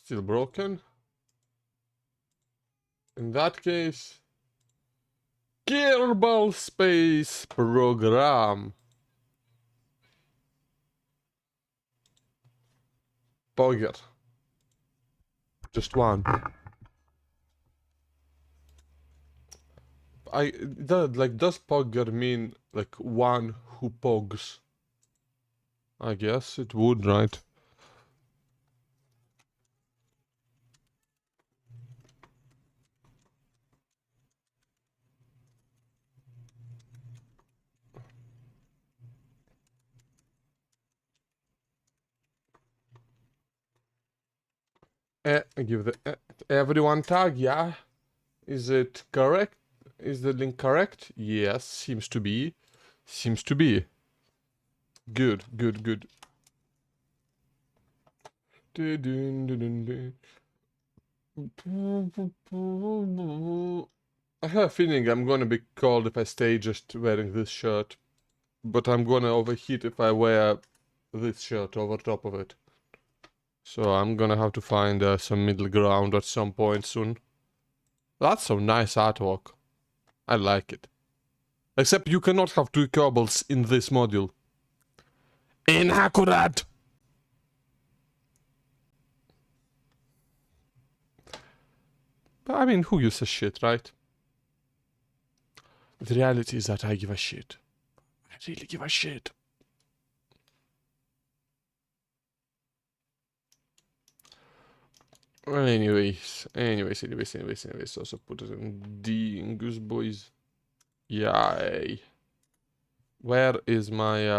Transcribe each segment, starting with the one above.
Still broken. In that case, Kerbal Space Program. Pogger. Just one. Does Pogger mean like one who pogs? I guess it would, right? Give the everyone tag, yeah? Is it correct? Is the link correct? Yes, seems to be. Seems to be. Good, good, good. I have a feeling I'm gonna be cold if I stay just wearing this shirt. But I'm gonna overheat if I wear this shirt over top of it. So I'm gonna have to find some middle ground at some point soon. That's some nice artwork. I like it. Except you cannot have two Kerbals in this module. Inaccurate! But I mean, who gives a shit, right? The reality is that I give a shit. I really give a shit. Anyways. Also put it in D in Goose Boys. Yay. Where is my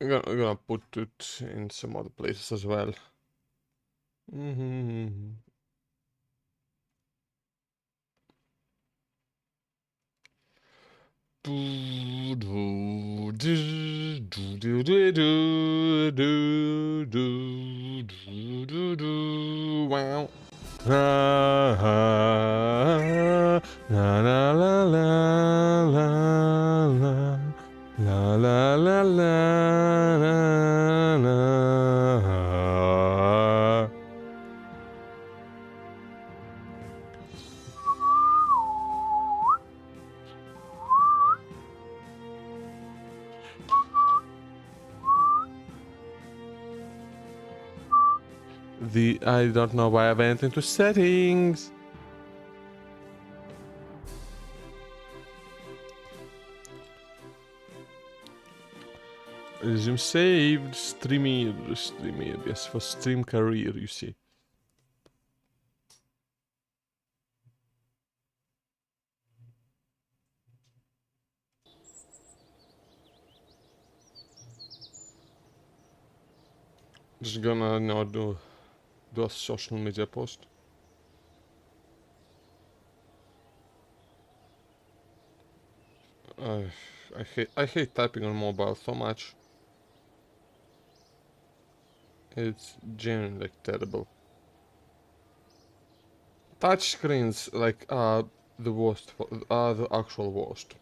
I'm gonna put it in some other places as well. Wow. La la la la la la la la la. I don't know why I went into settings. Resume saved. Stream, yes, for stream career, you see. Just gonna now do a social media post. I hate typing on mobile so much. It's genuinely like terrible. Touch screens like the worst, the actual worst.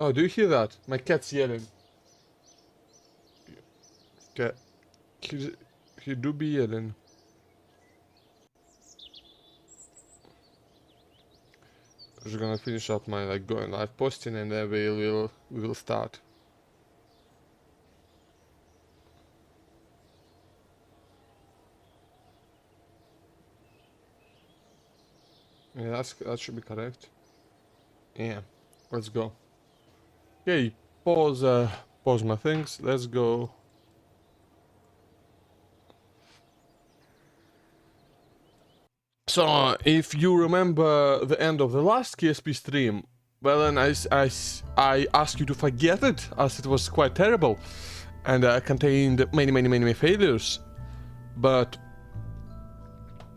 Oh, do you hear that? My cat's yelling. Cat. He do be yelling. Just gonna finish up my like going live posting and then we will start. Yeah, that should be correct. Yeah, let's go. Okay, pause my things. Let's go. So, if you remember the end of the last KSP stream, well then I asked you to forget it, as it was quite terrible, and contained many failures. But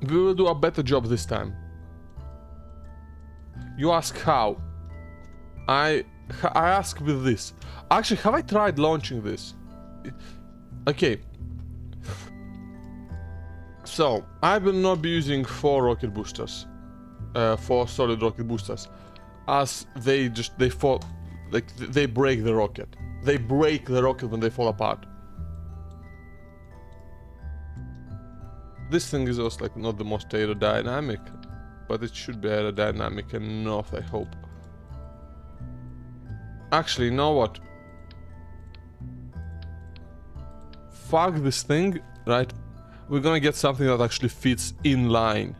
we will do a better job this time. You ask how? I ask with this. Actually, have I tried launching this? Okay. So, I will not be using 4 rocket boosters. 4 solid rocket boosters. As they fall, like, they break the rocket. They break the rocket when they fall apart. This thing is also, like, not the most aerodynamic. But it should be aerodynamic enough, I hope. Actually, you know what? Fuck this thing, right? We're gonna get something that actually fits in line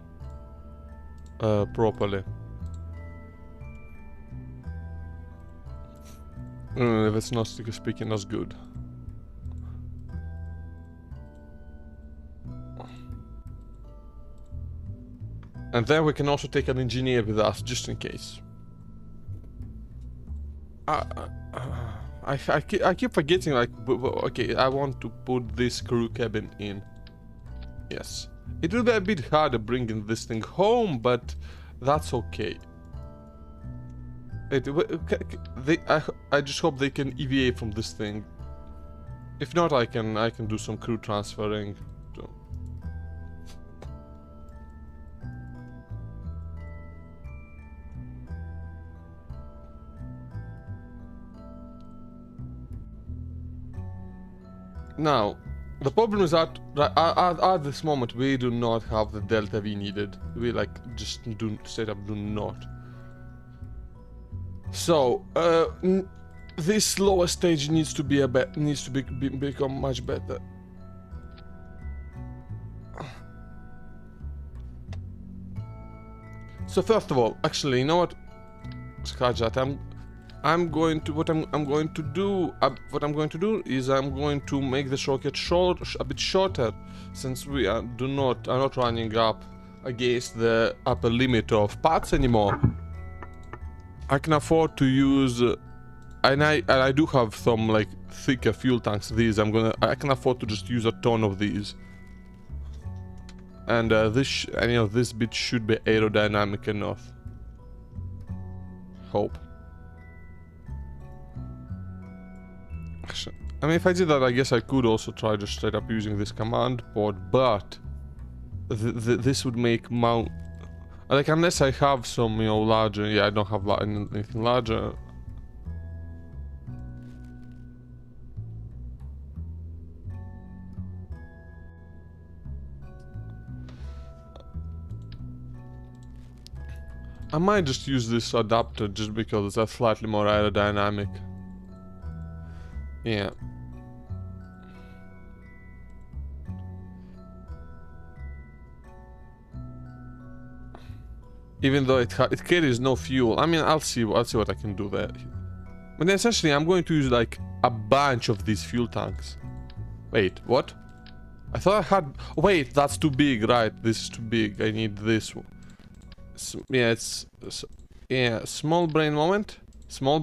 properly. If it's not sticker speaking, that's good. And then we can also take an engineer with us, just in case. I keep forgetting, like, okay, I want to put this crew cabin in. Yes. It will be a bit harder bringing this thing home, but that's okay. I just hope they can EVA from this thing. If not, I can do some crew transferring. So. Now, the problem is that at this moment we do not have the Delta V needed. We just do straight up do not. So this lower stage needs to be become much better. So first of all, actually, you know what? Scratch that. I'm going to is I'm going to make this rocket a bit shorter, since we are not running up against the upper limit of parts anymore. I can afford to use, and I do have some like thicker fuel tanks. I can afford to just use a ton of these, and this bit should be aerodynamic enough. Hope. I mean, if I did that, I guess I could also try just straight up using this command port, but this would make mount, like, unless I have some, larger. Yeah, I don't have anything larger. I might just use this adapter just because it's slightly more aerodynamic. Yeah. Even though it carries no fuel. I mean, I'll see what I can do there. But essentially, I'm going to use like a bunch of these fuel tanks. Wait, what? I thought I had. Wait, that's too big, right? This is too big. I need this one. Yeah, small brain moment. A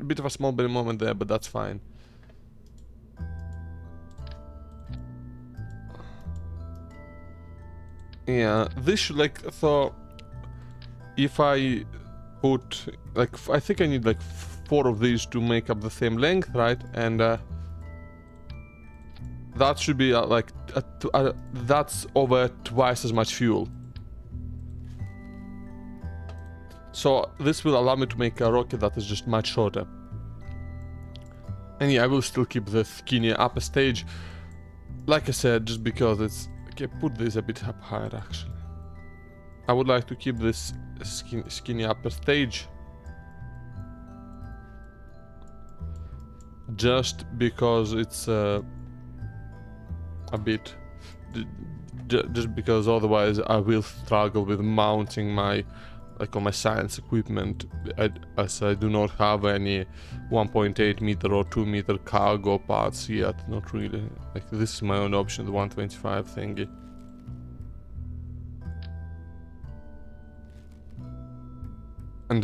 bit of a small brain moment there, but that's fine. Yeah, this should if I put I think I need like 4 of these to make up the same length, right? And that should be that's over twice as much fuel. So this will allow me to make a rocket that is just much shorter. And yeah, I will still keep the skinny upper stage, like I said, just because it's. Okay, put this a bit up higher actually. I would like to keep this skinny upper stage. Just because it's a bit. Just because otherwise I will struggle with mounting my all my science equipment, as I do not have any 1.8 meter or 2 meter cargo parts yet. Not really. Like, this is my own option, the 125 thingy. And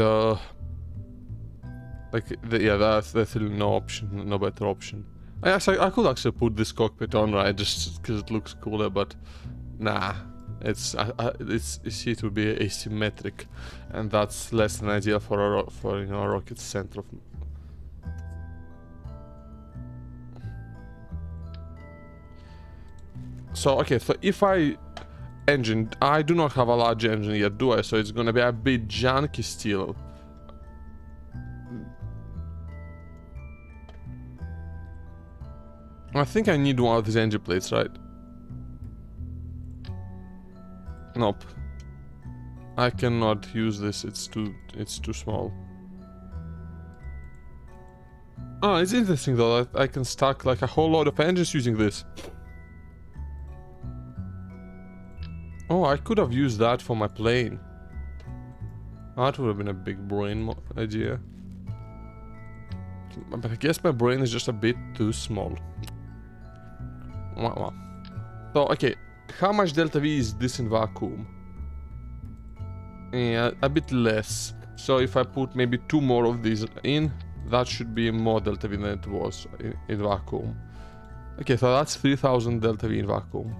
yeah, that's really no option, no better option. I could actually put this cockpit on, right, just because it looks cooler, but nah, It will be asymmetric, and that's less than ideal for a rocket center of. So okay, so if I do not have a large engine yet, do I? So it's gonna be a bit junky still. I think I need one of these engine plates, right? Nope. I cannot use this. It's too small. Oh, it's interesting though that I can stack like a whole lot of engines using this. Oh, I could have used that for my plane. That would have been a big brain idea. But I guess my brain is just a bit too small. Wow. So, okay. How much delta V is this in vacuum? Yeah, a bit less. So if I put maybe 2 more of these in, that should be more delta V than it was in vacuum. Okay, so that's 3000 delta V in vacuum.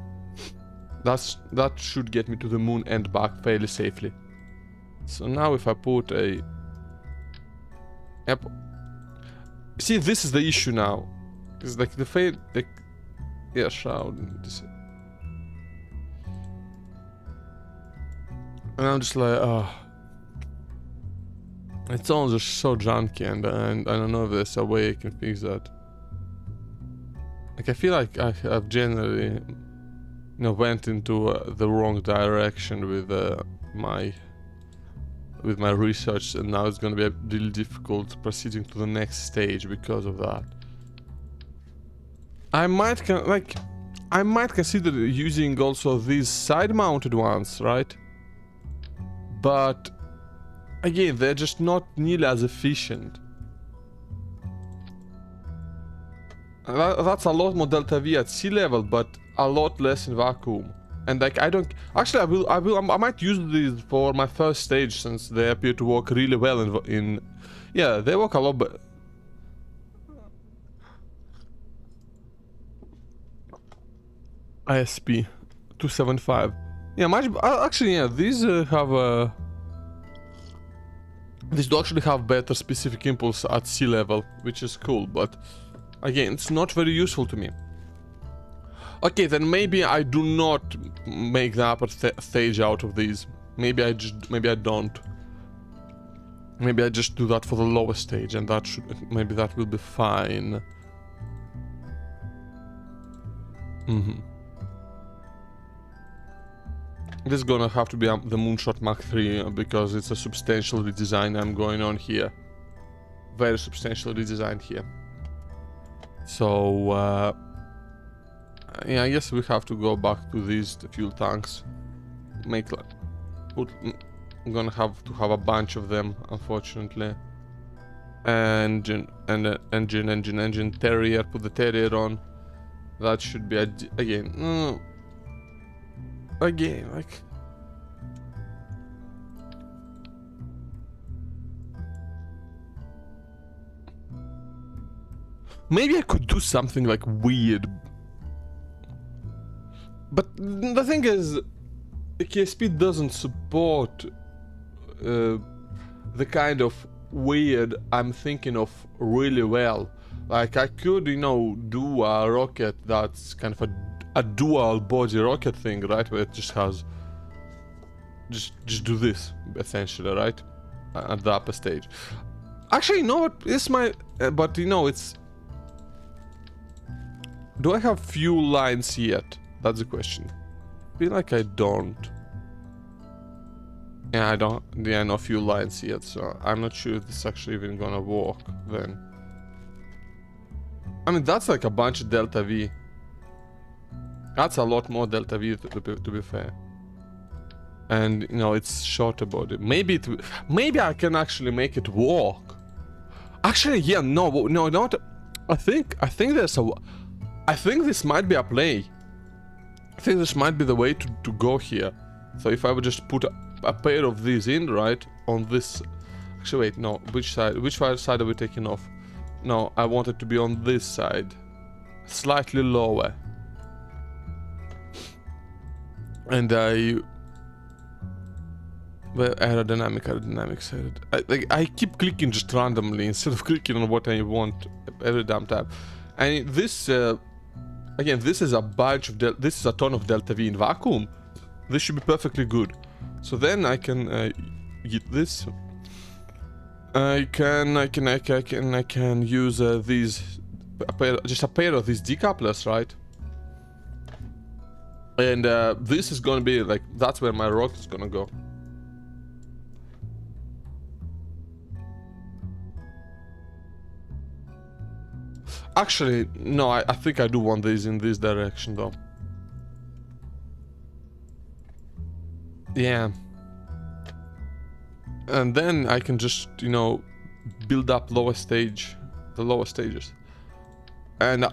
That should get me to the moon and back fairly safely. So now if I put a... Yep. See, this is the issue now. It's like the fail... Like, yeah, shroud. And I'm just like, oh. It's all just so junky, and I don't know if there's a way I can fix that. Like, I feel like I've generally, went into the wrong direction with my research, and now it's gonna be really difficult proceeding to the next stage because of that. I might consider using also these side-mounted ones, right? But again, they're just not nearly as efficient. That's a lot more delta V at sea level, but a lot less in vacuum. And like, I don't actually, I might use these for my first stage, since they appear to work really well in yeah, they work a lot better. KSP 275. Yeah, much actually, yeah, these have these do actually have better specific impulse at sea level, which is cool, but again, it's not very useful to me. Okay, then maybe I do not make the upper stage out of these. Maybe I don't. Maybe I just do that for the lower stage, and maybe that will be fine. This is gonna have to be the Moonshot Mach 3 because it's a substantial redesign I'm going on here. Very substantial redesign here. So, yeah, I guess we have to go back to these fuel tanks. I'm gonna have to have a bunch of them, unfortunately. Engine, Terrier, put the Terrier on. That should be, again, like... Maybe I could do something like weird. But the thing is, KSP doesn't support the kind of weird I'm thinking of really well. Like, I could, do a rocket that's kind of a dual body rocket thing, right? Where it just has... Just do this, essentially, right? At the upper stage. Actually, you know what? It's my... but, it's... Do I have fuel lines yet? That's the question. I feel like I don't. Yeah, I don't. Yeah, no fuel lines yet, so I'm not sure if this is actually even gonna work then. I mean, that's like a bunch of delta V. That's a lot more delta V to be fair. And it's shorter body. Maybe I can actually make it work. Actually, yeah, no, not. I think there's a. I think this might be a play. I think this might be the way to go here. So if I would just put a pair of these in, right, on this... Actually, wait, no, which side are we taking off? No, I want it to be on this side. Slightly lower. and well, aerodynamics. I keep clicking just randomly instead of clicking on what I want every damn time. And this, again, this is a bunch of this is a ton of delta V in vacuum. This should be perfectly good. So then I can get this. I can use these, just a pair of these decouplers, right? And this is gonna be like, that's where my rocket is gonna go. Actually, no, I think I do want these in this direction though. Yeah. And then I can just, you know, build up the lower stages. And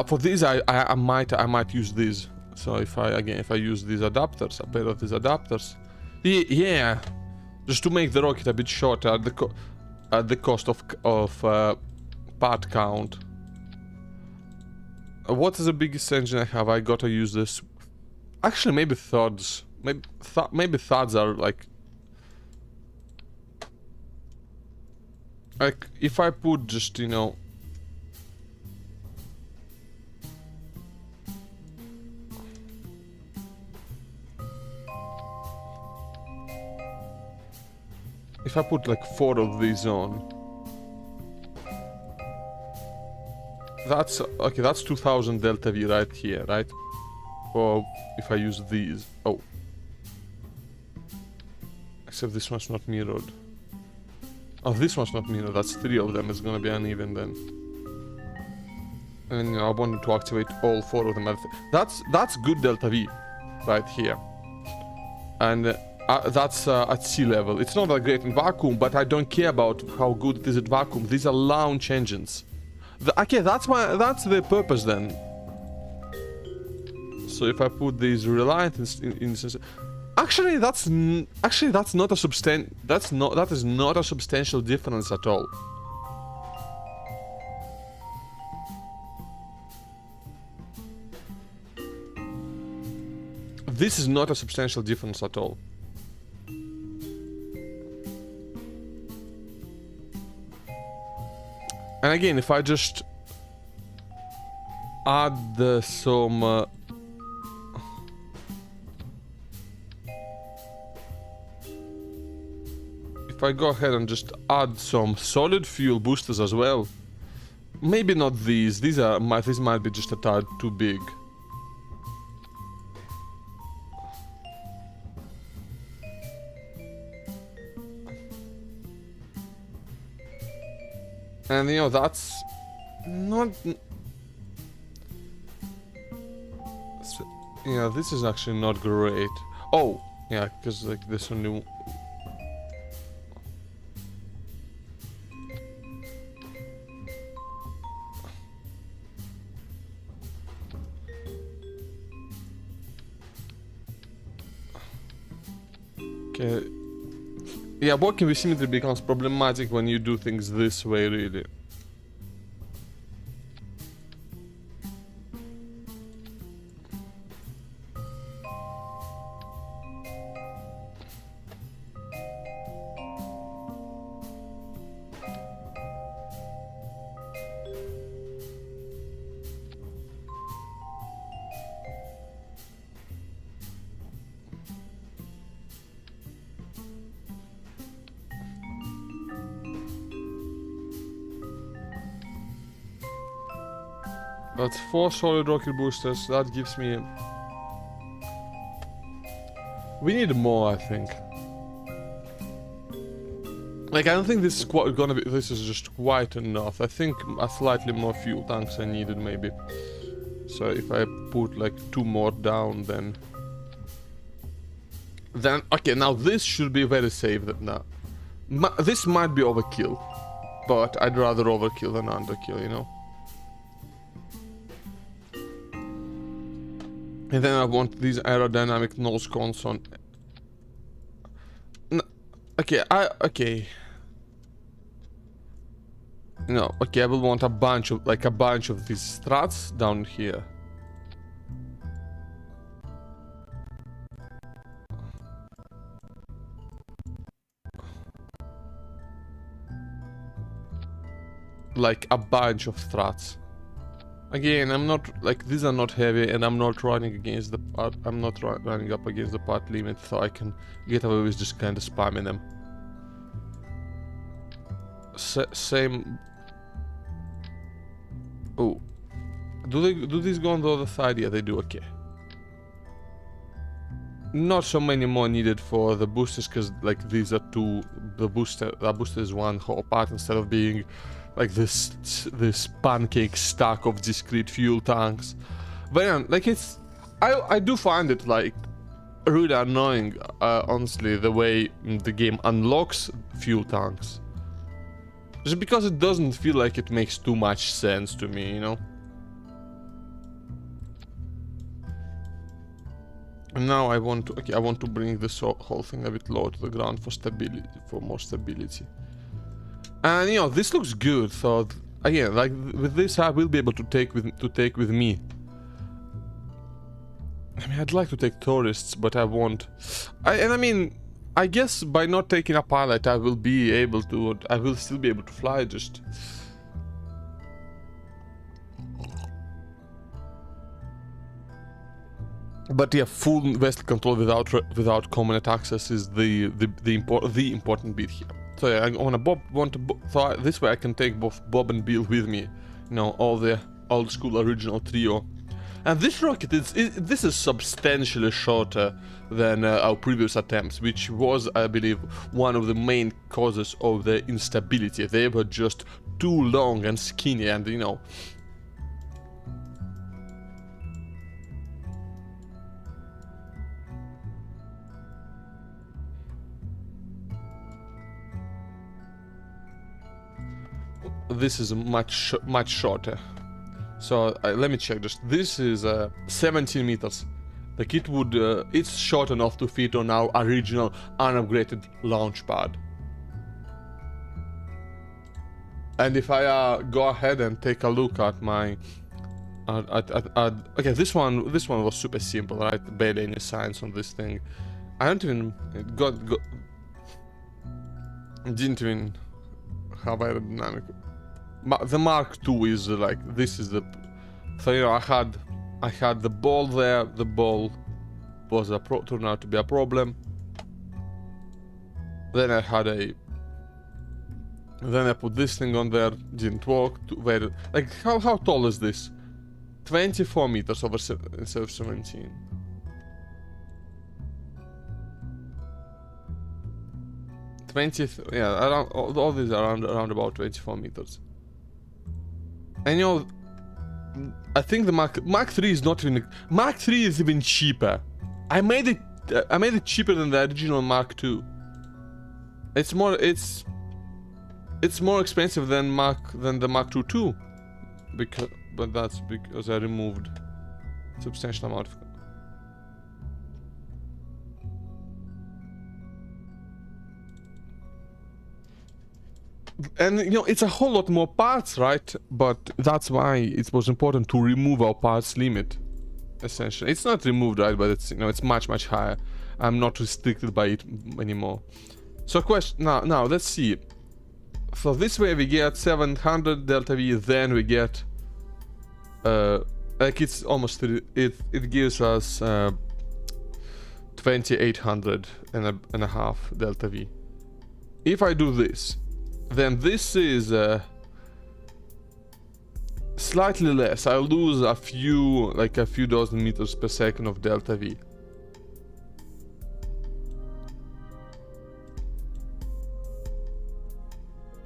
for these, I might use these. So if I use these adapters, a pair of these adapters, yeah, just to make the rocket a bit shorter at the cost of part count. What is the biggest engine I have? I gotta use this. Actually, maybe thuds. Maybe thuds are like if I put just, you know, if I put like 4 of these on, that's okay. That's 2000 delta V right here, right? Or if I use these, oh, except this one's not mirrored. Oh, this one's not mirrored. That's 3 of them. It's gonna be uneven then. And you know, I wanted to activate all 4 of them. That's good delta V, right here. And that's at sea level. It's not that great in vacuum, but I don't care about how good it is at vacuum. These are launch engines. Okay, that's the purpose then. So if I put these reliant instances, actually that is not a substantial difference at all. This is not a substantial difference at all. And again, if I just add some if I go ahead and just add some solid fuel boosters as well, maybe not these. These might be just a tad too big. And you know, that's not... Yeah, this is actually not great. Oh, yeah, because like this only... Okay. Yeah, working with symmetry becomes problematic when you do things this way, really. That's 4 solid rocket boosters. That gives me... We need more, I think. Like, I don't think this is quite gonna be... This is just quite enough. I think a slightly more fuel tanks I needed, maybe. So if I put, like, 2 more down, then... Okay, now this should be very safe now. This might be overkill. But I'd rather overkill than underkill, you know? And then I want these aerodynamic nose cones on. Okay, okay. No, okay, I will want a bunch of these struts down here. like a bunch of strats. Again, I'm not like these are not heavy, and I'm not running against the part. I'm not running up against the part limit, so I can get away with just kind of spamming them. Same. Oh, do these go on the other side? Yeah, they do. Okay. Not so many more needed for the boosters, because like these are two. The booster is one whole part instead of being like this pancake stack of discrete fuel tanks. But yeah, like I do find it like really annoying, honestly, the way the game unlocks fuel tanks. Just because it doesn't feel like it makes too much sense to me, you know? And now I want to bring this whole thing a bit lower to the ground for stability, for more stability. And you know, this looks good. So again, like with this, I will be able to take with me. I mean, I'd like to take tourists, but I won't. I mean, I guess by not taking a pilot, I will be able to. I will still be able to fly. Just. But yeah, full vessel control withat combat access is the important bit here. So yeah, I so this way I can take both Bob and Bill with me, you know, all the old school original trio. And this rocket this is substantially shorter than our previous attempts, which was, I believe, one of the main causes of the instability. They were just too long and skinny, and you know. This is much shorter. So let me check this. This is 17 meters. Like it's short enough to fit on our original unupgraded launch pad. And if I go ahead and take a look at my, okay, this one was super simple, right? Barely any science on this thing. I don't even didn't even have aerodynamic. The Mark II is like, this is the, so you know, I had the ball there. The ball was turned out to be a problem. Then I put this thing on there, didn't work. Like how tall is this? 24 meters over instead of 17. Yeah, around all these are around about 24 meters. And you know, I think the Mark III is not even, Mark III is even cheaper. I made it cheaper than the original Mark II. It's more expensive than the Mark II too, but that's because I removed a substantial amount of. And you know, it's a whole lot more parts, right? But that's why it was important to remove our parts limit. Essentially, it's not removed, right? But it's, you know, it's much higher. I'm not restricted by it anymore. So now let's see. So this way we get 700 delta V, then we get like it's almost it gives us 2800 and a half delta V. If I do this, then this is slightly less. I'll lose a few dozen meters per second of delta V.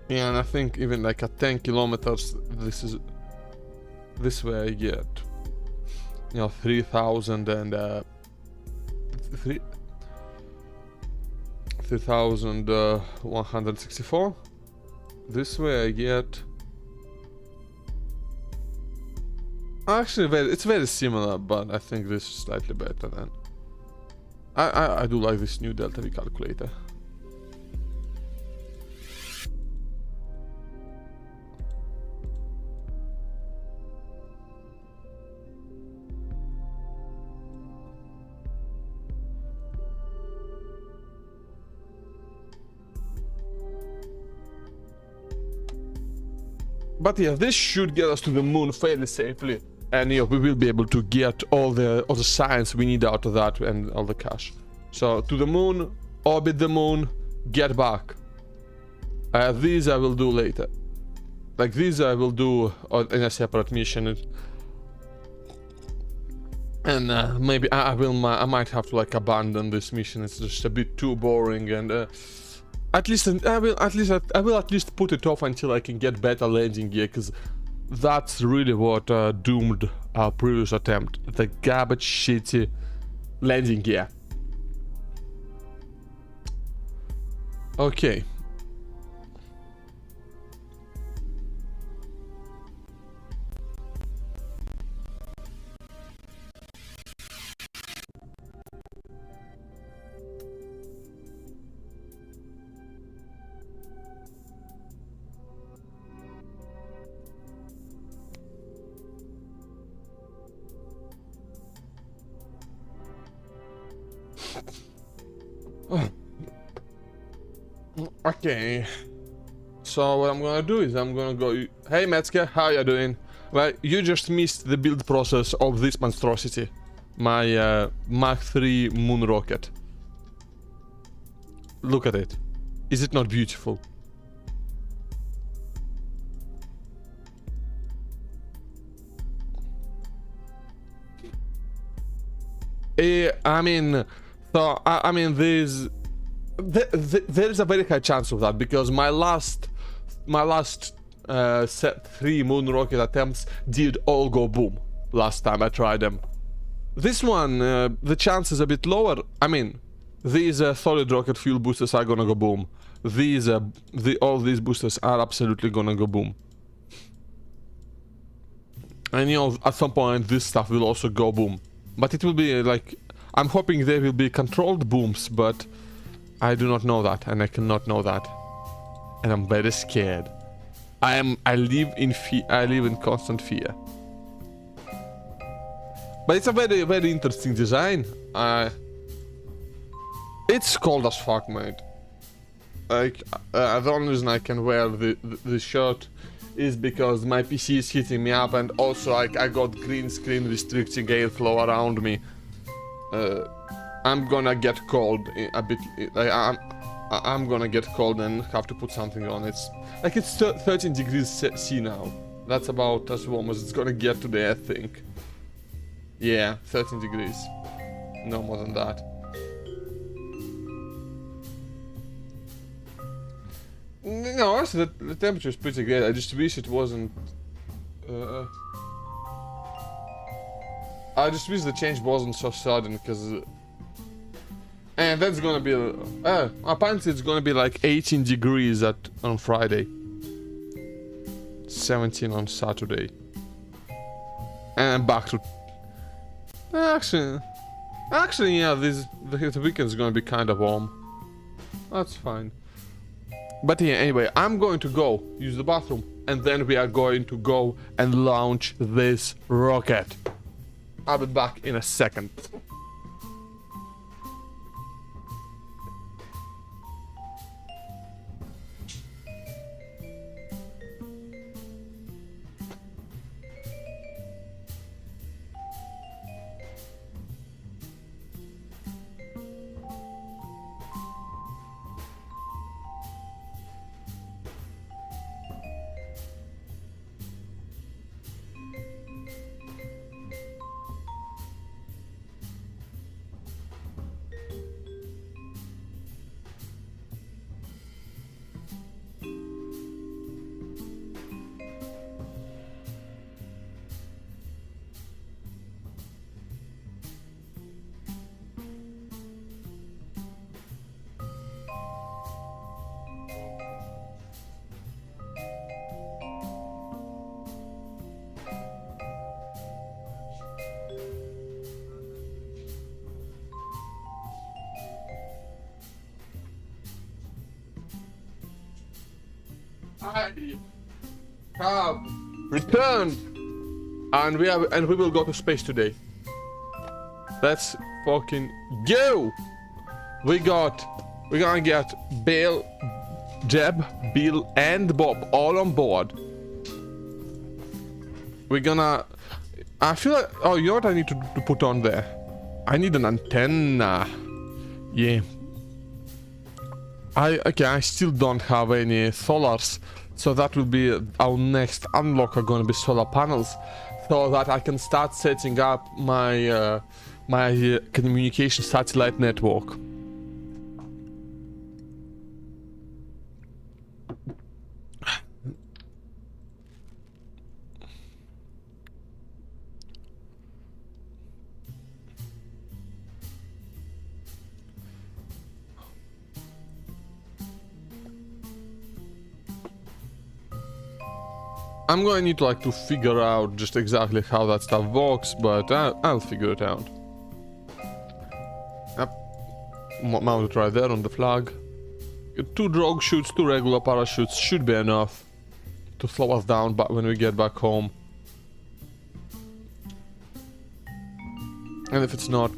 Yeah, and I think even like at 10 kilometers, this way I get, you know, 3,164. This way I get, actually it's very similar, but I think this is slightly better than. I do like this new delta V calculator. But yeah, this should get us to the moon fairly safely. And yeah, we will be able to get all the science we need out of that and all the cash. So to the moon, orbit the moon, get back. These I will do later. Like these I will do in a separate mission. And maybe I might have to like abandon this mission. It's just a bit too boring, and at least I will at least put it off until I can get better landing gear, because that's really what doomed our previous attempt. The garbage shitty landing gear. Okay. Okay, so what I'm gonna do is I'm gonna go. Hey Metzger, how you doing? Well, you just missed the build process of this monstrosity, my Mach 3 moon rocket. Look at it. Is it not beautiful? I mean, so I mean, there's a very high chance of that, because my last set 3 moon rocket attempts did all go boom last time I tried them. This one, the chance is a bit lower. I mean, these solid rocket fuel boosters are gonna go boom. These all these boosters are absolutely gonna go boom. And you know, at some point this stuff will also go boom. But it will be like, I'm hoping they will be controlled booms, but I do not know that, and I cannot know that. And I'm very scared. I live in fear. I live in constant fear. But it's a very, very interesting design. It's cold as fuck, mate. Like, the only reason I can wear the shirt is because my PC is heating me up, and also like I got green screen restricting airflow around me. I'm gonna get cold a bit. Like I'm gonna get cold and have to put something on. It's like it's 13 degrees C now. That's about as warm as it's gonna get today, I think. Yeah, 13 degrees. No more than that. No, actually, the temperature is pretty good. I just wish it wasn't. I just wish the change wasn't so sudden, because. And that's gonna be. Apparently, it's gonna be like 18 degrees on Friday, 17 on Saturday, and back to. Actually, yeah, the weekend's gonna be kind of warm. That's fine. But yeah, anyway, I'm going to go use the bathroom, and then we are going to go and launch this rocket. I'll be back in a second. I have returned, and we will go to space today. Let's fucking go. We're gonna get Bill, Jeb, Bill, and Bob all on board. We're gonna... I feel like... Oh, you know what I need to put on there? I need an antenna. Yeah. Okay, I still don't have any solars. So that will be our next unlock are gonna be solar panels. So that I can start setting up my my communication satellite network. I'm going to need to figure out just exactly how that stuff works, but I'll figure it out. Yep. Mount it right there on the flag. 2 drogue chutes, 2 regular parachutes should be enough to slow us down but when we get back home. And if it's not,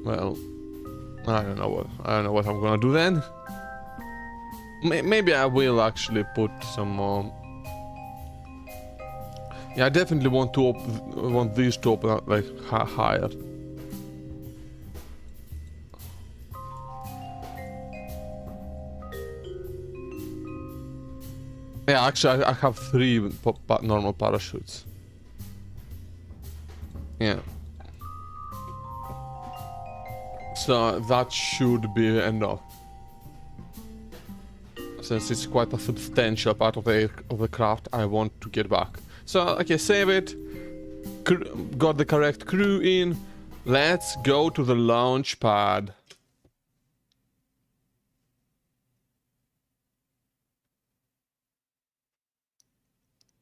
well, I don't know what I'm gonna do then. Maybe I will actually put some more. Yeah, I definitely want these to open up like higher. Yeah, actually I have 3 normal parachutes. Yeah. So that should be enough. Since it's quite a substantial part of the craft I want to get back. So, okay, save it. Got the correct crew in. Let's go to the launch pad.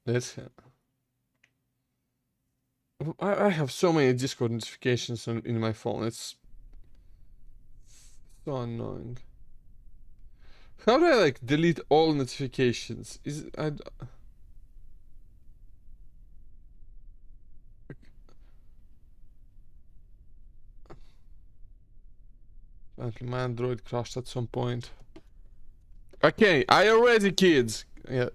I have so many Discord notifications in my phone. It's so annoying. How do I delete all notifications? My Android crashed at some point. Okay, are you ready, kids? Yeah.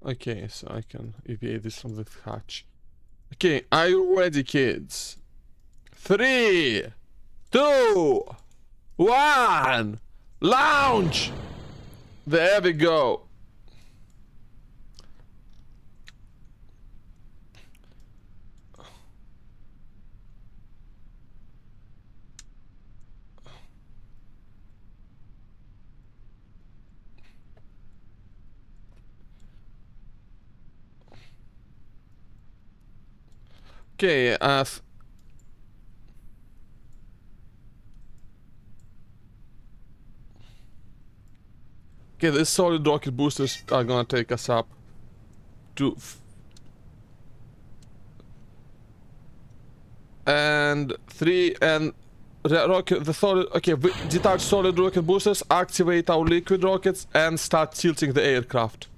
Okay, so I can evade this from the hatch. Okay, are you ready, kids? 3, 2, 1, launch! There we go. Okay, okay, the solid rocket boosters are gonna take us up to and 3 and the solid. Okay, we detach solid rocket boosters, activate our liquid rockets, and start tilting the aircraft.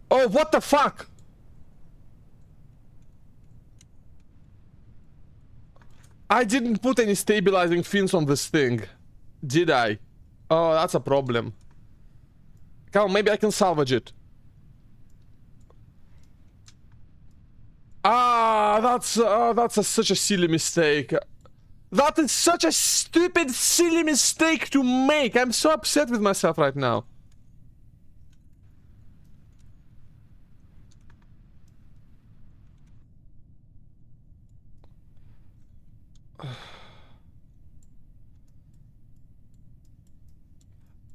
Oh, what the fuck! I didn't put any stabilizing fins on this thing, did I? Oh, that's a problem. Come on, maybe I can salvage it. Ah, that's such a silly mistake. That is such a stupid, silly mistake to make. I'm so upset with myself right now.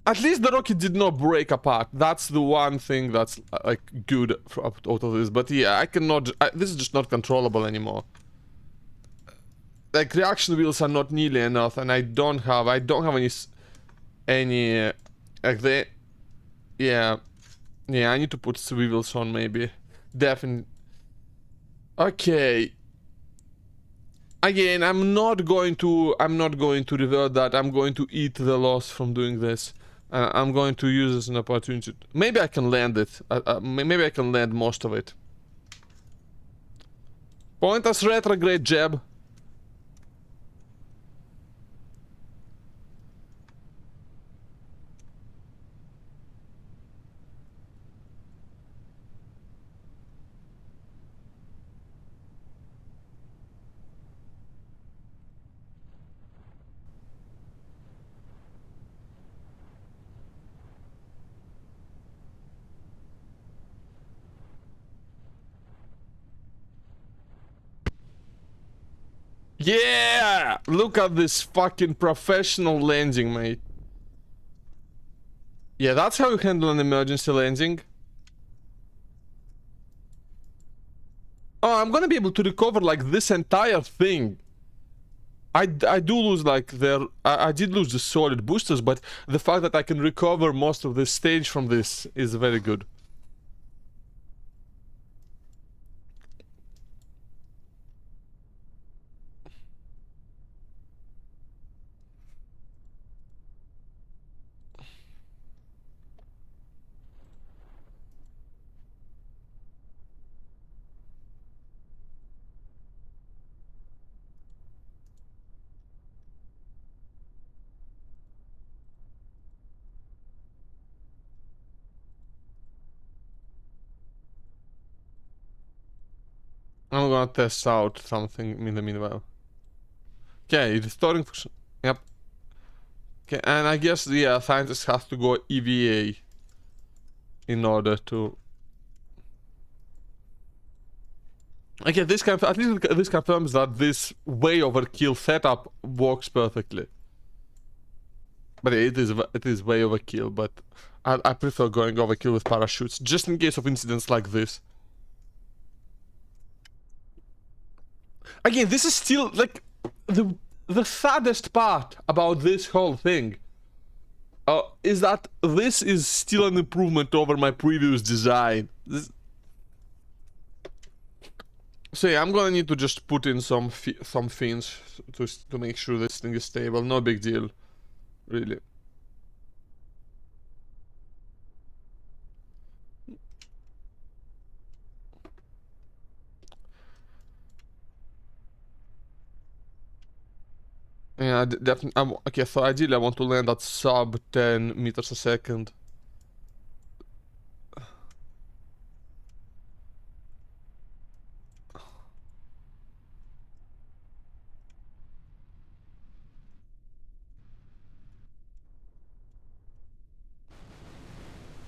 At least the rocket did not break apart. That's the one thing that's like good out of this. But yeah, I cannot. This is just not controllable anymore. Like reaction wheels are not nearly enough, and I don't have any like they. Yeah, I need to put swivels on maybe. Definitely. Okay. Again, I'm not going to revert that. I'm going to eat the loss from doing this. I'm going to use this as an opportunity. Maybe I can land it. Maybe I can land most of it. Point us retrograde, Jeb. Yeah! Look at this fucking professional landing, mate. Yeah, that's how you handle an emergency landing. Oh, I'm gonna be able to recover like this entire thing. I do lose like I did lose the solid boosters, but the fact that I can recover most of the stage from this is very good. I'm gonna test out something in the meanwhile. Okay, restoring function. Yep. Okay, and I guess the scientist has to go EVA in order to. Okay, this at least this confirms that this way overkill setup works perfectly. But it is way overkill. But I prefer going overkill with parachutes just in case of incidents like this. Again, this is still like the saddest part about this whole thing is that this is still an improvement over my previous design. So yeah, I'm gonna need to just put in some fins to make sure this thing is stable. No big deal, really. Yeah, definitely. Okay, so ideally I want to land at sub 10 meters a second.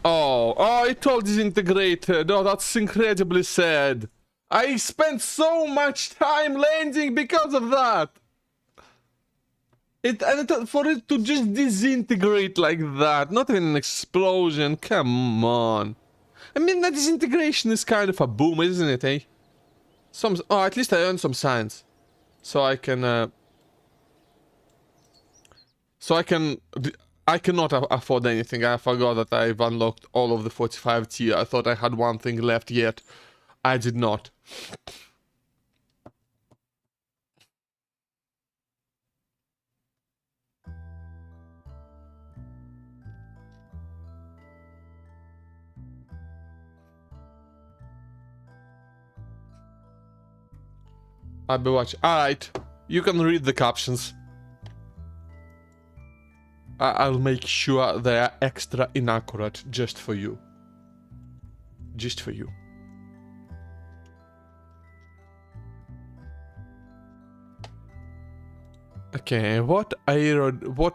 Oh, it all disintegrated. Oh, that's incredibly sad. I spent so much time landing because of that. For it to just disintegrate like that, not even an explosion. Come on. I mean, that disintegration is kind of a boom, isn't it, eh? At least I earned some science. So I can, I cannot afford anything. I forgot that I've unlocked all of the 45 tier. I thought I had one thing left yet. I did not. I'll be watching. Alright, you can read the captions. I'll make sure they are extra inaccurate just for you. Just for you. Okay, what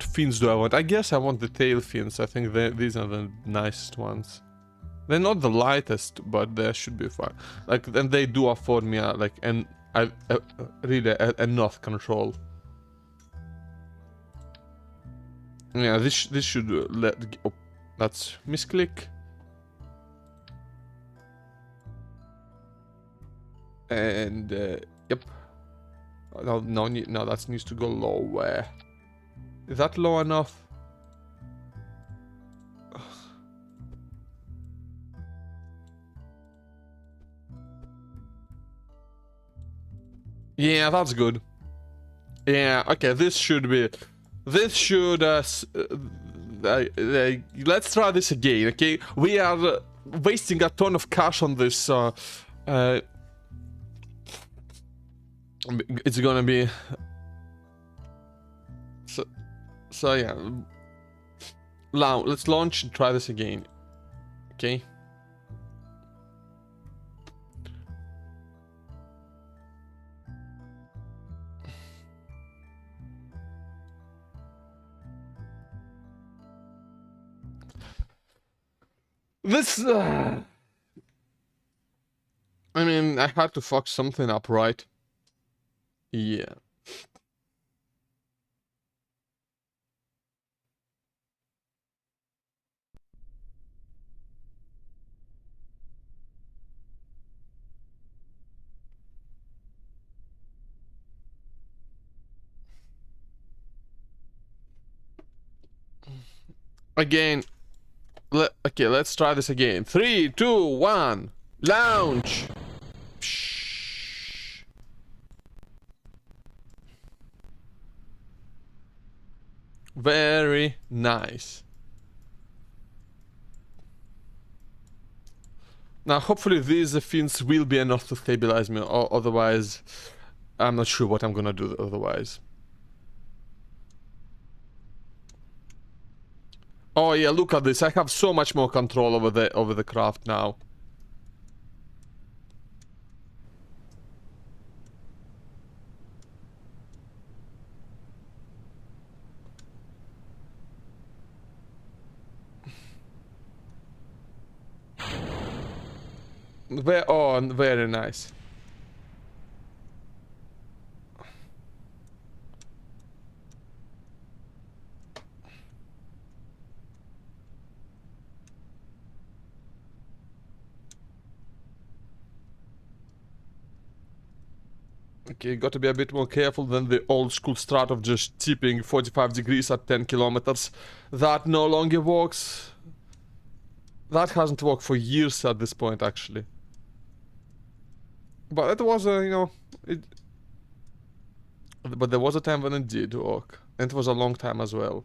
fins do I want? I guess I want the tail fins. I think these are the nicest ones. They're not the lightest, but they should be fine. Like, and they do afford me really enough control. Yeah, this should oh, that's misclick. And yep. No, that needs to go lower. Is that low enough? Yeah, that's good. Yeah, okay, this should let's try this again, okay? We are wasting a ton of cash on this, it's gonna be... So yeah. Now, let's launch and try this again, okay? This... I mean, I had to fuck something up, right? Yeah. Again. Okay, let's try this again. 3, 2, 1. Launch. Psh. Very nice. Now, hopefully these fins will be enough to stabilize me, or otherwise, I'm not sure what I'm gonna do otherwise. Oh yeah, look at this. I have so much more control over the craft now. Very nice. Okay, got to be a bit more careful than the old school strat of just tipping 45 degrees at 10 kilometers. That no longer works. That hasn't worked for years at this point, actually. But it was a, you know, but there was a time when it did work. And it was a long time as well.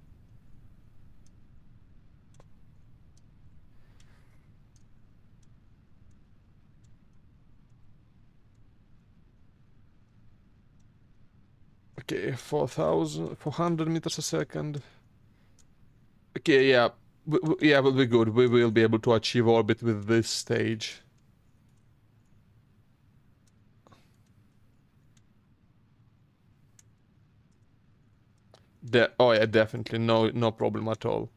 Okay, 400 meters a second. Okay, yeah. Yeah, we'll be good. We will be able to achieve orbit with this stage. Oh yeah, definitely. No problem at all.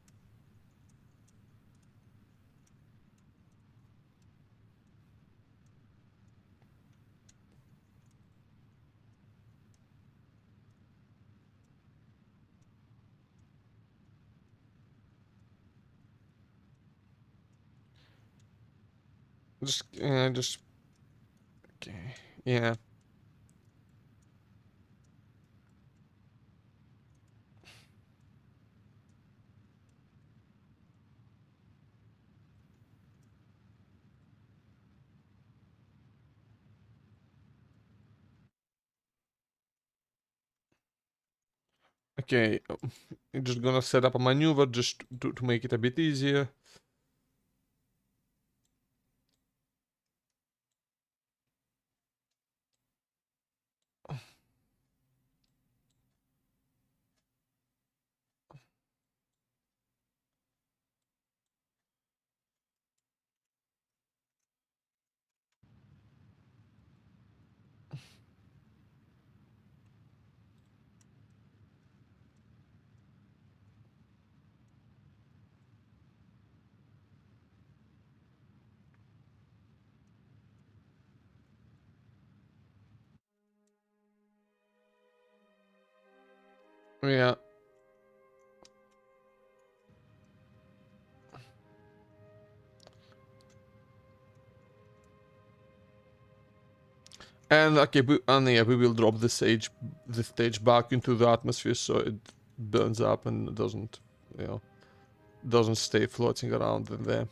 Just... Okay, yeah. Okay, I'm just gonna set up a maneuver just to make it a bit easier. Yeah. And okay, yeah, we will drop the stage back into the atmosphere so it burns up and doesn't, you know, doesn't stay floating around in there.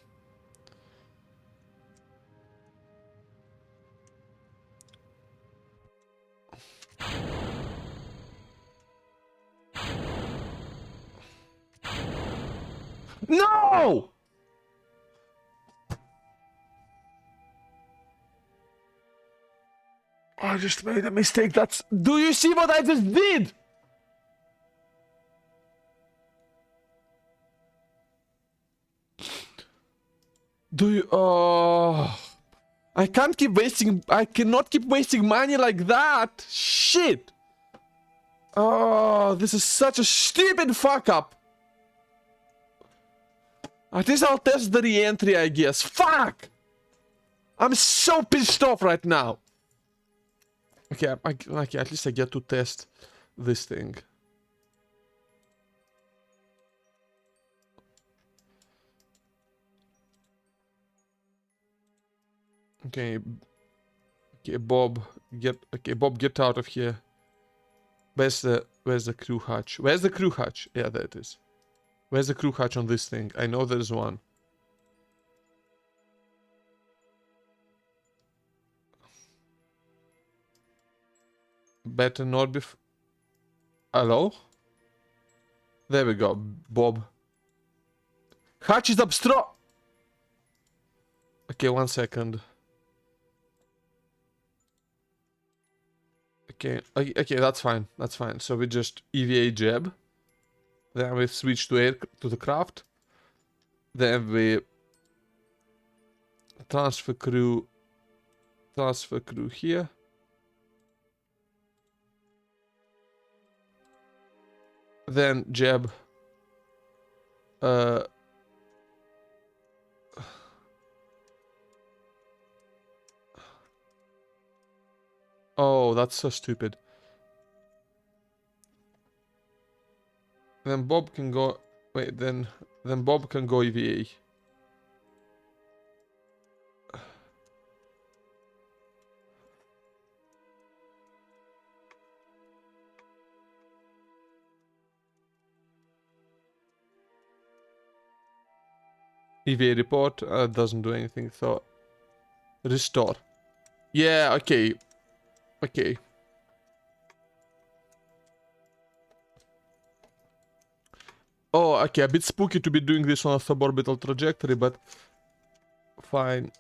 No! I just made a mistake. Do you see what I just did? Do you... Oh... I cannot keep wasting money like that. Shit. Oh, this is such a stupid fuck up. At least I'll test the re-entry, I guess. Fuck! I'm so pissed off right now. Okay, okay, at least I get to test this thing. Okay. Okay, Bob, get out of here. Where's the crew hatch? Where's the crew hatch? Yeah, there it is. Where's the crew hatch on this thing? I know there's one. Better not be... Hello? There we go, Bob. Hatch is obstro... Okay, 1 second. Okay, okay, that's fine. That's fine. So we just EVA jab. Then we switch to air to the craft. Then we transfer crew here. Then jab. Oh, that's so stupid. Then Bob can go... Wait, then Bob can go EVA. EVA report doesn't do anything, so... Restore. Yeah, okay. Okay. Oh, okay, a bit spooky to be doing this on a suborbital trajectory, but... Fine.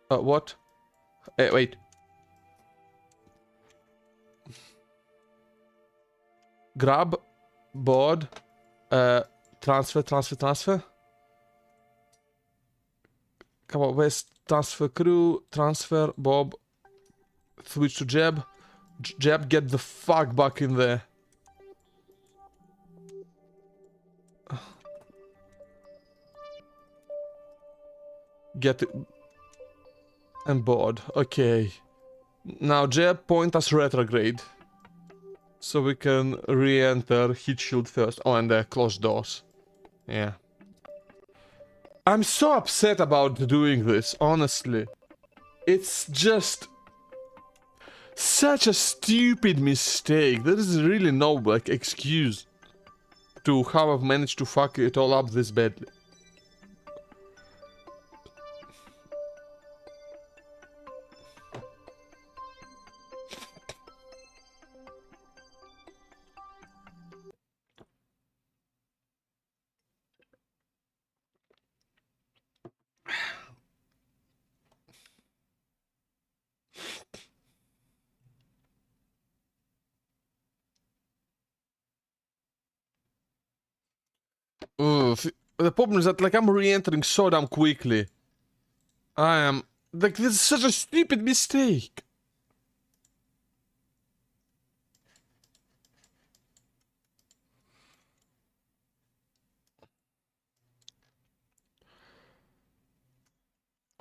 What? Wait. Grab. Board. Transfer. Come on, where's transfer crew? Transfer, Bob. Switch to Jeb. Jeb, get the fuck back in there. Get it. And board. Okay. Now Jeb, point us retrograde. So we can re-enter heat shield first. Oh, and close doors. Yeah. I'm so upset about doing this, honestly. It's just... such a stupid mistake. There is really no, like, excuse to how I've managed to fuck it all up this badly. The problem is that, like, I'm re-entering so damn quickly. I am... Like, this is such a stupid mistake.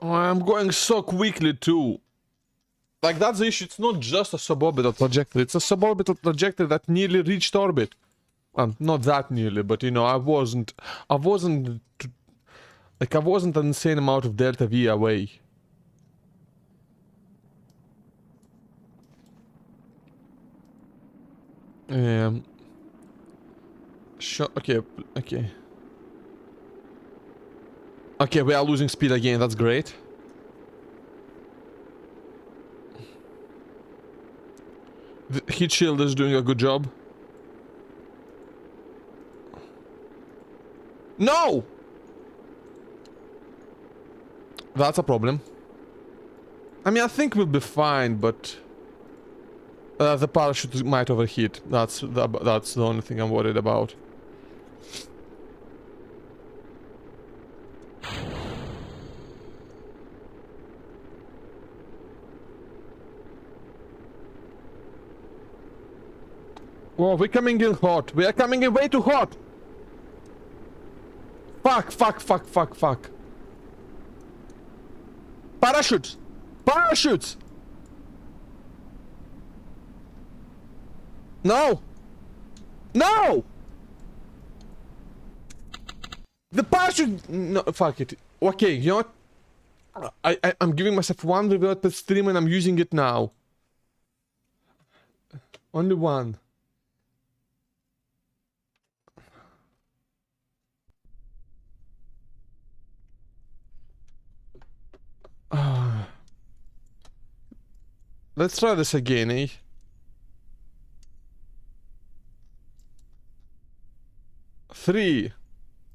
Oh, I'm going so quickly, too. Like, that's the issue. It's not just a suborbital trajectory. It's a suborbital trajectory that nearly reached orbit. Not that nearly, but, you know, I wasn't an insane amount of delta V away. Sure, okay. Okay, we are losing speed again, that's great. The heat shield is doing a good job. No! That's a problem. I mean, I think we'll be fine, but... the parachute might overheat. That's the only thing I'm worried about. Whoa, we're coming in hot. We are coming in way too hot. Fuck. Parachutes! Parachutes! No! No! The parachute... No, fuck it. Okay, you know what? I'm giving myself one reward per stream and I'm using it now. Only one. Let's try this again, eh? 3,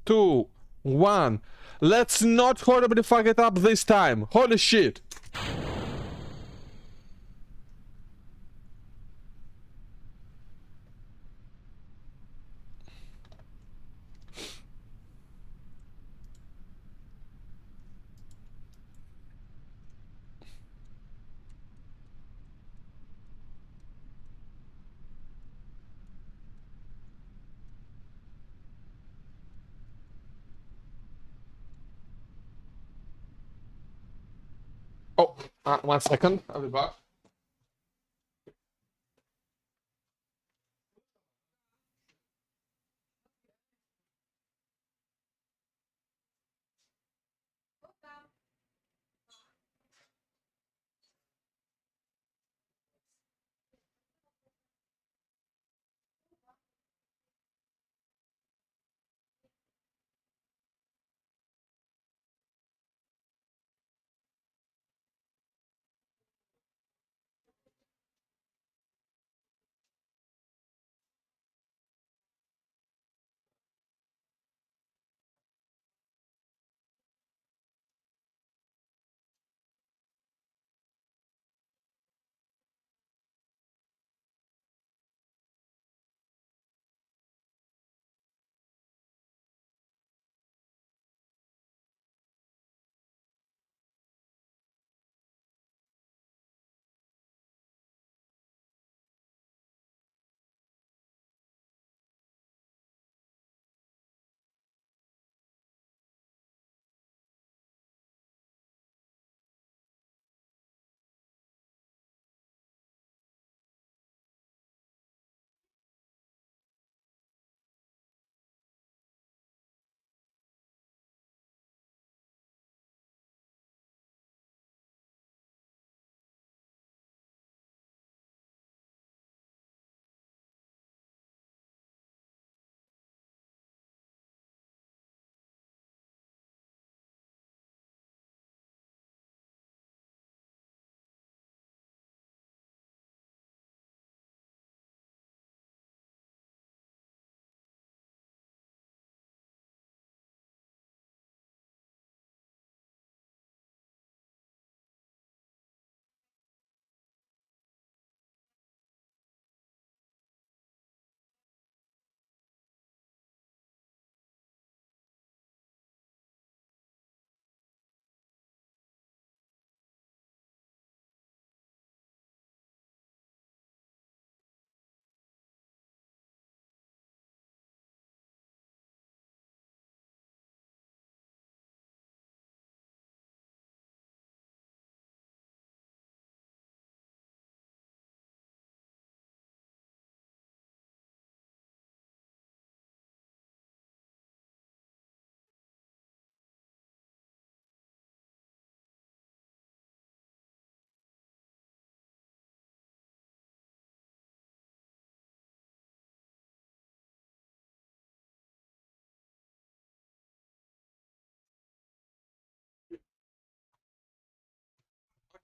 2, 1. Let's not horribly fuck it up this time. Holy shit. Oh, 1 second. I'll be back.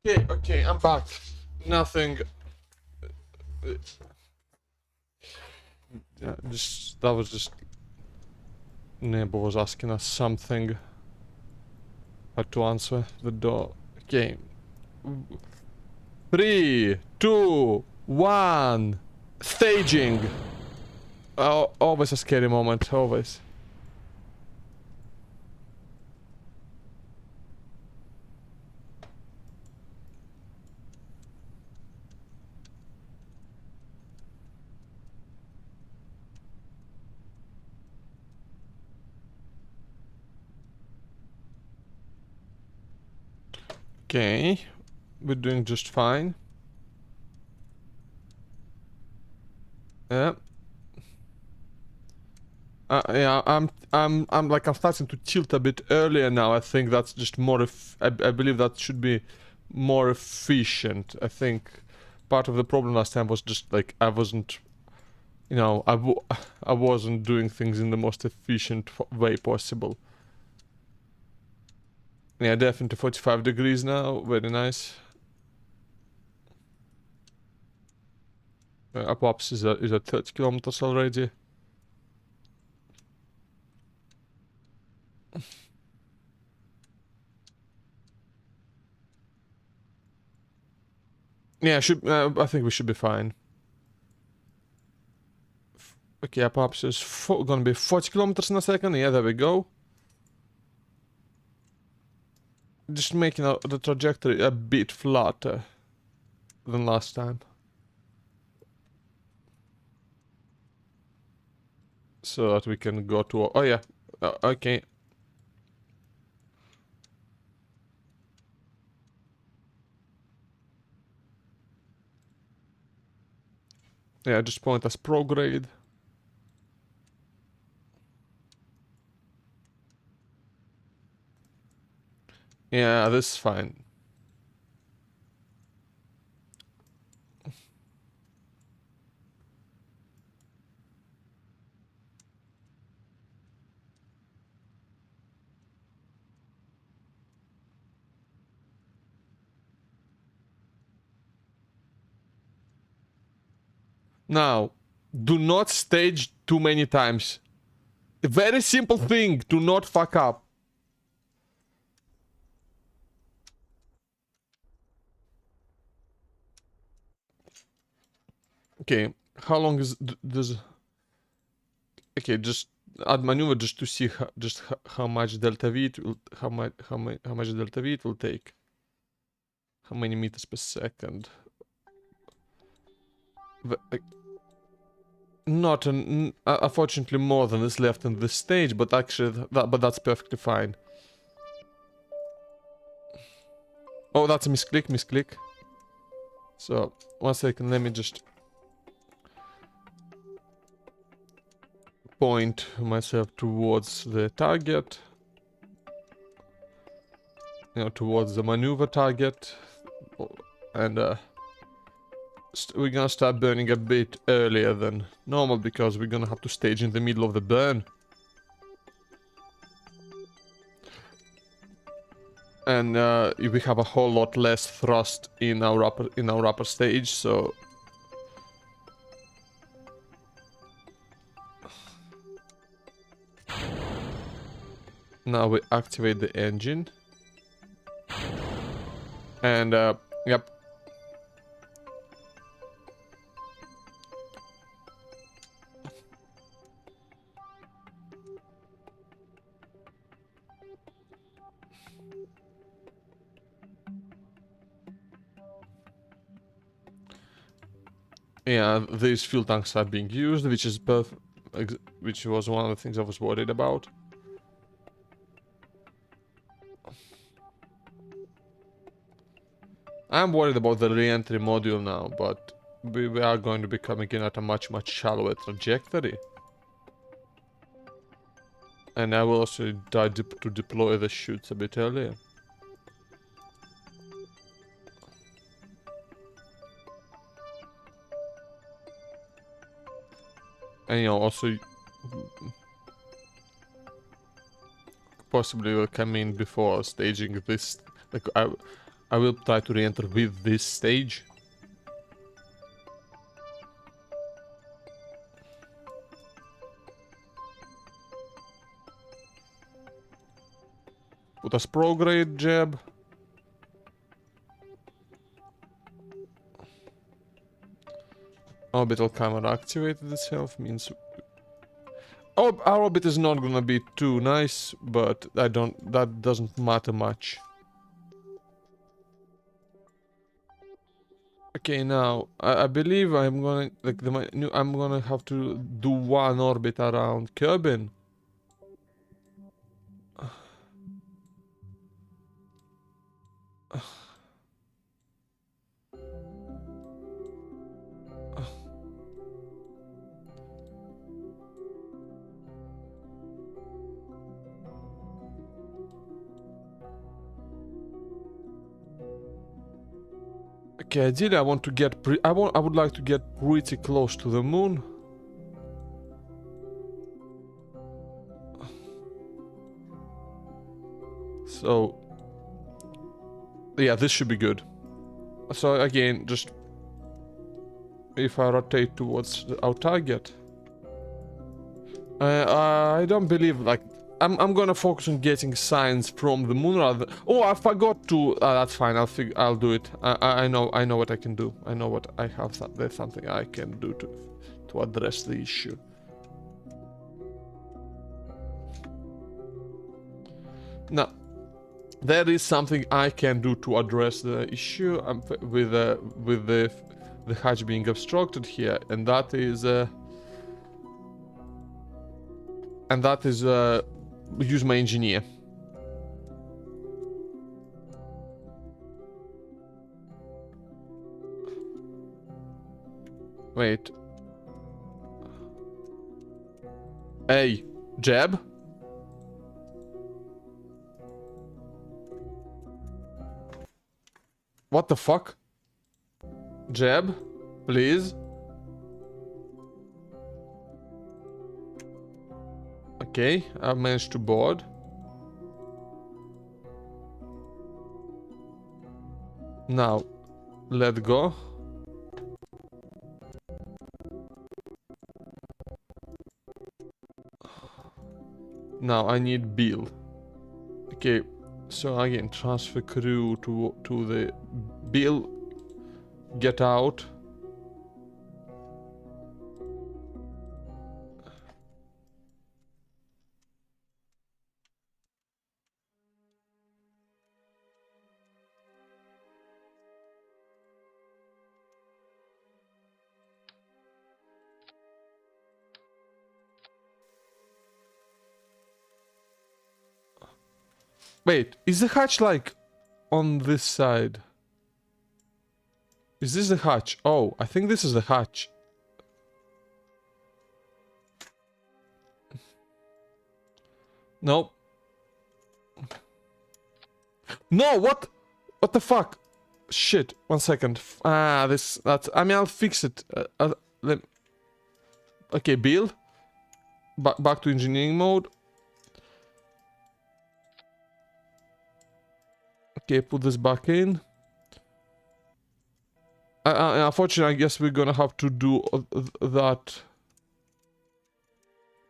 Okay, okay, I'm back. Nothing. Just that was just neighbor was asking us something. Had to answer the door. Okay. 3, 2, 1. Staging. Oh, always a scary moment. Always. Okay. We're doing just fine. Yeah. Yeah, I'm like I'm starting to tilt a bit earlier now. I think that's just more. I believe that should be more efficient. I think part of the problem last time was just like I wasn't, you know, I wasn't doing things in the most efficient way possible. Yeah, definitely 45 degrees now. Very nice. Apops is at 30 kilometers already. Yeah, I think we should be fine. Okay, Apops is gonna be 40 kilometers in a second. Yeah, there we go. Just making the trajectory a bit flatter than last time. So that we can go to... Oh yeah, okay. Yeah, just point as prograde. Yeah, this is fine. Now, do not stage too many times. A very simple thing, do not fuck up. Okay, how long is this? Okay, just add maneuver just to see how much delta V it will, how much delta V it will take. How many meters per second? Not unfortunately more than is left in this stage, but actually that's perfectly fine. Oh, that's a misclick. So 1 second, let me just point myself towards the target. You know, towards the maneuver target, and we're gonna start burning a bit earlier than normal because we're gonna have to stage in the middle of the burn. And we have a whole lot less thrust in our upper stage, so now we activate the engine. And yep. Yeah, these fuel tanks are being used, which is which was one of the things I was worried about. I'm worried about the re-entry module now, but we are going to be coming in at a much shallower trajectory. And I will also try to deploy the chutes a bit earlier. And you know, also possibly will come in before staging this. Like I will try to re-enter with this stage. Put a prograde jab. Orbital camera activated itself, means... Oh, our orbit is not gonna be too nice, but that doesn't matter much. Okay, now I believe I'm gonna I'm gonna have to do one orbit around Kerbin. Okay, ideally I want to get I would like to get pretty close to the moon. So yeah, this should be good. So again, just if I rotate towards our target. I don't believe, like, I'm gonna focus on getting signs from the moon rather. Oh, I forgot to. That's fine. I'll do it. I know what I can do. I know what I have. There's something I can do to address the issue. Now, there is something I can do to address the issue with the hatch being obstructed here, and that is use my engineer. Wait. Hey, Jeb? What the fuck? Jeb, please. Okay, I managed to board. Now, let go. Now I need Bill. Okay, so again, transfer crew to the Bill. Get out. Wait, is the hatch like on this side? Is this the hatch? Oh, I think this is the hatch. Nope. No, what? What the fuck? Shit, 1 second. That's, I mean, I'll fix it. Okay, Bill. Back to engineering mode. Okay, put this back in. Unfortunately, I guess we're gonna have to do that.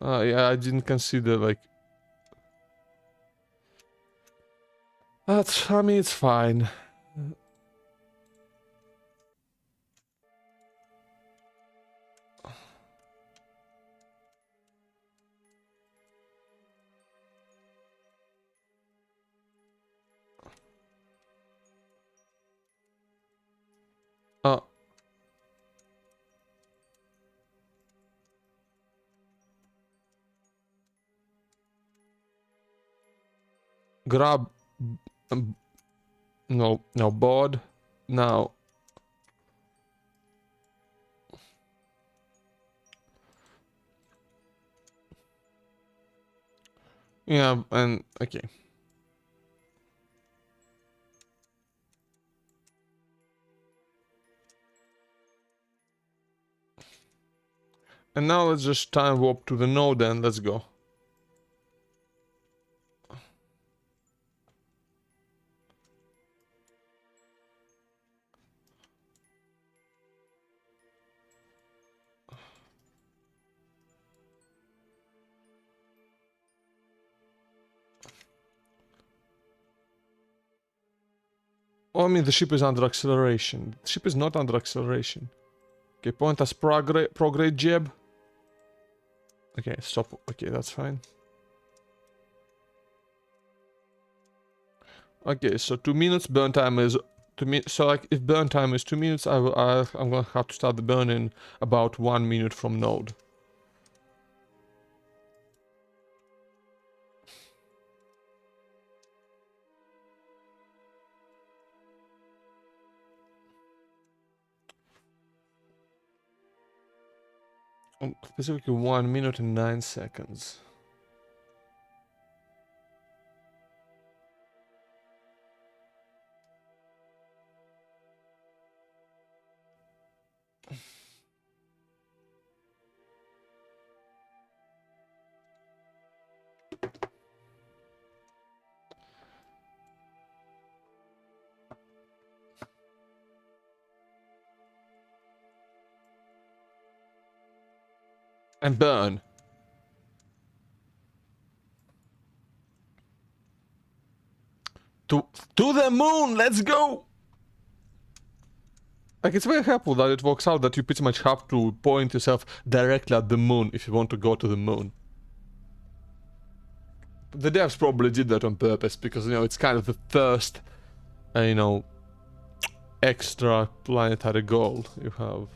Yeah, I didn't consider, like... I mean, it's fine. Uh... Grab... no, board. Now... Yeah, and... Okay. And now let's just time warp to the node and let's go. Oh, I mean, the ship is under acceleration. The ship is not under acceleration. Okay, point as prograde Jeb. Okay, stop. Okay, that's fine. Okay, so 2 minutes burn time is 2 minutes. So like, if burn time is 2 minutes, I'm gonna have to start the burn in about 1 minute from node. Specifically 1 minute and 9 seconds. And burn. To the moon, let's go! Like, it's very helpful that it works out that you pretty much have to point yourself directly at the moon if you want to go to the moon. The devs probably did that on purpose because, you know, it's kind of the first, you know, extra planetary goal you have.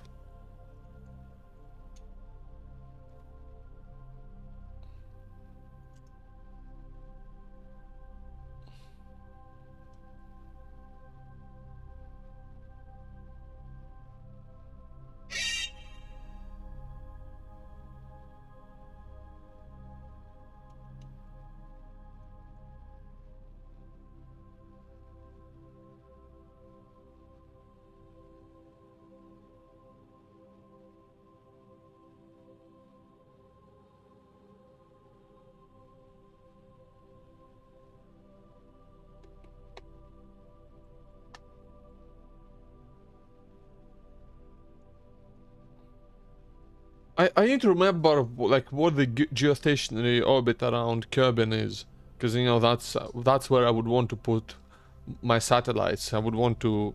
I need to remember like what the geostationary orbit around Kerbin is, because you know that's where I would want to put my satellites. I would want to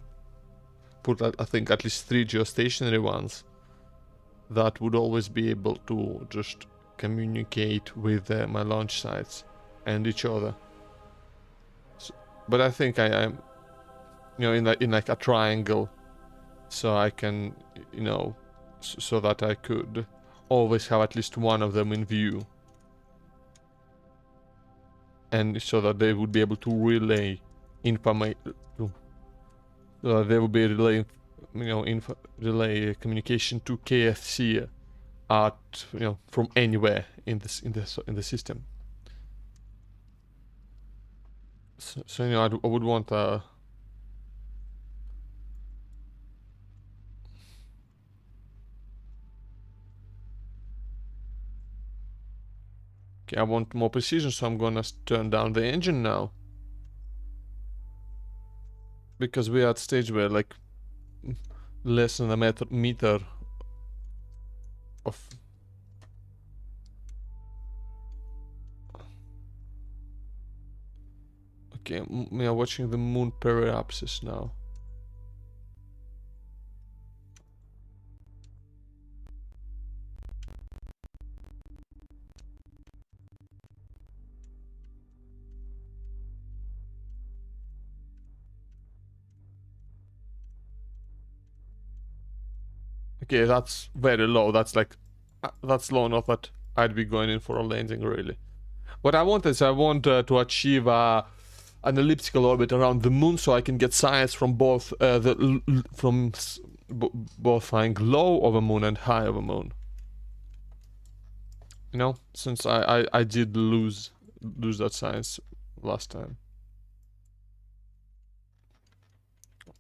put I think at least 3 geostationary ones that would always be able to just communicate with my launch sites and each other. So, but I think I'm, you know, in like a triangle, so I can, you know, so that I could always have at least one of them in view, and so that they would be able to relay information. They would be relay, you know, relay communication to KFC at, you know, from anywhere in the system. So you know, I would want a. Okay, I want more precision, so I'm gonna turn down the engine now. Because we're at stage where like less than a meter of. Okay, we are watching the moon periapsis now. Okay, that's very low. That's like, that's low enough that I'd be going in for a landing, really. What I want is I want to achieve an elliptical orbit around the moon, so I can get science from both both flying low over moon and high over moon. You know, since I did lose that science last time.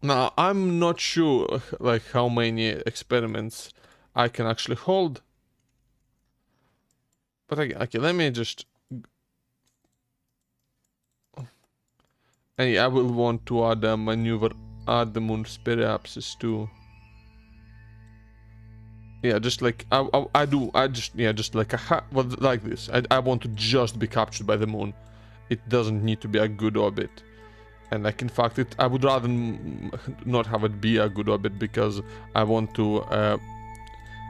Now, I'm not sure, like, how many experiments I can actually hold. But, okay, let me just... And yeah, I will want to add a maneuver, add the moon's periapsis too. Yeah, just like, just like like this. I want to just be captured by the moon. It doesn't need to be a good orbit. And like, in fact, I would rather not have it be a good orbit, because I want to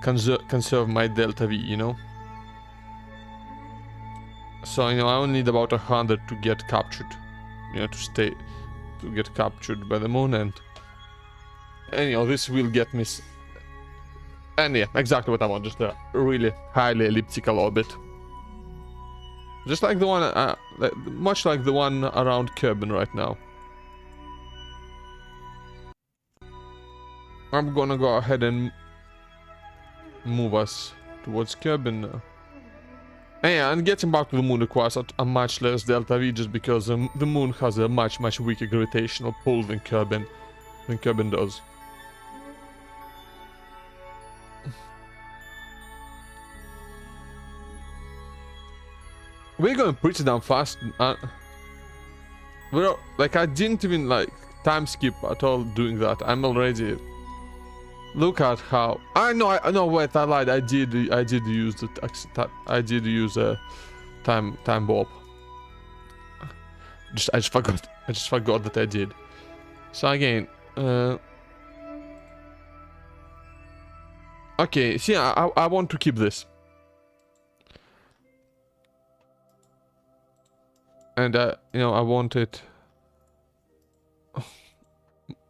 conserve my delta V, you know? So, you know, I only need about 100 to get captured. You know, to get captured by the moon, and you know, this will get me... And yeah, exactly what I want, just a really highly elliptical orbit. Just like the one, much like the one around Kerbin right now. I'm gonna go ahead and move us towards Kerbin now. And yeah, and getting back to the moon requires a much less delta V, just because the moon has a much weaker gravitational pull than Kerbin does. We're going pretty damn fast. We're like, I didn't even like time skip at all doing that. I'm already Look at how I know. I no wait. I lied. I did use I did use a time warp. I just forgot. I just forgot that I did. So again, okay. See, I want to keep this, and you know, I want it.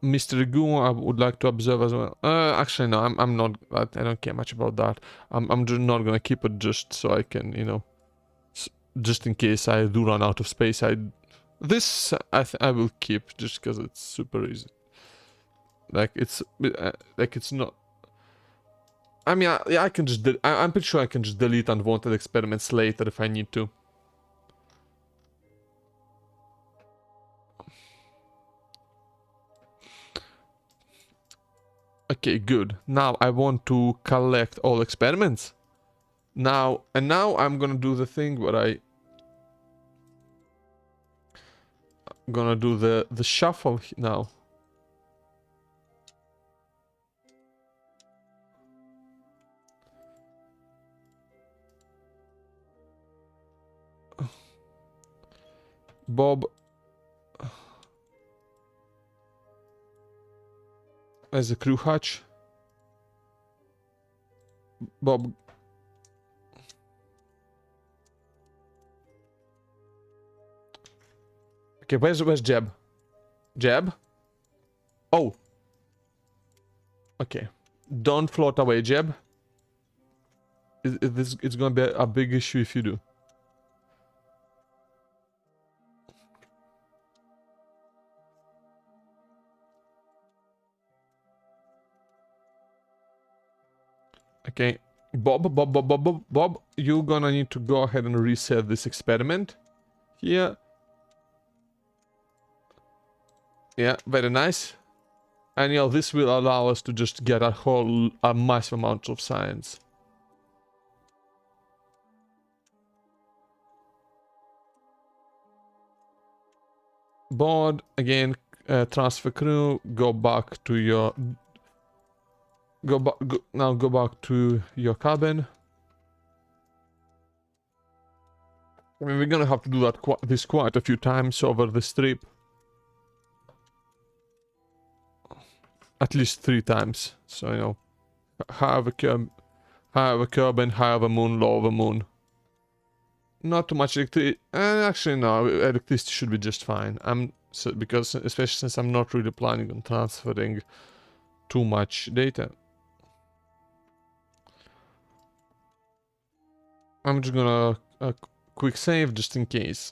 Mr. Goon, I would like to observe as well. Actually, no, I'm not. I don't care much about that. I'm just not gonna keep it just so I can, you know, just in case I do run out of space. This I will keep just because it's super easy. Like it's not. I mean, yeah, I can just. I'm pretty sure I can just delete unwanted experiments later if I need to. Okay, good. Now I want to collect all experiments. Now I'm gonna do the thing where I'm gonna do the shuffle now. Bob as a crew hatch. Bob. Okay, where's Jeb? Jeb? Oh. Okay. Don't float away, Jeb. It's gonna be a big issue if you do. Okay. Bob, you're gonna need to go ahead and reset this experiment. Here. Yeah, very nice. And you know, this will allow us to just get a massive amount of science. Board, again, transfer crew, go back to your... Go back to your cabin. I mean, we're gonna have to do that quite a few times over this trip. At least 3 times. So, you know, high of a curb, high of a cabin, high of a moon, low of a moon. Not too much electricity. Actually, no, electricity should be just fine. Because especially since I'm not really planning on transferring too much data. I'm just gonna quick save just in case.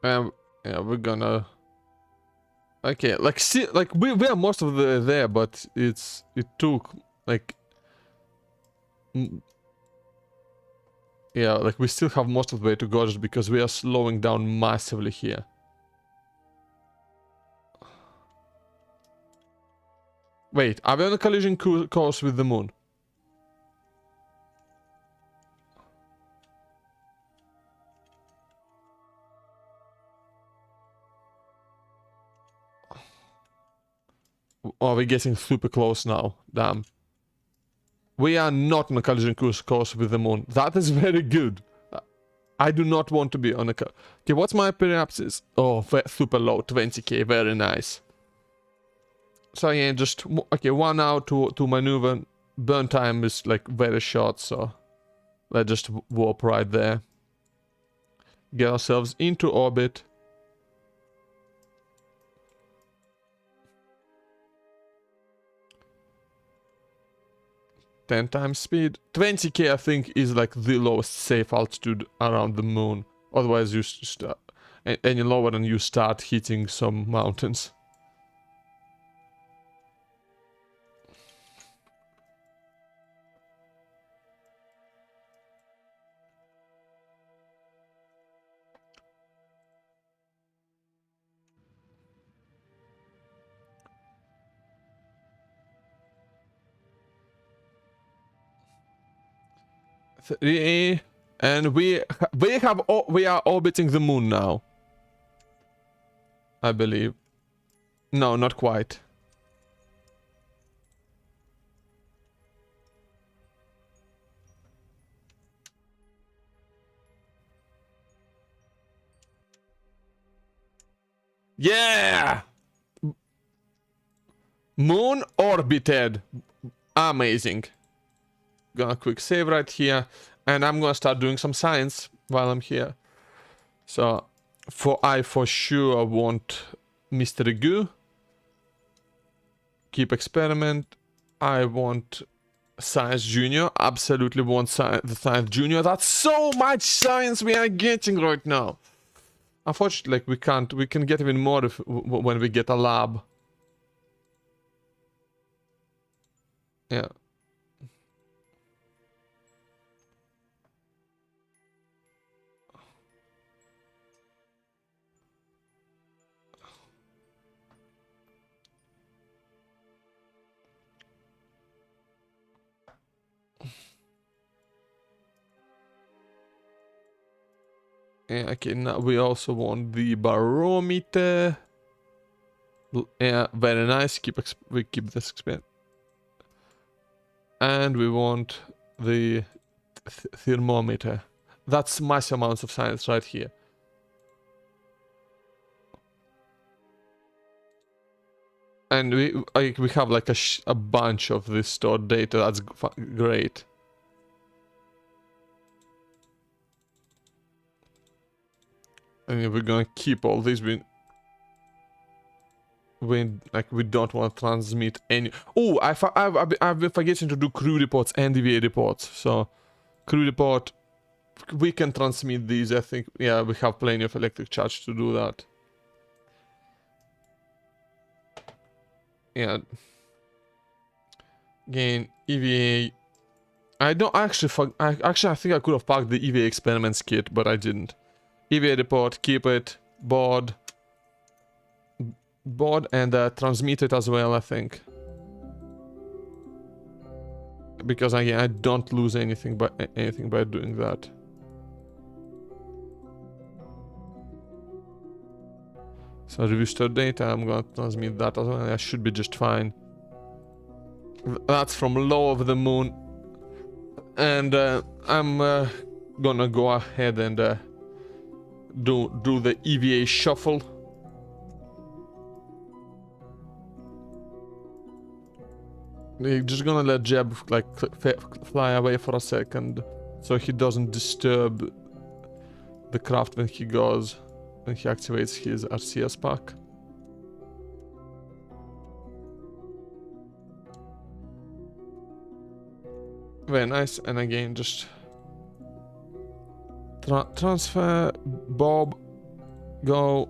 Yeah, we're gonna. Okay, like see, like we are most of the there, but it took like. Yeah, like we still have most of the way to go just because we are slowing down massively here. Wait, are we on a collision course with the moon? Oh, we're getting super close now. Damn. We are not on a collision course with the moon. That is very good. I do not want to be on a... Okay, what's my periapsis? Oh, super low. 20k. Very nice. So yeah, just... Okay, 1 hour to maneuver. Burn time is like very short, so... Let's just warp right there. Get ourselves into orbit. 10 times speed. 20k I think is like the lowest safe altitude around the moon. Otherwise you start... Any lower and you start hitting some mountains. 3, and we are orbiting the moon now, I believe. No, not quite. Yeah! Moon orbited. Amazing. Gonna quick save right here. And I'm gonna start doing some science while I'm here. So, I for sure want Mr. Goo. Keep experiment. I want Science Junior. Absolutely want the Science Junior. That's so much science we are getting right now. Unfortunately, like, we can get even more when we get a lab. Yeah. Yeah, okay, now we also want the barometer. Yeah, very nice. We keep this expand. And we want the thermometer. That's massive amounts of science right here. And we have like a bunch of this stored data. That's great. And we're gonna keep all these. We don't want to transmit any. Oh, I've been forgetting to do crew reports and EVA reports. So, crew report, we can transmit these. I think, yeah, we have plenty of electric charge to do that. Yeah. Again, EVA. I don't actually. I think I could have packed the EVA experiments kit, but I didn't. EVA report, keep it. Board and transmit it as well, I think. Because again, I don't lose anything by doing that. So review stored data, I'm gonna transmit that as well. I should be just fine. That's from low of the moon. And I'm gonna go ahead and do the EVA shuffle. We're just gonna let Jeb like fly away for a second, so he doesn't disturb the craft when he activates his RCS pack. Very nice, and again just transfer. Bob go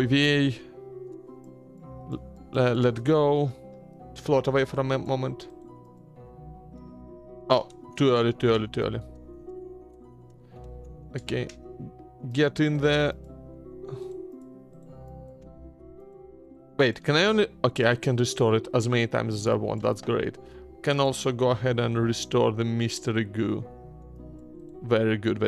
EVA. Let go. Float away for a moment. Oh, too early. Okay, get in there. Wait, can I only... Okay, I can restore it as many times as I want. That's great. Can also go ahead and restore the mystery goo. Very good.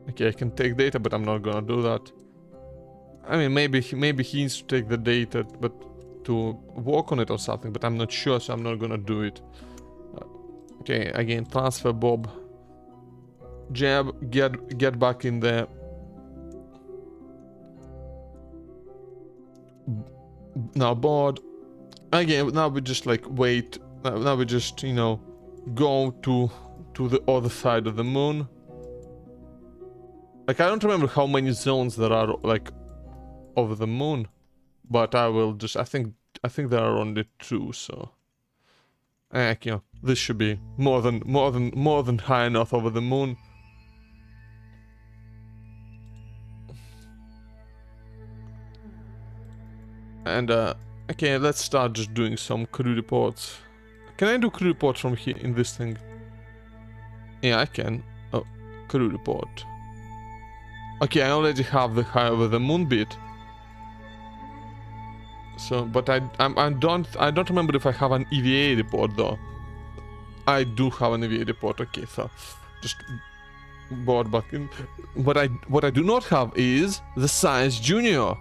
Okay, I can take data, but I'm not gonna do that. I mean, maybe he needs to take the data, but to work on it or something, but I'm not sure, so I'm not gonna do it. Okay, again, transfer Bob. Jab, get back in there. Now board. Again, now we just like wait. Now we just, you know, go to the other side of the moon. Like, I don't remember how many zones there are, like, over the moon, but I will just, I think there are only 2, so, you know, this should be more than high enough over the moon. And okay, let's start just doing some crew reports. Can I do crew reports from here in this thing? Yeah, I can. Oh, crew report. Okay, I already have the high over the moon bit. So, but I don't remember if I have an EVA report though. I do have an EVA report. Okay, so just board back in. What I do not have is the Science Junior.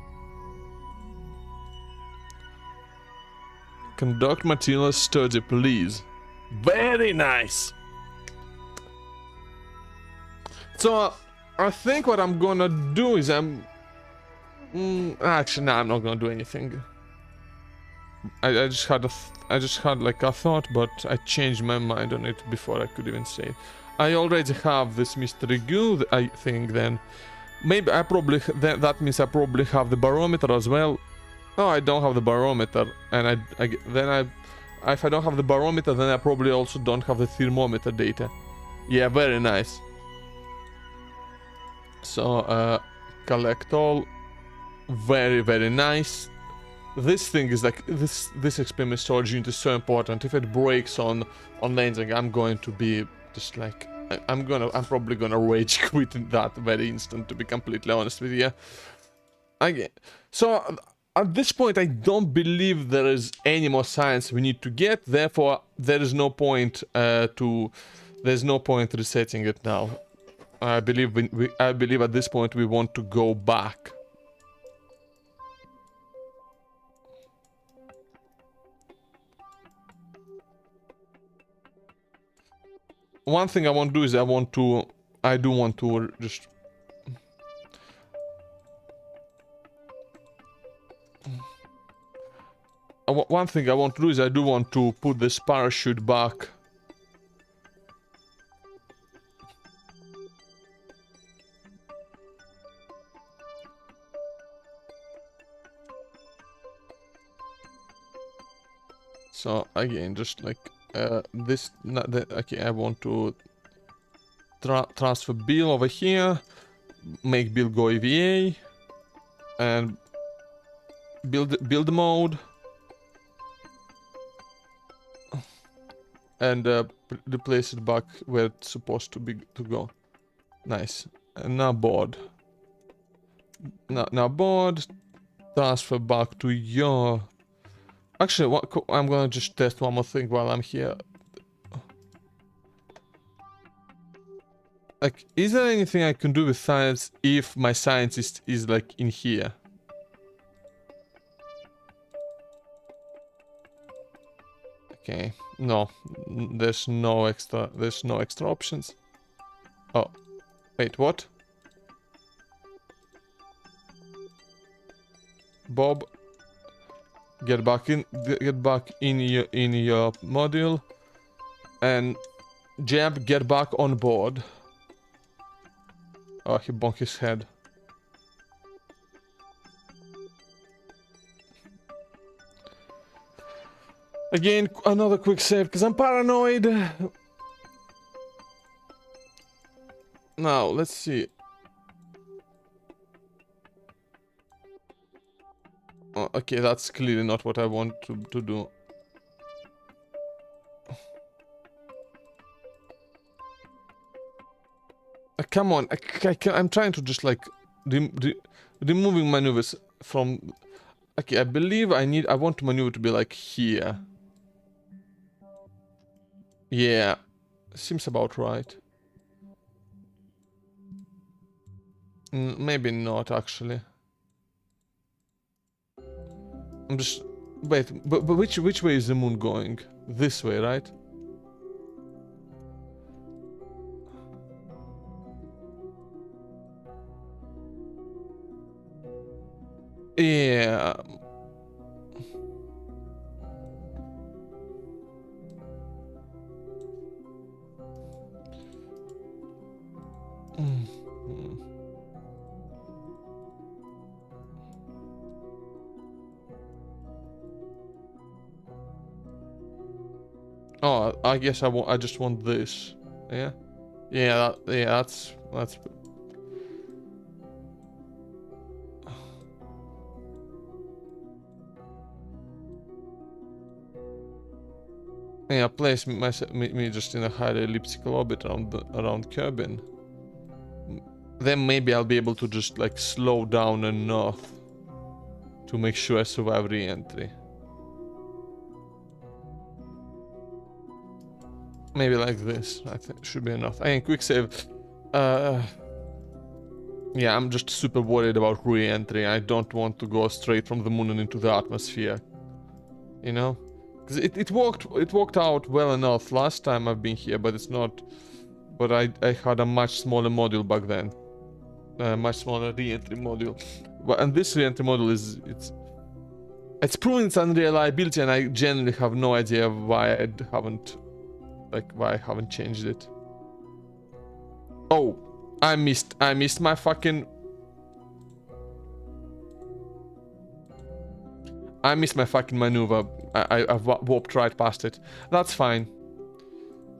Conduct material study, please. Very nice. So I think what I'm gonna do is actually, no, I'm not gonna do anything. I just had like a thought, but I changed my mind on it before I could even say it. I already have this mystery goo, I think. Then maybe that means I probably have the barometer as well. Oh, I don't have the barometer, and if I don't have the barometer, then I probably also don't have the thermometer data. Yeah, very nice. So collect all. Very, very nice. This thing is like this experiment storage unit is so important. If it breaks on landing, I'm going to be just like I'm probably gonna rage quit in that very instant, to be completely honest with you. Again, so at this point I don't believe there is any more science we need to get, therefore there is no point resetting it now. I believe at this point we want to go back. One thing I want to do is I do want to just one thing I want to do is I do want to put this parachute back. So again, just like this, okay, I want to transfer Bill over here, make Bill go EVA, and build mode, and replace it back where it's supposed to go. Nice. And now board. Now board, transfer back to your. Actually, I'm gonna just test one more thing while I'm here. Like, is there anything I can do with science if my scientist is like in here? Okay, no, there's no extra options. Oh, wait, what? Bob. Get back in your module, and Jeb, get back on board. Oh, he bonked his head. Again, another quick save because I'm paranoid. Now let's see. Oh, okay, that's clearly not what I want to do. Come on, I'm trying to just like removing maneuvers from. Okay, I believe I want to maneuver to be like here. Yeah, seems about right. Maybe not actually. I'm just wait, but which way is the moon going? This way, right? Yeah. Oh, I guess I just want this. Yeah. Yeah, that's yeah, place me just in a highly elliptical orbit around Kerbin. Then maybe I'll be able to just like slow down enough to make sure I survive re-entry. Maybe like this, I think should be enough. I can quick save. Yeah, I'm just super worried about re-entry. I don't want to go straight from the moon and into the atmosphere. You know? Because it worked out well enough last time I've been here, but it's not... But I had a much smaller module back then. Much smaller re-entry module. And this re-entry module is... It's proven its unreliability, and I genuinely have no idea why I haven't... Like, why I haven't changed it. Oh! I missed my fucking... I missed my fucking maneuver. I've warped right past it. That's fine.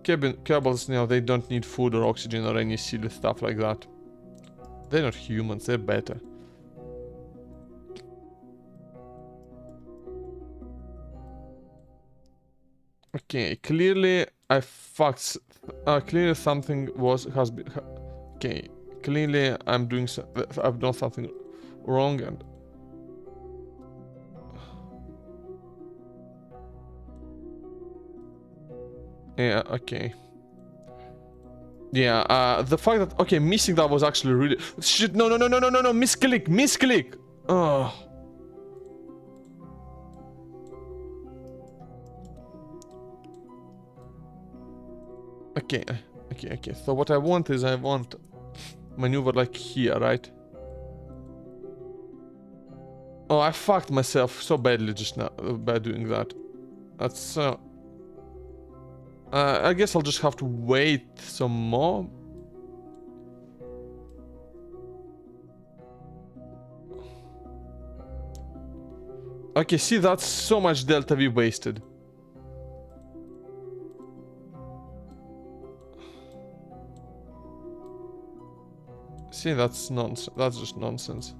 Kerbals, you know, they don't need food or oxygen or any silly stuff like that. They're not humans, they're better. Okay, clearly I fucked... clearly something has been... Okay, clearly I've done something wrong and... Yeah, okay. Yeah, the fact that... Okay, missing that was actually really... Shit, no, misclick! Oh. Okay, so what I want is maneuver like here, right? Oh, I fucked myself so badly just now by doing that. That's so... I guess I'll just have to wait some more. Okay, see, that's so much delta V wasted. See, that's nonsense. That's just nonsense.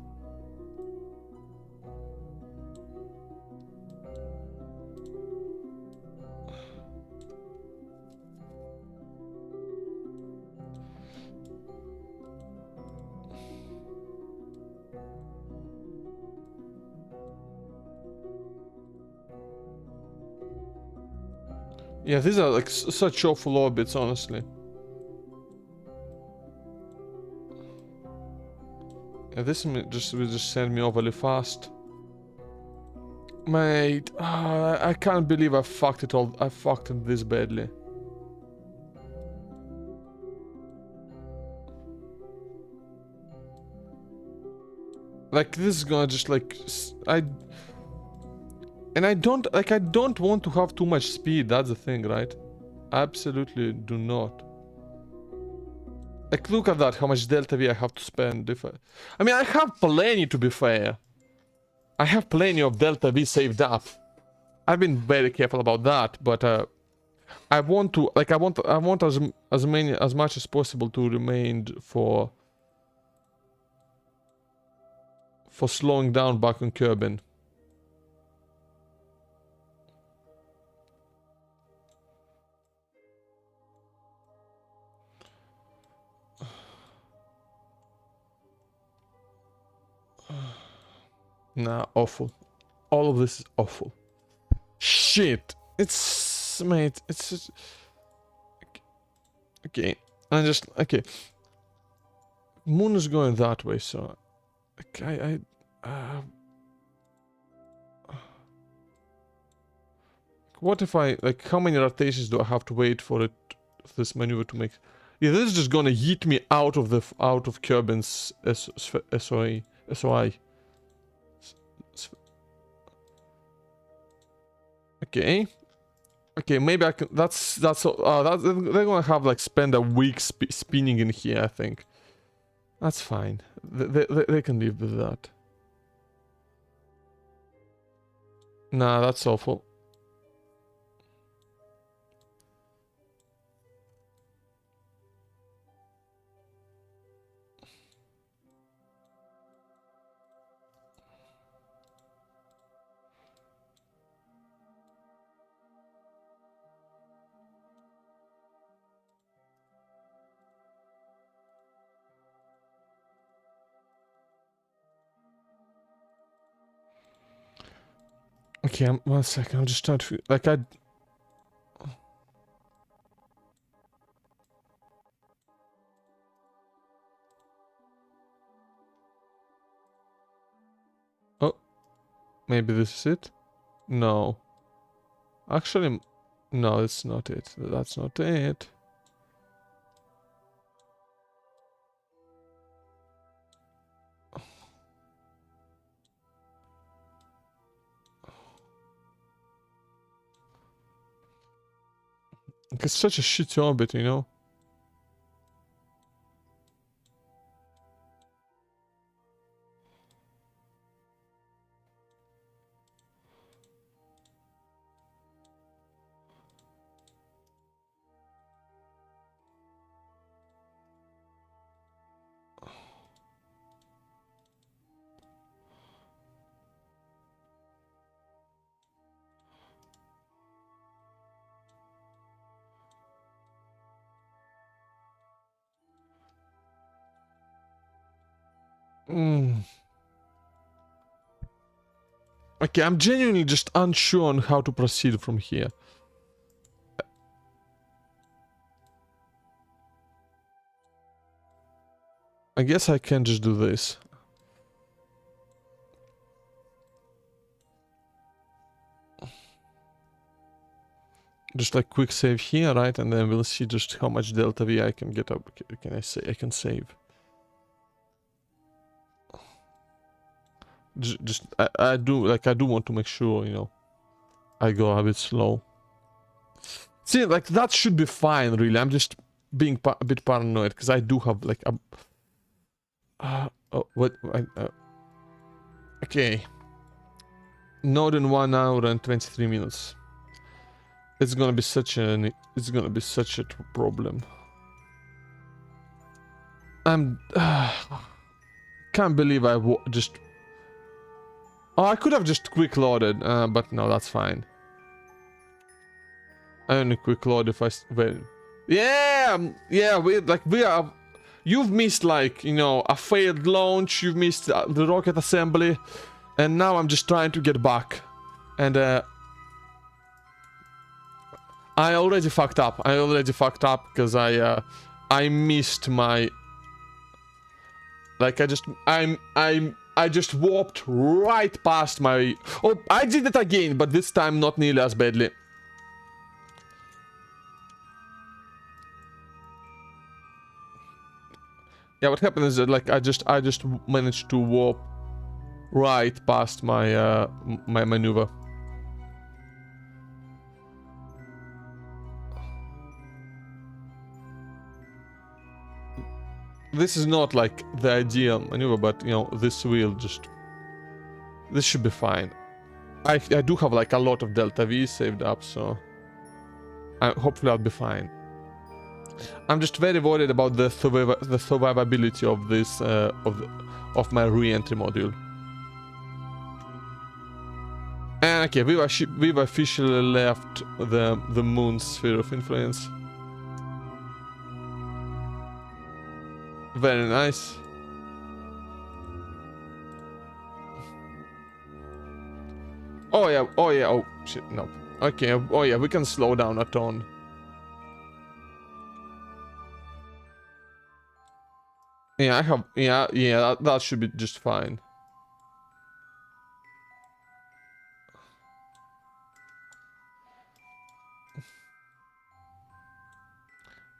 Yeah, these are like such awful orbits, honestly. Yeah, this will just send me overly fast. Mate, I can't believe I fucked it all. I fucked it this badly. Like, this is gonna just like... And I don't want to have too much speed, that's the thing, right? Absolutely do not. Like, look at that, how much delta V I have to spend if I mean, I have plenty, to be fair. I have plenty of delta V saved up. I've been very careful about that, but I want to, like, I want as much as possible to remain for slowing down back on Kerbin. Nah, awful. All of this is awful. Shit! It's... Mate, it's just... Okay. Okay. Moon is going that way, so... Okay, what if I... Like, how many rotations do I have to wait for this maneuver to make... Yeah, this is just gonna yeet me out of Kerbin's SOI. Okay. Okay, maybe I can... they're gonna have, like, spend a week spinning in here, I think. That's fine. They can live with that. Nah, that's awful. Okay, 1 second. I'm just trying to like oh, maybe this is it. No, actually, no, it's not it. That's not it. It's such a shitty orbit, you know. Mm. Okay, I'm genuinely just unsure on how to proceed from here. I guess I can just do this. Just like quick save here, right? And then we'll see just how much delta V I can get up. Can I say I can save? Just I do want to make sure, you know, I go a bit slow. See, like that should be fine, really. I'm just being a bit paranoid because I do have like a. Oh, what? Okay. More than 1 hour and 23 minutes. It's gonna be such an. It's gonna be such a problem. I'm. Can't believe I just. Oh, I could have just quick loaded, but no, that's fine. I only quick load if I. Well, yeah, yeah. We are. You've missed like, you know, a failed launch. You've missed the rocket assembly, and now I'm just trying to get back, and I already fucked up. I already fucked up because I missed my. Like I just warped right past my... Oh, I did it again, but this time not nearly as badly. Yeah, what happened is that like I just managed to warp right past my my maneuver. This is not like the ideal maneuver, but you know, this should be fine. I do have like a lot of delta V saved up, so hopefully I'll be fine. I'm just very worried about the survivability of this of my re-entry module. And okay, we've officially left the moon's sphere of influence. Very nice. Oh yeah, oh yeah, oh shit, no. Okay, oh yeah, we can slow down a ton. Yeah, I have, yeah, that should be just fine.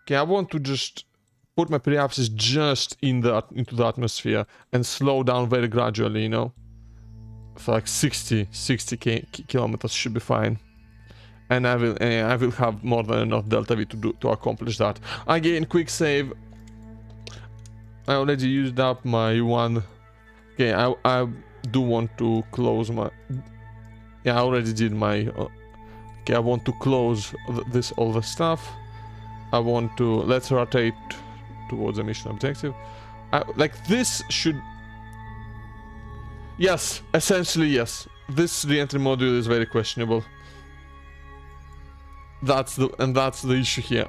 Okay, I want to just put my preapsis just into the atmosphere and slow down very gradually, you know? So like 60 kilometers should be fine. And I will have more than enough delta V to accomplish that. Again, quick save. I already used up my one. Okay, I do want to close my. Yeah, I already did my. Okay, I want to close all the stuff. I want to let's rotate towards the mission objective. Like this should. Yes, essentially yes. This re-entry module is very questionable. That's the issue here.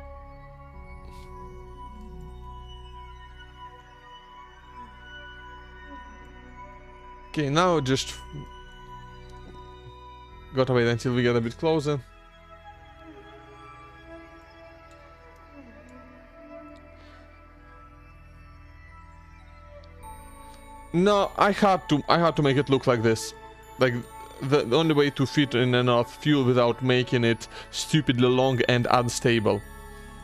Okay, now just... Gotta wait until we get a bit closer. No, I had to make it look like this. Like the only way to fit in enough fuel without making it stupidly long and unstable.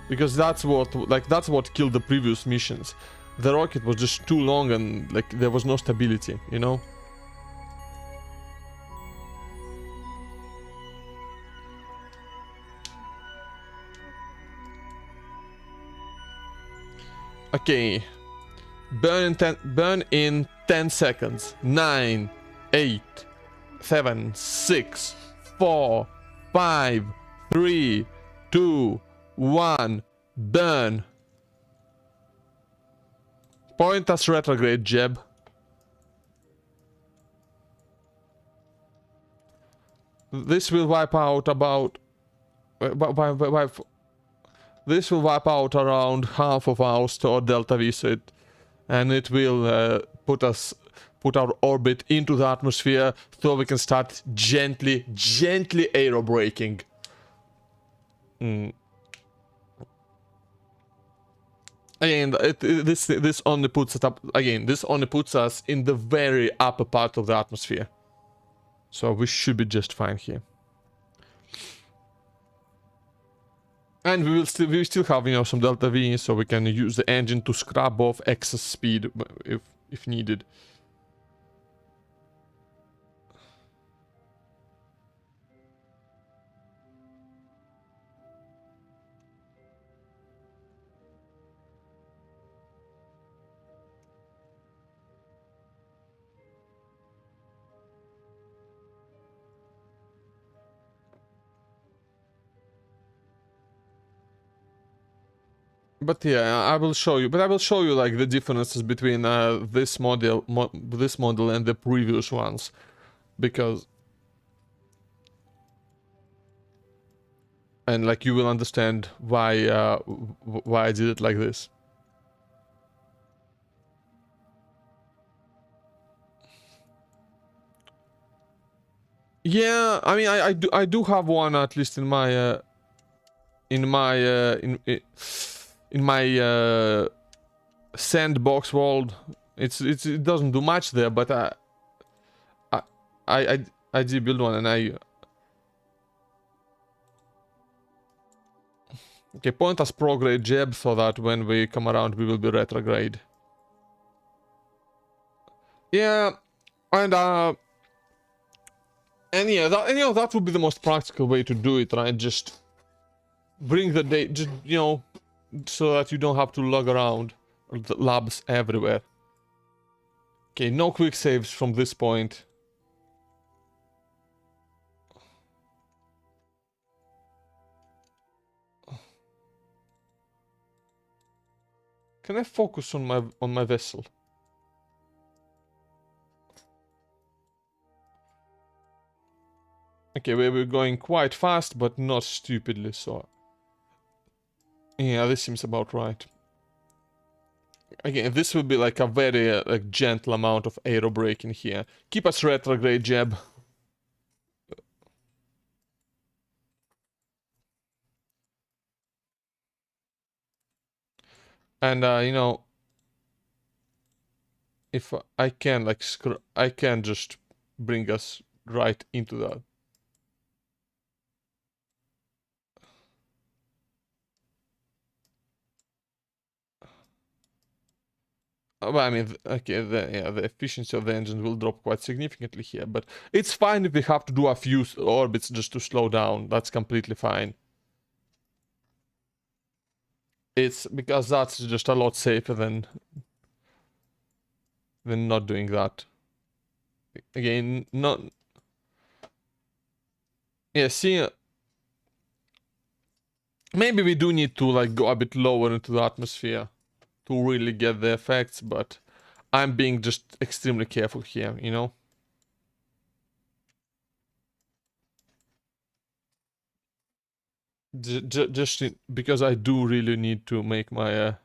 Because that's what killed the previous missions. The rocket was just too long and like there was no stability, you know? Okay. Burn in 10 seconds. 9, 8, 7, 6, 4, 5, 3, 2, 1. Burn. Point us retrograde, Jeb. This will wipe out about... This will wipe out around half of our stored Delta V, and it will put our orbit into the atmosphere so we can start gently aerobraking. Again, this only puts it up. Again, this only puts us in the very upper part of the atmosphere, so we should be just fine here. And we still have, you know, some Delta V, so we can use the engine to scrub off excess speed if needed. But yeah, I will show you. But I will show you like the differences between this model and the previous ones, because and like you will understand why I did it like this. Yeah, I mean I do have one, at least in my sandbox world. It doesn't do much there, but I did build one, and okay, point us prograde, Jeb, so that when we come around we will be retrograde. Yeah, and yeah, that would be the most practical way to do it, right? Just bring the data, just, you know, so that you don't have to lug around the labs everywhere. Okay, no quick saves from this point. Can I focus on my vessel? Okay, we're going quite fast, but not stupidly so. Yeah, this seems about right. Again, this will be like a very like gentle amount of aero braking here. Keep us retrograde, Jeb. And you know, if I can like I can just bring us right into that. Well, I mean, okay, the efficiency of the engine will drop quite significantly here, but it's fine if we have to do a few orbits just to slow down. That's completely fine. It's because that's just a lot safer than not doing that. Again, not... Yeah, see... Maybe we do need to, like, go a bit lower into the atmosphere to really get the effects, but I'm being just extremely careful here, you know? Just because I do really need to make my...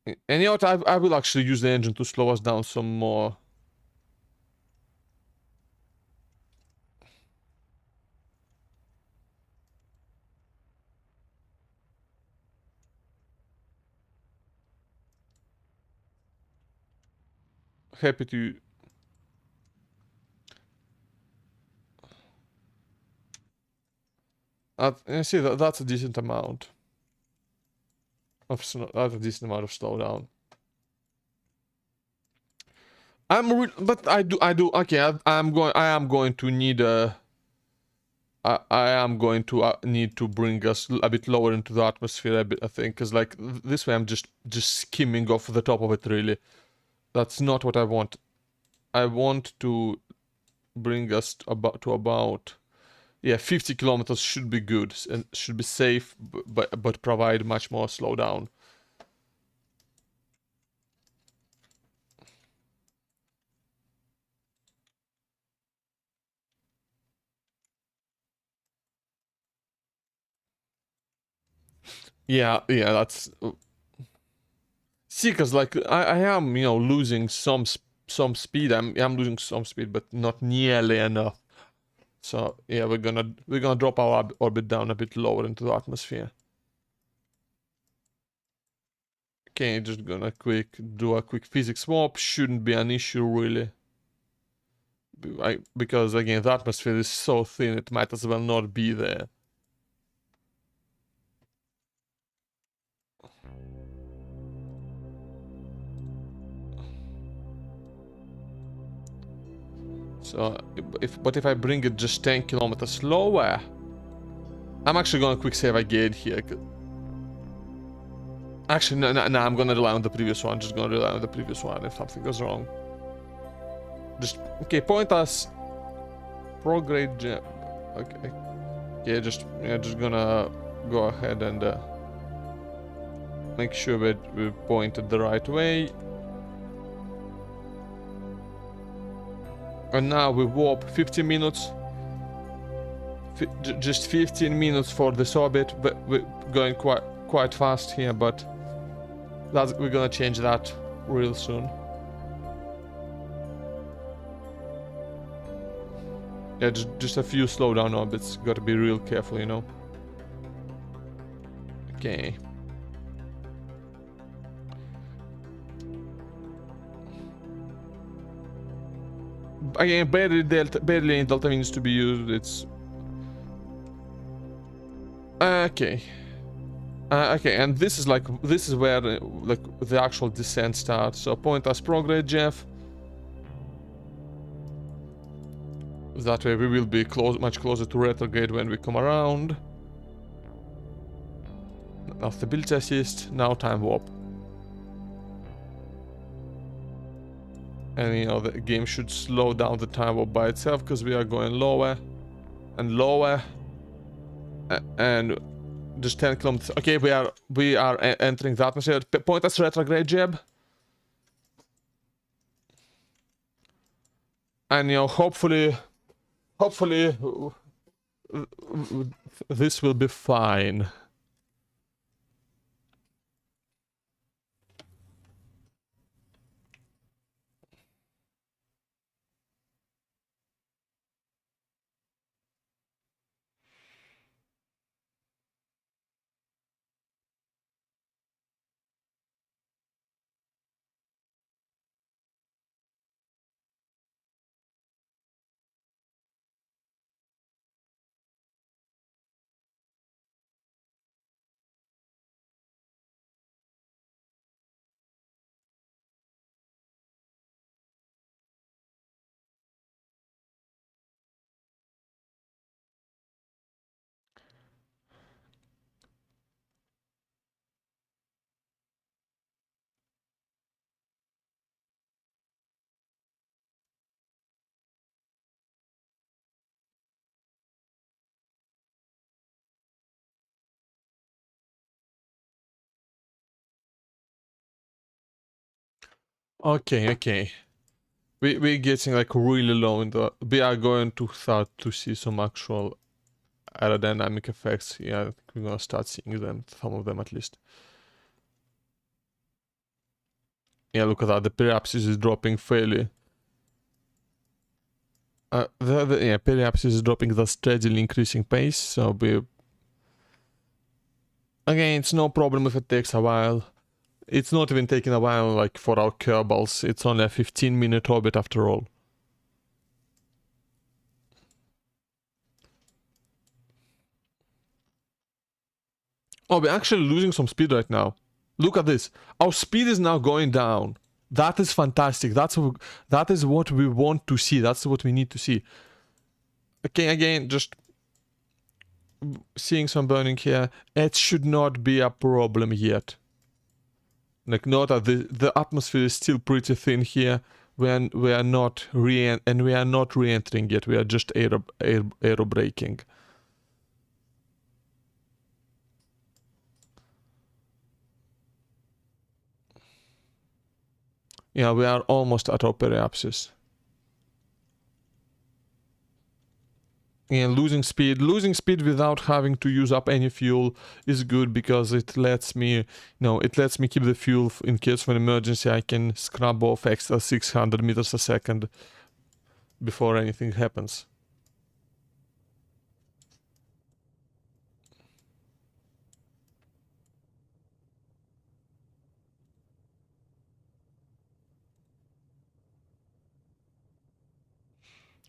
And you know what, I will actually use the engine to slow us down some more. happy to... You see, that's a decent amount of that's a decent amount of slowdown. But I do. Okay, I am going to need a. I am going to need to bring us a bit lower into the atmosphere a bit, I think, because like this way I'm just skimming off the top of it. Really, that's not what I want. I want to bring us about yeah, 50 kilometers should be good and should be safe, but provide much more slowdown. Yeah, that's... See, because like I am, you know, losing some speed. I'm losing some speed, but not nearly enough. So yeah, we're gonna drop our orbit down a bit lower into the atmosphere. Okay, just gonna do a quick physics swap. Shouldn't be an issue really. Because again, the atmosphere is so thin, it might as well not be there. So, if I bring it just 10 kilometers lower, I'm actually gonna quick save again here. Actually, no, I'm gonna rely on the previous one. Just gonna rely on the previous one if something goes wrong. Just, okay, point us. Prograde gem. Okay. Yeah, just gonna go ahead and make sure that we pointed the right way. And now we warp 15 minutes. Just 15 minutes for this orbit, but we're going quite fast here, but we're gonna change that real soon. Yeah, just a few slowdown orbits. Gotta be real careful, you know. Okay. Again, barely any delta needs to be used. It's okay. Okay, and this is where like the actual descent starts. So point us prograde, Jeff. That way we will be much closer to retrograde when we come around. Now stability assist. Now time warp. And you know, the game should slow down the time warp by itself because we are going lower and lower. And just 10 kilometers. Okay, we are entering the atmosphere. Point us retrograde, Jeb. And you know, hopefully this will be fine. Okay. We're getting like really low in the... We are going to start to see some actual aerodynamic effects. Yeah, I think we're gonna start seeing them, some of them at least. Yeah, look at that. The periapsis is dropping fairly. Yeah, periapsis is dropping the steadily increasing pace, so we... Again, it's no problem if it takes a while. it's not even taking a while, like, for our Kerbals. It's only a 15-minute orbit after all. Oh, we're actually losing some speed right now. Look at this. Our speed is now going down. That is fantastic. That is what we want to see. That's what we need to see. Okay, again, just seeing some burning here. It should not be a problem yet. Like, note that the atmosphere is still pretty thin here. We are not re-entering yet. We are just aero braking. Yeah, we are almost at our periapsis. And losing speed without having to use up any fuel is good, because it lets me, it lets me keep the fuel in case of an emergency. I can scrub off extra 600 meters a second before anything happens.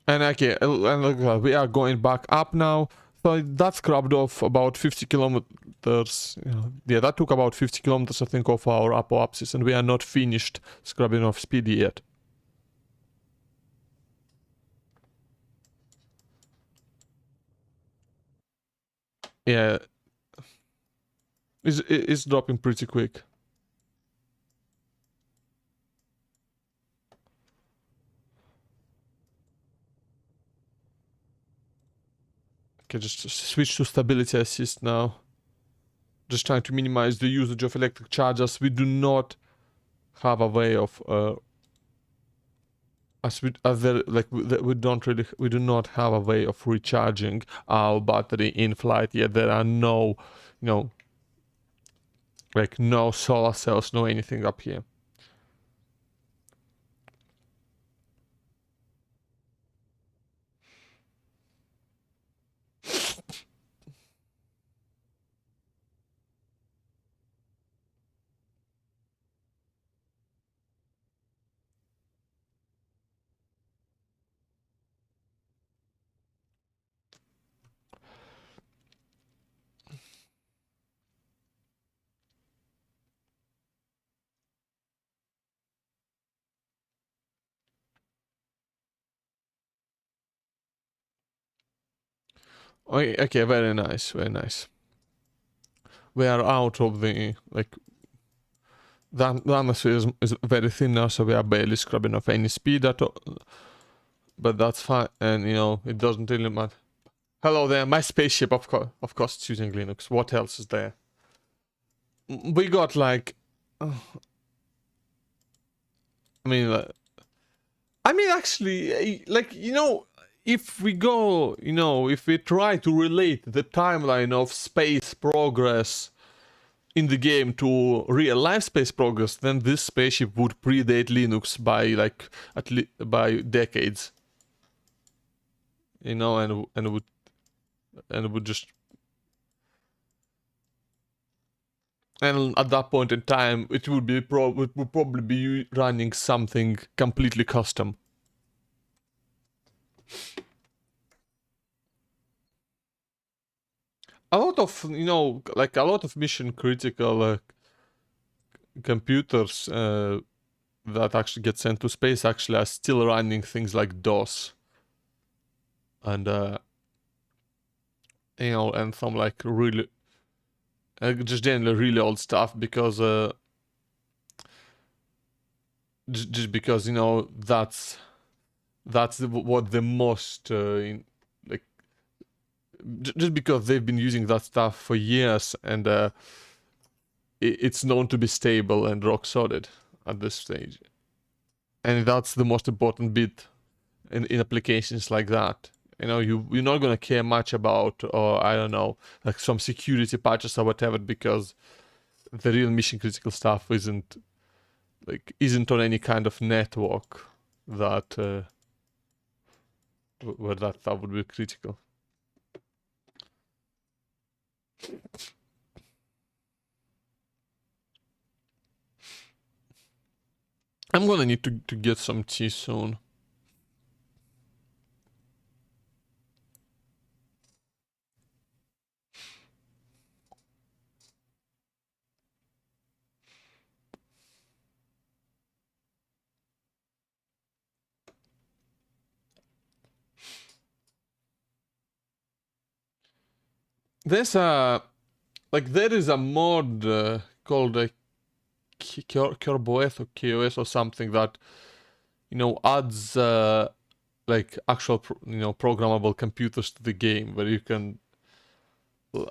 And okay, and we are going back up now. So that scrubbed off about 50 kilometers. Yeah, that took about 50 kilometers, I think, of our apoapsis, and we are not finished scrubbing off speed yet. Yeah, it's dropping pretty quick. Okay, just switch to stability assist now. Just trying to minimize the usage of electric chargers. We do not have a way of we do not have a way of recharging our battery in flight yet. There are no, like, no solar cells, no anything up here. Okay, very nice, very nice. We are out of the, like, the atmosphere is very thin now, so we are barely scrubbing off any speed at all. But that's fine, and it doesn't really matter. Hello there, my spaceship, of course it's using Linux. What else is there? We got like, I mean, actually, like, if we go, if we try to relate the timeline of space progress in the game to real life space progress, then this spaceship would predate Linux by, like, by decades. And would just, and at that point in time it would be would probably be running something completely custom. A lot of, like, a lot of mission critical computers that actually get sent to space actually are still running things like DOS and and some, like, really just generally really old stuff, because just because that's what the most like, just because they've been using that stuff for years, and it's known to be stable and rock solid at this stage, and that's the most important bit in applications like that. You're not gonna care much about, or I don't know, like, some security patches or whatever, because the real mission critical stuff isn't on any kind of network that where that stuff would be critical. I'm gonna need to get some tea soon. There's a there is a mod called Kerboeth or KOS or something that adds like actual programmable computers to the game where you can uh,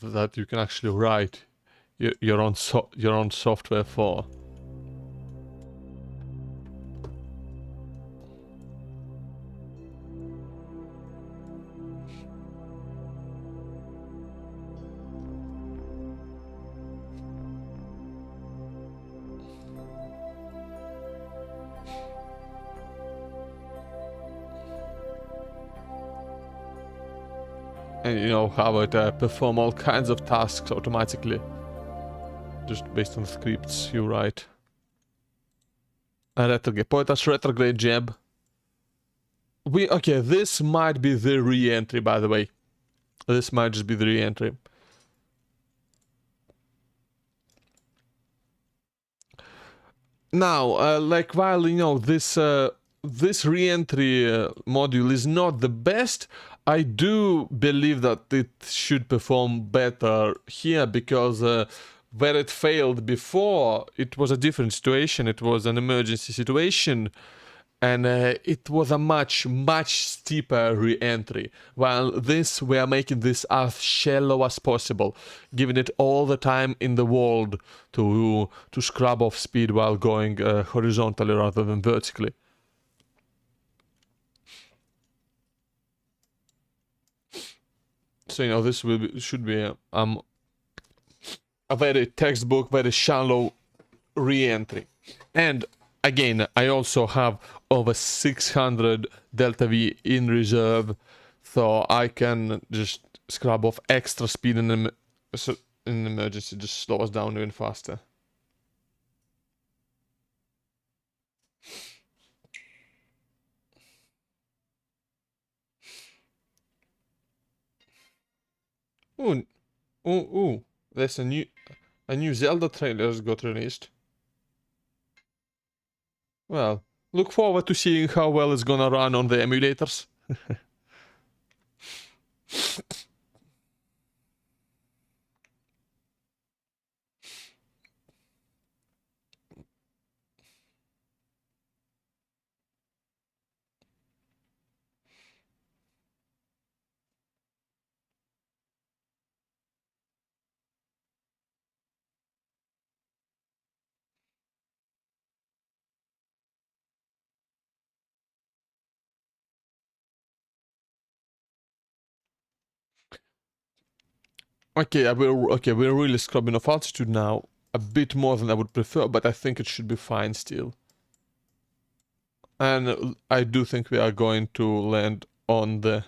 that you can actually write your own software for. And have it perform all kinds of tasks automatically, just based on scripts you write. A retrograde, Poeta's retrograde jab. Okay, this might be the re-entry, by the way. This might just be the re-entry. Now, like, while this re-entry module is not the best, I do believe that it should perform better here, because where it failed before, it was a different situation. It was an emergency situation, and it was a much steeper re-entry, while this, we are making this as shallow as possible, giving it all the time in the world to scrub off speed while going horizontally rather than vertically. So this should be a very textbook, very shallow re-entry. And again, I also have over 600 delta V in reserve, so I can just scrub off extra speed in an emergency, just slow us down even faster. Ooh, there's a new Zelda trailer got released. Well, look forward to seeing how well it's gonna run on the emulators. Okay, we're really scrubbing off altitude now. A bit more than I would prefer, but I think it should be fine still. And I do think we are going to land in the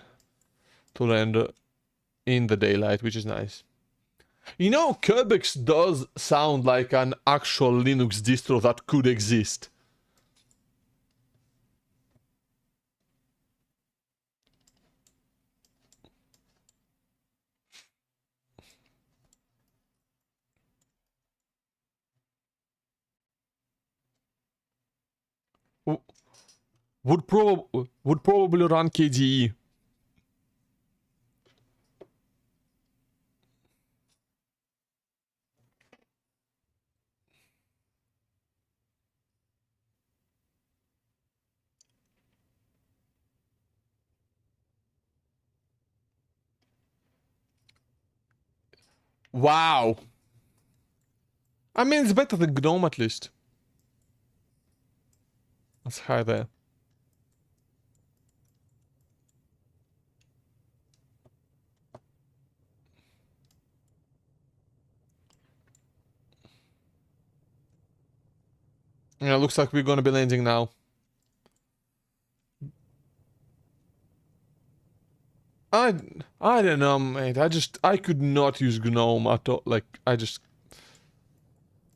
daylight, which is nice. Kerbex does sound like an actual Linux distro that could exist. Would probably run KDE. Wow. I mean, it's better than GNOME at least. Let's hide there. Yeah, looks like we're gonna be landing now. I don't know, mate. I could not use GNOME at all. Like, I just...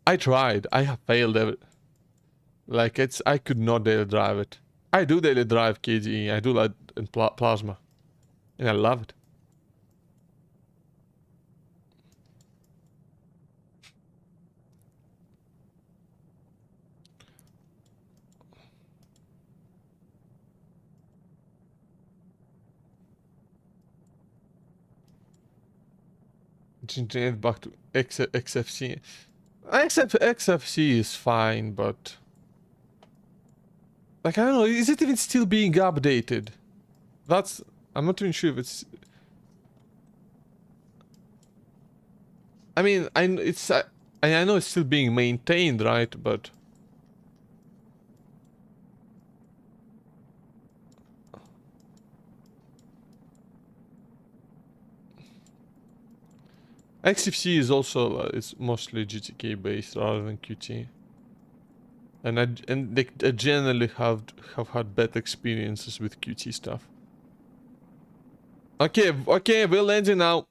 I tried. I have failed every... Like, I could not daily drive it. I do daily drive KGE. I do that in Plasma. And I love it. Change back to XFC. XFC is fine, but... Like, I don't know, is it even still being updated? That's... I'm not even sure if it's... I mean, I know it's still being maintained, right? But... XFC is also, it's mostly GTK based rather than Qt. And they generally have had better experiences with Qt stuff. Okay, we're landing now.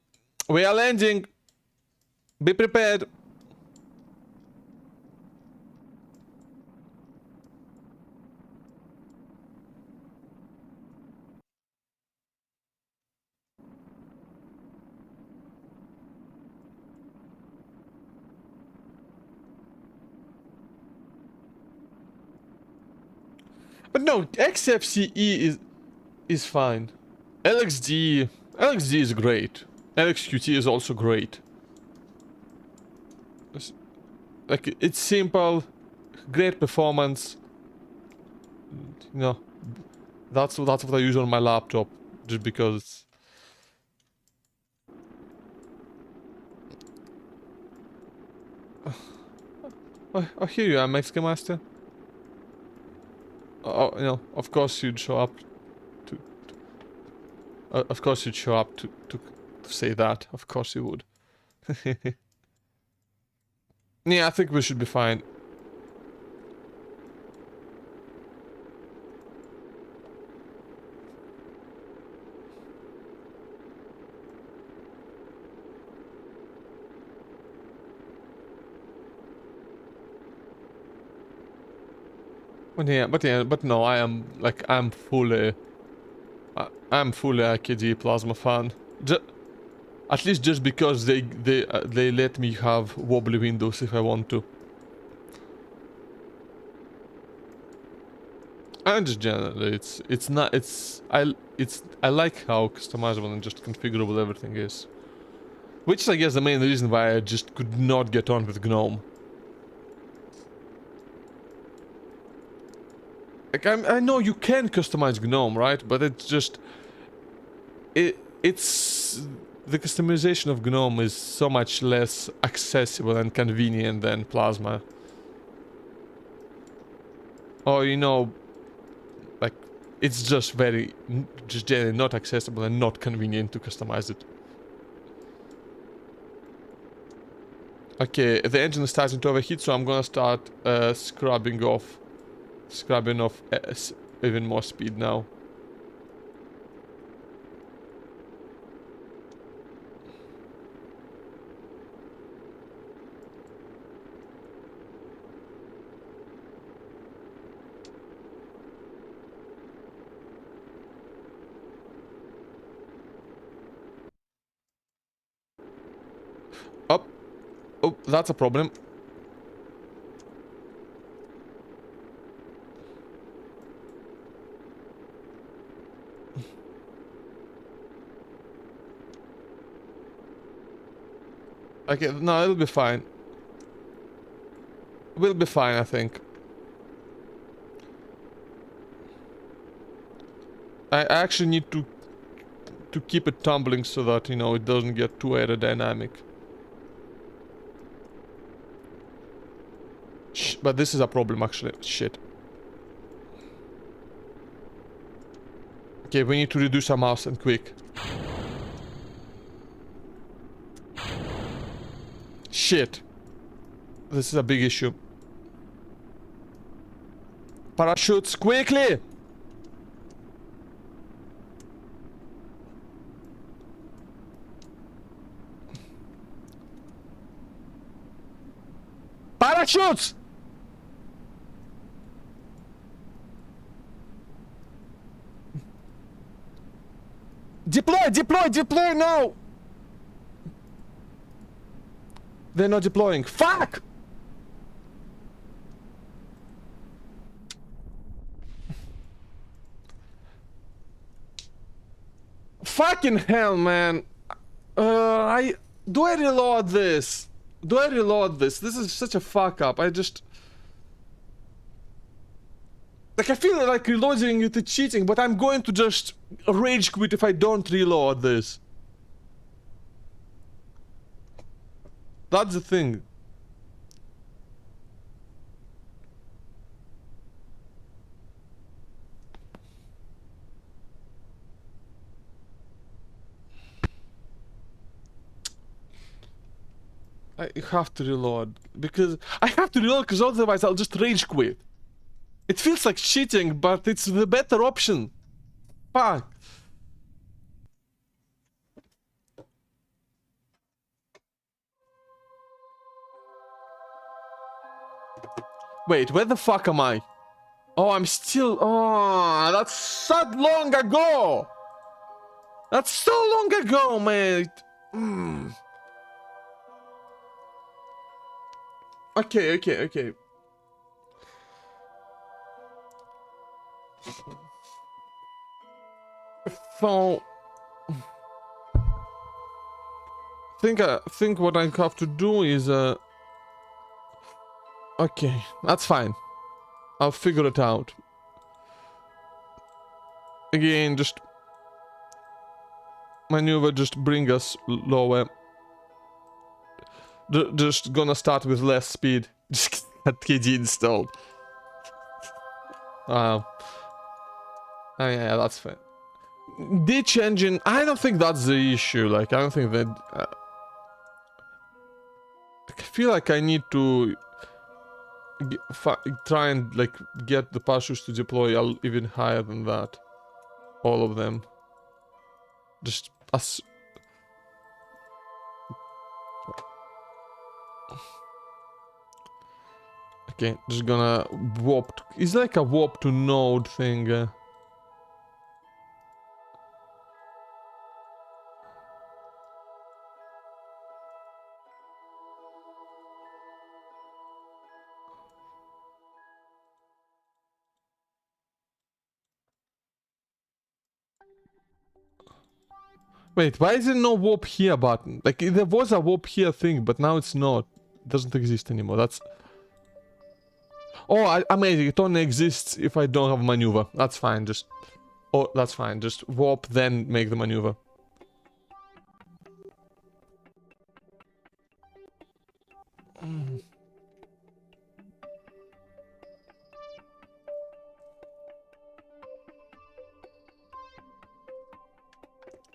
We are landing. Be prepared. But no, XFCE is fine. LXD is great. LXQT is also great. Like, it's simple, great performance. You know, that's what I use on my laptop, just because. Oh, here you are, Mexican Master. Oh, you know, of course you'd show up to of course you'd show up to say that. Of course you would. Yeah, I think we should be fine. But no, I'm fully IKG Plasma fan. At least just because they let me have wobbly windows if I want to. And just generally, I like how customizable and just configurable everything is. Which is, I guess, the main reason why I just could not get on with GNOME. Like, I know you can customize GNOME, right? But it's just... It's... The customization of GNOME is so much less accessible and convenient than Plasma. Or, you know... Like, it's just generally not accessible and not convenient to customize it. Okay, the engine is starting to overheat, so I'm gonna start scrubbing off even more speed now. Up. Oh, that's a problem. Okay, no, it'll be fine. We'll be fine, I think. I actually need to keep it tumbling so that, you know, it doesn't get too aerodynamic. But this is a problem, actually. Shit. Okay, we need to reduce our mouse and quick. Shit. This is a big issue. Parachutes, quickly! shoots! Deploy, deploy, deploy now! They're not deploying. Fuck! Fucking hell, man. Do I reload this? Do I reload this? This is such a fuck up. I just... Like, I feel like reloading it is cheating, but I'm going to just rage quit if I don't reload this. That's the thing. I have to reload because I have to reload because otherwise I'll just rage quit. It feels like cheating, but it's the better option. Fuck. Wait, where the fuck am I? Oh, I'm still... Oh, that's so long ago! That's so long ago, mate! Okay. So... I think what I have to do is... Okay, that's fine. I'll figure it out. Again, just... Maneuver, just bring us lower. Just gonna start with less speed. Just get KD installed. Wow. Oh yeah, that's fine. Ditch engine, I don't think that's the issue. Like, I don't think that... I feel like I need to... try and, like, get the parachutes to deploy even higher than that. All of them. Just... us. Okay, just gonna warp. It's like a warp to node thing. Wait, why is there no warp here button? Like, there was a warp here thing, but now it's not. It doesn't exist anymore. That's... Oh, amazing. It only exists if I don't have maneuver. That's fine. Just... Oh, that's fine. Just warp, then make the maneuver.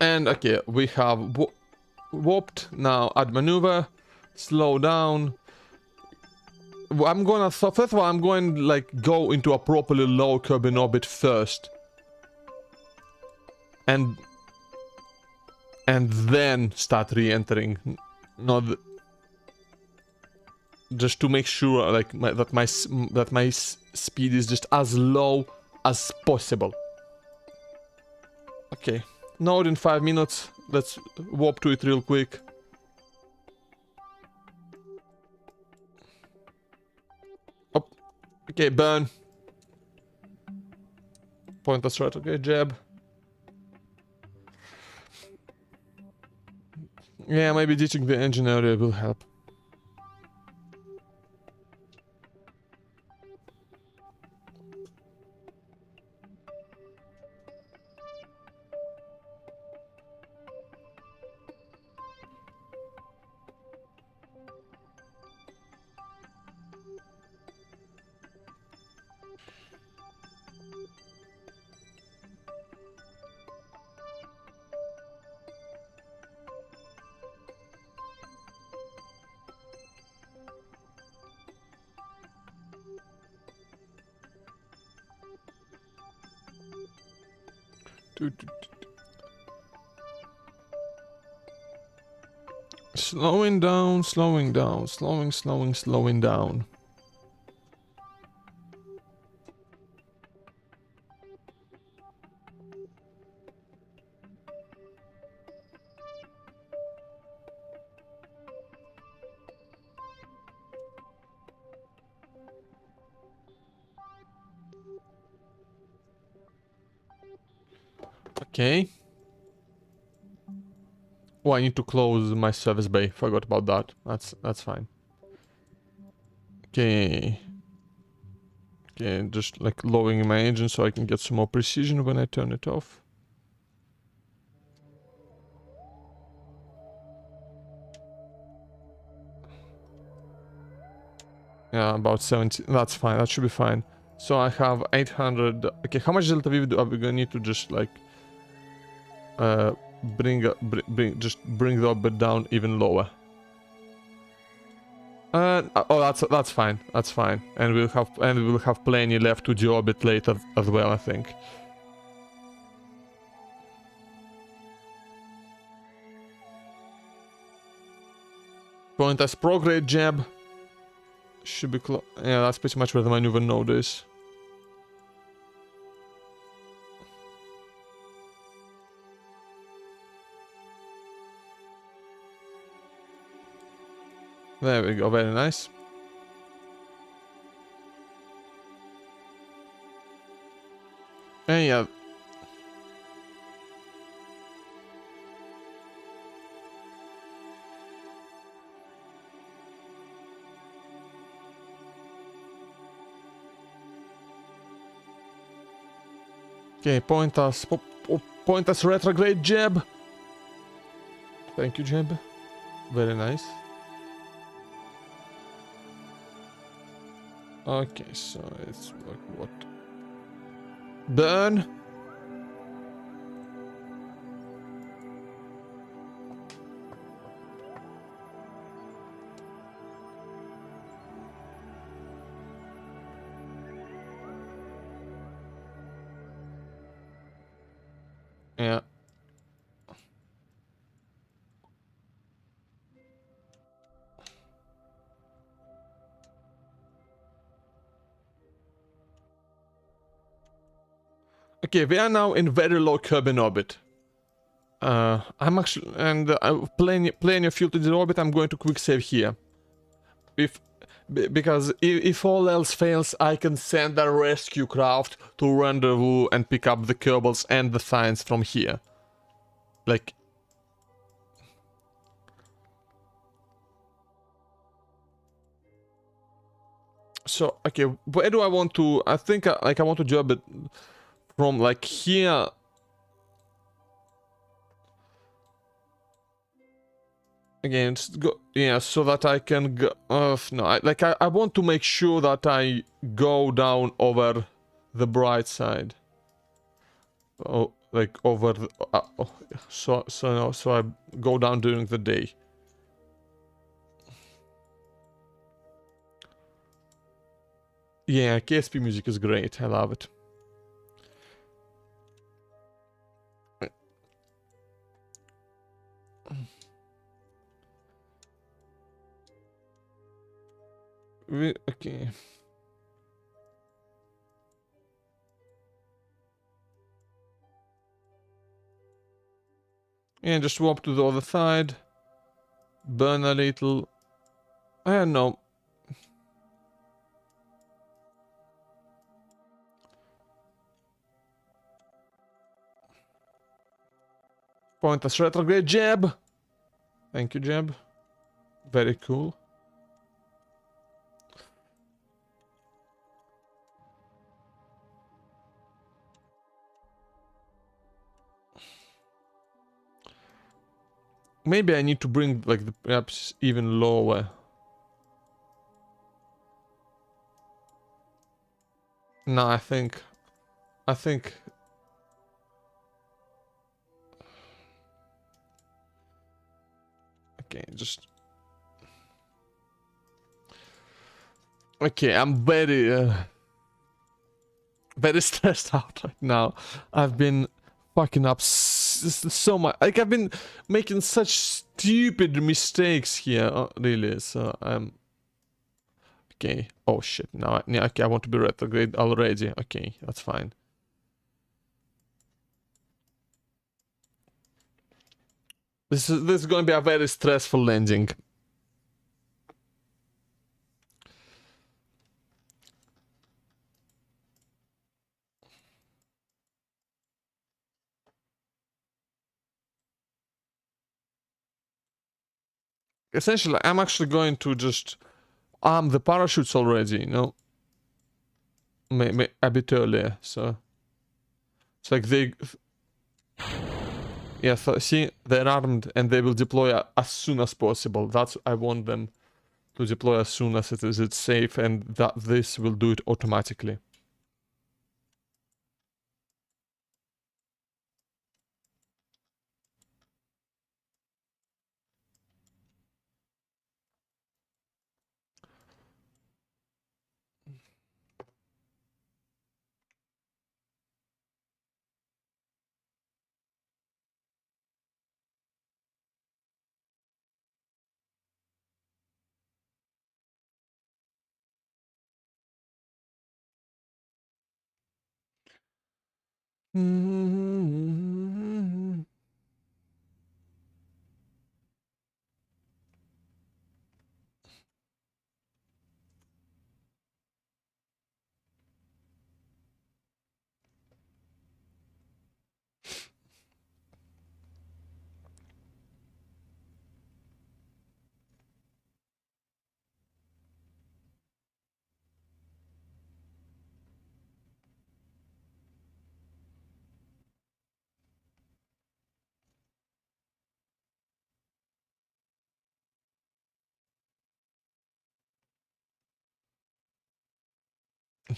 And, okay, we have warped. Now, add maneuver. Slow down. I'm gonna... So first of all, I'm going, like, go into a properly low Kerbin orbit first. And then start re-entering. Not... Just to make sure, like, that my speed is just as low as possible. Okay. Node in 5 minutes. Let's warp to it real quick. Oh. Okay, burn. Point us right. Okay, jab. Yeah, maybe ditching the engine area will help. Slowing down, slowing down, slowing down. Okay. Oh, I need to close my service bay. Forgot about that. That's fine. Okay. Okay, just like lowering my engine so I can get some more precision when I turn it off. Yeah, about 70. That's fine. That should be fine. So I have 800. Okay, how much delta V are we gonna need to just like bring the orbit down even lower? Oh, that's fine. That's fine. And we'll have plenty left to deorbit later as well, I think. Point as prograde jab. Should be close. Yeah, that's pretty much where the maneuver node is. There we go, very nice. And yeah. Okay, point us retrograde jab. Thank you, jab. Very nice. Okay, so it's like what? Burn. Yeah. Okay, we are now in very low Kerbin orbit. I'm actually and plenty of fuel to the orbit. I'm going to quick save here. Because if all else fails, I can send a rescue craft to rendezvous and pick up the Kerbals and the signs from here. Like. So, okay, where do I want to... I think, like, I want to jump it from, like, here. Again, just go... Yeah, so that I can go... no, I want to make sure that I go down over the bright side. Oh, like, over the... so I go down during the day. Yeah, KSP music is great. I love it. Okay. And just walk to the other side. Burn a little. I don't know. Point us retrograde jab. Thank you, jab. Very cool. Maybe I need to bring like the perhaps even lower. No, I think okay, just okay, I'm very stressed out right now. I've been fucking up so much. Like I've been making such stupid mistakes here, really. So I'm okay. Oh shit! Now, yeah, okay, I want to be retrograde already. Okay, that's fine. This is going to be a very stressful landing. essentially, I'm actually going to just arm the parachutes already, you know, a bit earlier. So it's like they, yeah. So see, they're armed and they will deploy as soon as possible. That's I want them to deploy as soon as it's safe, and that this will do it automatically.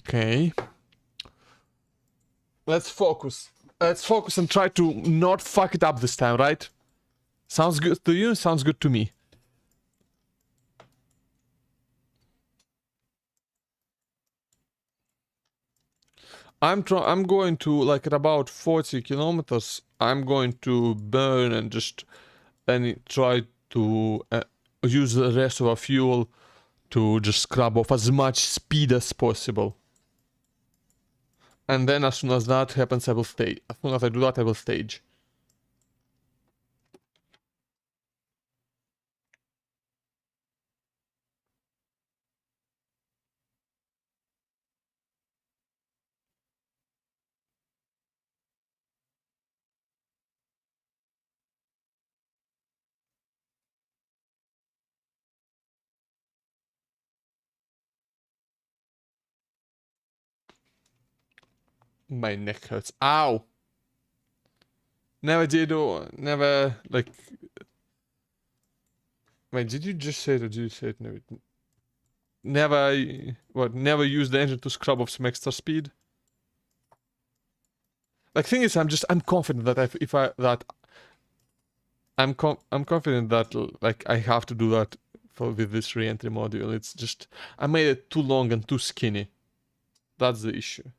Okay. Let's focus. Let's focus and try to not fuck it up this time, right? Sounds good to you? Sounds good to me. I'm going to, like, at about 40 kilometers, I'm going to burn and just try to use the rest of our fuel to just scrub off as much speed as possible. And then as soon as that happens, I will stage. As soon as I do that, I will stage. My neck hurts. Ow! Never did, or never, like... Wait, did you just say it or did you say it? Never, never use the engine to scrub off some extra speed? Like, thing is, I'm confident that I'm confident that, like, I have to do that with this re-entry module. It's just, I made it too long and too skinny. That's the issue.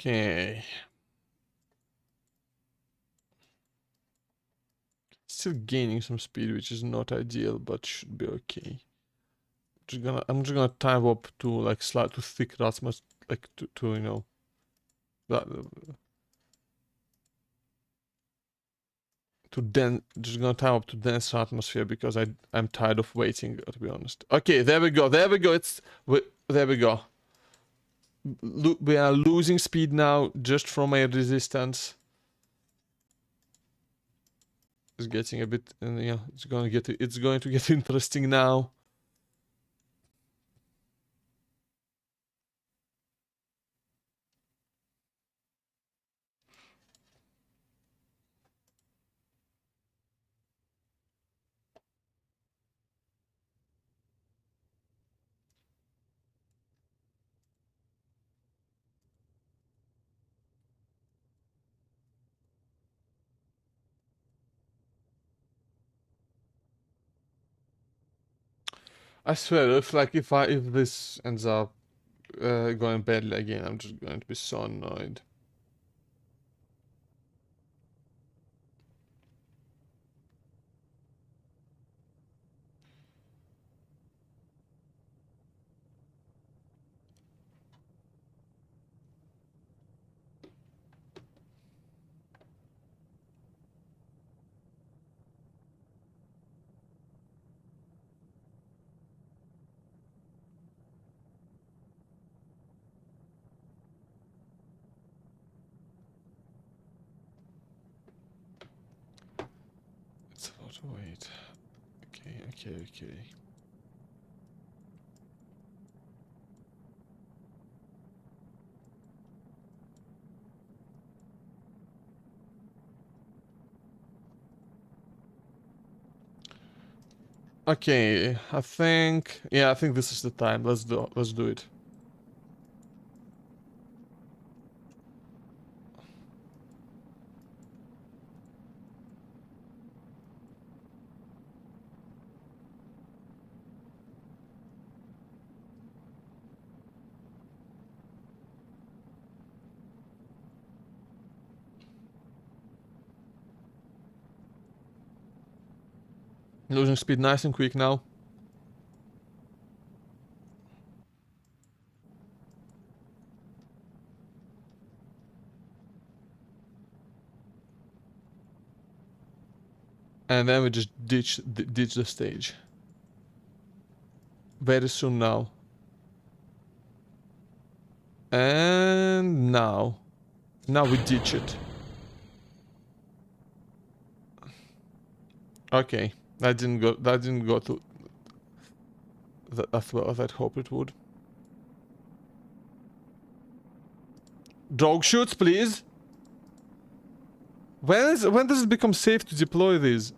Okay. Still gaining some speed, which is not ideal, but should be okay. I'm just gonna time up to, like, slide to thick Rasmus, like, to you know, that to just gonna time up to dense atmosphere because I'm tired of waiting, to be honest. Okay, there we go. There we go. There we go. We are losing speed now just from air resistance. It's getting a bit, yeah. It's going to get interesting now. I swear, if this ends up going badly again, I'm just going to be so annoyed. not wait. Okay. Okay, I think this is the time. Let's do it. Losing speed nice and quick now. And then we just ditch the stage. Very soon now. And now. Now we ditch it. Okay. That didn't go to as well as I'd hoped it would. Dog shoots, please. When does it become safe to deploy these?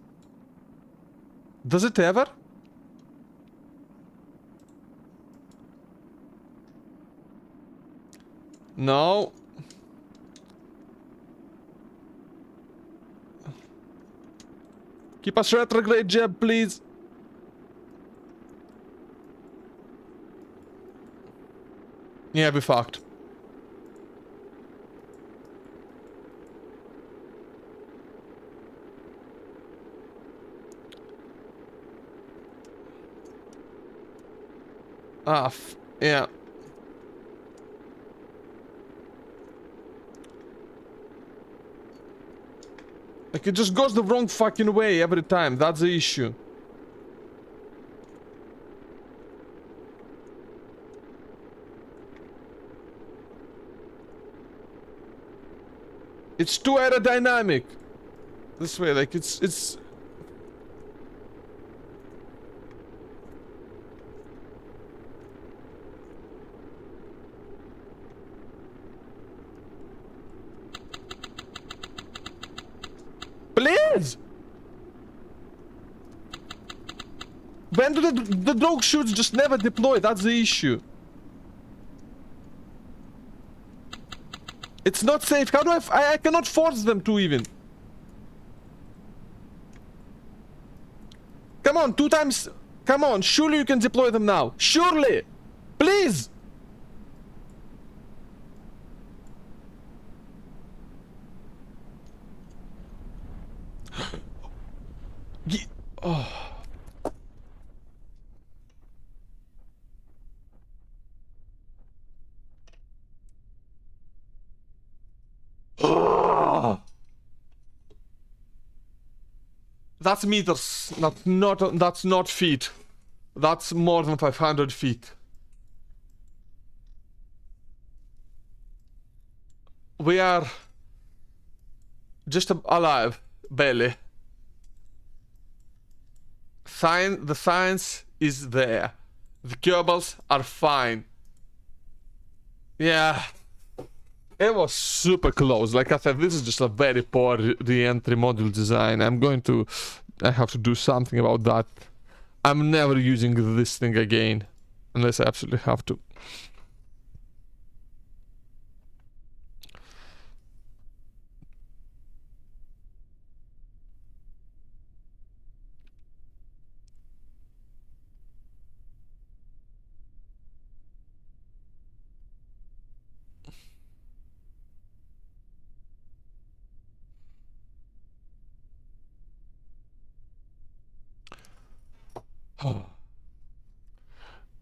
Does it ever? No. Keep us retrograde, Jeb, please. Yeah, we fucked. Yeah. Like, it just goes the wrong fucking way every time. That's the issue. It's too aerodynamic. This way, like, it's... Please! When do the dog shoots just never deploy? That's the issue. It's not safe. How do I cannot force them to even. Come on, 2 times. Come on, surely you can deploy them now. Surely! Please! Oh. Oh. That's meters. That's not feet. That's more than 500 feet. We are just alive, barely. The science is there. The Kerbals are fine. Yeah. It was super close. Like I said, this is just a very poor re-entry module design. I have to do something about that. I'm never using this thing again. Unless I absolutely have to.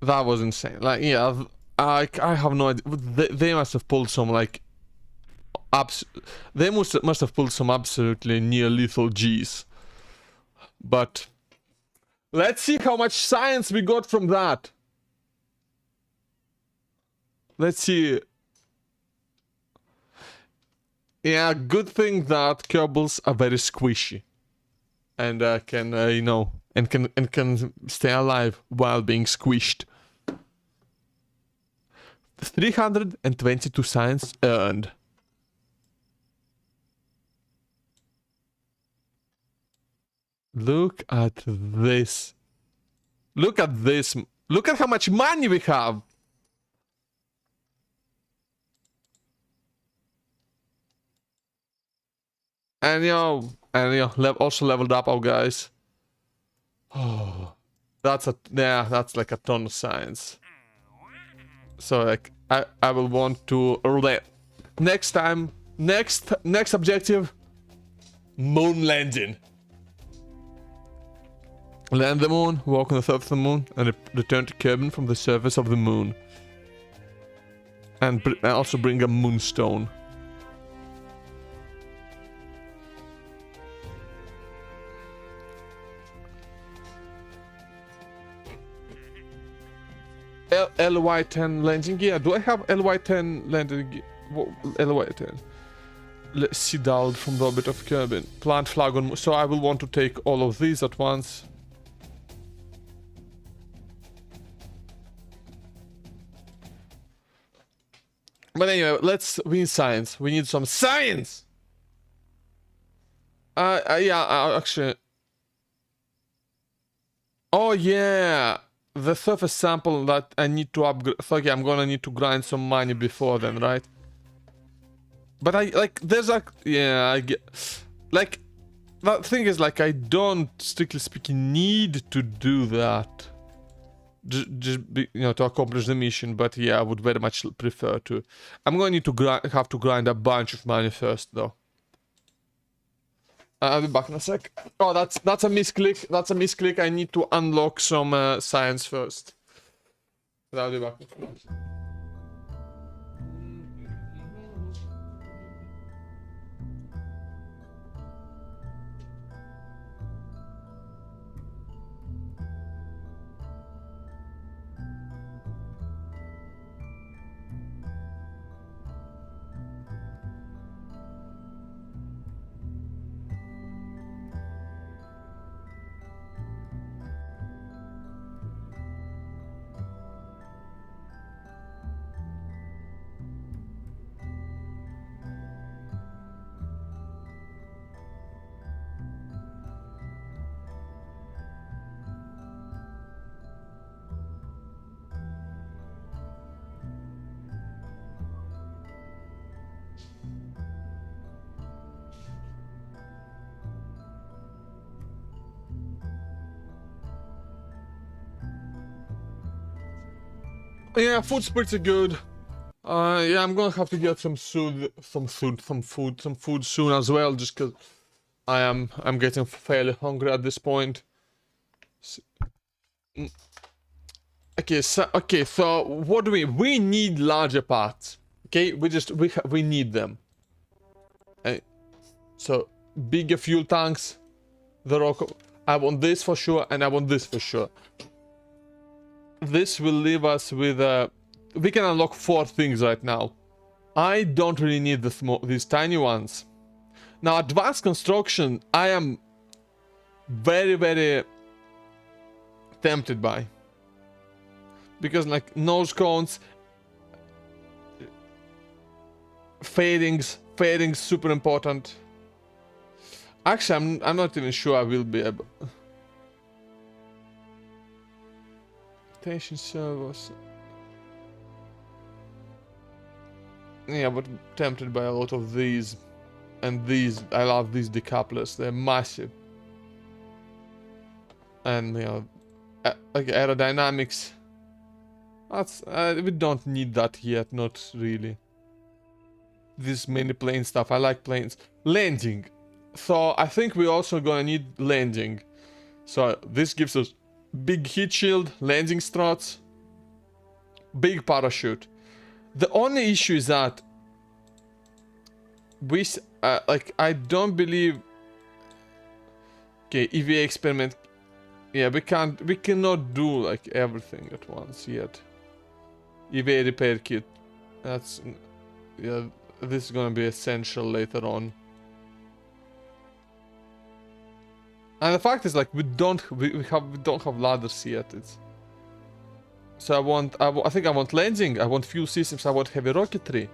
That was insane. Like, yeah, I have no idea. They must have pulled some, like, they must have pulled some absolutely near lethal G's. But let's see how much science we got from that. Let's see. Yeah, good thing that Kerbals are very squishy. and can you know, and can stay alive while being squished. 322 science earned. Look at this. Look at this. Look at how much money we have. And also leveled up our guys. Oh, that's like a ton of science. So like I will want to next time, next objective, moon landing. Land the moon, walk on the surface of the moon, and return to Kerbin from the surface of the moon. And also bring a moonstone. LY10 landing gear. Do I have LY10 landing gear? LY10. Let's see down from the orbit of Kerbin. Plant flag on. So I will want to take all of these at once. But anyway, let's win science. We need some science! Actually... Oh yeah! The surface sample that I need to upgrade... So okay, I'm gonna need to grind some money before then, right? But there's like... Yeah, I get... Like, the thing is, like, I don't, strictly speaking, need to do that. To accomplish the mission, but yeah, I would very much prefer to. I'm going to need to have to grind a bunch of money first, though. I'll be back in a sec. Oh, that's a misclick. That's a misclick. I need to unlock some science first. But I'll be back. Yeah, food's pretty good. Yeah, I'm gonna have to get some food soon as well, just cause I'm getting fairly hungry at this point. Okay, so what do we need larger parts. Okay, we need them. So bigger fuel tanks, the rock. I want this for sure, and I want this for sure. This will leave us with we can unlock 4 things right now. I don't really need these tiny ones. Now, advanced construction, I am very, very tempted by. Because, like, nose cones, fadings super important. Actually, I'm not even sure I will be able. Station servos. Yeah, but tempted by a lot of these. And these, I love these decouplers. They're massive. And, like aerodynamics. That's, we don't need that yet, not really. This many plane stuff, I like planes. Landing. So, I think we're also gonna need landing. So, this gives us big heat shield, landing struts, big parachute. The only issue is that we, I don't believe. Okay, EVA experiment. Yeah, we cannot do like everything at once yet. EVA repair kit. That's, yeah, this is gonna be essential later on. And the fact is, like, we don't have ladders yet. It's so I think I want landing. I want fuel systems. I want heavy rocketry.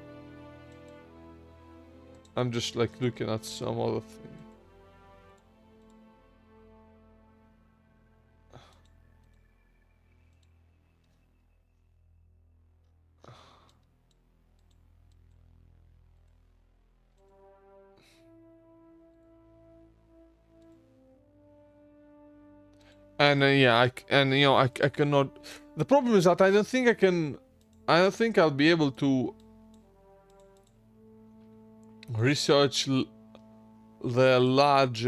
I'm just like looking at some other thing. And yeah, I cannot. The problem is that I don't think I can. I don't think I'll be able to research the large.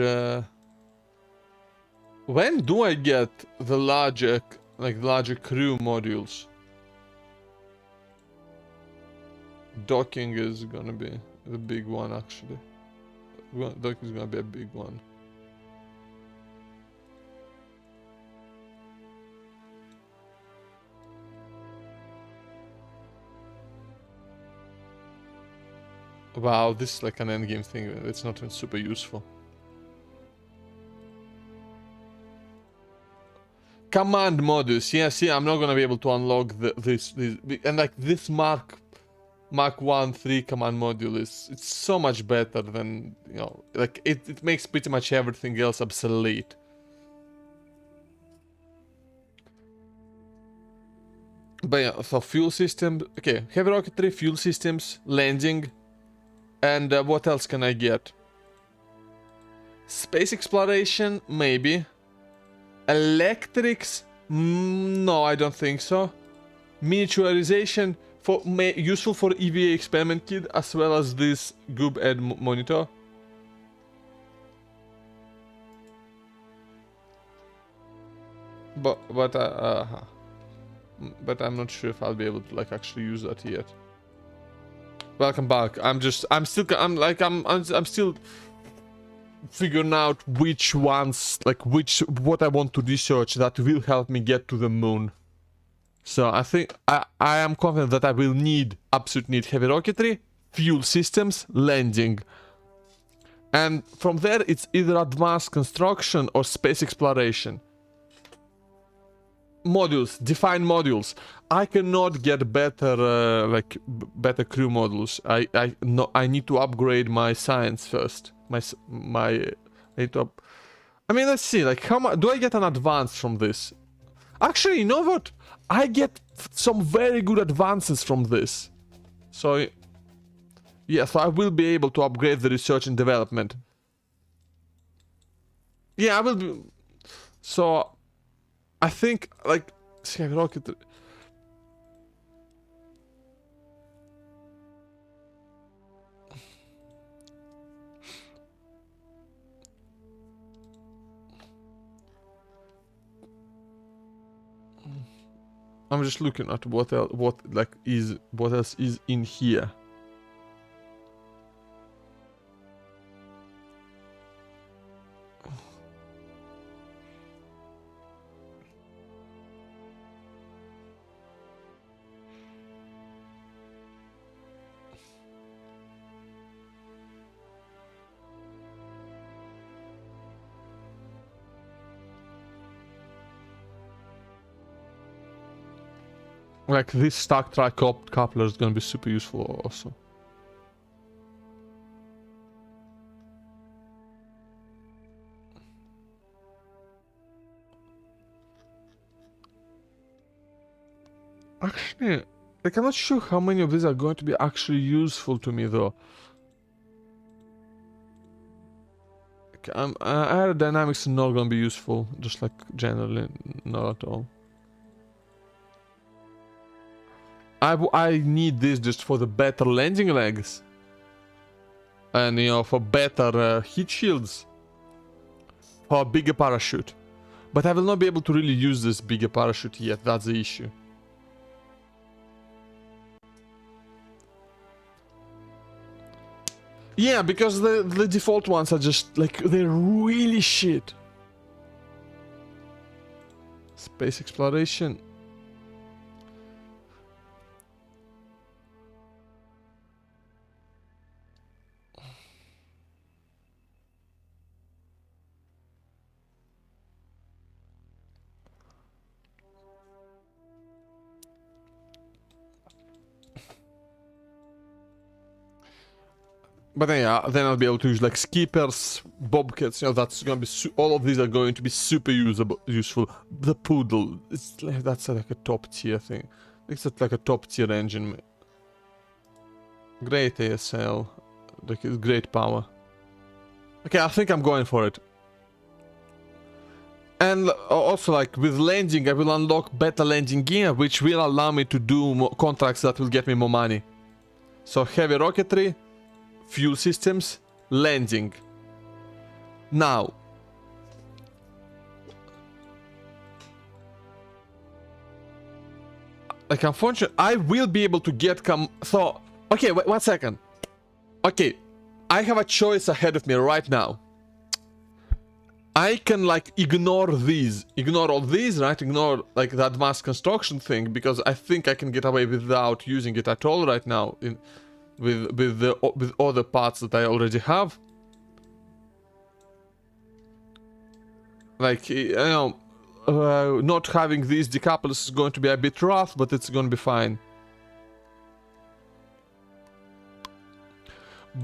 When do I get the larger, like larger crew modules? Docking is gonna be the big one, actually. Docking is gonna be a big one. Wow, this is like an endgame thing. It's not even super useful. Command modules. Yeah, see, I'm not gonna be able to unlock this and like this Mark 1 3 command module it's so much better than, you know, like it makes pretty much everything else obsolete. But yeah, so fuel system, okay, heavy rocketry, fuel systems, landing, and what else can I get? Space exploration, maybe. Electrics, no, I don't think so. Miniaturization, useful for EVA experiment kit as well as this Goob Ed monitor. But I'm not sure if I'll be able to like actually use that yet. Welcome back. I'm still figuring out which ones, like what I want to research that will help me get to the moon. So I think I am confident that I will absolutely need heavy rocketry, fuel systems, landing. And from there it's either advanced construction or space exploration. Modules, define modules. I cannot get better better crew modules. I need to upgrade my science first. I need to I mean, let's see, like how much do I get an advance from this? Actually, you know what? I get some very good advances from this. So yeah, so I will be able to upgrade the research and development. Yeah, I will be. So I think like rocket. I'm just looking at what else, what else is in here. Like this stack track coupler is gonna be super useful also. Actually, like I'm not sure how many of these are going to be actually useful to me though. Aerodynamics is not gonna be useful, just like generally not at all. I need this just for the better landing legs. And, you know, for better heat shields. For a bigger parachute. But I will not be able to really use this bigger parachute yet, that's the issue. Yeah, because the default ones are just, like, they're really shit. Space exploration. But then, yeah, then I'll be able to use like skippers, bobcats. You know, that's gonna be all of these are going to be super useful. The poodle, that's like a top tier thing. It's like a top tier engine. Great ASL, like it's great power. Okay, I think I'm going for it. And also, like with landing, I will unlock better landing gear, which will allow me to do more contracts that will get me more money. So heavy rocketry, fuel systems, landing. Now, like unfortunately, I will be able to get so, okay, wait 1 second. Okay, I have a choice ahead of me right now. I can like ignore all these, right? Ignore like the advanced construction thing, because I think I can get away without using it at all right now with all the parts that I already have. Like, you know, not having these decouplers is going to be a bit rough, but it's going to be fine.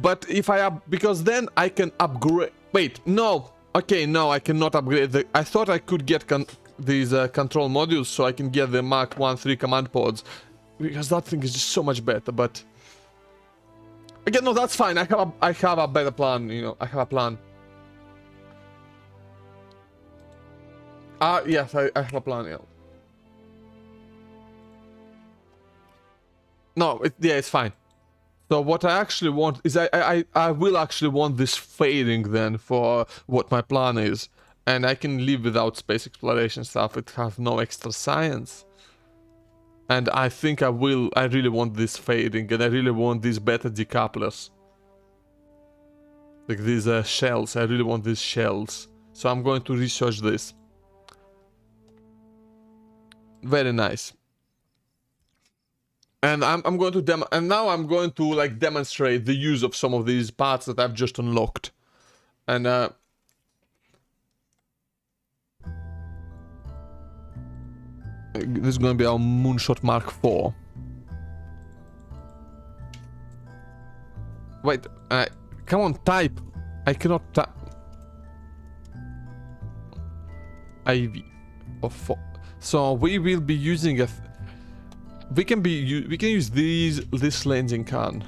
But if because then I can upgrade. Wait, no. Okay, no, I cannot upgrade I thought I could get these control modules so I can get the Mark 1-3 command pods, because that thing is just so much better. But again, no, that's fine. I have a better plan. You know, I have a plan. Yes, I have a plan. Yeah. No, yeah, it's fine. So what I actually want is I will actually want this fading then for what my plan is. And I can live without space exploration stuff. It has no extra science. And I think I really want this fading, and I really want these better decouplers. Like these shells, I really want these shells. So I'm going to research this. Very nice. And I'm going to and now I'm going to like demonstrate the use of some of these parts that I've just unlocked. And this is going to be our Moonshot Mark IV. Wait, come on, type. I cannot type. IV or 4. So we will be using a. We can use this landing can.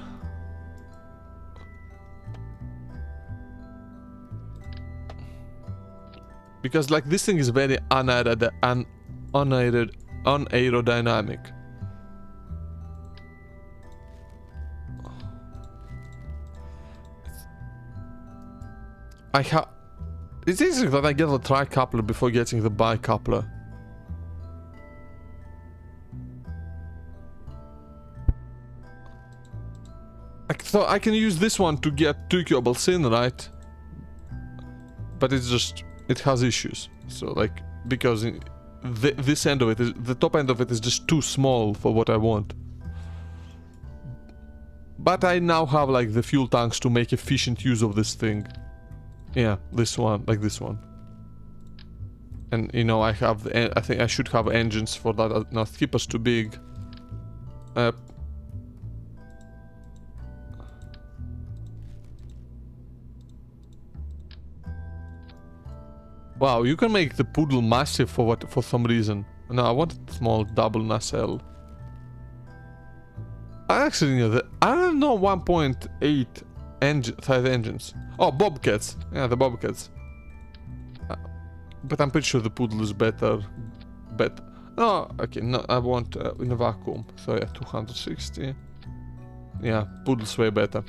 Because like this thing is very unaerodynamic. It's easy that I get the tri-coupler before getting the bi-coupler. So I can use this one to get 2 cubes in, right? But it's just, it has issues. So like, because this end of it is, the top end of it is just too small for what I want. But I now have like the fuel tanks to make efficient use of this thing. Yeah, this one, like this one. And you know, I think I should have engines for that. No, skippers too big. Wow, you can make the poodle massive for some reason. No, I want a small double nacelle. I actually know I don't know 1.8 size engines. Oh, bobcats. Yeah, the bobcats. But I'm pretty sure the poodle is better. Oh, okay. No, I want in a vacuum. So yeah, 260. Yeah, poodle's way better.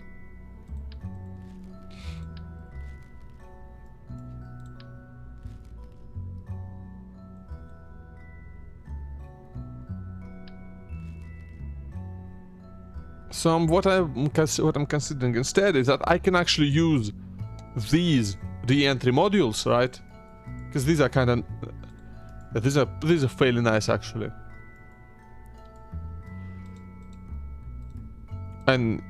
So what I'm considering instead is that I can actually use these re-entry modules, right? Because these are kind of these are fairly nice actually. And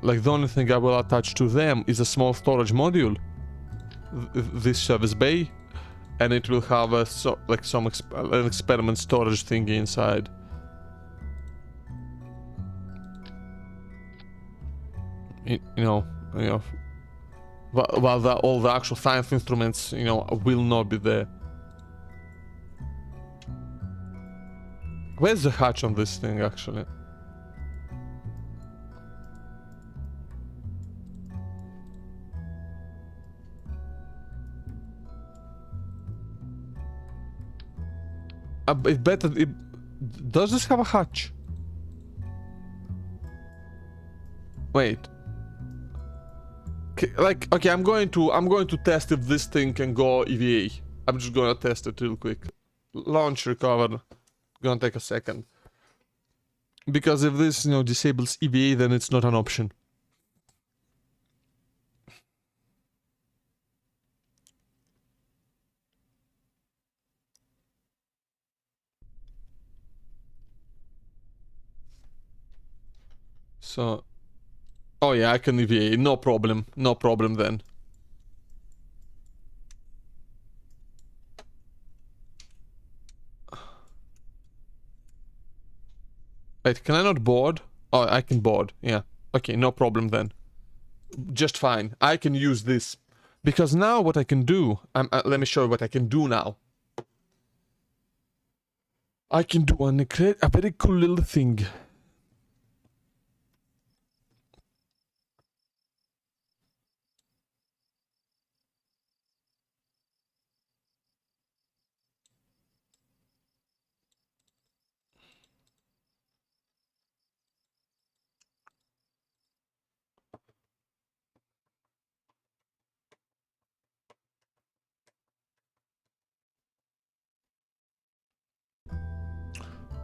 like the only thing I will attach to them is a small storage module, this service bay, and it will have a an experiment storage thingy inside. You know, you know, while all the actual science instruments, you know, will not be there. Where's the hatch on this thing, actually? It better... does this have a hatch? Wait. Like, okay, I'm going to test if this thing can go EVA. I'm just gonna test it real quick. Launch, recover. Gonna take a second. Because if this, you know, disables EVA, then it's not an option. So... oh yeah, I can EVA, no problem. No problem then. Wait, can I not board? Oh, I can board, yeah. Okay, no problem then. Just fine. I can use this. Because now what I can do... let me show you what I can do now. I can do a very cool little thing.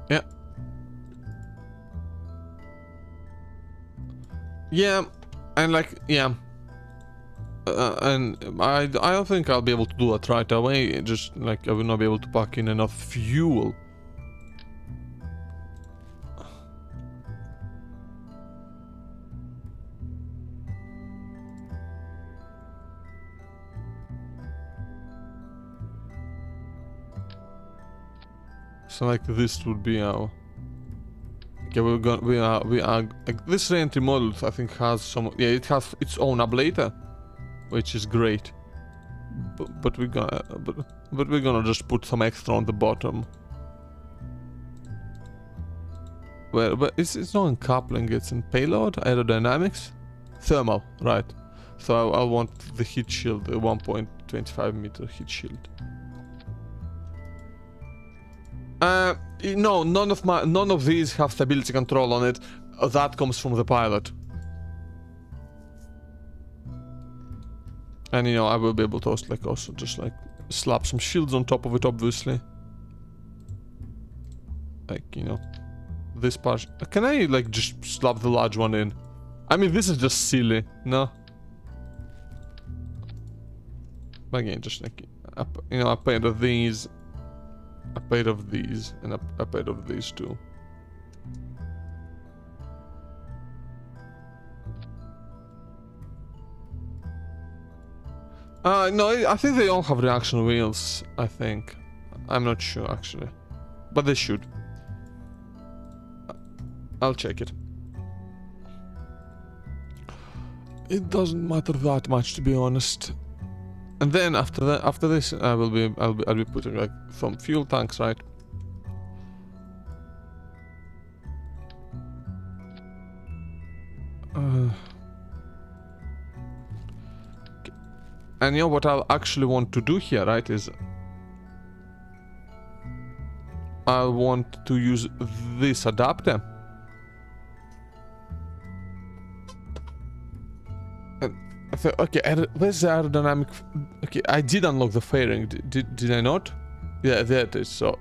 Yeah. Yeah, and like, yeah. And I don't think I'll be able to do that right away. Just like I will not be able to pack in enough fuel. So like this would be our... okay, we are like, this re-entry model I think has some... yeah, it has its own ablator, which is great. But we're gonna just put some extra on the bottom. But it's not in coupling, it's in payload, aerodynamics, thermal, right? So I want the heat shield, the 1.25 meter heat shield. No, none of these have stability control on it. That comes from the pilot. And you know, I will be able to also just like slap some shields on top of it, obviously. Like, you know, this part. Can I like just slap the large one in? I mean, this is just silly, no? But again, just like, you know, a pair of these, a pair of these, and a pair of these too. No, I think they all have reaction wheels, I think. I'm not sure, actually. But they should. I'll check it. It doesn't matter that much, to be honest. And then after this, I'll be putting like some fuel tanks, right? And you know what I'll actually want to do here, right, is I want to use this adapter. And I thought, okay, where's the aerodynamic? Okay, I did unlock the fairing. Did I not? Yeah, there it is. So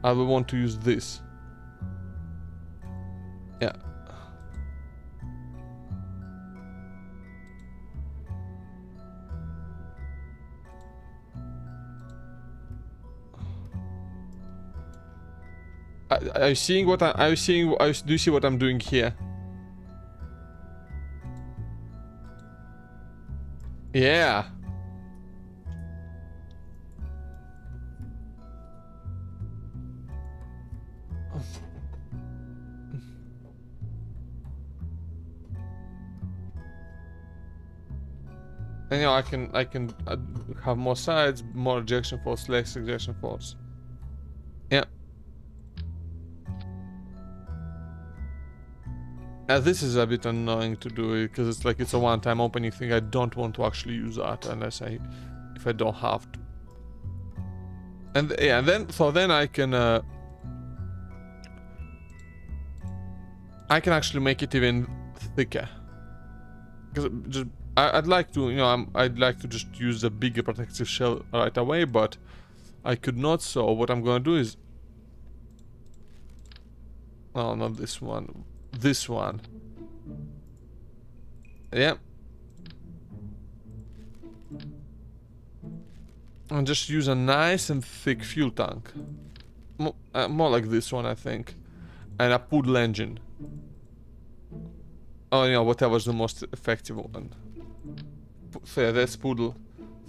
I will want to use this. Yeah. Are you seeing what are you seeing? Do you see what I'm doing here? Yeah. And you know, I can have more sides, more ejection force, less ejection force. Yeah. This is a bit annoying to do it because it's like it's a one-time opening thing. I don't want to actually use that unless if I don't have to. And yeah, then I can actually make it even thicker. Because just I'd like to, you know, I'd like to just use a bigger protective shell right away, but I could not. So what I'm gonna do is, oh, not this one. This one. Yeah. And just use a nice and thick fuel tank. More like this one, I think. And a poodle engine. Oh, you know, whatever's the most effective one. So yeah, that's poodle.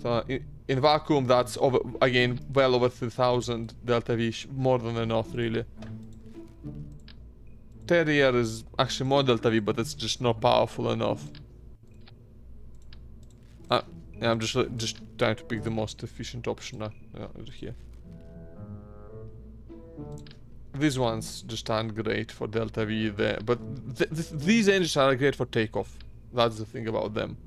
So in vacuum, that's over, again, well over 3000 delta V. More than enough, really. Terrier is actually more delta V, but it's just not powerful enough. Yeah, I'm just trying to pick the most efficient option here. These ones just aren't great for delta V there, but these engines are great for takeoff. That's the thing about them.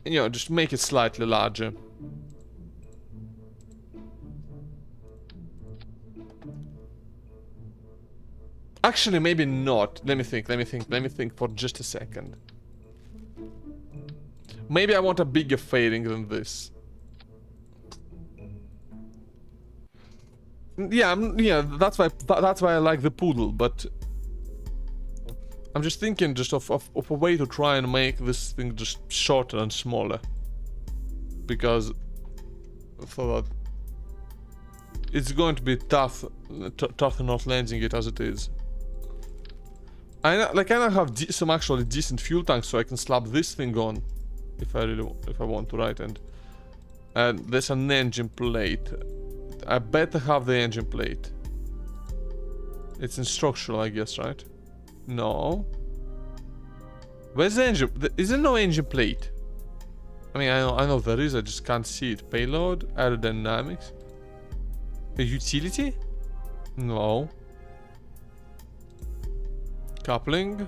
And, you know, just make it slightly larger. Actually, maybe not. Let me think for just a second. Maybe I want a bigger fairing than this. Yeah, yeah, that's why I like the poodle, but I'm just thinking just of a way to try and make this thing just shorter and smaller. Because so that it's going to be tough not landing it as it is. I don't have some actually decent fuel tanks, so I can slap this thing on if I want to, right? And there's an engine plate. I better have the engine plate. It's in structural, I guess, right? No. Where's the engine? Is there no engine plate? I mean, I know there is. I just can't see it. Payload, aerodynamics, a utility? No. Coupling.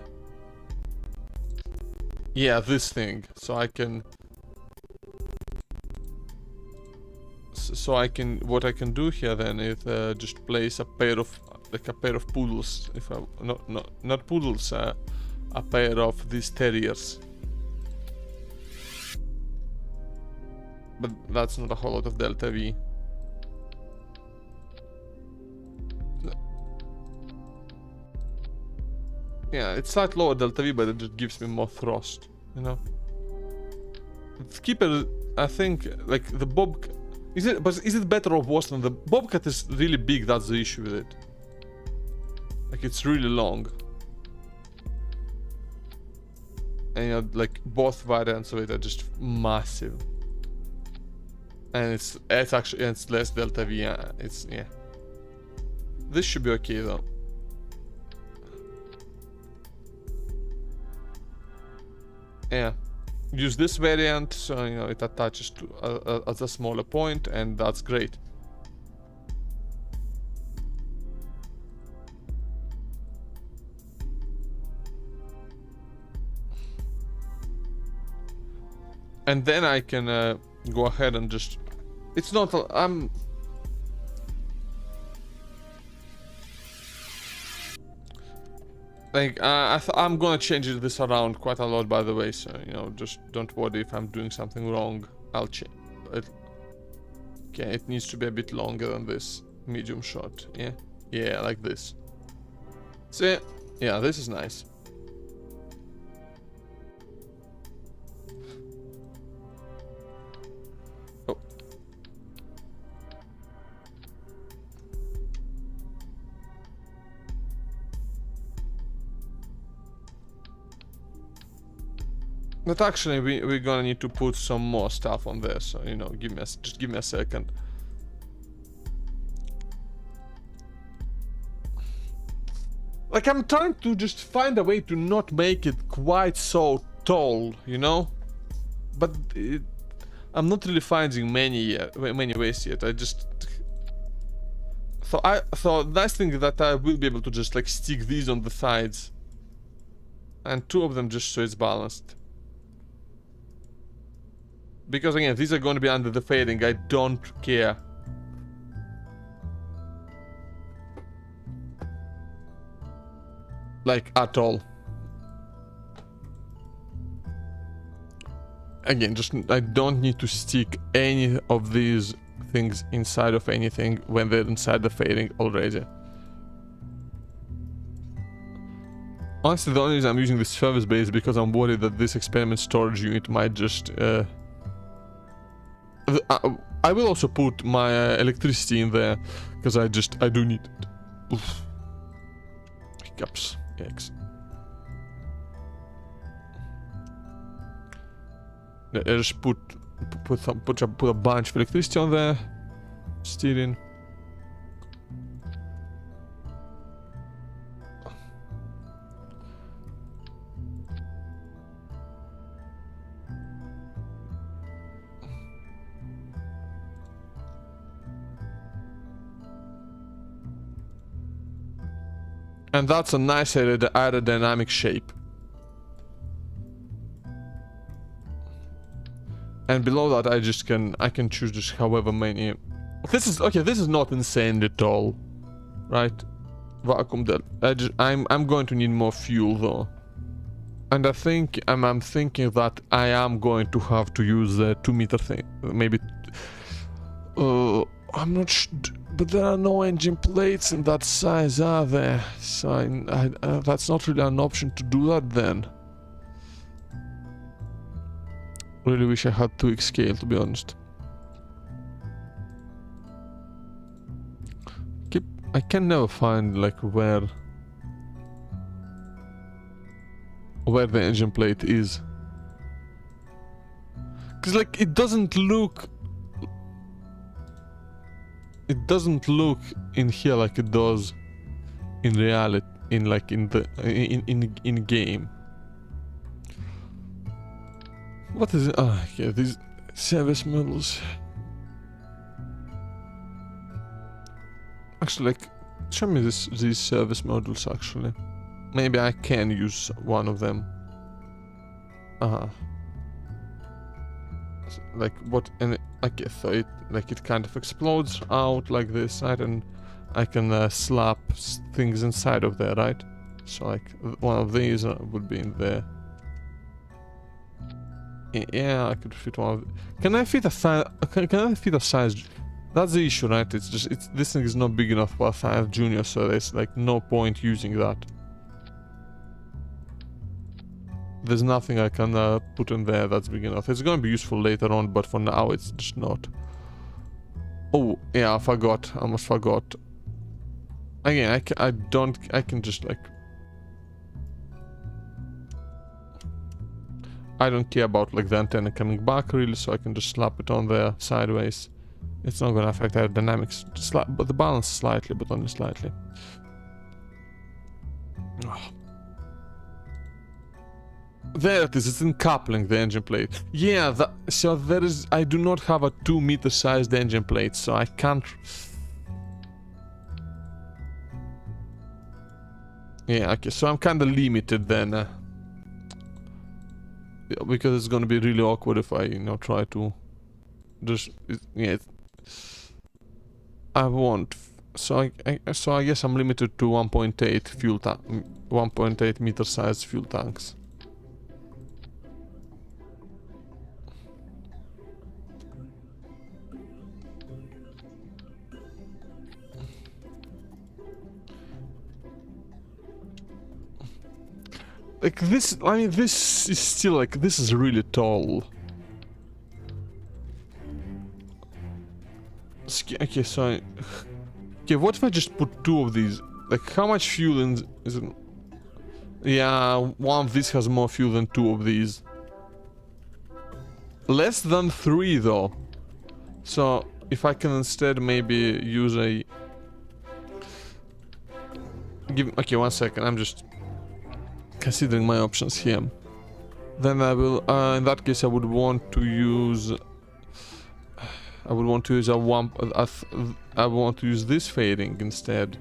Yeah, this thing. So I can. What I can do here then is just place a pair of poodles. If I not poodles, a pair of these terriers. But that's not a whole lot of delta V. Yeah, it's slightly lower delta V, but it just gives me more thrust, you know. The Skipper, I think, like the Bobcat. Is it better or worse than the Bobcat? Is really big. That's the issue with it. Like it's really long, and you know, like both variants of it are just massive. And it's actually it's less delta V. Yeah, yeah. This should be okay though. Yeah. Use this variant, so you know it attaches to at a smaller point, and that's great. And then I can go ahead and just. It's not. Like, I'm gonna change this around quite a lot, by the way, so, you know, just don't worry if I'm doing something wrong. I'll change it. Okay, it needs to be a bit longer than this. Medium shot, yeah? Yeah, like this. So, yeah, this is nice. Oh. But actually, we're gonna need to put some more stuff on there, so, you know, just give me a second. Like, I'm trying to just find a way to not make it quite so tall, you know? But I'm not really finding many ways yet. I just... So nice thing that I will be able to just like stick these on the sides. And two of them just so it's balanced. Because again, these are going to be under the fading. I don't care. Like, at all. Again, just I don't need to stick any of these things inside of anything when they're inside the fading already. Honestly, the only reason I'm using this service bay is because I'm worried that this experiment storage unit might just... I will also put my electricity in there, because I do need it. Oof. Hiccups. Yikes. I just put a bunch of electricity on there. Steering. And that's a nice aerodynamic shape. And below that I can choose just however many. This is not insane at all. Right? Vacuum that I'm going to need more fuel though. And I think I'm thinking that I am going to have to use the 2-meter thing. Maybe I'm not sure, but there are no engine plates in that size, are there? So that's not really an option to do that then. Really wish I had 2x scale, to be honest. I can never find like where the engine plate is. Cause like it doesn't look in here like it does in reality, in game. What is it? Ah, yeah, these service models. Actually, like, show me these service models. Actually, maybe I can use one of them. Like what? And okay, so it kind of explodes out like this, right? And I can slap things inside of there, right? So like one of these would be in there. Yeah, I could fit one of... Can I fit a size... Can I fit a size... That's the issue, right? It's just... this thing is not big enough for a size junior, so there's like no point using that. There's nothing I can put in there that's big enough. It's gonna be useful later on, but for now it's just not. Oh, yeah, I forgot. I almost forgot. Again, I can just like... I don't care about like the antenna coming back really, so I can just slap it on there sideways. It's not gonna affect aerodynamics, but the balance slightly, but only slightly. Oh. There it is, it's in coupling, the engine plate. Yeah, so there is... I do not have a 2-meter sized engine plate, so I can't... Yeah, okay, so I'm kinda limited then. Because it's gonna be really awkward if I, try to just... Yeah, I won't. So I guess I'm limited to 1.8 fuel tank, 1.8 meter sized fuel tanks. Like this, I mean, this is still like, this is really tall. Okay, so okay, what if I just put 2 of these? Like, how much fuel is it? Yeah, one of these has more fuel than 2 of these. Less than 3 though. So if I can instead maybe use a... Okay, 1 second. I'm just considering my options here. Then I will, in that case, I would want to use I want to use this fading instead.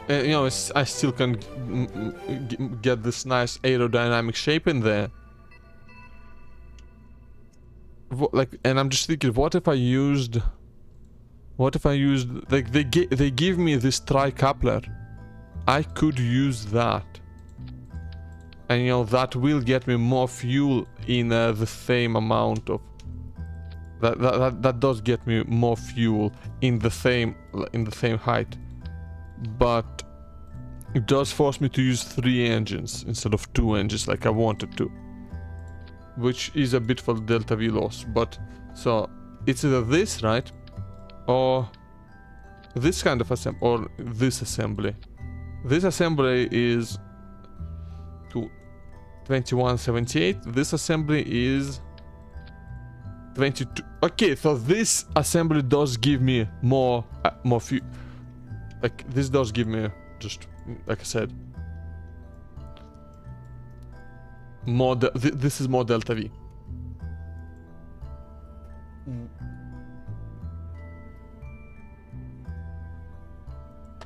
You know, I still can get this nice aerodynamic shape in there. And I'm just thinking, what if I used, like, they give me this tri-coupler. I could use that. And you know, that will get me more fuel in the same amount of... That does get me more fuel in the same height. But it does force me to use 3 engines instead of 2 engines like I wanted to. Which is a bit for delta V loss, but... So, it's either this, right? Or... this kind of assembly, or this assembly. This assembly is... to 2178. This assembly is... 22... Okay, so this assembly does give me more fuel. Like, this does give me, just, like I said, more, this is more delta V.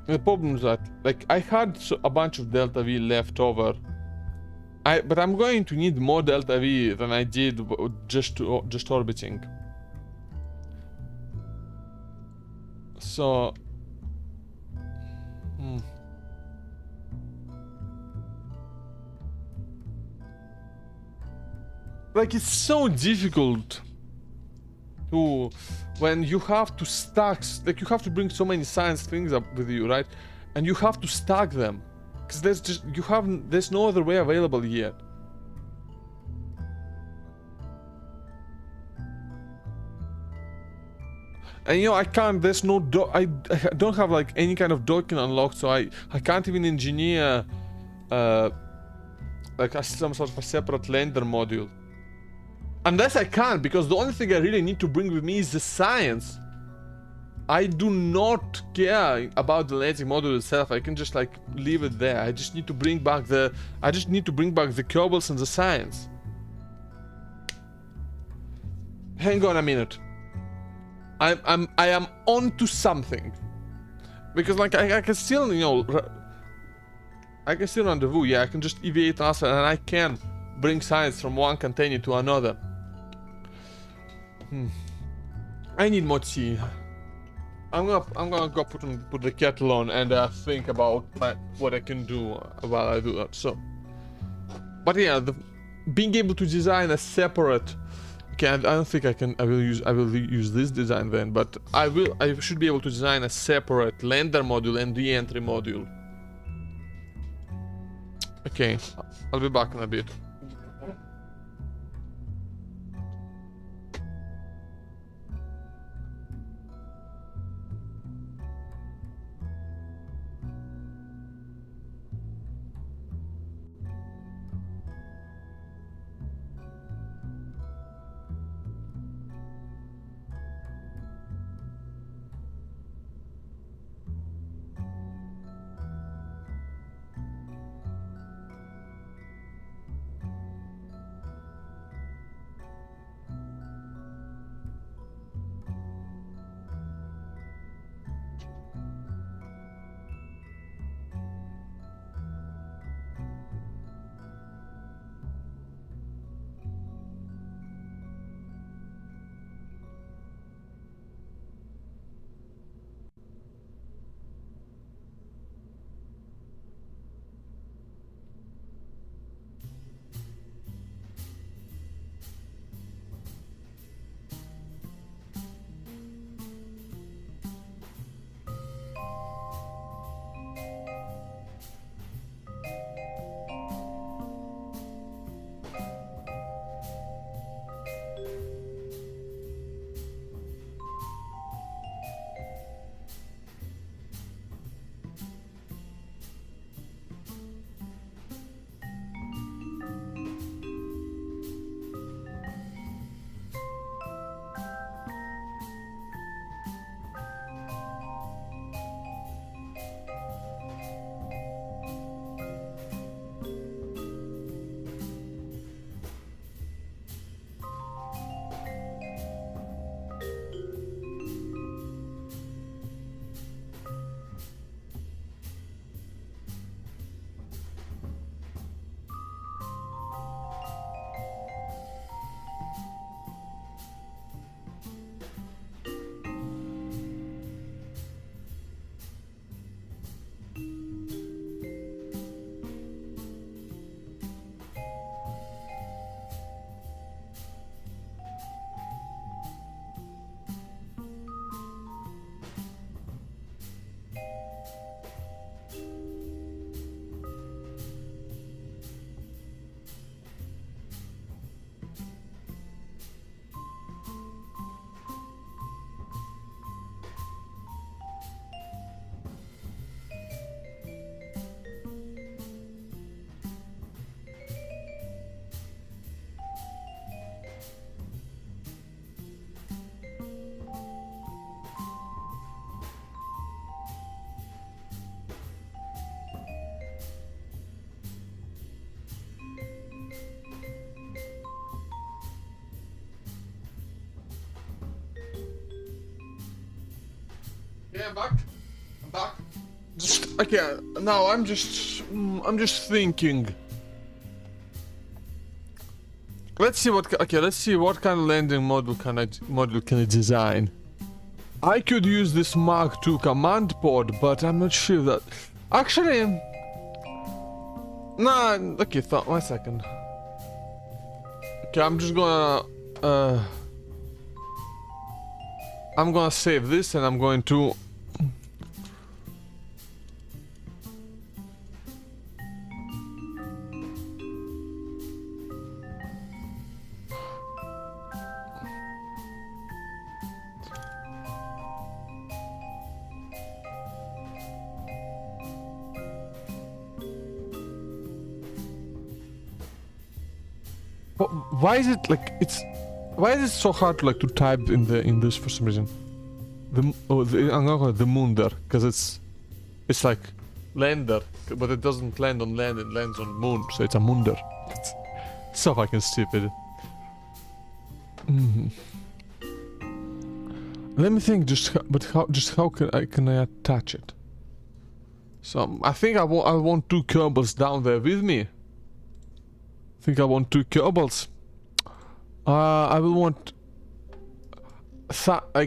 The problem is that, like, I had a bunch of delta V left over. But I'm going to need more delta V than I did just orbiting. So... Like, it's so difficult to... when you have to stack... Like, you have to bring so many science things up with you, right? And you have to stack them. Because there's just... there's no other way available yet. And you know, I can't... There's no... I don't have, like, any kind of docking unlocked, so I can't even engineer... like, some sort of a separate lander module. Unless I can, because the only thing I really need to bring with me is the science. I do not care about the landing module itself. I can just, like, leave it there. I just need to bring back the... I just need to bring back the Kerbals and the science. Hang on a minute. I am onto something. Because, like, I can still, you know... I can still rendezvous. Yeah, I can just EVA transfer and I can bring science from one container to another. I need more tea. I'm gonna go put the kettle on and think about what I can do while I do that. So, but yeah, being able to design a separate. Okay, I don't think I can. I will use this design then, but I should be able to design a separate lander module and re-entry module. Okay, I'll be back in a bit. Okay, I'm back. I'm back. Just okay. Now I'm just thinking. Let's see what. Okay, let's see what kind of landing model can I design. I could use this Mark II command pod, but I'm not sure that. Actually, nah. Okay, 1 second. Okay, I'm just gonna. I'm gonna save this, and I'm going to. Why is it like it's? Why is it so hard to like to type in this for some reason? I'm gonna call it the Munder because it's like lander, but it doesn't land on land. It lands on moon, so it's a Munder. It's so fucking stupid. Let me think. How can I attach it? So I think I want 2 Kerbals down there with me. I think I want 2 Kerbals. I will want.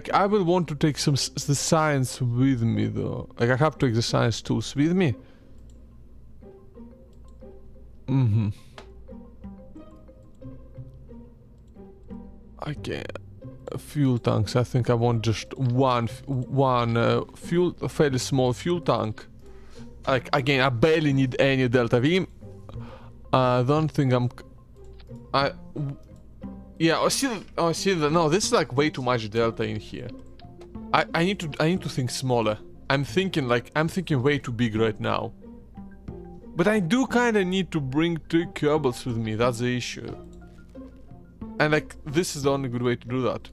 I will want to take the science with me though. Like I have to take the science tools with me. Okay. Fuel tanks. I think I want just one fuel, a fairly small fuel tank. Like again, I barely need any Delta V. I don't think yeah, see, no, this is like way too much Delta in here. I need to think smaller. I'm thinking way too big right now. But I do kind of need to bring 2 Kerbals with me. That's the issue. And like this is the only good way to do that.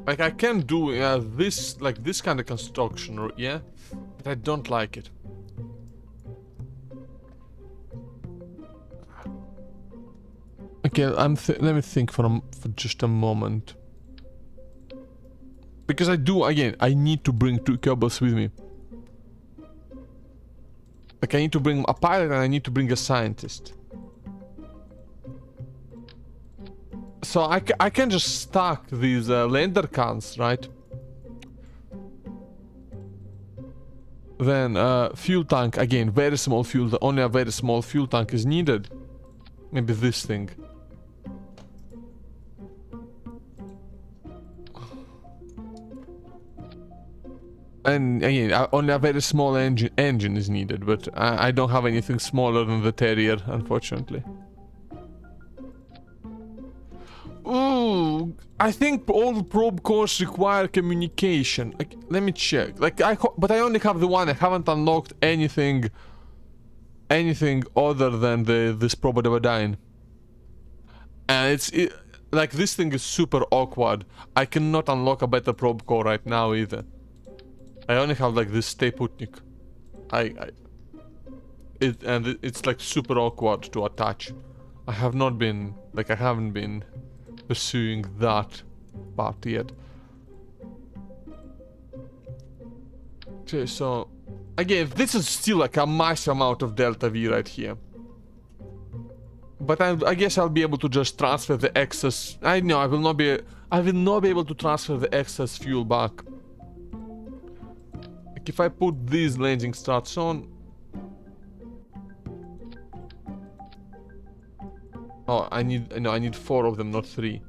Like I can do this kind of construction, yeah, but I don't like it. Okay, let me think for just a moment. Because I need to bring 2 Kerbals with me. Like I need to bring a pilot and I need to bring a scientist. So I can just stack these lander cans, right? Then fuel tank, again, very small fuel, only a very small fuel tank is needed. Maybe this thing. And again, only a very small engine is needed, but I don't have anything smaller than the Terrier, unfortunately. Ooh, I think all probe cores require communication. Like, let me check. Like, but I only have the one. I haven't unlocked anything other than this probe of dying. And like this thing is super awkward. I cannot unlock a better probe core right now either. I only have like this Stay Putnik. It's like super awkward to attach. I haven't been pursuing that part yet. Okay, so again, this is still like a massive amount of Delta V right here. But I guess I'll be able to just transfer the excess. I know I will not be able to transfer the excess fuel back. Like if I put these landing struts on. Oh, I need 4 of them, not 3.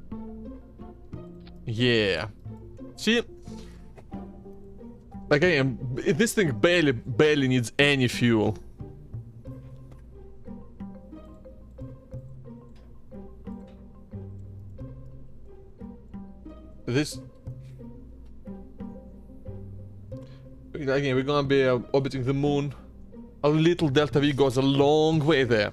Yeah. See? Like this thing barely needs any fuel. Again, we're gonna be orbiting the moon. A little Delta V goes a long way there.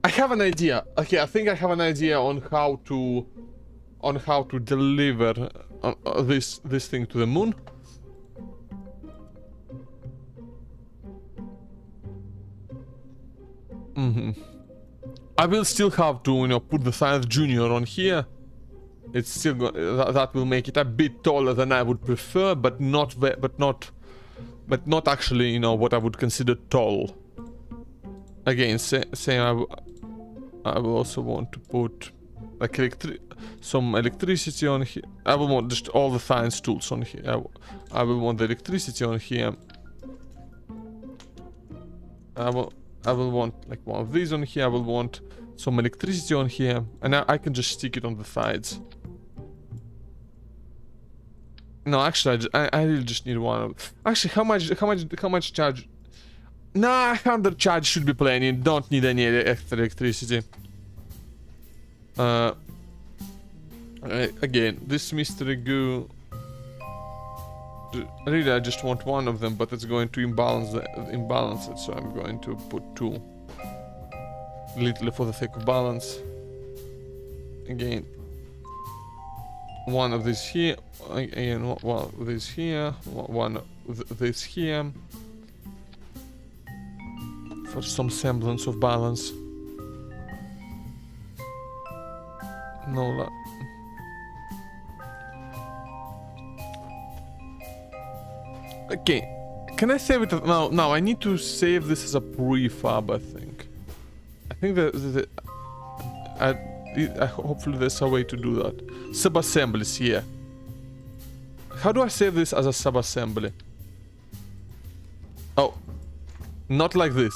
I have an idea. Okay, I think I have an idea on how to deliver this thing to the moon. I will still have to, you know, put the Science Junior on here. It's still that will make it a bit taller than I would prefer, but not actually, you know, what I would consider tall. Again, same. I will also want to put like some electricity on here. I will want just all the science tools on here. I will want the electricity on here. I will want like one of these on here. I will want some electricity on here, and I can just stick it on the sides. No, actually, I really just need one. Actually, how much charge? Nah, 100 charge should be plenty. Don't need any extra electricity. Again, this mystery goo. Really, I just want one of them, but it's going to imbalance it, so I'm going to put two. Literally for the sake of balance. Again, one of these here. Again, one of these here. One of this here. For some semblance of balance. No. Okay, can I save it? No, I need to save this as a prefab, I think. I think that hopefully there's a way to do that. Sub-assemblies here. How do I save this as a sub-assembly? Oh, not like this.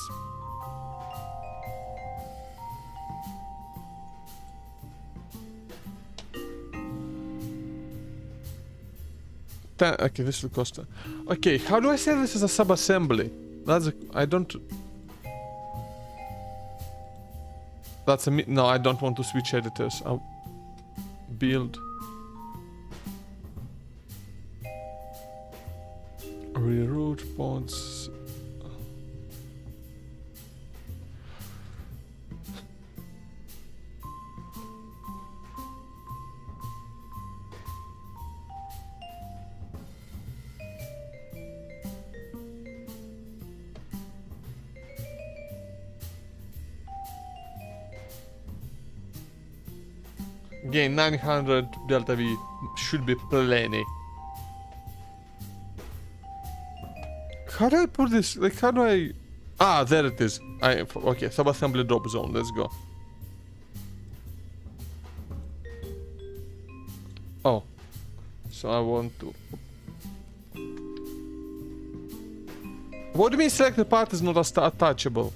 Okay, this will cost. Okay, how do I save this as a sub-assembly? I don't. No, I don't want to switch editors. I'll build. Reroute pods. Again, 900 delta V should be plenty. How do I put this? Like, how do I? Ah, there it is. Okay, sub-assembly drop zone. Let's go. Oh, so I want to. What do you mean selected part is not attachable?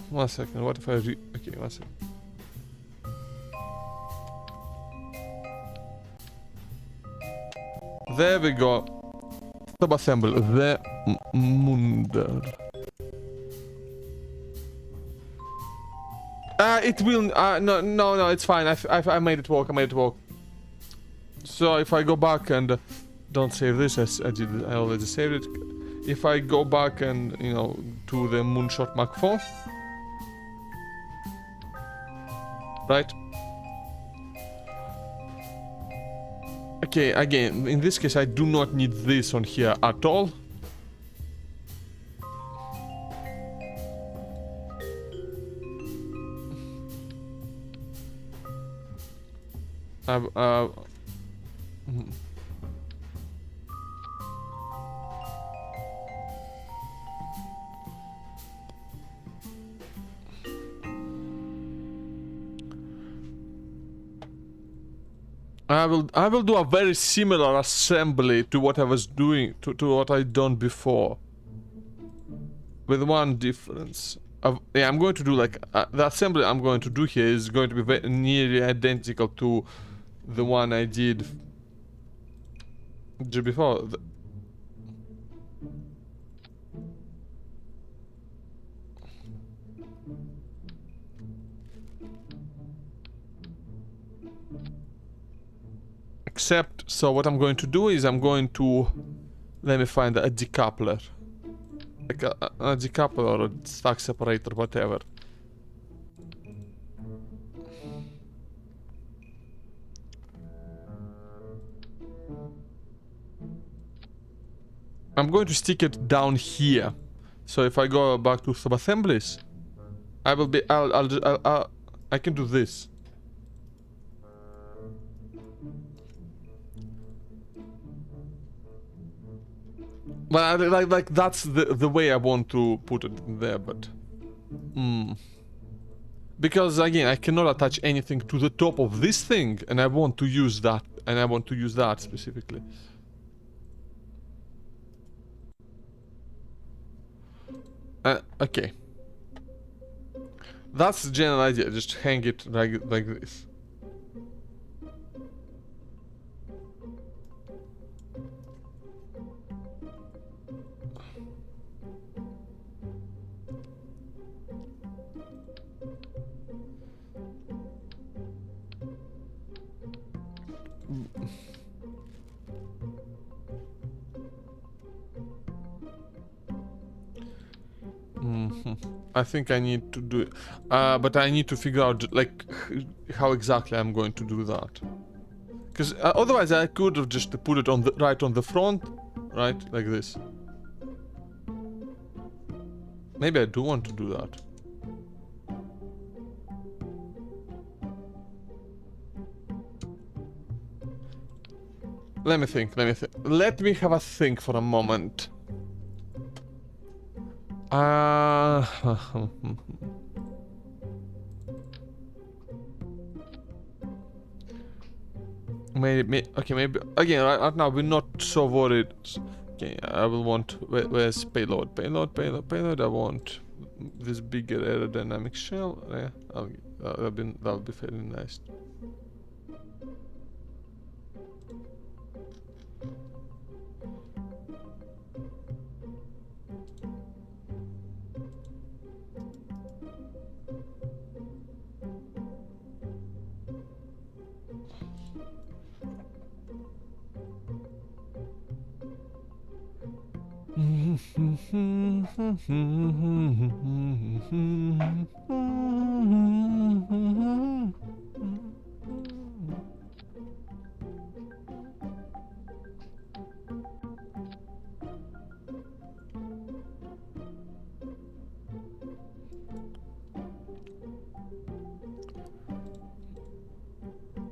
One second, what if I okay, one second. There we go. Sub-assemble the Munder. It will. No, it's fine. I made it work. So if I go back and don't save this as I did, I already saved it. If I go back and, you know, to the Moonshot Mark IV. Right? Okay, again, in this case I do not need this on here at all. I will do a very similar assembly to what I was doing, to what I done before. With one difference. Yeah, I'm going to do like, the assembly I'm going to do here is going to be nearly identical to the one I did before. Except, so what I'm going to do is I'm going to, let me find a decoupler. like a decoupler or a stack separator, whatever. I'm going to stick it down here. So if I go back to sub-assemblies, I will be, I can do this. But like that's the way I want to put it in there, but... Because again, I cannot attach anything to the top of this thing, and I want to use that, and I want to use that specifically. Okay. That's the general idea, just hang it like this. I think I need to do it. But I need to figure out, like, how exactly I'm going to do that. Because otherwise I could have just put it on the right on the front, right, like this. Maybe I do want to do that. Let me think, let me have a think for a moment. Maybe, okay, maybe, again, right now we're not so worried. Okay, I will want, where's payload? Payload, I want this bigger aerodynamic shell. Yeah, that'll be fairly nice.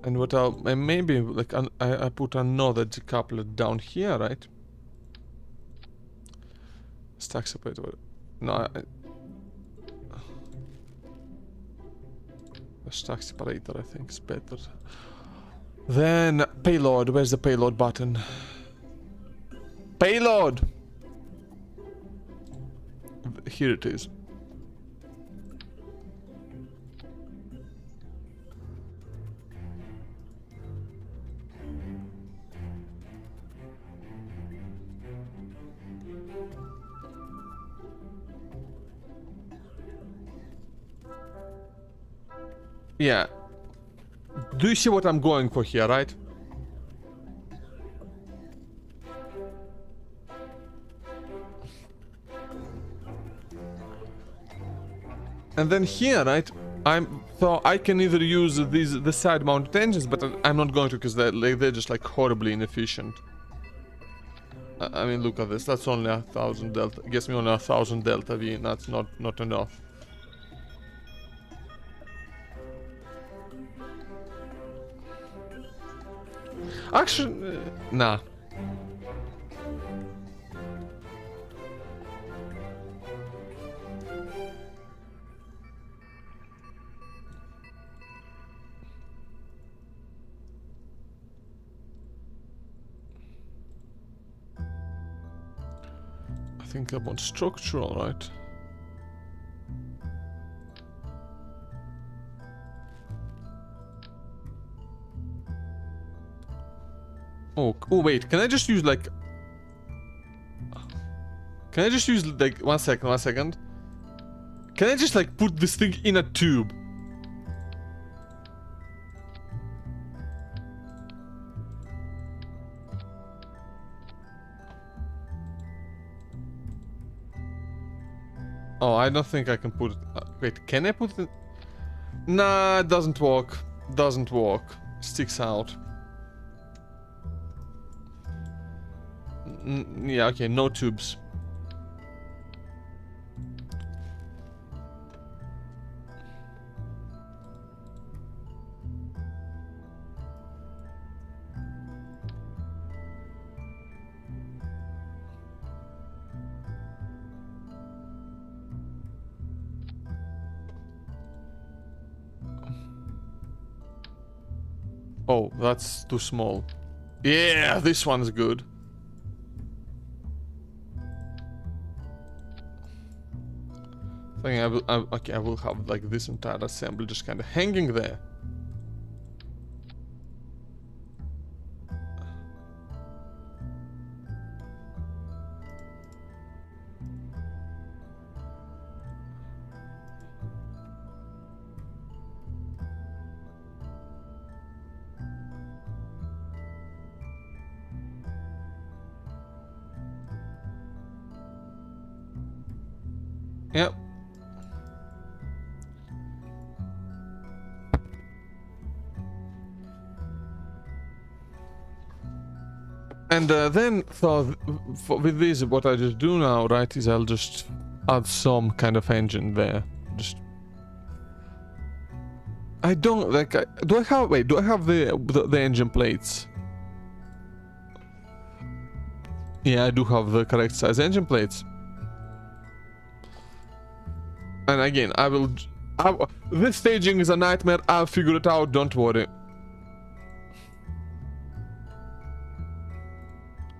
And what maybe like I put another decoupler down here, right? Stack separator. No, a stack separator I think is better. Then payload. Where's the payload button? Payload. Here it is. Yeah. Do you see what I'm going for here, right? And then here, right? So I can either use the side mounted engines, but I'm not going to because they're just like horribly inefficient. I mean, look at this. That's only 1,000 delta. Gets me only 1,000 delta V. And that's not enough. Actually, nah. I think I want structural, right? Oh, wait, can I just use like... Can I just use like... One second. Can I just like put this thing in a tube? Oh, I don't think I can put it... wait, can I put it... Nah, it doesn't work. Doesn't work. Sticks out. Yeah, okay, no tubes. Oh, that's too small. Yeah, this one's good. I think okay, I will have like this entire assembly just kind of hanging there. Yep. And then, so with this, what I just do now, right, is I'll just add some kind of engine there. Just. I don't like. Do I have? Wait, do I have the engine plates? Yeah, I do have the correct size engine plates. And again, this staging is a nightmare. I'll figure it out. Don't worry.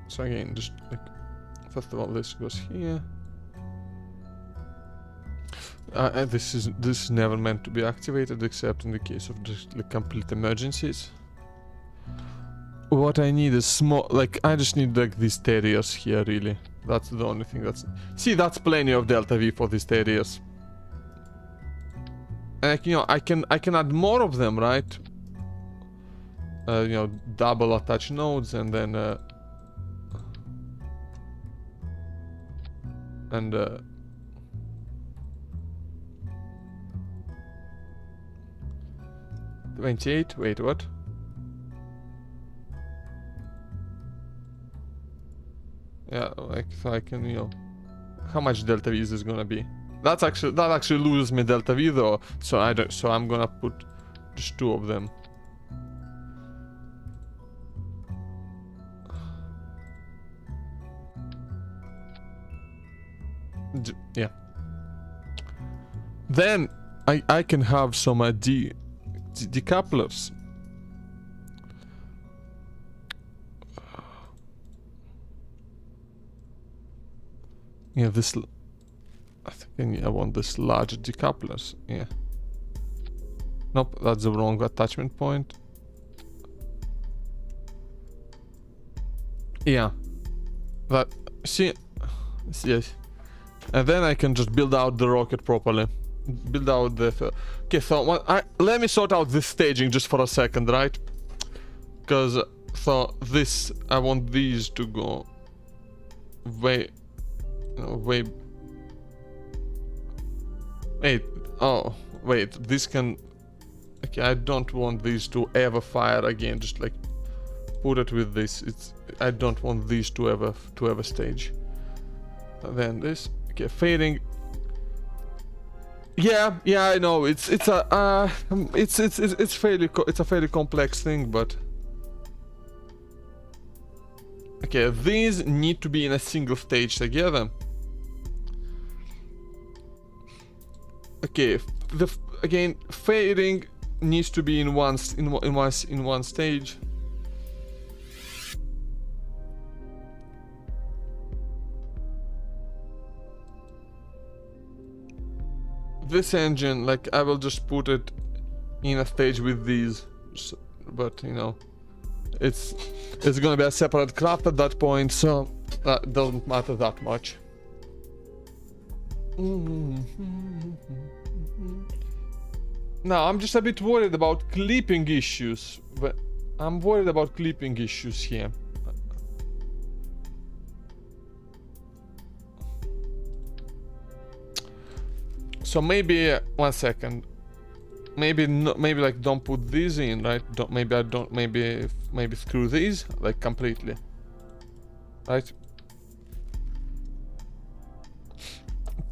So again, just like, first of all, this goes here. This is never meant to be activated except in the case of just like complete emergencies. What I need is small, like I just need like these terriers here. Really, that's the only thing that's. See, that's plenty of delta V for these terriers. And you know, I can add more of them, right? You know, double attach nodes and then. And 28, wait, what? Yeah, like, so I can, you know, how much delta V is this gonna be? That actually loses me delta V though, so I'm gonna put just 2 of them. Yeah. Then I can have some decouplers. Yeah, this. I think I want this larger decouplers. Yeah. Nope, that's the wrong attachment point. Yeah. That. See. Yes. And then I can just build out the rocket properly. Build out the... Okay, so let me sort out this staging just for a second, right? Because, so this... I want these to go... way... Wait, oh, wait, this can... Okay, I don't want these to ever fire again, just like... Put it with this, I don't want these to ever stage. And then this... Okay, fading. Yeah, I know. It's a fairly complex thing, but okay, these need to be in a single stage together. Okay, again, fading needs to be in one stage. This engine, like, I will just put it in a stage with these, but you know, it's gonna be a separate craft at that point, so that doesn't matter that much. Now I'm just a bit worried about clipping issues, but I'm worried about clipping issues here. So maybe 1 second. Maybe no, maybe like don't put these in, right? Don't, maybe I don't. Maybe screw these like completely, right?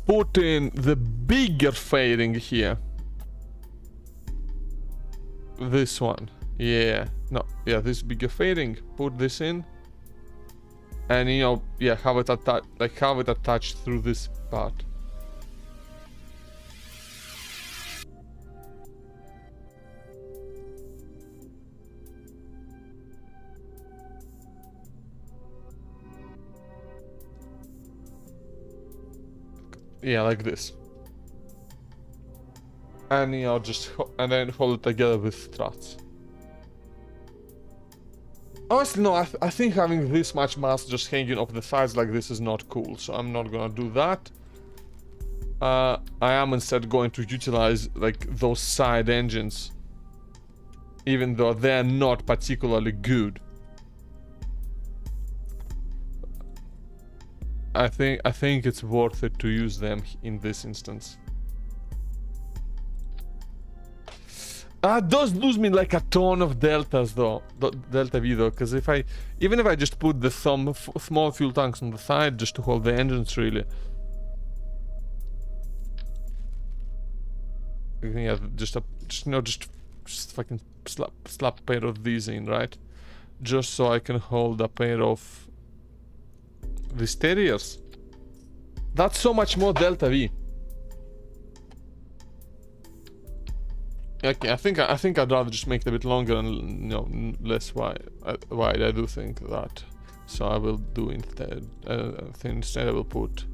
Put in the bigger fading here. This one, yeah, no, yeah, this bigger fading. Put this in, and you know, yeah, have it attached, like have it attached through this part. Yeah, like this. And you know, just and then hold it together with struts. Honestly, no, I think having this much mass just hanging off the sides like this is not cool, so I'm not gonna do that. I am instead going to utilize like those side engines, even though they're not particularly good. I think it's worth it to use them in this instance. Those lose me like a ton of deltas though, delta V though, because even if I just put the small fuel tanks on the side just to hold the engines really. Yeah, just fucking slap a pair of these in, right? Just so I can hold a pair of these terriers. That's so much more delta V. Okay, I think I'd rather just make it a bit longer and you know less wide. I do think that, so I will do instead. I think instead I will put.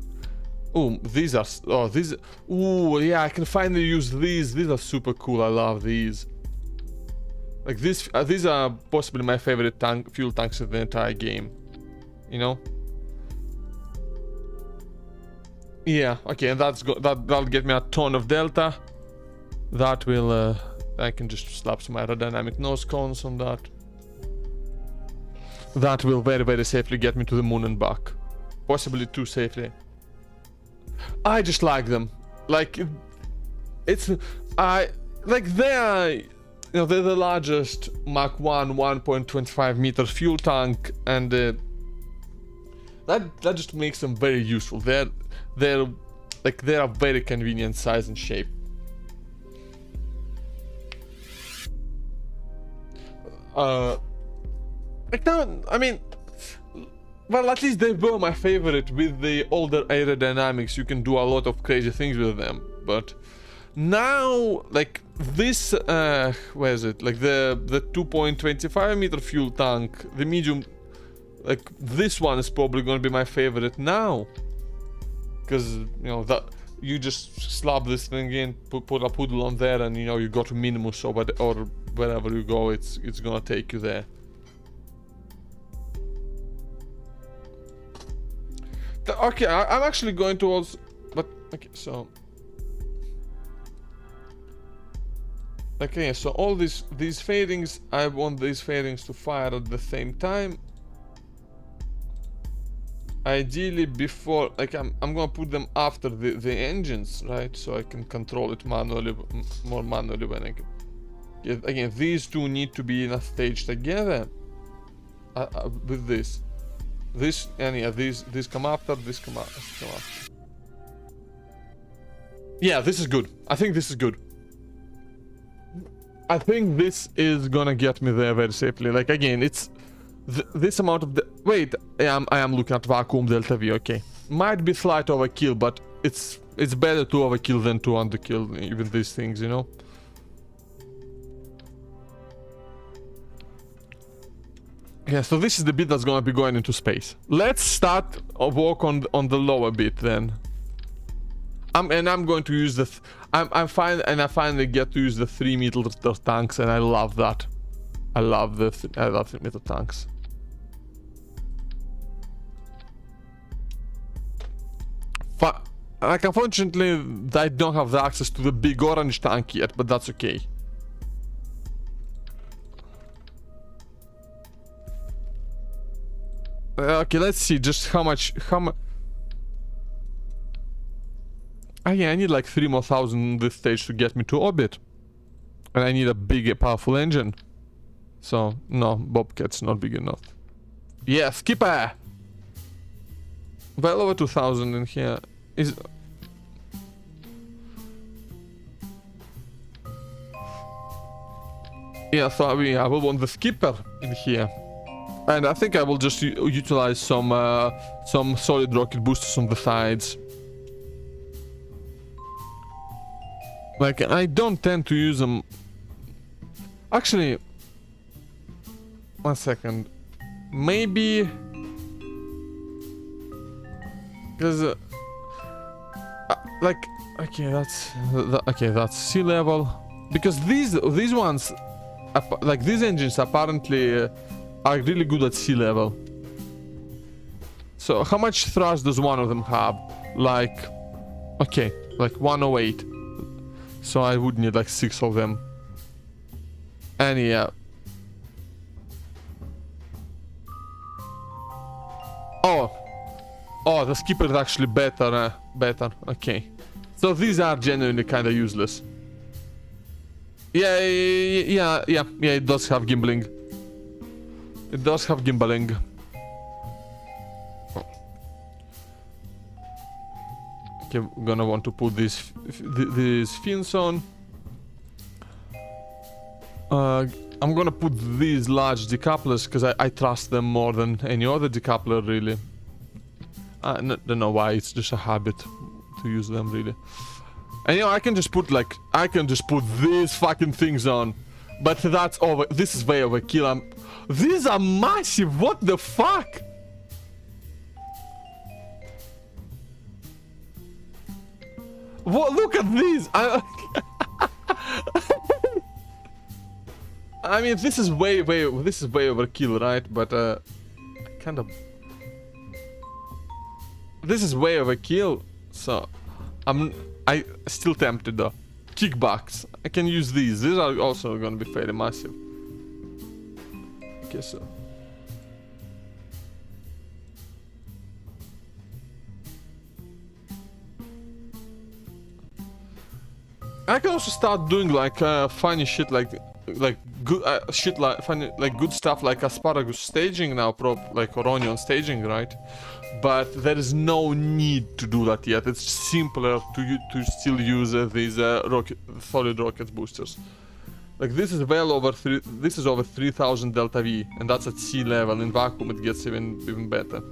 Oh, these are. Oh, these. Oh, yeah, I can finally use these. These are super cool. I love these. Like this. These are possibly my favorite fuel tanks in the entire game. You know. Yeah. Okay, and that'll get me a ton of delta. That will, I can just slap some aerodynamic nose cones on that. That will very, very safely get me to the moon and back. Possibly too safely. I just like them. Like, like they're, you know, they're the largest Mach 1 1.25 meter fuel tank, and that just makes them very useful. They're a very convenient size and shape. Like now, I mean, well, at least they were my favorite. With the older aerodynamics, you can do a lot of crazy things with them. But now, like this, where is it? Like the 2.25 meter fuel tank, the medium, like this one is probably going to be my favorite now, because you know that you just slap this thing in, put a poodle on there, and you know you go to Minimus or wherever you go, it's gonna take you there. Okay, I'm actually going to also, but okay, so okay, so all these fadings, I want these fadings to fire at the same time. Ideally before, like I'm gonna put them after the engines, right? So I can control it manually, more manually when I can. Again, these two need to be in a stage together with this. And yeah, these come after, this come after. Yeah, this is good. I think this is good. I think this is gonna get me there very safely. Like again, it's this amount of wait, I am looking at vacuum delta V. Okay, might be slight overkill, but it's better to overkill than to underkill even these things, you know. Yeah, so this is the bit that's gonna be going into space. Let's start a walk on the lower bit then. I'm going to use I finally get to use the 3 meter tanks, and I love that. I love 3 meter tanks. Like unfortunately, I don't have the access to the big orange tank yet, but that's okay. Okay, let's see just how much. yeah, I need like 3 more thousand this stage to get me to orbit. And I need a big, powerful engine. So, no, Bobcat's not big enough. Yeah, Skipper! Well over 2,000 in here. Is... Yeah, so I will want the Skipper in here. And I think I will just utilize some solid rocket boosters on the sides. Like, I don't tend to use them. Actually, 1 second. Maybe... Because... like, okay, that's sea level. Because these ones, like these engines apparently are really good at sea level. So how much thrust does one of them have? Like, okay, like 108. So I would need like 6 of them. And yeah. Oh, the Skipper is actually better. Okay. So these are genuinely kind of useless. Yeah, it does have gimbaling. It does have gimbaling. Okay, we're gonna want to put these fins on. I'm gonna put these large decouplers because I trust them more than any other decoupler, really. I don't know why, it's just a habit to use them, really. And you know, I can just put these fucking things on. But that's over. This is way overkill. These are massive. What the fuck? What? Look at these. I mean, this is way overkill, right? But kind of. This is way overkill. So, I still tempted though. Kickbacks. I can use these. These are also gonna be fairly massive. Okay, so. I can also start doing like funny shit like good shit like funny like good stuff like asparagus staging now, like or onion staging, right? But there is no need to do that yet. It's simpler to still use these solid rocket boosters. Like this is well over this is over 3,000 delta V, and that's at sea level. In vacuum it gets even better.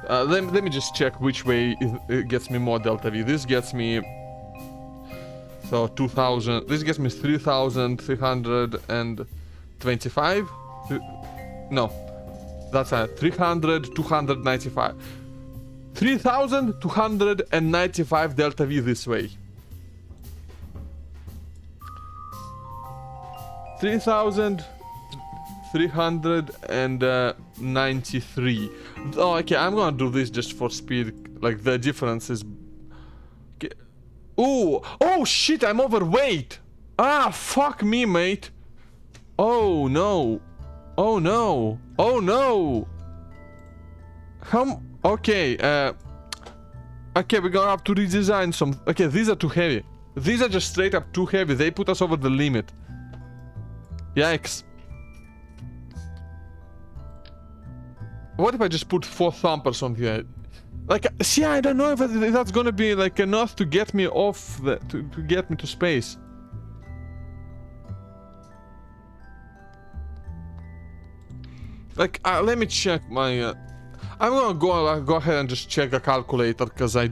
Let me just check which way it gets me more delta V. This gets me 2,000. This gets me 3,325. No, that's 300, 295. 3,295 delta V this way. 3,393. Oh, okay, I'm gonna do this just for speed. Like the difference is. Okay. Ooh, oh shit! I'm overweight. Ah, fuck me, mate. Oh no. Oh no. Oh no. Okay, okay, we're gonna have to redesign some. Okay, these are too heavy. These are just straight up too heavy. They put us over the limit. Yikes. What if I just put 4 thumpers on here? Like, see, I don't know if that's gonna be like enough to get me off to get me to space. Like, let me check my. I'm gonna go ahead and just check a calculator because I.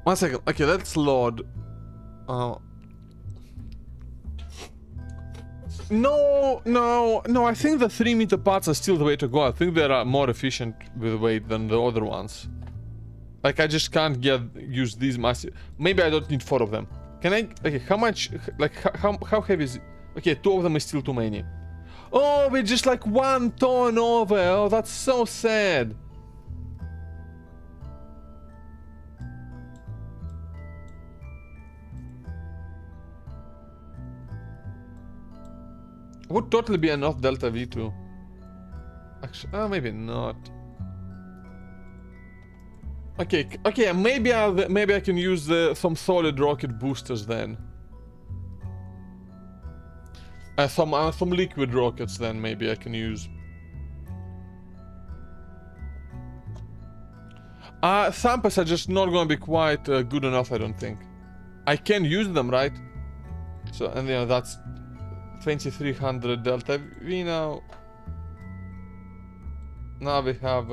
One second. Okay, let's load. No, I think the 3-meter parts are still the way to go. I think they are more efficient with weight than the other ones. Like, I just can't use these massive... Maybe I don't need 4 of them. Can I... Okay, how much... Like, how heavy is it? Okay, 2 of them is still too many. Oh, we're just like 1 ton over. Oh, that's so sad. Would totally be enough Delta V2. Actually, maybe not. Okay, maybe I can use some solid rocket boosters then. Some liquid rockets then maybe I can use. Samples are just not gonna be quite good enough, I don't think. I can use them, right? So, and you know, that's 2300 Delta V now. Now we have...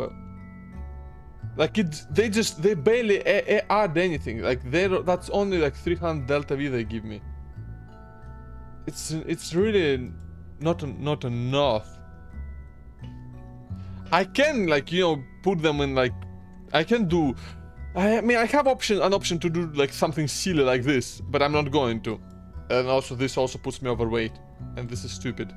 like, they barely add anything. Like, that's only like 300 Delta V they give me. It's really not enough. I can, like, you know, put them in, like, I can do... I mean, I have an option to do, like, something silly like this, but I'm not going to. And also, this also puts me overweight. And this is stupid.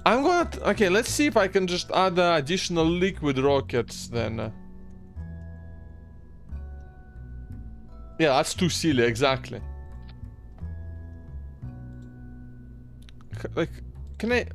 I'm gonna... okay, let's see if I can just add additional liquid rockets then. Yeah, that's too silly, exactly. Like, can I...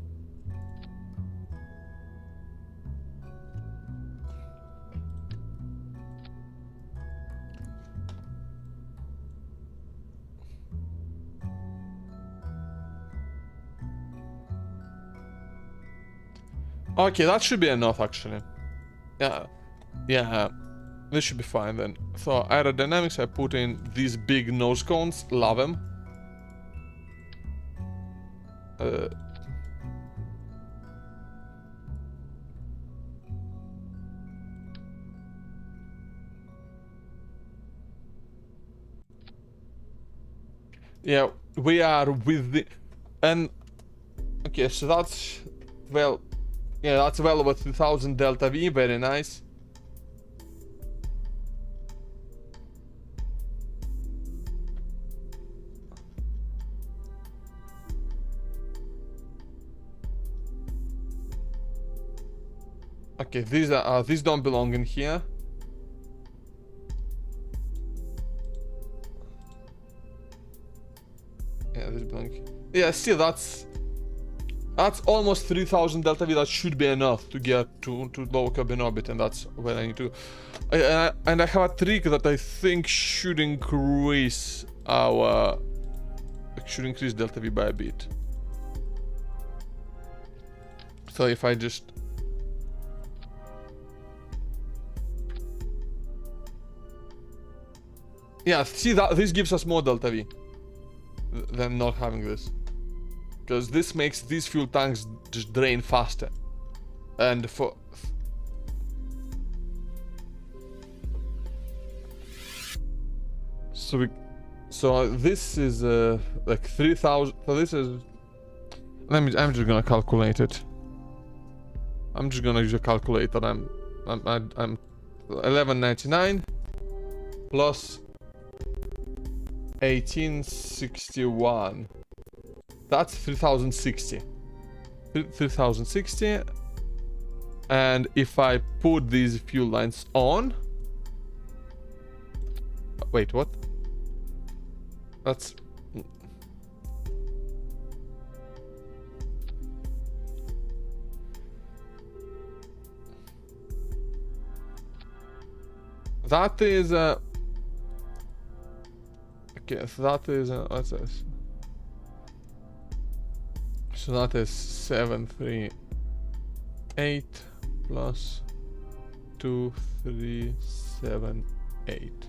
okay, that should be enough, actually. Yeah, this should be fine then. So, aerodynamics, I put in these big nose cones, love them. Yeah, we are with the... and... okay, so that's... well... yeah, that's well over 3000 Delta V, very nice. Okay, these don't belong in here. Yeah, this belong. Yeah, still that's almost 3000 Delta V. That should be enough to get to low cabin orbit, and that's where I need to. And I have a trick that I think should increase our Delta V by a bit. So if I just... yeah, see that this gives us more Delta V than not having this. Because this makes these fuel tanks just drain faster. And for... so this is like 3000. So this is... I'm just gonna calculate it. I'm just gonna use a calculator. I'm 1199 plus 1861. That's 3060. 3060. And if I put these fuel lines on... wait, what? That's... that is okay, so that is what's this? So that is 738 plus 2378.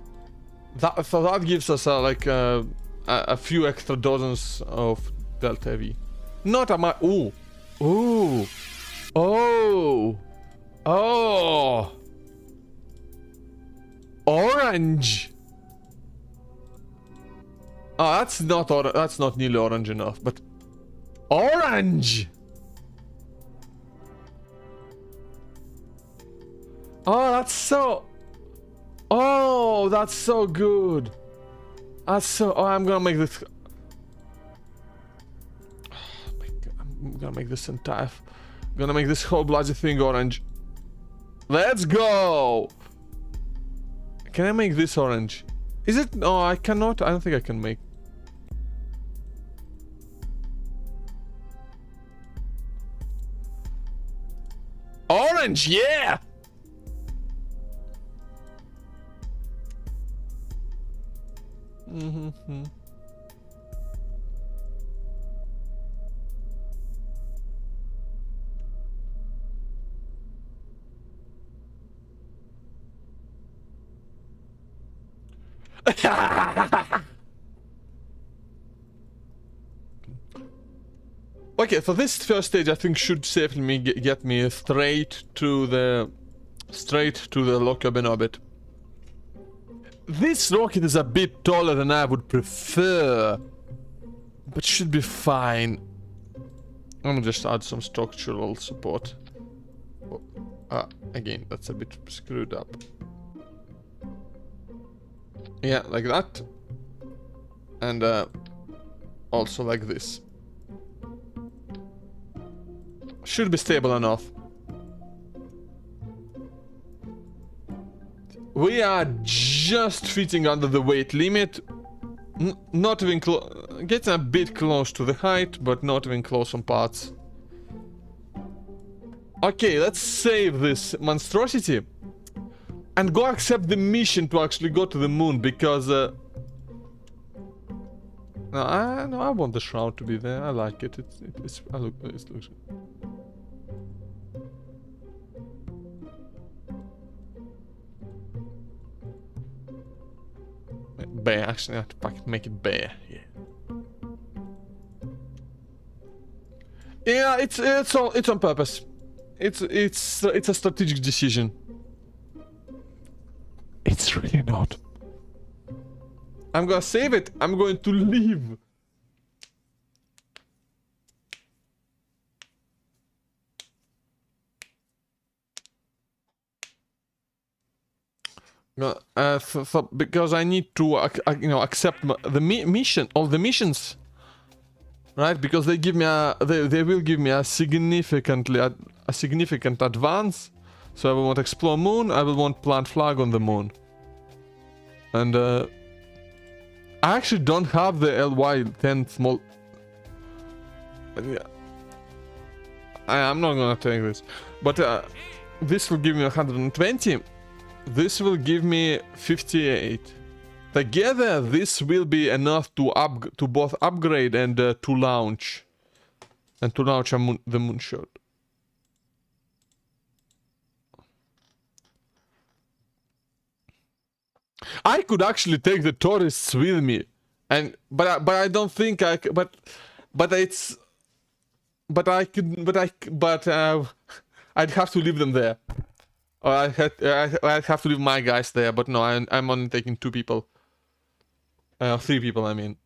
So that gives us like a few extra dozens of Delta V. Not a much. Ooh, ooh, oh, oh, orange. Oh, that's not nearly orange enough, but orange. Oh, that's so. Oh, that's so good. That's so. Oh, I'm gonna make this. Oh my God, I'm gonna make this entire. I'm gonna make this whole bloody thing orange. Let's go. Can I make this orange? Is it? No, I cannot. I don't think I can make. Orange, yeah. Mm-hmm. Okay, so this first stage I think should safely get me straight to the lock-up in orbit. This rocket is a bit taller than I would prefer, but should be fine. I'm gonna just add some structural support. Oh, again, that's a bit screwed up. Yeah, like that. And also like this. Should be stable enough. We are just fitting under the weight limit. Not even getting a bit close to the height, but not even close on parts. Okay, let's save this monstrosity and go accept the mission to actually go to the moon, because no, I want the shroud to be there. I like it. It looks good. Bear, actually, I have to fucking make it bear. Yeah. Yeah, it's on purpose. It's a strategic decision. It's really not. I'm gonna save it. I'm going to leave. Because I need to, accept the mission, all the missions, right? Because they give me they will give me a significant advance. So I will want explore moon. I will want plant flag on the moon. And I actually don't have the LY10 small. Yeah. I'm not gonna take this, but this will give me 120. This will give me 58. Together, this will be enough to both upgrade and to launch. And to launch the moonshot. I could actually take the tourists with me, but I don't think I could, but I'd have to leave them there. Or I'd have to leave my guys there, but no, I'm only taking 2 people. 3 people, I mean.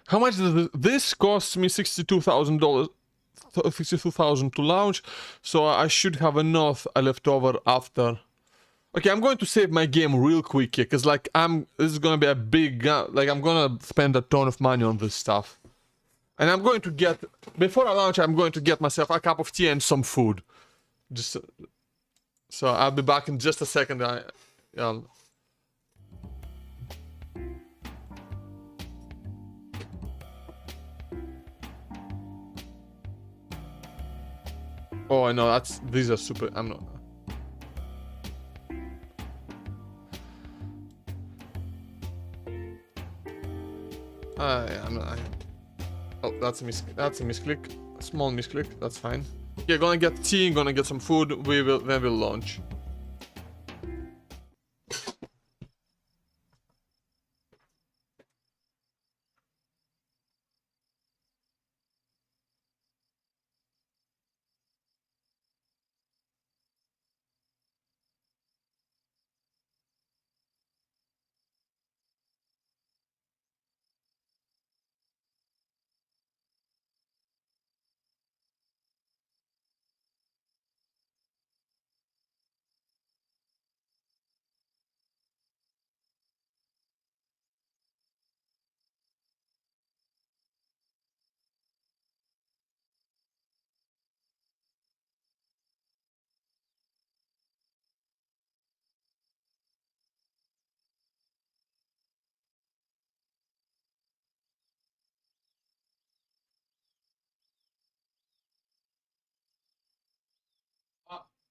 How much does this cost me? $62,000. 62,000 to launch, so I should have enough left over after. Okay, I'm going to save my game real quick here, because like this is gonna be a big, like I'm gonna spend a ton of money on this stuff, and I'm going to get, before I launch, I'm going to get myself a cup of tea and some food. Just so I'll be back in just a second. Oh, I know, these are super. I'm not. Oh, that's a misclick. A small misclick. That's fine. Yeah, gonna get tea. Gonna get some food. Then we'll launch.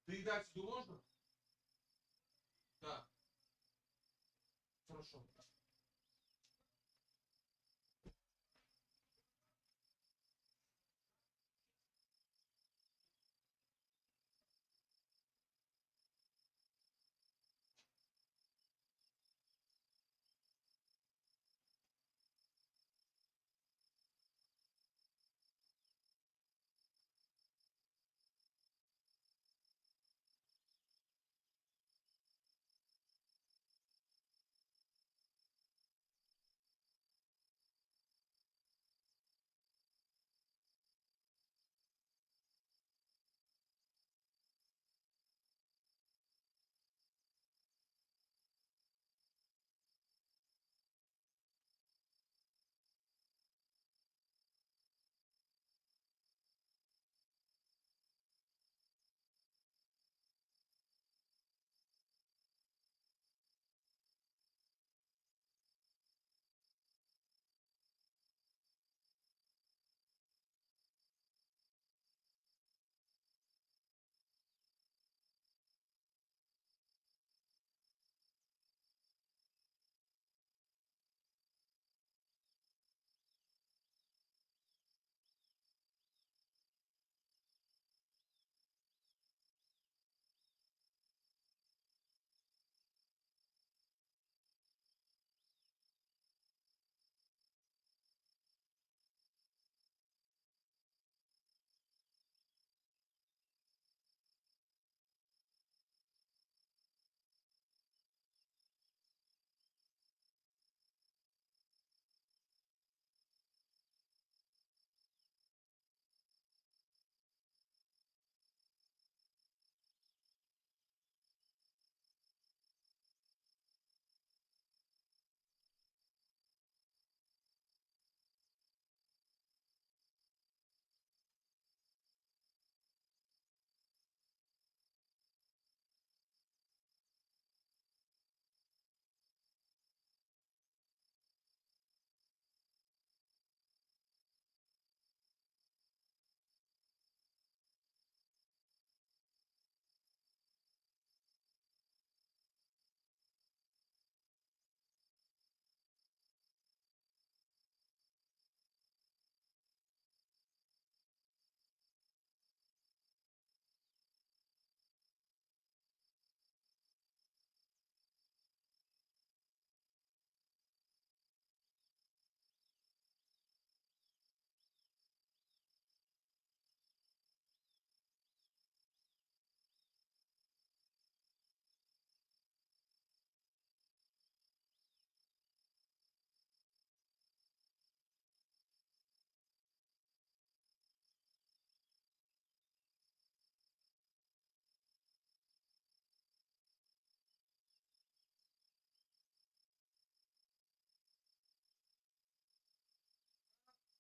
Передать сюда можно? Да. Хорошо.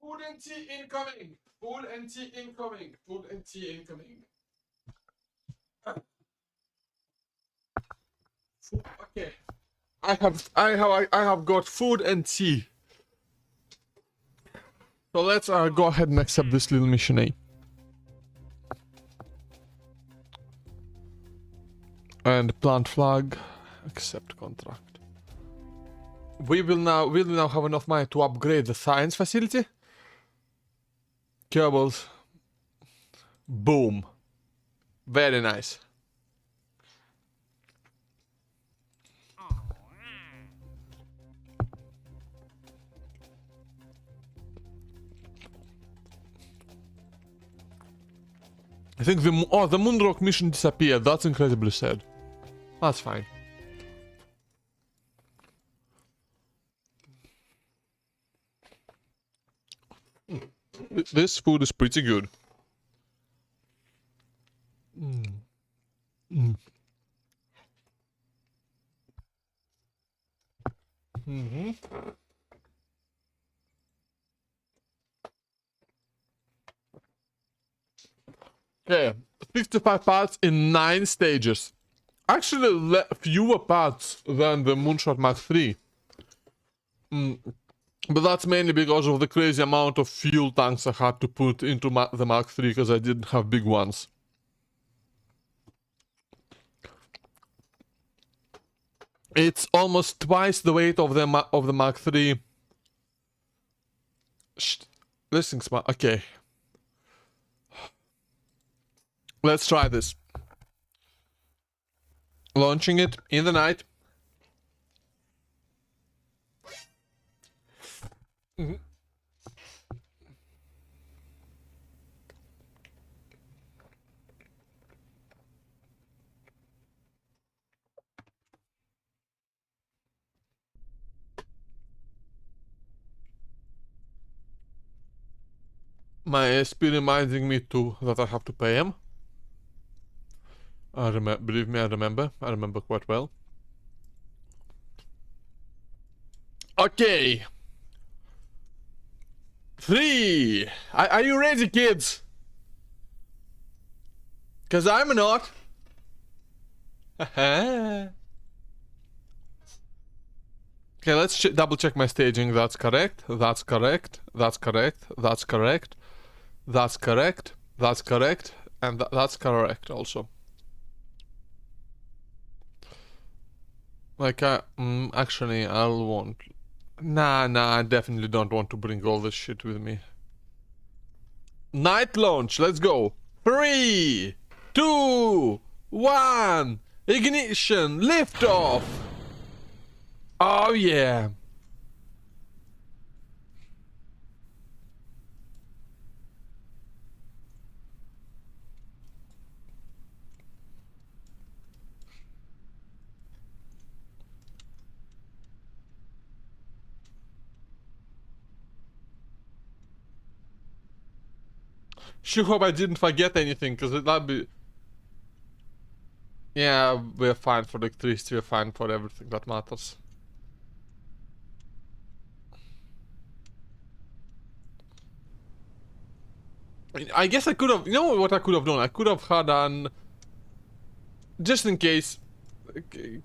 Food and tea incoming. Food and tea incoming. Food and tea incoming. Okay. I have got food and tea. So let's go ahead and accept this little mission A. And plant flag. Accept contract. We will now have enough money to upgrade the science facility. Cables. Boom. Very nice. I think the Moonrock mission disappeared. That's incredibly sad. That's fine. This food is pretty good. Okay, 55 parts in 9 stages. Actually, fewer parts than the Moonshot Mark III. But that's mainly because of the crazy amount of fuel tanks I had to put into the Mark III because I didn't have big ones. It's almost twice the weight of the Mark III. This thing's smart. Okay. Let's try this. Launching it in the night. My SP reminding me too that I have to pay him. Believe me, I remember. I remember quite well. Okay. 3. Are you ready, kids? Cause I'm not. Okay, let's double check my staging. That's correct. That's correct. That's correct. That's correct. That's correct. That's correct. And that's correct also. Like, actually, I'll want... Nah, I definitely don't want to bring all this shit with me. Night launch, let's go. 3, 2, 1. Ignition, liftoff. Oh, yeah. Sure hope I didn't forget anything, because that'd be... Yeah, we're fine for electricity, we're fine for everything that matters. I guess I could have... You know what I could have done? I could have had an... Just in case...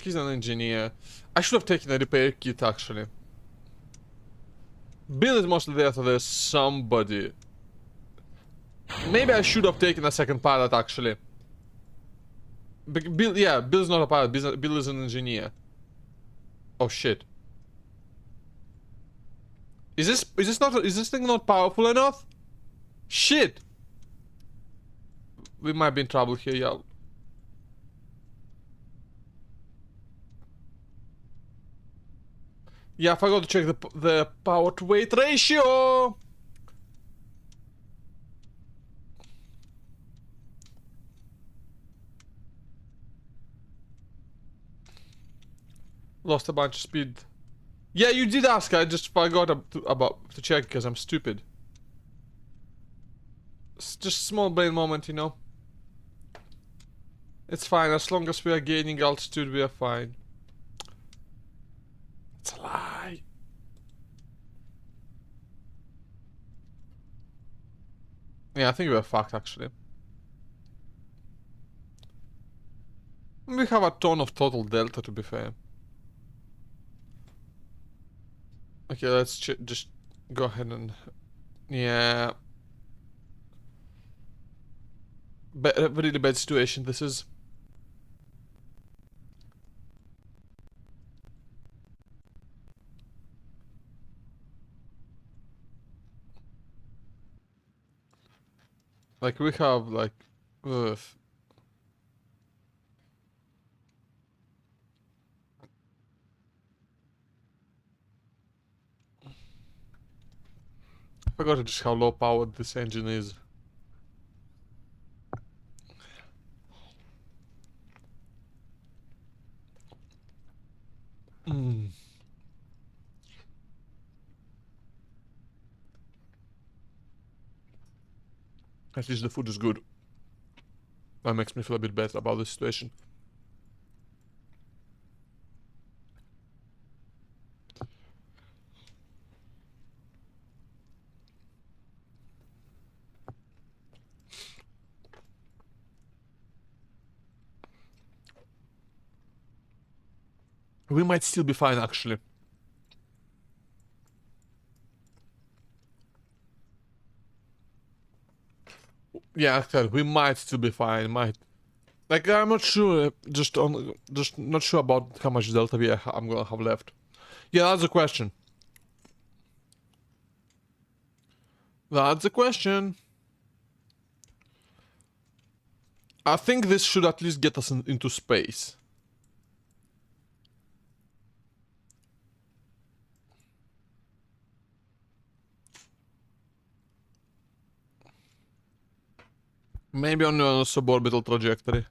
He's an engineer. I should have taken a repair kit, actually. Bill is mostly there, so there's somebody. Maybe I should have taken a second pilot, actually. Bill, yeah, Bill's not a pilot. Bill is an engineer. Oh shit. Is this thing not powerful enough? Shit. We might be in trouble here, y'all. Yeah, I forgot to check the power to weight ratio. Lost a bunch of speed. Yeah, you did ask. I just forgot to check because I'm stupid. It's just small brain moment, you know. It's fine. As long as we are gaining altitude, we are fine. It's a lie. Yeah, I think we're fucked, actually. We have a ton of total delta, to be fair. Okay, let's just go ahead and... Yeah. A really bad situation this is. Like, we have, like... Ugh. I forgot just how low powered this engine is. At least the food is good. That makes me feel a bit better about the situation. We might still be fine, actually. Yeah, actually, we might still be fine. Might. Like, I'm not sure, just not sure about how much delta V I'm gonna have left. Yeah, that's the question. That's the question. I think this should at least get us into space. Maybe on a suborbital trajectory.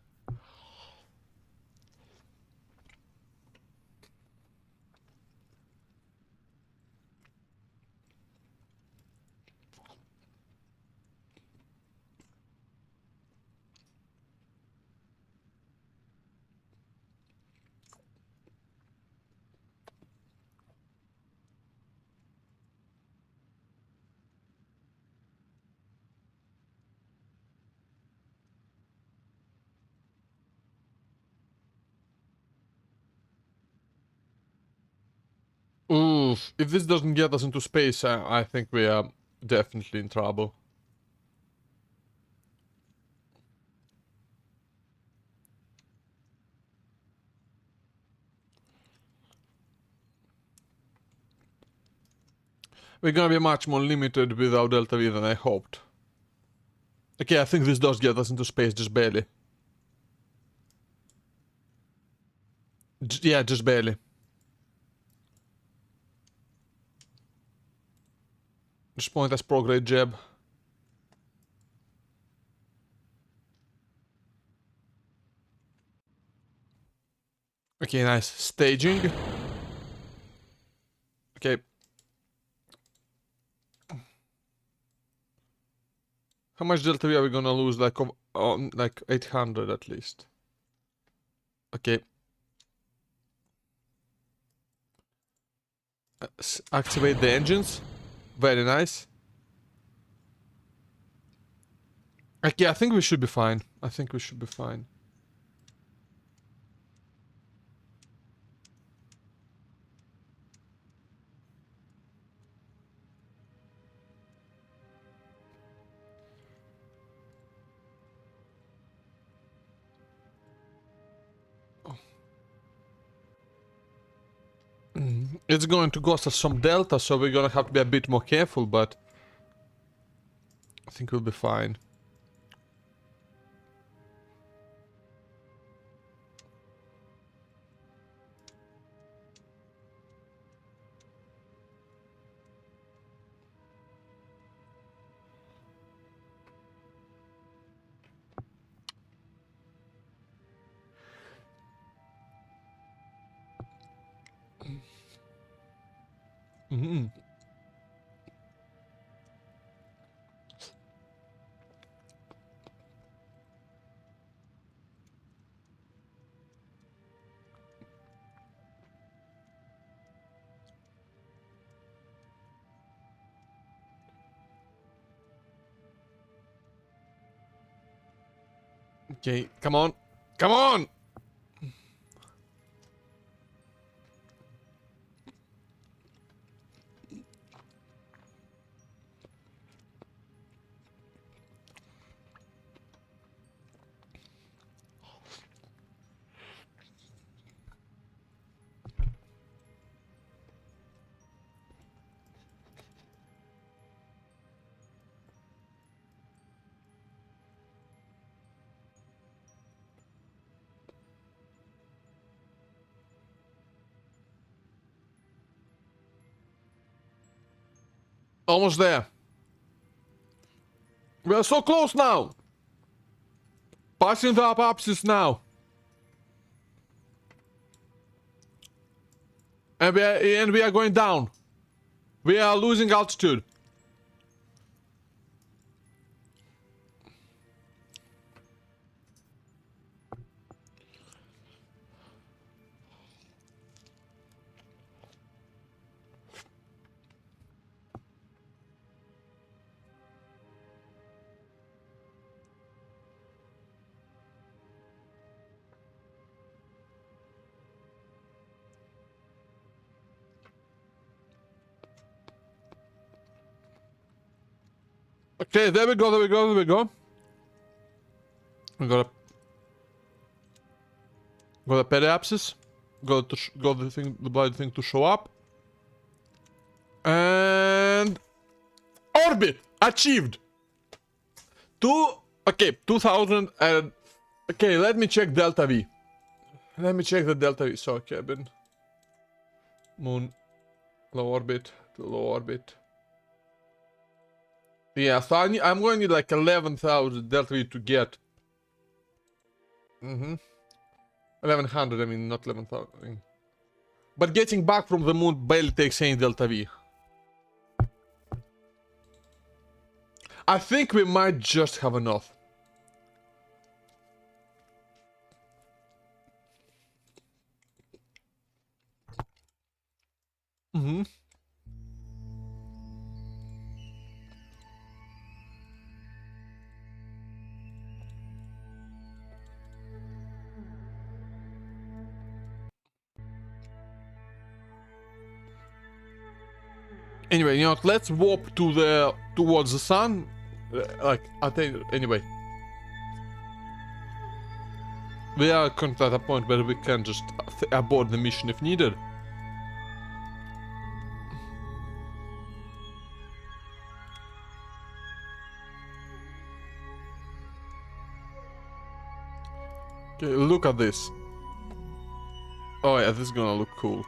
Oof, if this doesn't get us into space, I think we are definitely in trouble. We're gonna be much more limited with our delta V than I hoped. Okay, I think this does get us into space, just barely. Yeah, just barely. Just point as prograde jab. Okay, nice. Staging. Okay. How much delta V are we gonna lose? Like, like 800 at least. Okay. Activate the engines. Very nice. Okay, I think we should be fine. I think we should be fine. It's going to cost us some delta, so we're gonna have to be a bit more careful, but I think we'll be fine. Mm-hmm. Okay, come on. Come on! Almost there. We are so close now. Passing the apopsis now. And we are going down. We are losing altitude. Okay, there we go, there we go, there we go. We gotta... Got a periapsis. Got the bloody thing to show up. And orbit achieved. Okay, 2000 and okay. Let me check delta V. Let me check the delta V. So cabin, moon, low orbit to low orbit. Yeah, so I'm going to need like 11,000 delta V to get. 1100. I mean, not 11,000. But getting back from the moon barely takes any delta V. I think we might just have enough. Anyway, you know, let's warp towards the sun. Like, I think, anyway. We are currently at a point where we can just abort the mission if needed. Okay, look at this. Oh yeah, this is gonna look cool.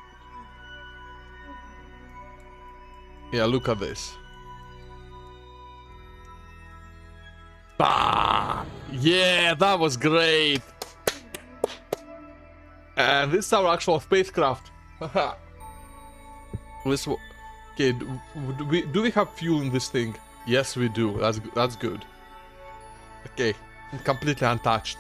Yeah, look at this. Ah, yeah, that was great. And this is our actual spacecraft. This. Okay, do we have fuel in this thing? Yes, we do. That's good. Okay, completely untouched.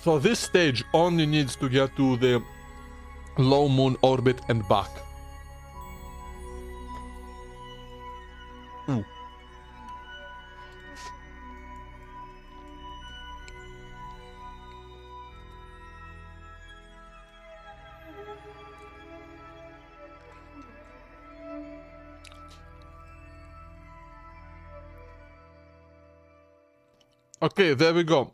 So this stage only needs to get to the low moon orbit and back. Ooh. Okay, there we go.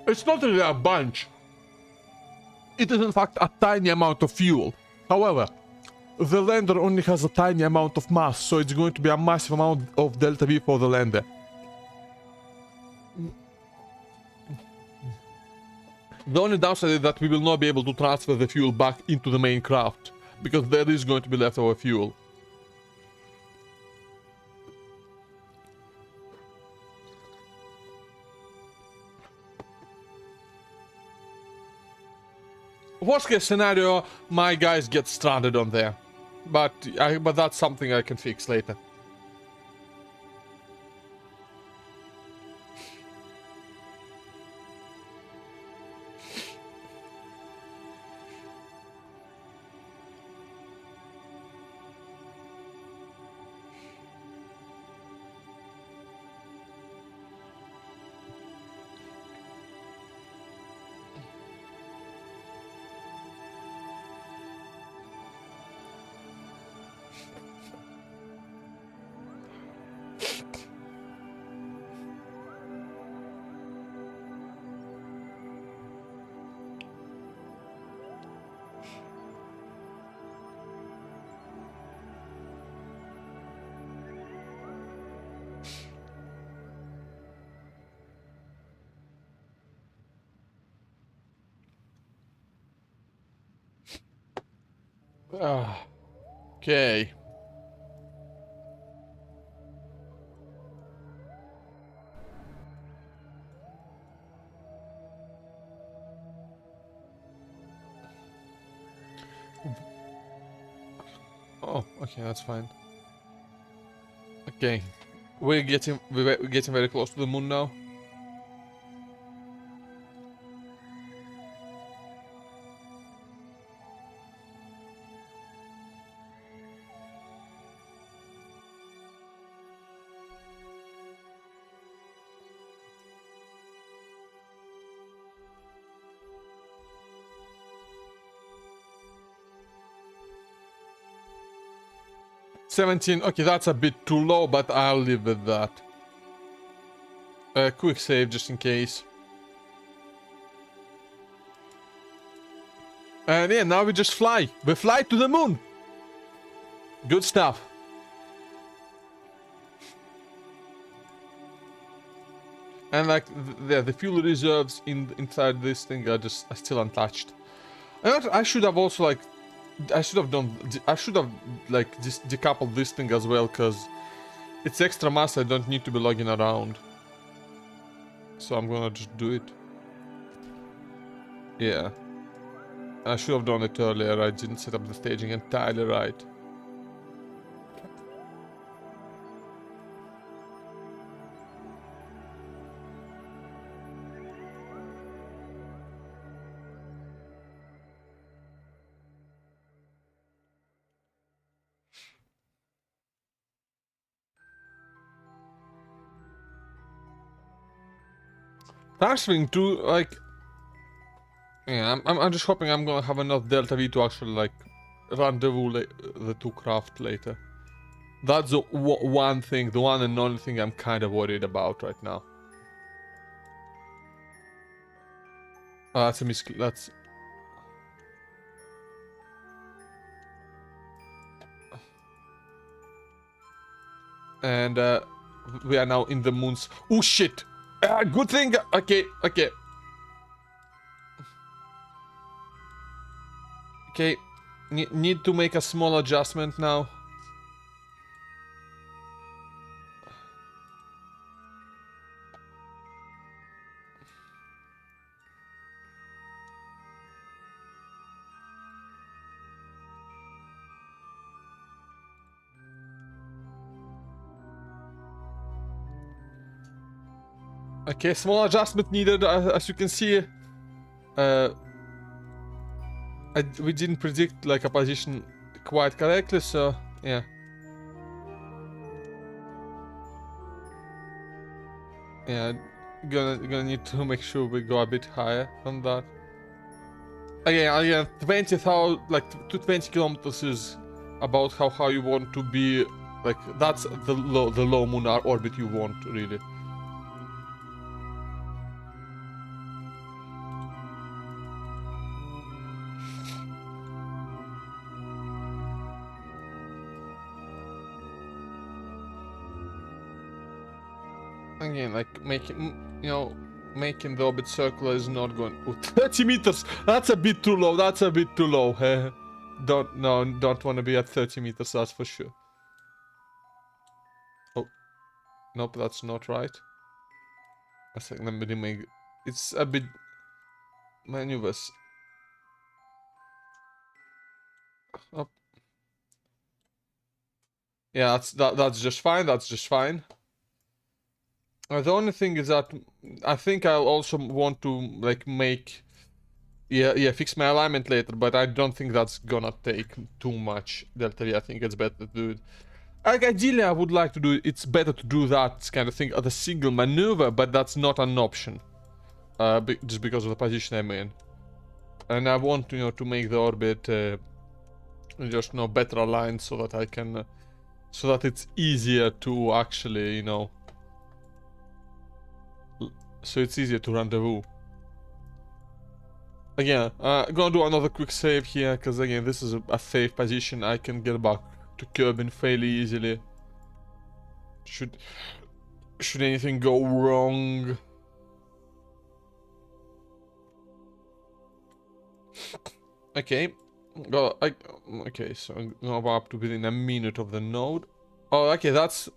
It's not really a bunch. It is in fact a tiny amount of fuel. However, the lander only has a tiny amount of mass, so it's going to be a massive amount of delta V for the lander. The only downside is that we will not be able to transfer the fuel back into the main craft, because there is going to be leftover fuel. Worst case scenario, my guys get stranded on there. But that's something I can fix later. Okay. Oh, okay, that's fine. Okay, we're getting very close to the moon now. 17. Okay, that's a bit too low, but I'll live with that. Quick save just in case. And yeah, now we just fly. We fly to the moon. Good stuff. And like the fuel reserves inside this thing are still untouched. And I should have also like I should have like just decoupled this thing as well, because it's extra mass. I don't need to be lugging around. So I'm gonna just do it. Yeah. I should have done it earlier. I didn't set up the staging entirely right. Transferring to like, yeah, I'm just hoping I'm gonna have enough Delta V to actually like rendezvous the two craft later. That's the one thing, the one and only thing I'm kind of worried about right now. Oh, that's a that's. And we are now in the moons. Oh shit! Good thing. Okay, okay. Okay, need to make a small adjustment now. Okay, small adjustment needed, as you can see. We didn't predict like a position quite correctly, so yeah. Yeah, gonna need to make sure we go a bit higher on that. Again, 20,000, like 20 kilometers is about how high you want to be. Like that's the low moon orbit you want, really. Again, like making the orbit circular is not going. Oh, 30 meters. That's a bit too low. That's a bit too low. Don't want to be at 30 meters. That's for sure. Oh, nope, that's not right. I think let me make. It's a bit maneuvers. Oh. Yeah, that's just fine. That's just fine. The only thing is that I think I'll also want to like make, fix my alignment later, but I don't think that's gonna take too much Delta V. I think it's better to do it. Like ideally, I would like to do it. It's better to do that kind of thing as a single maneuver, but that's not an option. Just because of the position I'm in, and I want to make the orbit just better aligned so that I can, so that it's easier to actually so it's easier to rendezvous. Again, I'm gonna do another quick save here, because again, this is a safe position. I can get back to Kerbin fairly easily. Should anything go wrong. Okay. Okay, so I'm gonna go up to within a minute of the node. Oh, okay, that's...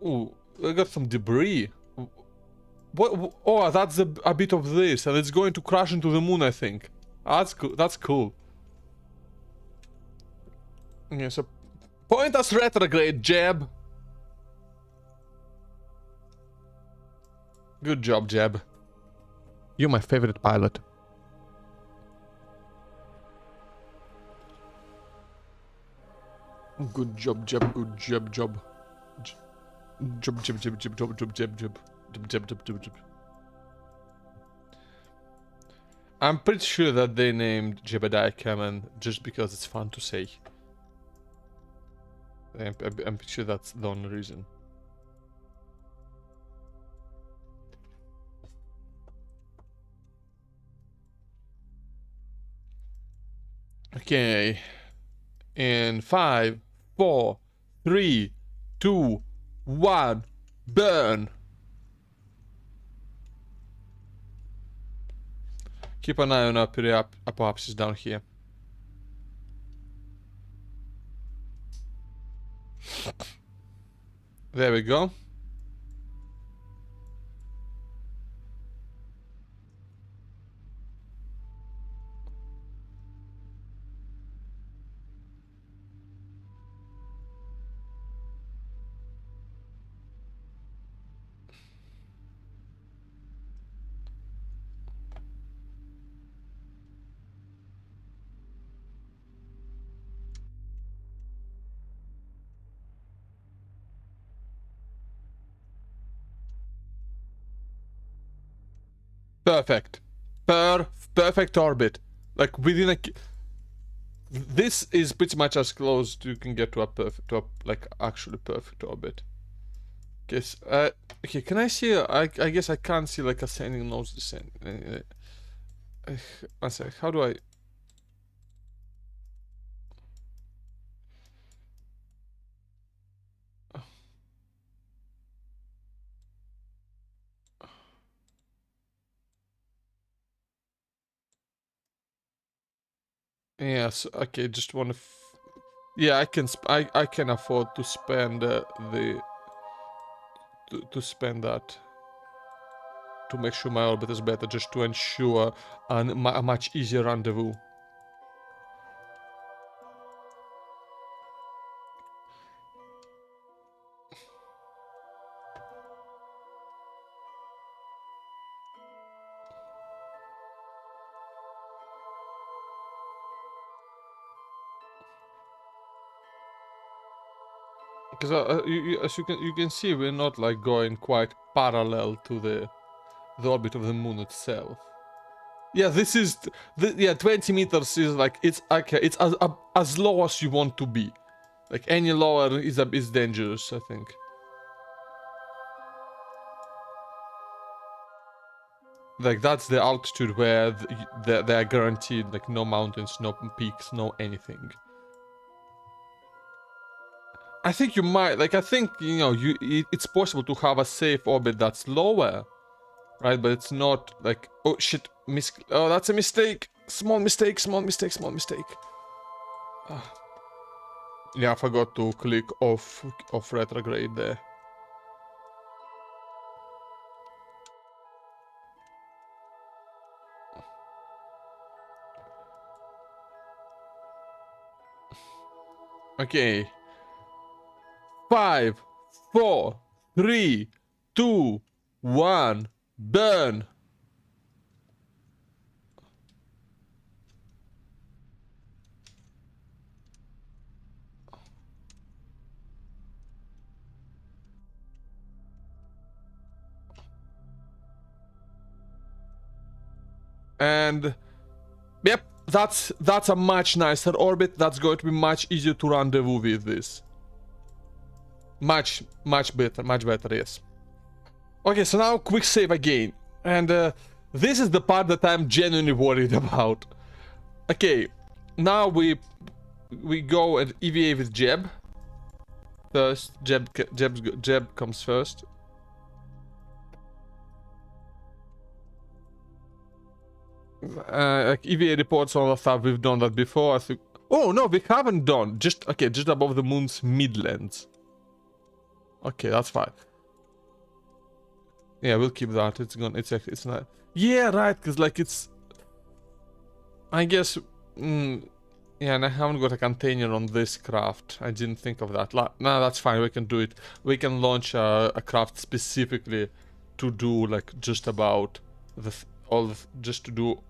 Ooh, I got some debris. What? Oh, that's a bit of this, and it's going to crash into the moon, I think. That's cool. That's cool. Okay, so point us retrograde, Jeb. Good job, Jeb. You're my favorite pilot. Good job, Jeb. Good job, Job. Job. I'm pretty sure that they named Jebediah Kamen just because it's fun to say. I'm pretty sure that's the only reason. Okay. In 5, 4, 3, 2, 1, burn! Keep an eye on our apoapsis down here. There we go. Perfect. Perfect orbit. Like within a... This is pretty much as close you can get to a perfect, like actually perfect orbit. Guess. Okay. Can I see? I guess I can't see like ascending nose descending. One sec. How do I? Yes. Okay. Just want to. Yeah, I can. I can afford to spend the to spend that to make sure my orbit is better, just to ensure a much easier rendezvous. Because as you can see, we're not like going quite parallel to the orbit of the moon itself. Yeah, this is yeah, 20 meters is like it's okay. It's as low as you want to be. Like any lower is dangerous, I think. Like that's the altitude where they are guaranteed like no mountains, no peaks, no anything. I think you might like I think you know it's possible to have a safe orbit that's lower, right? But it's not like oh shit, oh that's a mistake, small mistake, small mistake, small mistake. Yeah, I forgot to click off retrograde there. Okay. 5, 4, 3, 2, 1, burn. And yep, that's a much nicer orbit. That's going to be much easier to rendezvous with this. Much better, yes. Okay, so now quick save again. And this is the part that I'm genuinely worried about. Okay, now we go and EVA with Jeb. First, Jeb comes first. Like EVA reports all the stuff, we've done that before, I think. Oh no, we haven't done. Just above the moon's midlands. Okay, that's fine. Yeah, we'll keep that. It's not. Yeah, right, because like it's. I guess. Yeah, and I haven't got a container on this craft. I didn't think of that. No, that's fine. We can do it. We can launch a craft specifically to do like just about just to do.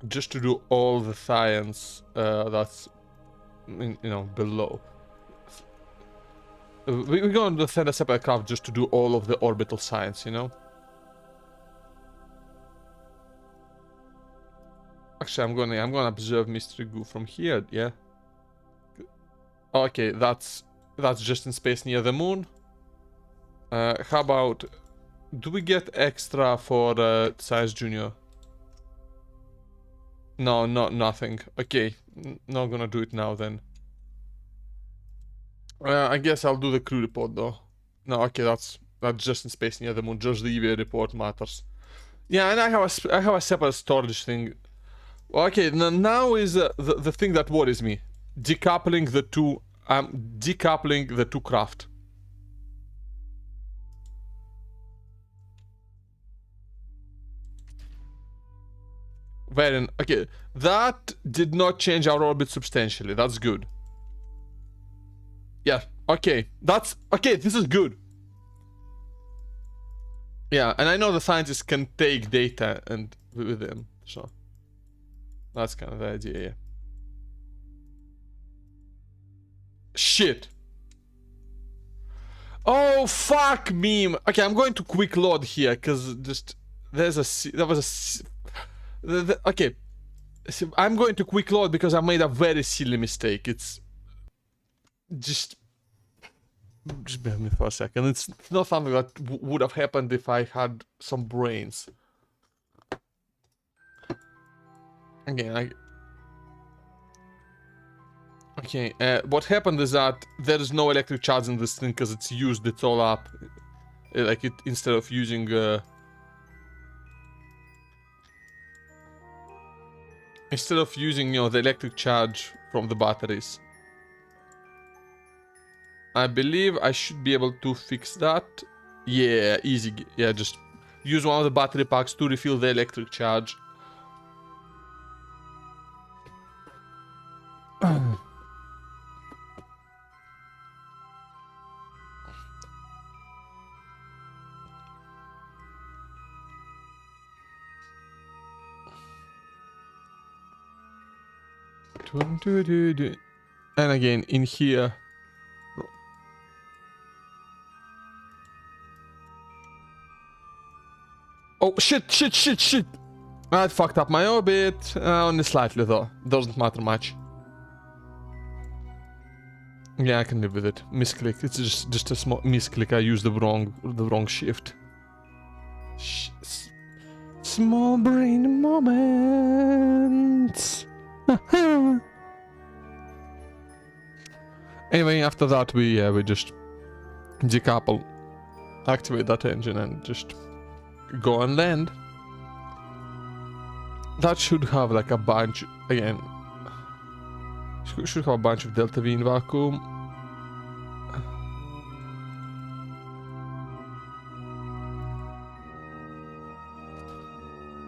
Just to do all the science that's below. We're going to send a separate craft just to do all of the orbital science, you know? Actually, I'm gonna observe Mystery Goo from here, yeah? Okay, that's just in space near the moon. How about... Do we get extra for Science Junior? No, nothing. Okay, not gonna do it now then. I guess I'll do the crew report though. No, okay, that's just in space near the moon. Just the EVA report matters. Yeah, and I have a separate storage thing. Okay, now is the thing that worries me. Decoupling the two craft. Okay, that did not change our orbit substantially. That's good. Yeah, okay. Okay, this is good. Yeah, and I know the scientists can take data and with them, so that's kind of the idea, yeah. Shit. Oh, fuck me. Okay, I'm going to quick load here, because just... Okay. So I'm going to quick load because I made a very silly mistake. It's... Just bear with me for a second. It's not something that would have happened if I had some brains. Again, Okay, what happened is that there is no electric charge in this thing because it's used it all up. Like it, instead of using you know, the electric charge from the batteries. I believe I should be able to fix that. Yeah, easy. Yeah, just use one of the battery packs to refill the electric charge. And again, in here. Oh, shit. I fucked up my orbit. Only slightly, though. Doesn't matter much. Yeah, I can live with it. Misclick. It's just a small misclick. I used the wrong shift. Small brain moments. Anyway, after that we just decouple, activate that engine and just go and land. That should have like a bunch, again, should have a bunch of Delta V in vacuum.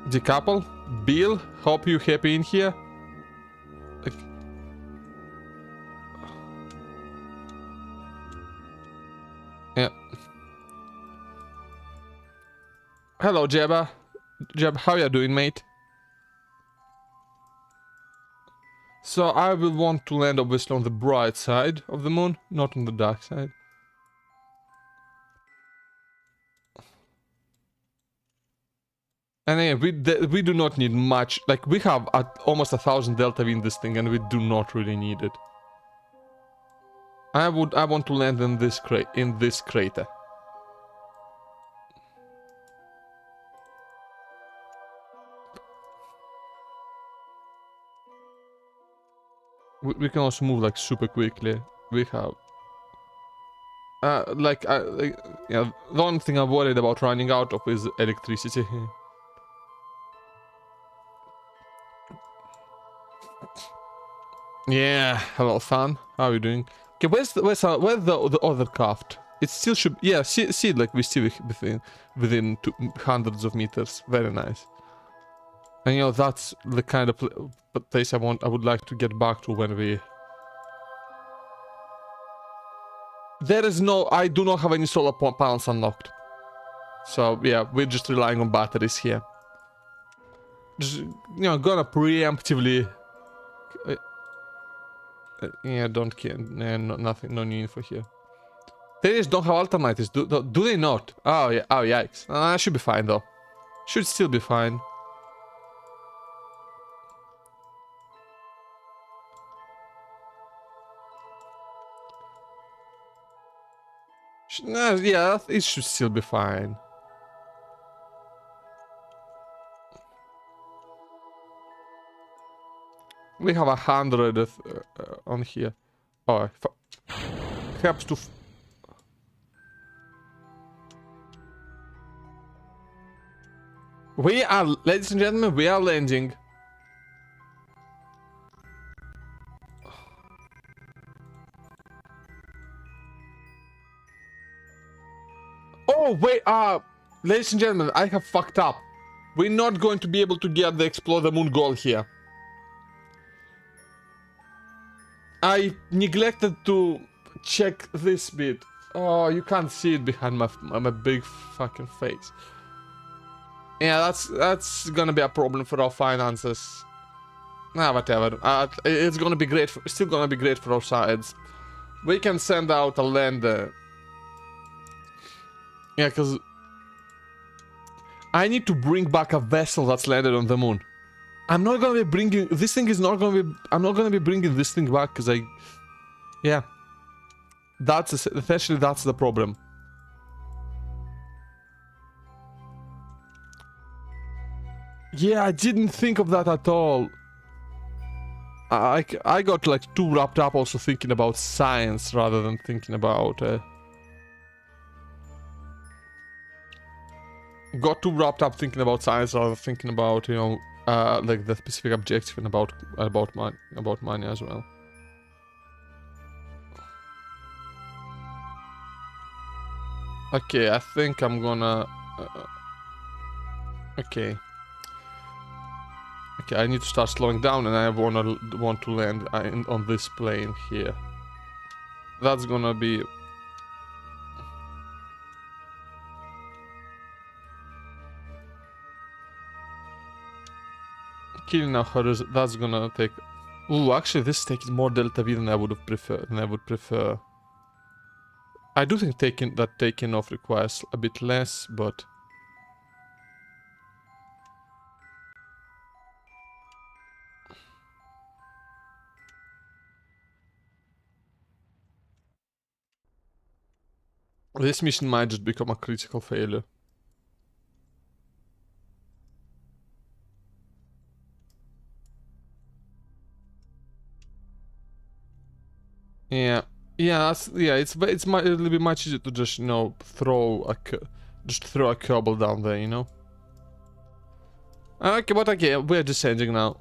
Decouple. Bill, hope you happy in here. Like, yeah. Hello, Jeb, how you doing, mate? So I will want to land obviously on the bright side of the moon, not on the dark side. And yeah, we do not need much. Like, we have almost 1,000 Delta V in this thing, and we do not really need it. I want to land in this crater. We can also move like super quickly. We have yeah, the only thing I'm worried about running out of is electricity. Yeah, hello Fan, how are you doing? Okay, where's the other craft? It still should, yeah, see like we still within hundreds of meters. Very nice. And you know, that's the kind of place I would like to get back to when we... There is no, I do not have any solar panels unlocked. So yeah, we're just relying on batteries here. Just, you know, gonna preemptively... yeah, don't care. Nothing, no new info here. They just don't have alternatives, do they not? Oh, yeah. Oh, yikes. Should be fine, though. Should still be fine. Yeah, it should still be fine. We have 100 on here. Oh, helps to... We are, ladies and gentlemen, we are landing. Oh, wait, ladies and gentlemen, I have fucked up. We're not going to be able to get the Explore the Moon goal here. I neglected to check this bit. Oh, you can't see it behind my big fucking face. Yeah, that's gonna be a problem for our finances. Nah, whatever. It's gonna be great. Still gonna be great for our sides. We can send out a lander. Yeah, cause I need to bring back a vessel that's landed on the moon. I'm not gonna be bringing... This thing is not gonna be... I'm not gonna be bringing this thing back, because I... Yeah. That's... Essentially, that's the problem. Yeah, I didn't think of that at all. I got, like, too wrapped up also thinking about science rather than thinking about... Got too wrapped up thinking about science rather than thinking about, you know... like the specific objective and about money as well. Okay, I think I'm gonna. Okay. Okay, I need to start slowing down, and I want to land on this plane here. That's gonna be. Killing our horizon, that's gonna take... Ooh, actually this takes more delta V than I would prefer. I do think taking off requires a bit less, but... This mission might just become a critical failure. Yeah, it'll be much easier to just, you know, throw a cable down there, you know. Okay, but okay, we're descending now.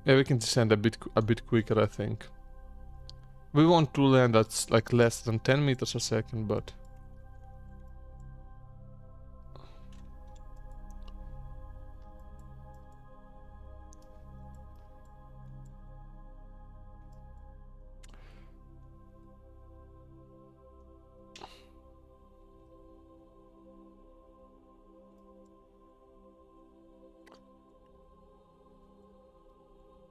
Yeah, we can descend a bit quicker, I think. We want to land at like less than 10 meters a second, but.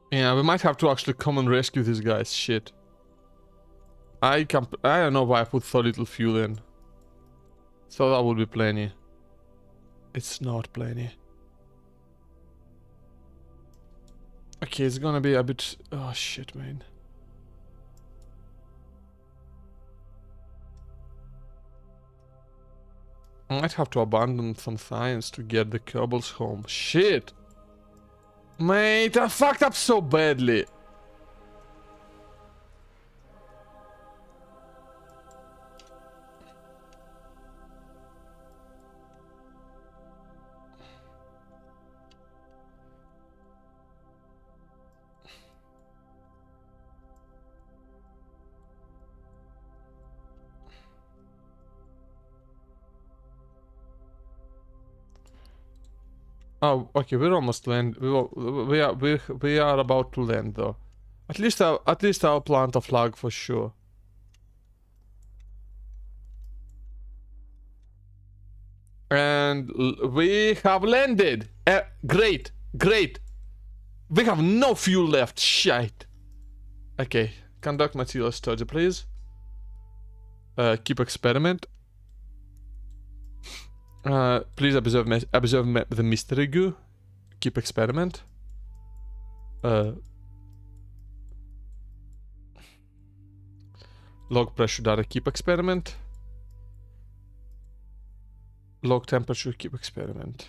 Yeah, we might have to actually come and rescue these guys. Shit. I don't know why I put so little fuel in. So that would be plenty. It's not plenty. Okay, it's gonna be a bit... Oh shit, man. I might have to abandon some science to get the Kerbals home. Shit! Mate, I fucked up so badly. Oh, okay, we're almost land. We are about to land though. At least I'll plant a flag for sure. And we have landed. Great, great. We have no fuel left. Shite. Okay, conduct material study, please. Keep experiment. Please observe the mystery goo. Keep experiment. Log pressure data, keep experiment. Log temperature, keep experiment.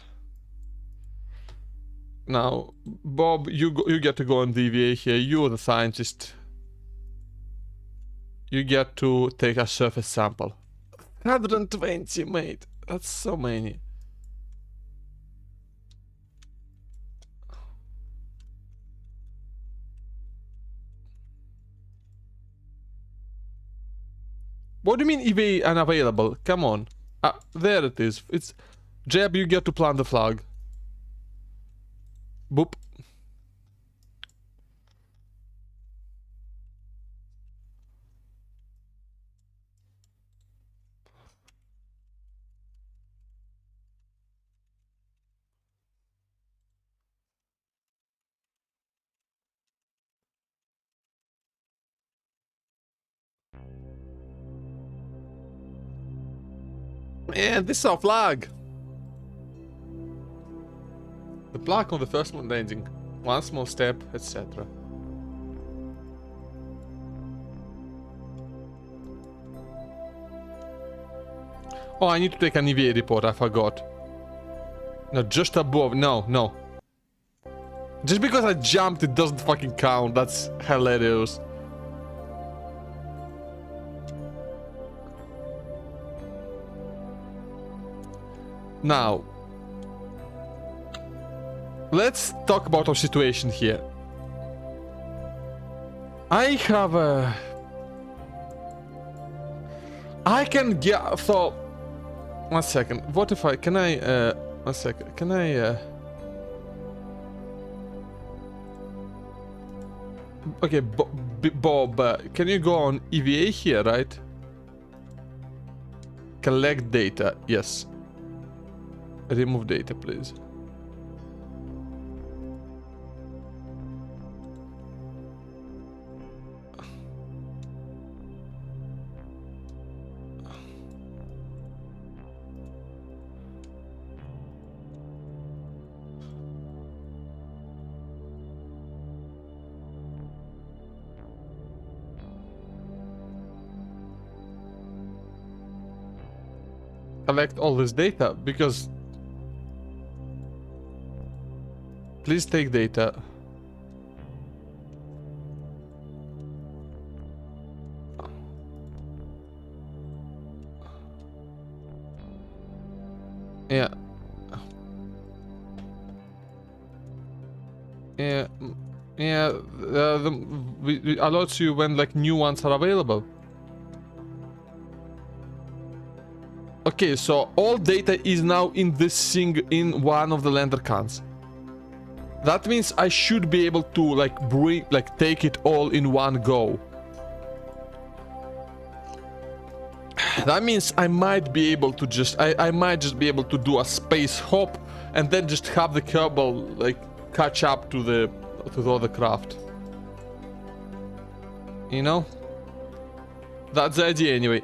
Now, Bob, you get to go on DVA here. You're the scientist. You get to take a surface sample. 120, mate. That's so many. What do you mean EVA unavailable? Come on. There it is. It's Jeb, you get to plant the flag. Boop. Man, this is our flag. The plaque on the first moon landing. One small step, etc. Oh, I need to take an EVA report, I forgot. No, just above. No, no. Just because I jumped, it doesn't fucking count. That's hilarious. Now, let's talk about our situation here. I have a... I can get... So... One second. What if I... Can I... One second. Can I... Okay, Bob, can you go on EVA here, right? Collect data. Yes. Remove data, please. Collect all this data, because... Please take data. Yeah. Yeah. Yeah. We alerts you when like new ones are available. Okay, so all data is now in this thing in one of the lander cans. That means I should be able to like take it all in one go. That means I might be able to just I might just be able to do a space hop and then just have the Kerbal like catch up to the other craft. You know? That's the idea anyway.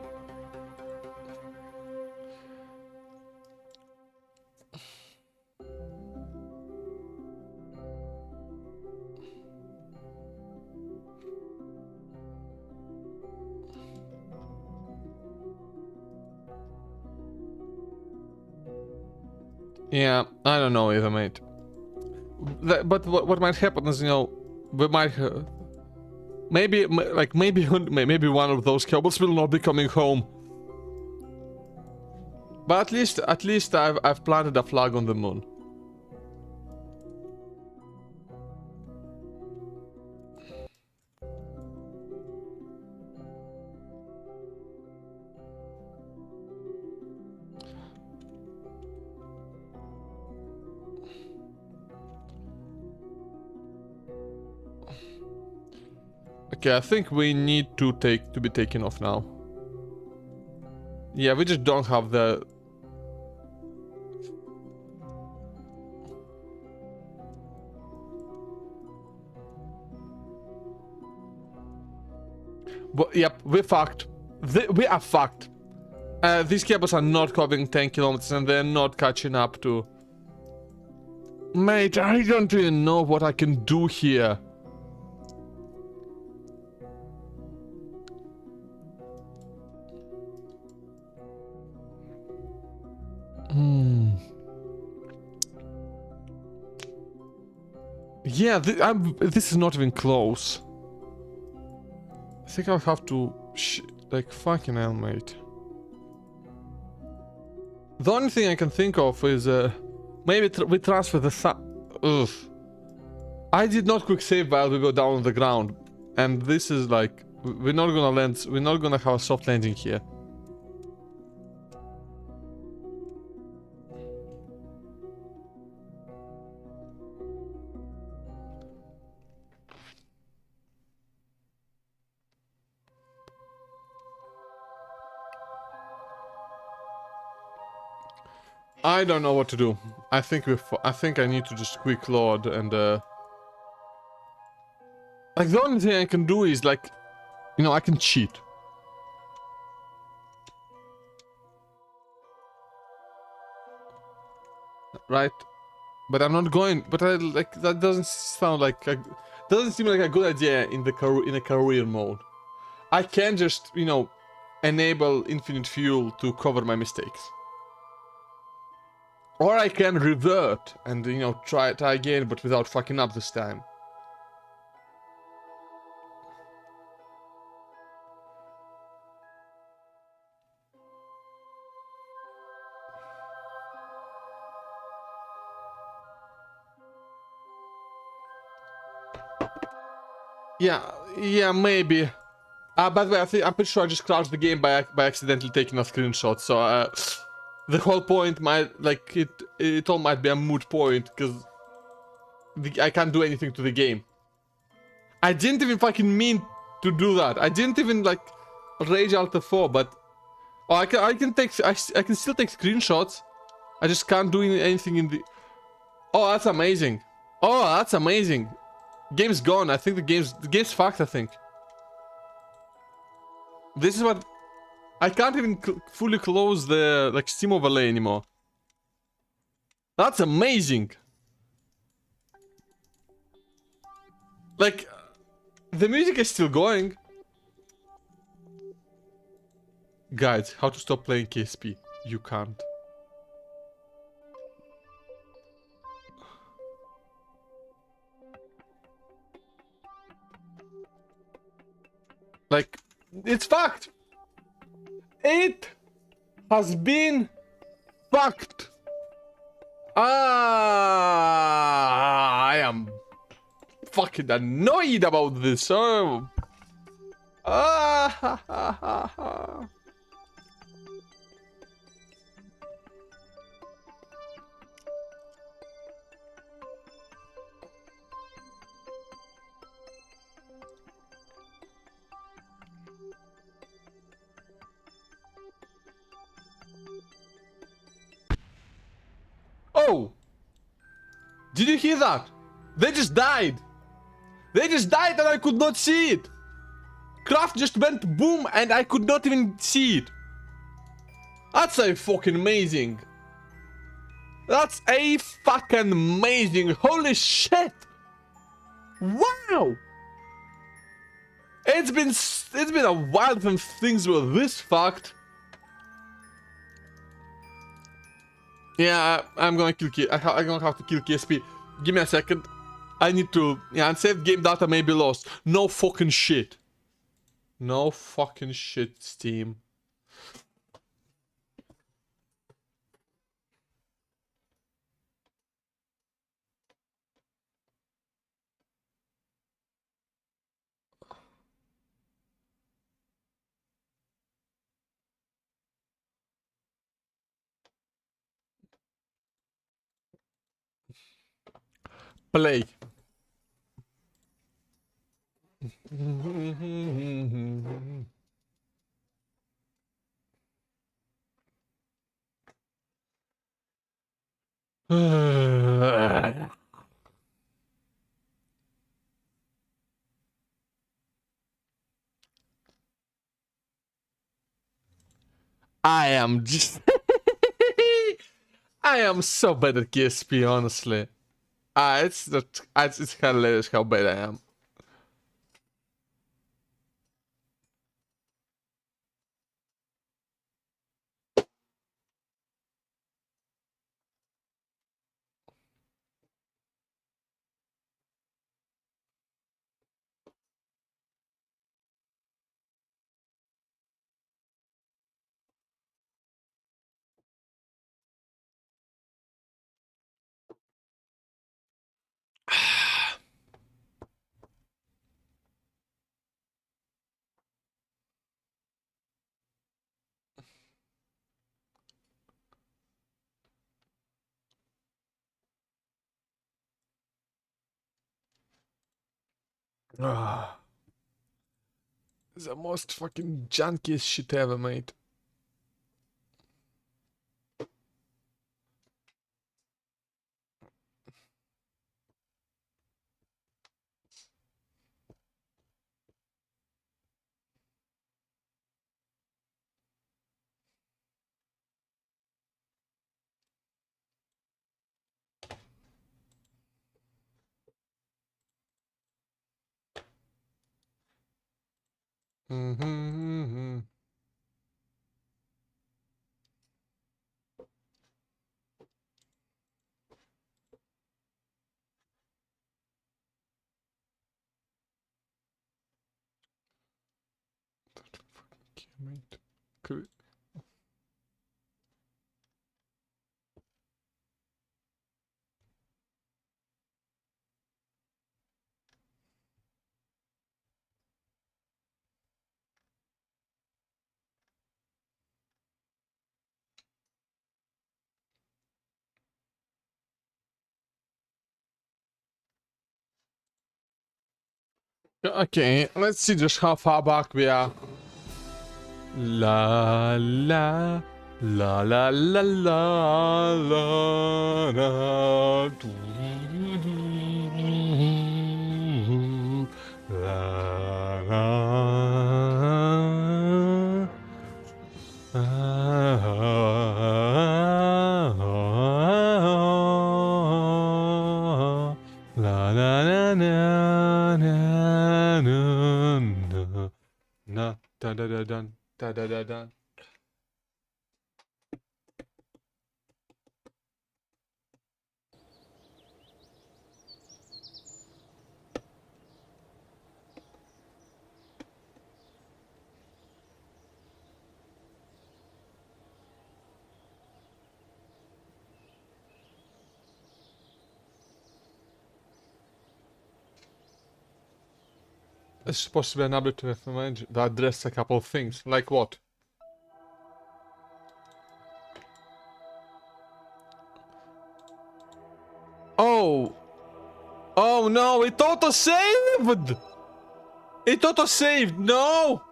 Yeah, I don't know either, mate. But what might happen is, you know, we might maybe one of those Kerbals will not be coming home. But at least I've planted a flag on the moon. Okay, I think we need to be taken off now. Yeah, we just don't have the... But, yep, we're fucked. We are fucked. These cables are not covering 10 kilometers and they're not catching up to... Mate, I don't even know what I can do here. Yeah, this is not even close. I think I'll have to... like, fucking hell, mate. The only thing I can think of is, maybe we transfer the ugh. I did not quick save while we go down on the ground. And this is like... We're not gonna land... We're not gonna have a soft landing here. I don't know what to do. I think I need to just quick load and like the only thing I can do is like, you know, I can cheat. Right? But I'm not going, but I like that doesn't sound like doesn't seem like a good idea in a career mode. I can just, you know, enable infinite fuel to cover my mistakes. Or I can revert and, you know, try again, but without fucking up this time. Yeah, maybe. By the way, I'm pretty sure I just crashed the game by accidentally taking a screenshot. So, the whole point might, like, it all might be a moot point because I can't do anything to the game. I didn't even fucking mean to do that. I didn't even like rage Alt F4, but oh, I can still take screenshots. I just can't do anything in the. Oh, that's amazing. Oh, that's amazing. Game's gone. I think the game's fucked. I think. This is what I can't even fully close the like Steam overlay anymore. That's amazing. Like, the music is still going. Guys, how to stop playing KSP? You can't. Like, it's fucked. It has been fucked. I am fucking annoyed about this. Oh. Oh! Did you hear that? They just died. They just died and I could not see it. Craft just went boom and I could not even see it. That's a fucking amazing. That's a fucking amazing. Holy shit. Wow. It's been a while since things were this fucked. Yeah, I'm gonna kill I'm gonna have to kill KSP. Give me a second. I need to... Yeah, unsaved game data may be lost. No fucking shit. No fucking shit, Steam. Play. I am just... I am so bad at KSP, honestly. It's not... It's hilarious how bad I am. Ah, the most fucking junkiest shit ever made. Mm-hmm. Okay, let's see just how far back we are. La la la la la la la la la la la na da da da dun da da da dun. It's supposed to be an ability to manage that address a couple of things. Like what? Oh! Oh no, it auto-saved! It auto-saved! No!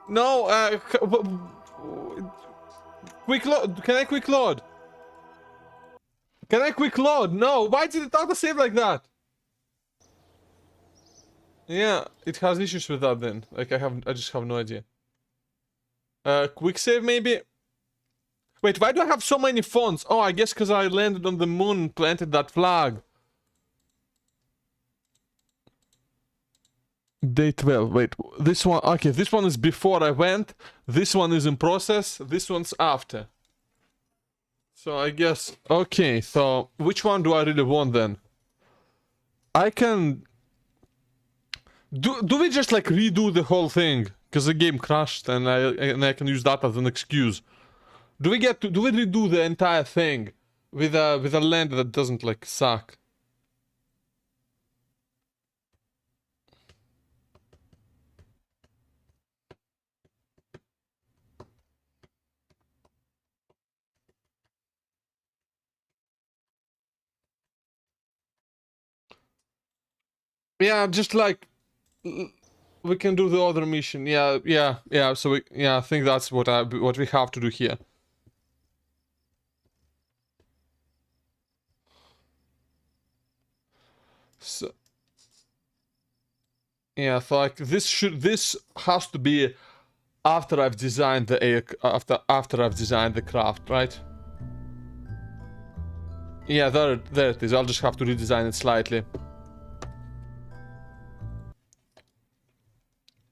No, quick load. Can I quick load? Can I quick load? No, why did it auto-save like that? Yeah, it has issues with that then. Like I just have no idea. Quick save maybe? Wait, why do I have so many phones? Oh, I guess because I landed on the moon and planted that flag. Day 12, wait, this one, okay, this one is before I went, this one is in process, this one's after. So I guess, okay, so which one do I really want then? I can... Do we just like redo the whole thing? Because the game crashed and I can use that as an excuse. Do we redo the entire thing with a land that doesn't like suck? Yeah, just like we can do the other mission. Yeah. So I think that's what we have to do here. So yeah, so like this has to be after I've designed the air, after I've designed the craft, right? Yeah, there it is. I'll just have to redesign it slightly.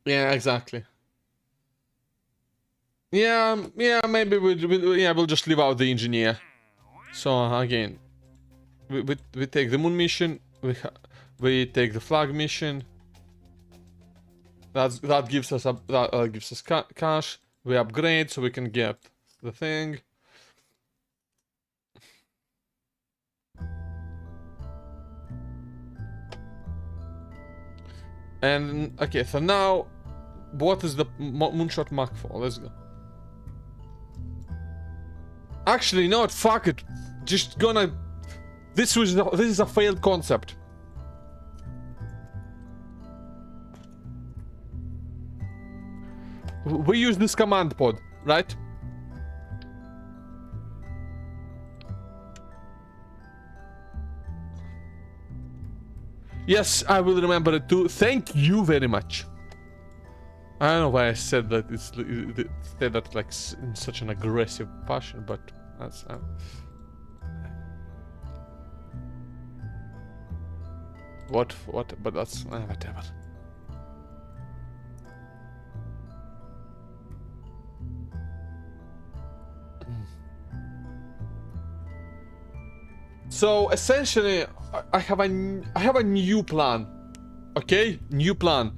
Yeah, exactly. Yeah, maybe we'll just leave out the engineer. So again, we take the moon mission. We take the flag mission. That gives us cash. We upgrade so we can get the thing. And okay, so now, what is the moonshot mark for? Let's go. Actually, no, fuck it. Just gonna. This is a failed concept. We use this command pod, right? Yes, I will remember it too. Thank you very much. I don't know why I said that. Said that like in such an aggressive fashion, but that's. What? But that's whatever. So essentially, I have a new plan. Okay, new plan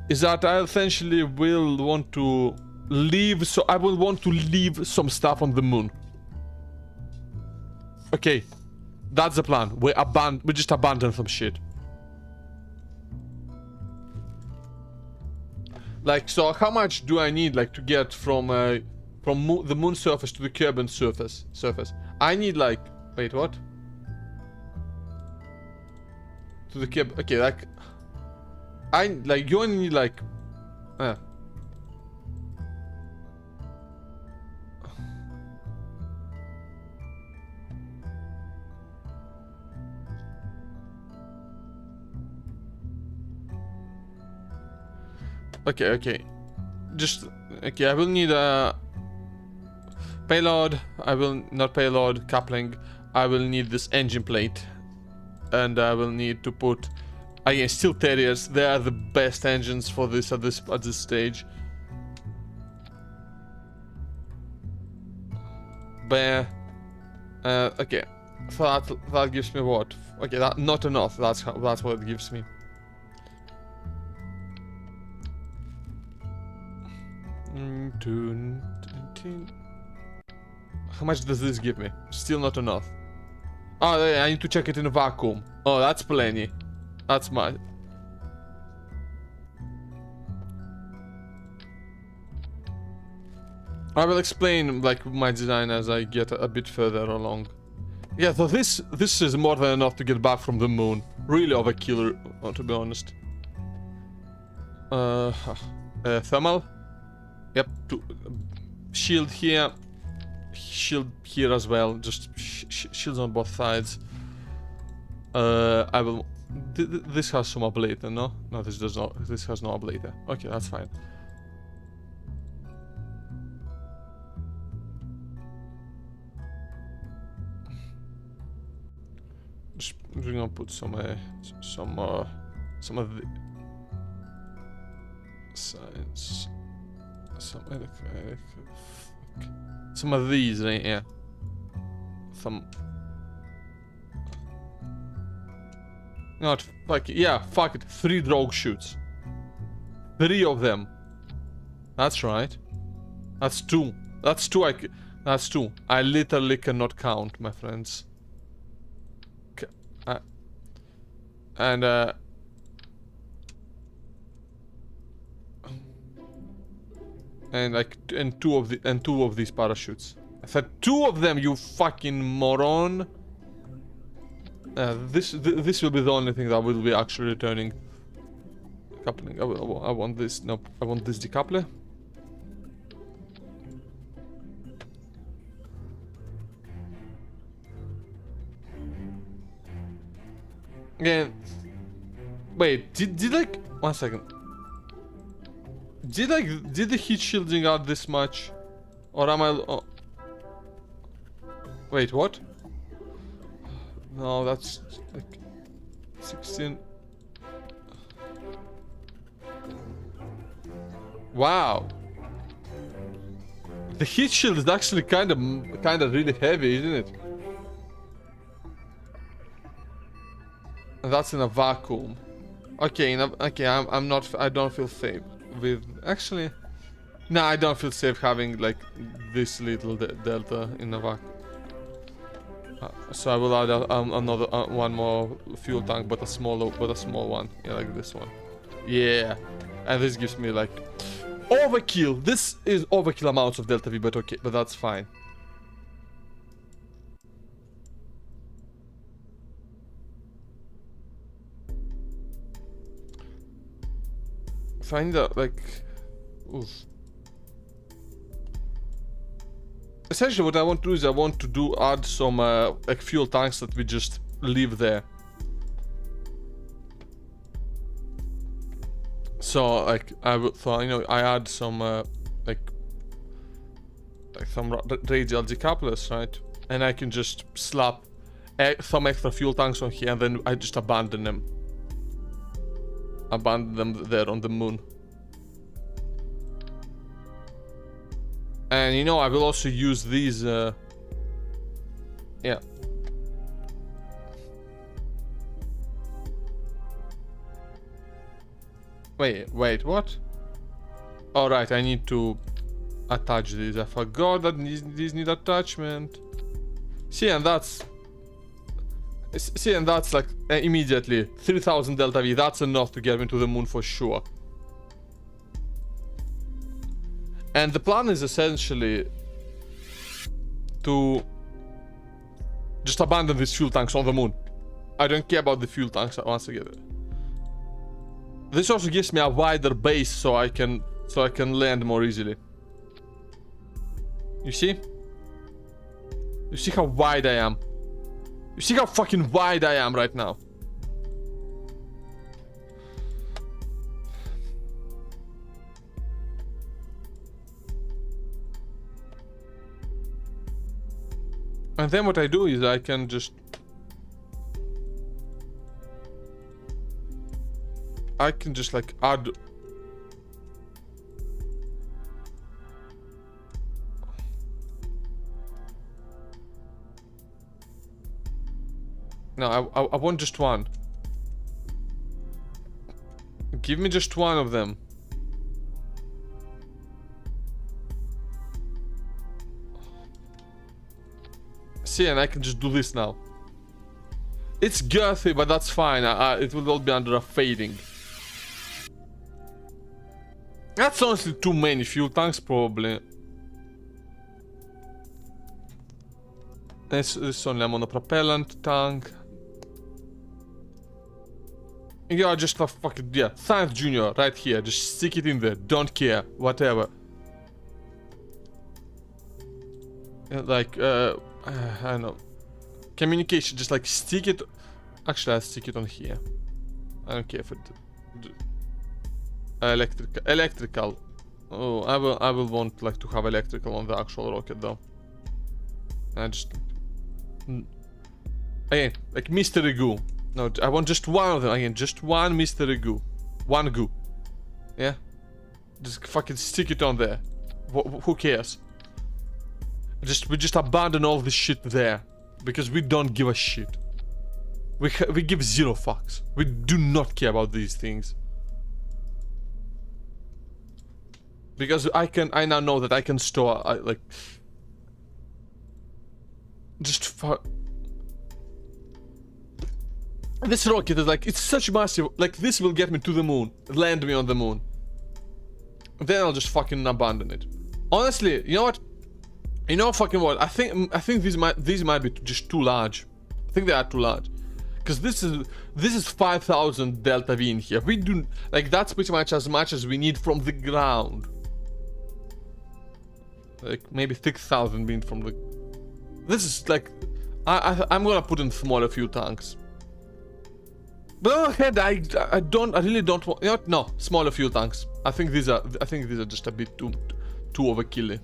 is that I essentially will want to leave. So I will want to leave some stuff on the moon. Okay, that's the plan. We just abandon some shit. Like, so how much do I need, like, to get from the moon surface to the Kerbin surface? I need, like, wait, what? To the Kerb, okay, like, you only need, like, okay. Just, okay, I will need a payload. Not payload, coupling. I will need this engine plate. And I will need to put, again, Steel Terriers. They are the best engines for this at this stage. Bear. Okay, so that gives me what? Okay, that not enough. That's what it gives me. How much does this give me? Still not enough. Oh, yeah, I need to check it in a vacuum. Oh, that's plenty. That's my. I will explain like my design as I get a bit further along. Yeah, so this is more than enough to get back from the moon. Really overkill, to be honest. Thermal. Yep. Shield here. Shield here as well. Just shields on both sides. I will. This has some ablator, no? No, this does not. This has no ablator. Okay, that's fine. We're gonna put some of the science, some of these right here. Not fuck it. Yeah, fuck it. 3 drogue shoots. 3 of them. That's right. That's 2. That's 2. That's 2. I literally cannot count, my friends. And two of these parachutes. I said 2 of them, you fucking moron. This will be the only thing that will be actually returning. Coupling. I want this. Nope. I want this decoupler. Yeah. Wait. Did like 1 second? Did the heat shielding add this much? Or am I... Oh. Wait, what? No, that's like 16. Wow. The heat shield is actually kind of really heavy, isn't it? And that's in a vacuum. Okay, I'm not. I don't feel safe with. Actually, no, I don't feel safe having like this little delta in a vacuum. So I will add another one more fuel tank, but a small one, yeah, like this one. Yeah, and this gives me like overkill. This is overkill amounts of delta V, but okay, but that's fine. Find out like, oof. Essentially, what I want to do is I want to add some like fuel tanks that we just leave there. So like I add some like some radial decouplers, right? And I can just slap some extra fuel tanks on here, and then I just abandon them. Abandon them there on the moon. And you know, I will also use these, yeah. Wait, what? Alright, I need to attach these. I forgot that these need attachment. See, and that's like immediately 3000 delta V. That's enough to get me to the moon for sure. And the plan is essentially to just abandon these fuel tanks on the moon. I don't care about the fuel tanks once I get it. This also gives me a wider base so I can land more easily. You see? You see how wide I am? You see how fucking wide I am right now? And then what I do is I can just... like add... No, I want just one. Give me just one of them. See, and I can just do this now. It's girthy, but that's fine. It will all be under a fading. That's honestly too many fuel tanks, probably. It's only a monopropellant tank. Yeah, just a fucking, yeah, Science Junior right here. Just stick it in there. Don't care. Whatever. Like, I don't know. Communication, just like stick it. Actually, I'll stick it on here. I don't care if it. Electrical. Oh, I will want like to have electrical on the actual rocket though. I just again like mystery goo. No, I want just one of them. Again, just one mystery goo. One goo. Yeah. Just fucking stick it on there. Who cares? We just abandon all this shit there because we don't give a shit. We give zero fucks. We do not care about these things. Because I now know that I can store like just for this rocket is like, it's such massive, like this will get me to the moon, land me on the moon. Then I'll just fucking abandon it. Honestly, you know what? You know fucking what? I think these might be just too large. I think they are too large. Because this is 5000 delta V in here. We do like that's pretty much as we need from the ground. Like maybe 6000 being from the. This is like I'm gonna put in smaller fuel tanks. But on the other hand, I really don't want, you know what? No, smaller fuel tanks. I think these are just a bit too overkilly.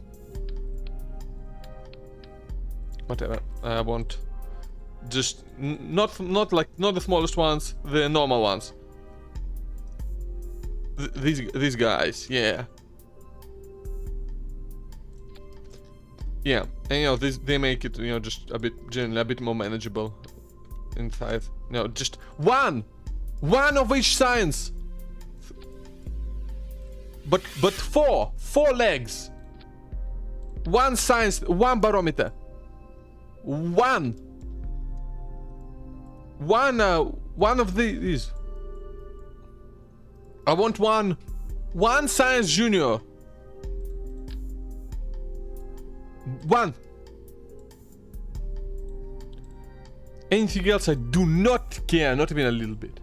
Whatever. I want just not the smallest ones, the normal ones. These guys, yeah. Yeah, and you know, they make it, you know, just a bit, generally a bit more manageable inside. You know, just one of each science. But four legs. One science, one barometer. One of these. I want one science junior. One. Anything else I do not care, not even a little bit.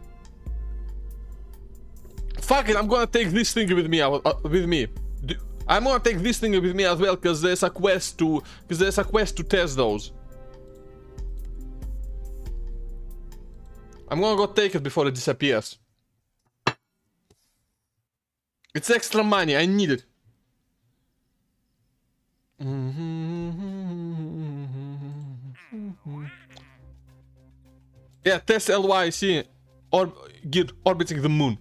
Fuck it, I'm gonna take this thing with me. I'm gonna take this thing with me as well, because there's a quest to test those. I'm gonna go take it before it disappears. It's extra money, I need it. Yeah, test LYC or get orbiting the moon.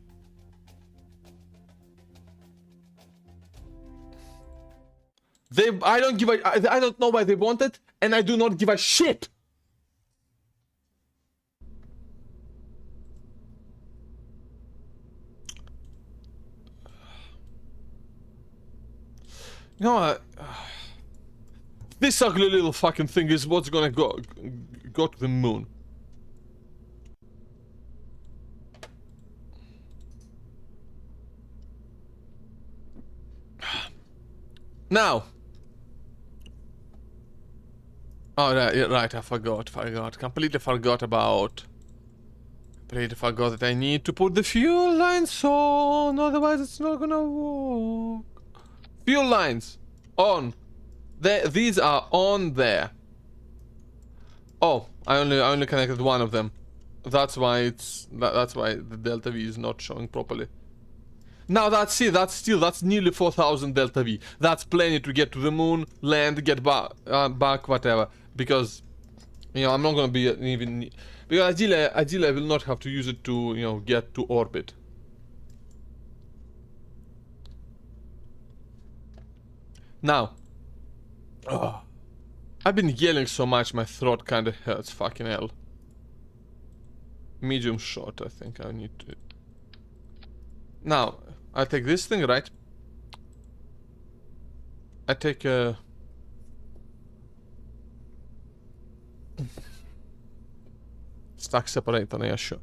I don't know why they want it, and I do not give a shit. You know, this ugly little fucking thing is what's gonna go to the moon. Now. Oh, right, I forgot. Completely forgot that I need to put the fuel lines on, otherwise it's not gonna work. Fuel lines on. These are on there. Oh, I only connected one of them. That's why the delta V is not showing properly. Now that's nearly 4,000 delta V. That's plenty to get to the moon, land, get back, whatever. Because, you know, I'm not gonna be even, because ideally I will not have to use it to, you know, get to orbit. Now, I've been yelling so much, my throat kinda hurts. Fucking hell. Medium shot, I think I need to. Now, I take this thing, right? I take a. Stack separator, yeah, sure.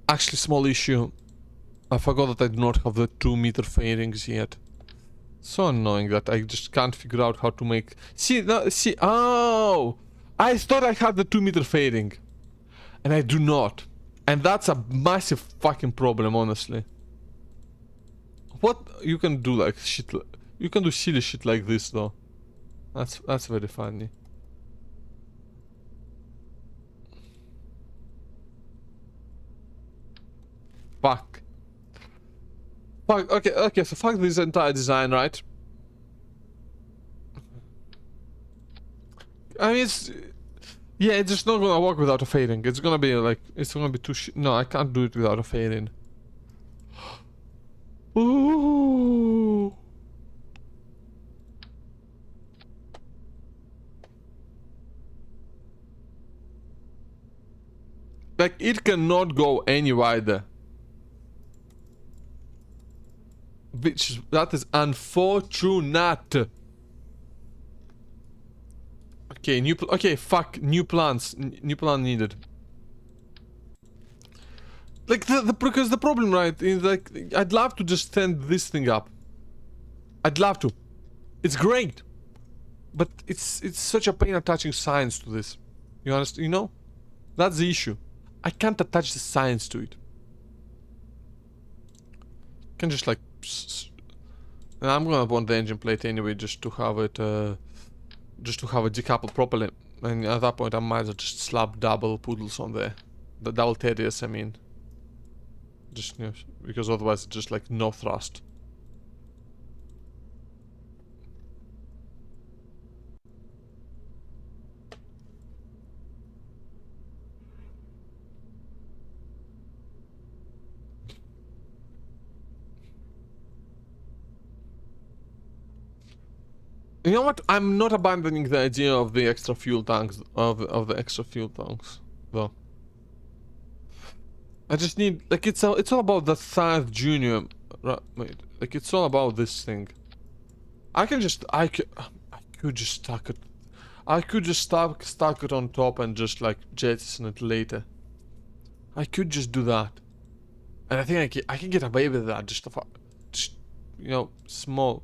Actually, small issue. I forgot that I do not have the 2-meter fairings yet. So annoying that I just can't figure out how to make. Oh! I thought I had the 2-meter fairing. And I do not. And that's a massive fucking problem, honestly. What? You can do like shit. You can do silly shit like this, though. That's very funny. Fuck. Fuck, okay, so fuck this entire design, right? I mean, yeah, it's just not gonna work without a fading. It's gonna be like, it's gonna be too no, I can't do it without a fading. Ooh. Like, it cannot go any wider. That is unfortunate. Okay, okay, fuck, new plans. New plan needed. Like, because the problem, right, is like, I'd love to just stand this thing up. I'd love to. It's great. But it's such a pain attaching science to this. You understand? You know? That's the issue. I can't attach the science to it. I can just like And I'm gonna want the engine plate anyway, just to have it decoupled properly. And at that point, I might as well just slap double poodles on there, the double teddies. I mean, just because otherwise, it's just like no thrust. You know what? I'm not abandoning the idea of the extra fuel tanks, of the extra fuel tanks, though. I just need, like, it's all about the Scythe Junior, wait, like, it's all about this thing. I could just stack it. I could just stack it on top and just, like, jettison it later. I could just do that. And I think I can get away with that, just, you know, small.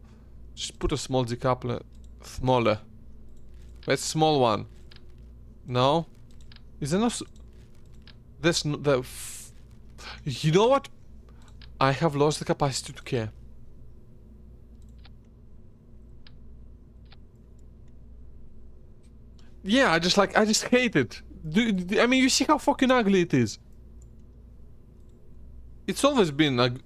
Just put a small decoupler, smaller. Let's small one. No? Is there no... There's no... You know what? I have lost the capacity to care. Yeah, I just hate it. I mean, you see how fucking ugly it is. It's always been the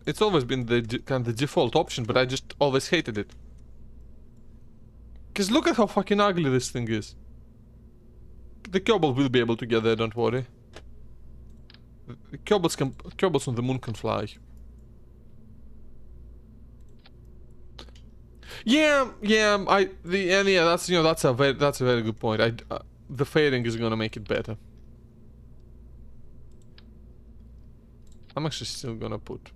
kind of the default option, but I just always hated it. Cause look at how fucking ugly this thing is. The Kerbal will be able to get there, don't worry. The Kerbals on the moon can fly. Yeah, that's a very good point. The fading is gonna make it better. I'm actually still gonna put.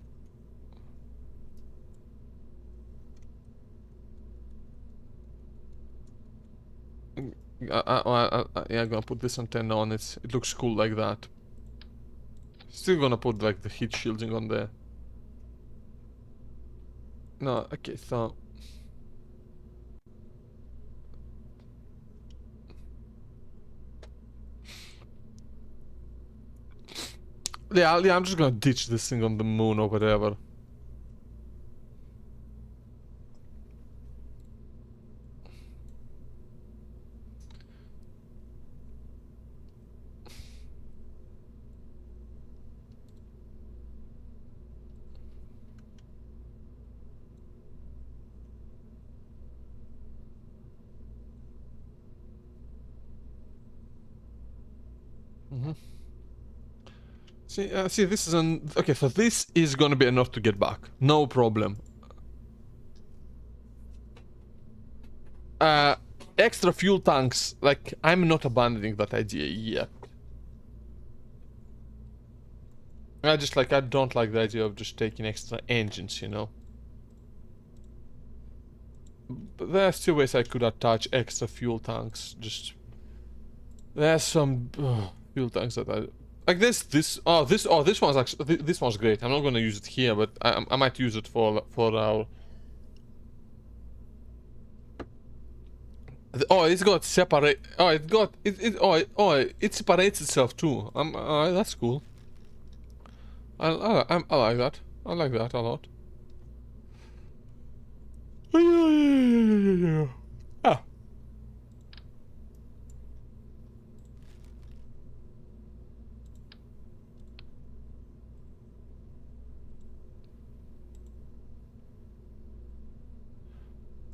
Yeah, I'm gonna put this antenna on it. It looks cool like that. Still gonna put like the heat shielding on there. No, okay, so. Yeah, I'm just gonna ditch this thing on the moon or whatever. See, this is okay. So this is gonna be enough to get back. No problem. Extra fuel tanks. Like, I'm not abandoning that idea yet. I don't like the idea of just taking extra engines, you know. But there are still ways I could attach extra fuel tanks. There's some fuel tanks that I like. This one's actually this one's great. I'm not gonna use it here, but I might use it for our. Oh, it's got separate. Oh, it separates itself too. That's cool. I like that. I like that a lot. Ah.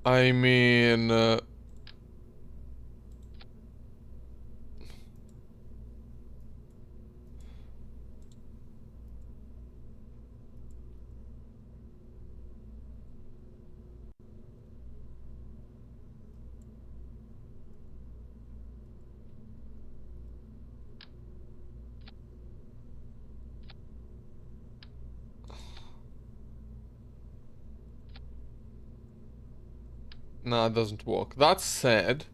I mean, no, it doesn't work. That said,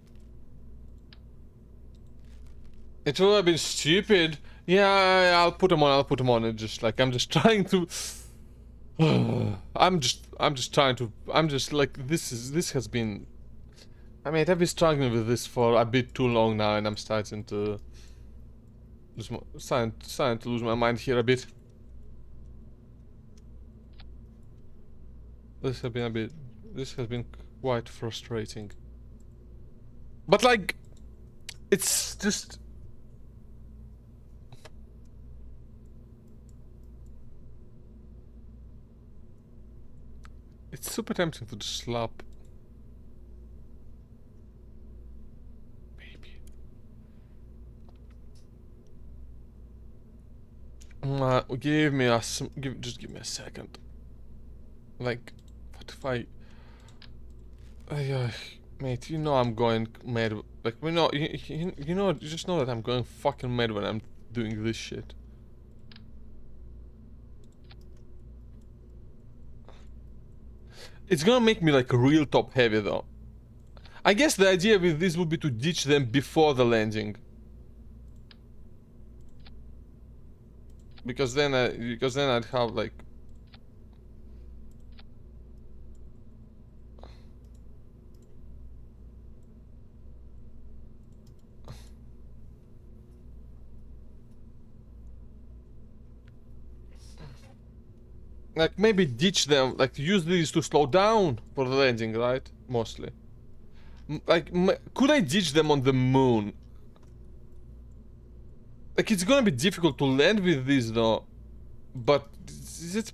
it would have been stupid. Yeah, I'll put them on. I'll put them on. It just like I'm just trying to. I'm just trying to. I'm just like this has been. I mean, I've been struggling with this for a bit too long now, and I'm starting to starting to lose my mind here a bit. This has been a bit. This has been quite frustrating. But like, it's just... It's super tempting to just slap. Maybe. Just give me a second. Like, what if I... mate, you know I'm going mad. Like, you just know that I'm going fucking mad when I'm doing this shit. It's gonna make me like real top heavy though. I guess the idea with this would be to ditch them before the landing. Because then I'd have like... Like maybe ditch them, like use these to slow down for the landing, right? Mostly. Could I ditch them on the moon? Like it's gonna be difficult to land with these though. But is it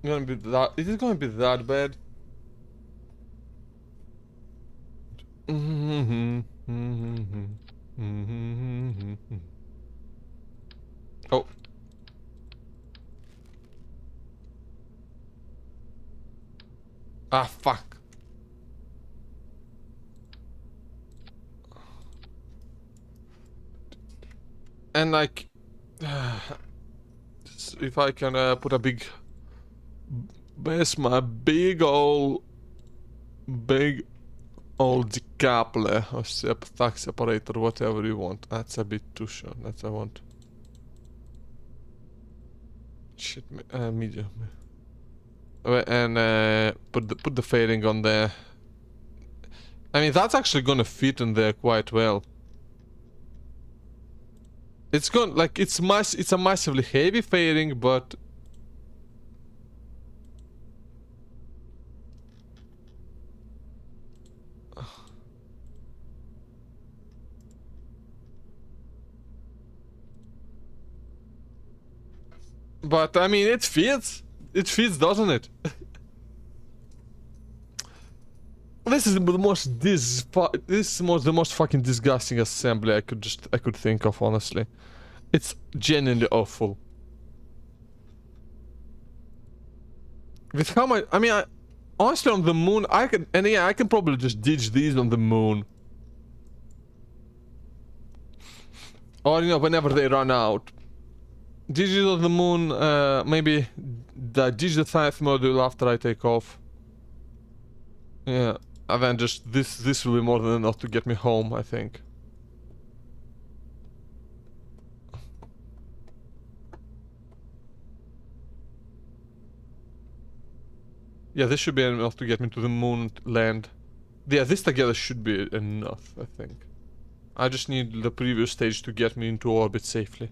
gonna be that? Is it gonna be that bad? Oh. Ah, fuck. And like, if I can put a big, my big old decoupler or stack separator, whatever you want. That's a bit too short. That's I want. Shit, medium. And put the fairing on there. I mean, that's actually gonna fit in there quite well. It's it's a massively heavy fairing, but I mean, it fits. It fits, doesn't it? This is the most fucking disgusting assembly I could think of, honestly. It's genuinely awful. With how much, I mean, honestly, on the moon, I can probably just ditch these on the moon. Or, you know, whenever they run out. Ditch it on the moon, maybe ditch the science module after I take off. Yeah, and then just this will be more than enough to get me home, I think. Yeah, this should be enough to get me to the moon land. Yeah, this together should be enough, I think. I just need the previous stage to get me into orbit safely.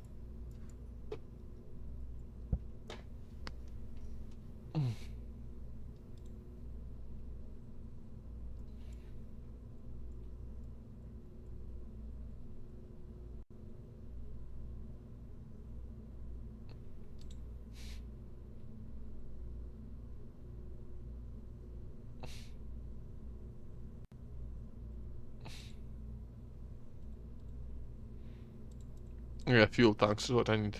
Yeah, fuel tanks is what I need.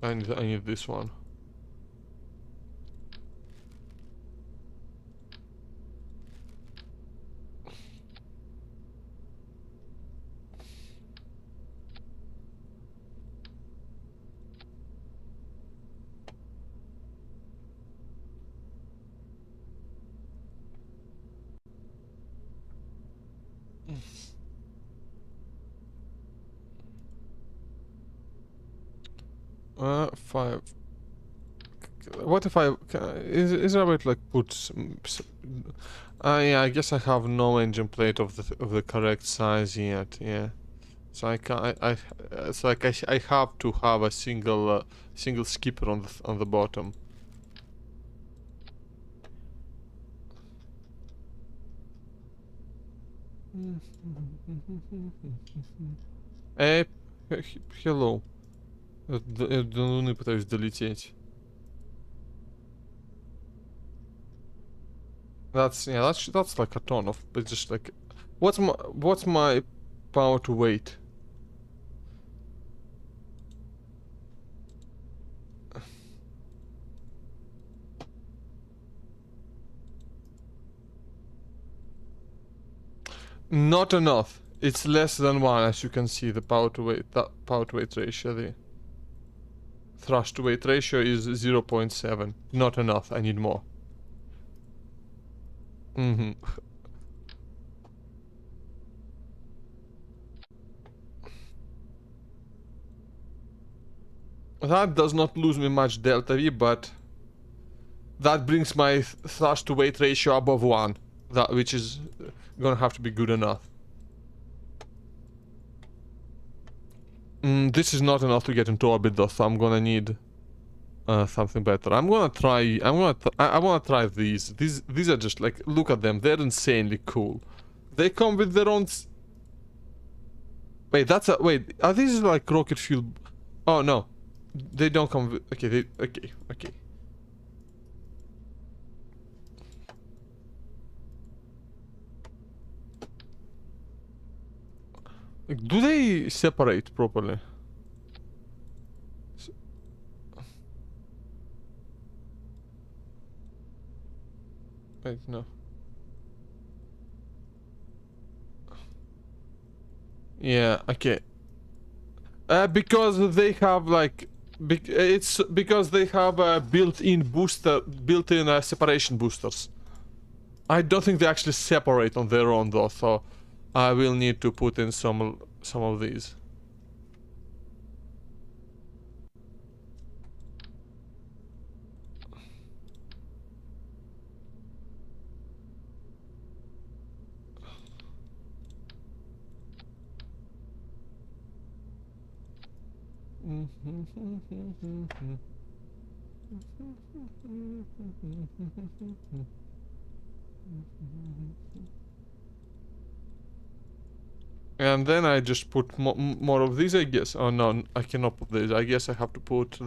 I need this one. Five. What if I... Is there a way to like put... yeah, I guess I have no engine plate of the correct size yet, yeah. So I can it's like I have to have a single skipper on the bottom. Hello. Я до Луны пытаюсь долететь. That's like a ton of, but just like, what's my power to weight? Not enough. It's less than 1, as you can see. The power to weight, ratio. The thrust to weight ratio is 0.7. Not enough. I need more. That does not lose me much delta V, but that brings my thrust to weight ratio above 1. Which is gonna have to be good enough. This is not enough to get into orbit though, so I'm gonna need something better. I wanna try these. These are just like, look at them. They're insanely cool. They come with their own. Wait, are these like rocket fuel? Oh no, they don't come with. Okay, okay. Like, do they separate properly? Wait, no. Yeah, okay. Because they have like, it's because they have built-in separation boosters. I don't think they actually separate on their own though, so I will need to put in some of these. And then I just put more of these, I guess. Oh no, I cannot put these. I guess I have to put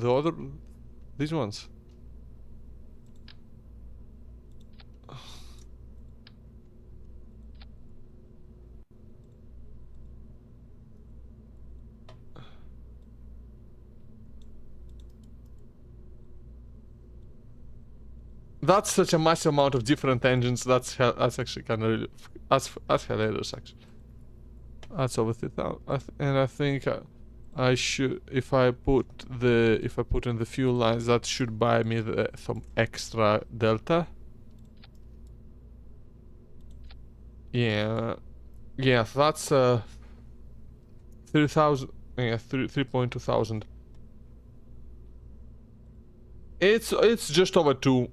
these ones. That's such a massive amount of different engines. That's actually kind of that's hilarious actually. That's over 3,000, and I think I should, if I put in the fuel lines, that should buy me some extra delta. Yeah, that's 3,000. Yeah, 3.2 thousand. It's just over 2.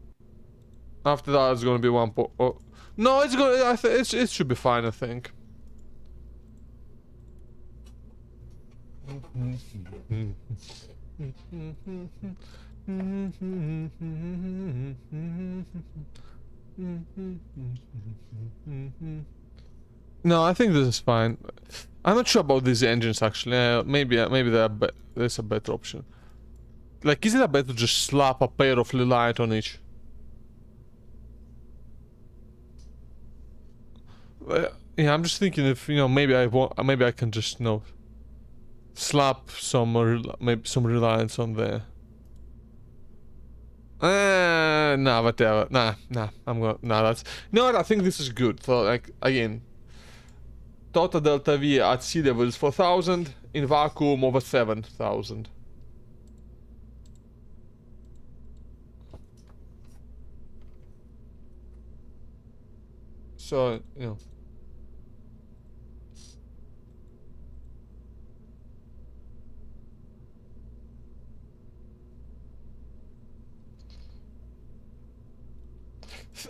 After that, it's gonna be 1. Oh. No, it's gonna. It should be fine, I think. No, I think this is fine. I'm not sure about these engines actually. Maybe there's a better option. Like, is it better to just slap a pair of Lilite on each? Yeah, I'm just thinking if, you know, maybe I can just, you know, slap some Reliance on there. Nah, whatever. Nah, that's... You know what, I think this is good. So, like, again, total delta V at sea level is 4,000, in vacuum over 7,000. So, you know.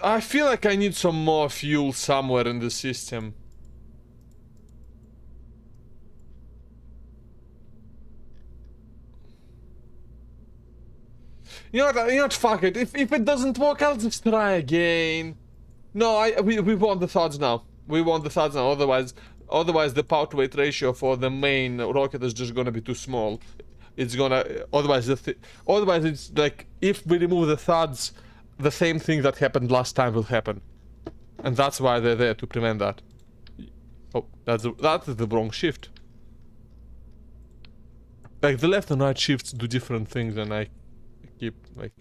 I feel like I need some more fuel somewhere in the system. You know what, fuck it. If it doesn't work, I'll just try again. No, we want the thoughts now. We want the thuds now, otherwise the power to weight ratio for the main rocket is just gonna be too small. It's gonna, otherwise it's like, if we remove the thuds, the same thing that happened last time will happen. And that's why they're there, to prevent that. Oh, that's the wrong shift. Like, the left and right shifts do different things, and I keep, like...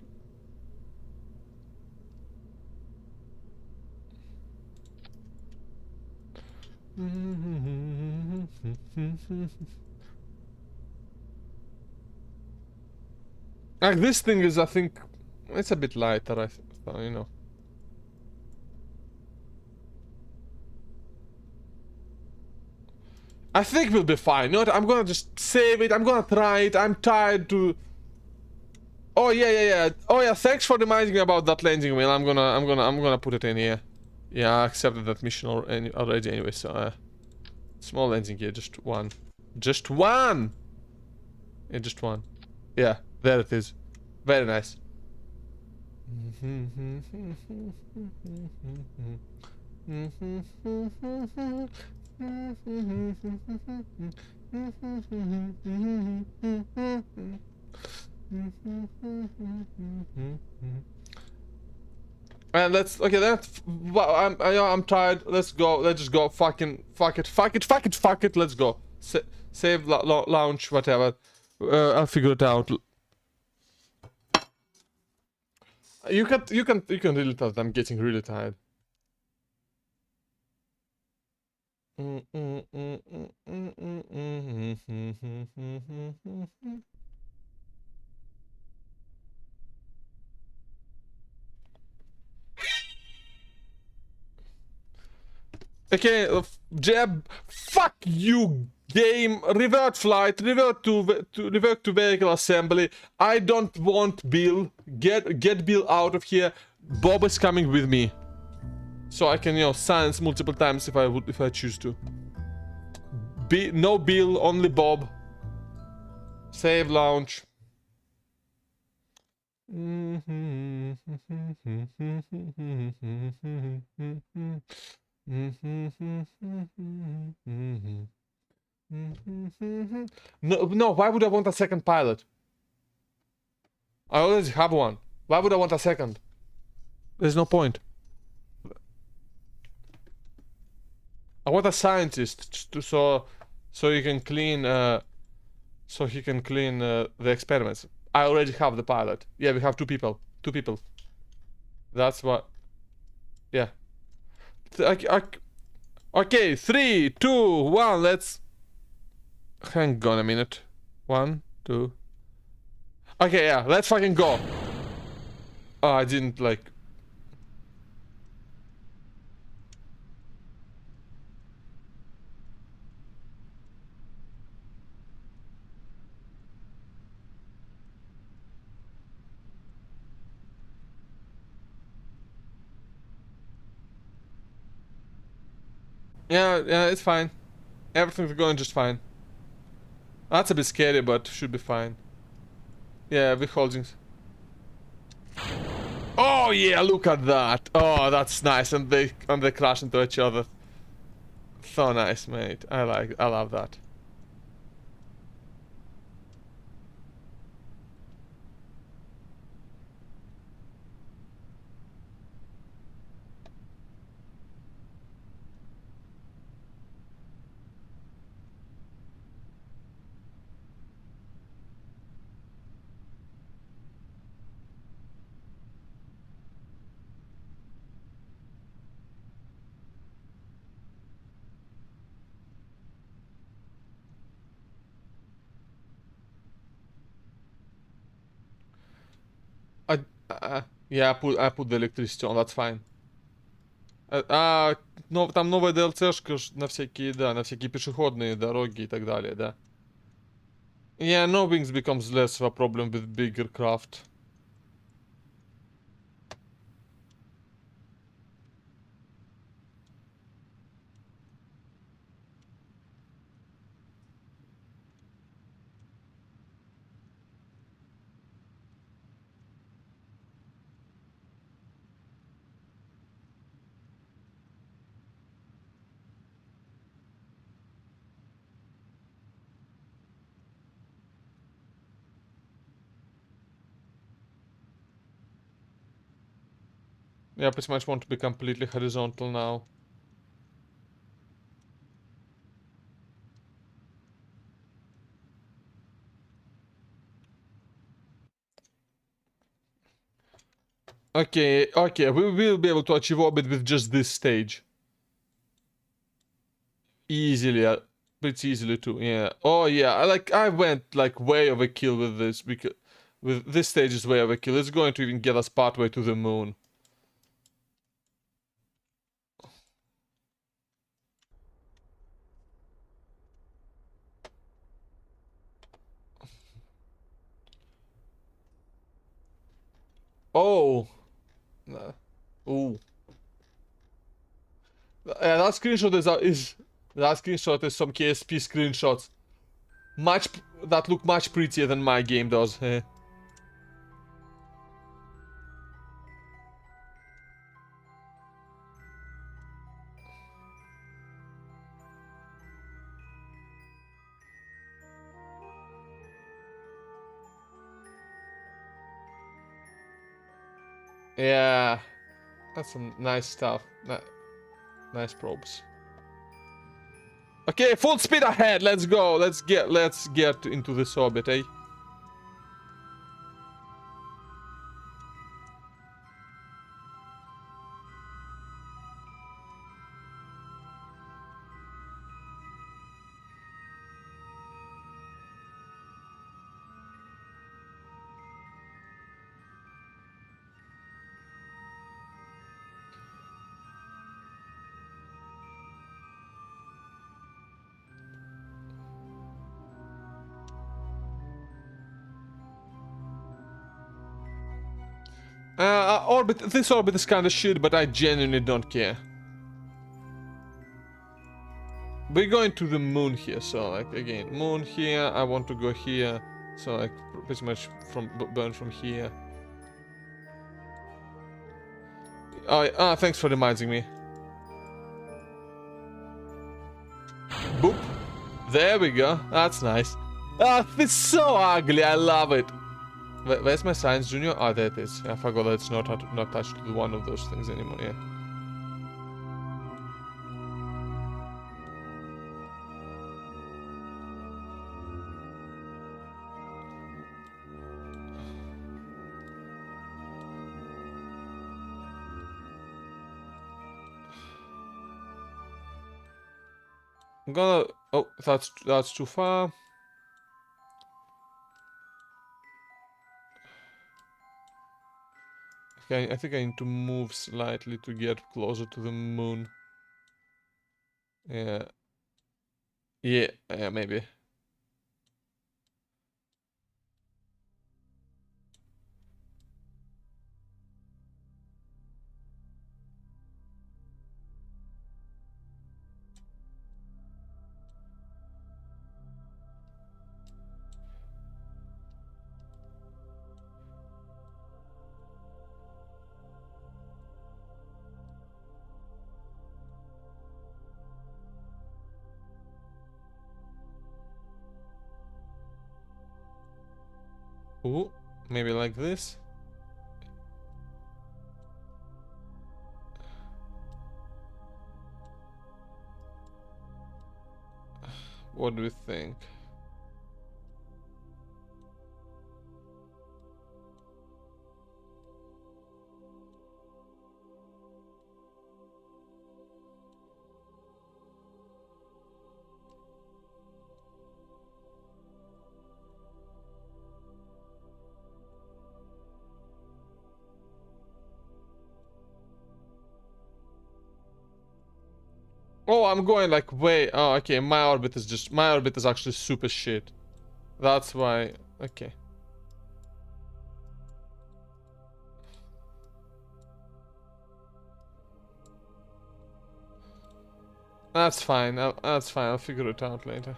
Like, this thing is, I think, it's a bit lighter, you know. I think we'll be fine. You know what? I'm gonna just save it. I'm gonna try it. I'm tired to... Oh yeah. Oh yeah, thanks for reminding me about that landing wheel. I'm gonna put it in here. Yeah, I accepted that mission already anyway, so small landing gear, just one. Just one! Yeah, just one. Yeah, there it is. Very nice. And let's, okay, I'm tired. Let's go. Let's just go. Fuck it. Let's go. Save, launch, whatever. I'll figure it out. You can really tell that I'm getting really tired. Okay, Jeb, fuck you, game. Revert flight. Revert to vehicle assembly. I don't want Bill. Get Bill out of here. Bob is coming with me, so I can, you know, silence multiple times if I choose to. No Bill, only Bob. Save launch. No, why would I want a second pilot? I already have one. Why would I want a second? There's no point. I want a scientist so he can clean the experiments. I already have the pilot. Yeah, we have two people. That's what. Yeah. Okay, 3, 2, 1, let's... Hang on a minute. 1, 2... Okay, yeah, let's fucking go. Oh, I didn't, like... Yeah, it's fine. Everything's going just fine. That's a bit scary, but should be fine. Yeah, we're holding... Oh yeah, look at that. Oh, that's nice, and they crash into each other. So nice, mate. I love that. Yeah, I put the electricity on, that's fine. Но там новая DLC-шка на всякие, да, на всякие пешеходные дороги и так далее, да. Yeah, no wings becomes less of a problem with bigger craft. Yeah, pretty much want to be completely horizontal now. Okay, okay, we will be able to achieve orbit with just this stage. Easily, pretty easily too, yeah. Oh yeah, I went like way overkill with this, because with this stage is way overkill. It's going to even get us partway to the moon. Oh. Ooh. Yeah, that screenshot is that screenshot is some KSP screenshots. That look much prettier than my game does. Yeah, that's some nice stuff. Nice probes. Okay, full speed ahead. Let's go. Let's get into this orbit, eh? This orbit is kind of shit, but I genuinely don't care. We're going to the moon here, so like again, moon here. I want to go here, so like pretty much burn from here. Oh, thanks for reminding me. Boop. There we go. That's nice. Ah, it's so ugly. I love it. Where's my science junior? Oh, there it is. I forgot that it's not attached to one of those things anymore. Yeah. I'm gonna. Oh, that's too far. Okay, I think I need to move slightly to get closer to the moon. Yeah. Yeah, maybe. Ooh, maybe like this. What do we think? Oh, I'm going like way. Oh, okay. My orbit is actually super shit. That's why. Okay. That's fine. That's fine. I'll figure it out later.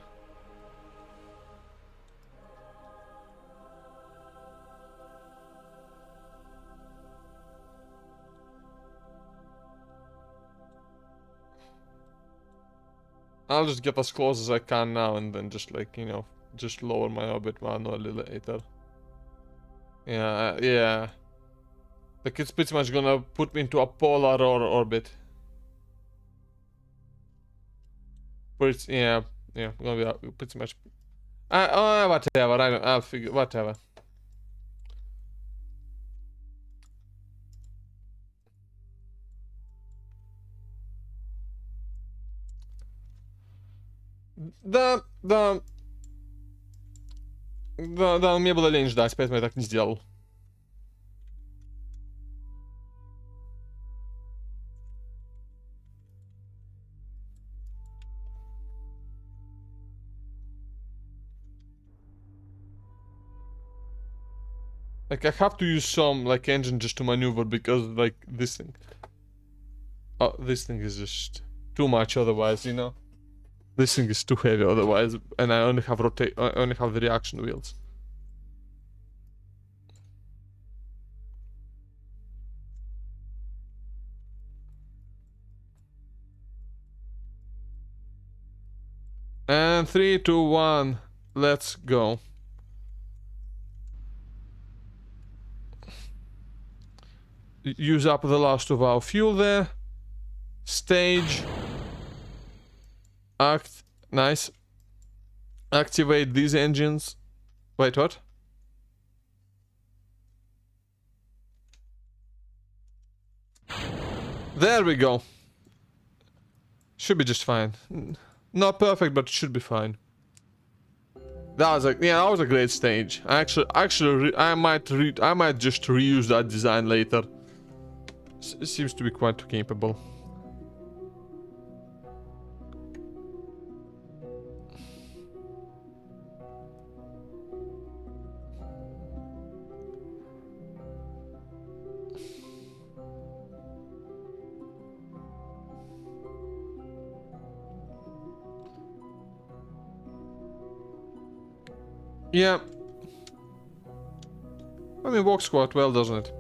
I'll just get as close as I can now and then just like, just lower my orbit manually later. Yeah, yeah. Like it's pretty much gonna put me into a polar orbit. But yeah, gonna be pretty much. Whatever. I'll figure. Whatever. Да, мне было лень ждать, поэтому я так не сделал. Like I have to use some like engine just to maneuver because like this thing. Oh, this thing is just too much otherwise, you know. This thing is too heavy otherwise, and I only have I only have the reaction wheels. And 3, 2, 1, let's go. Use up the last of our fuel there. Stage. Nice. Activate these engines. Wait, what? There we go. Should be just fine. Not perfect, but should be fine. That was that was a great stage. I might just reuse that design later. Seems to be quite capable. Yeah. I mean, works quite well, doesn't it?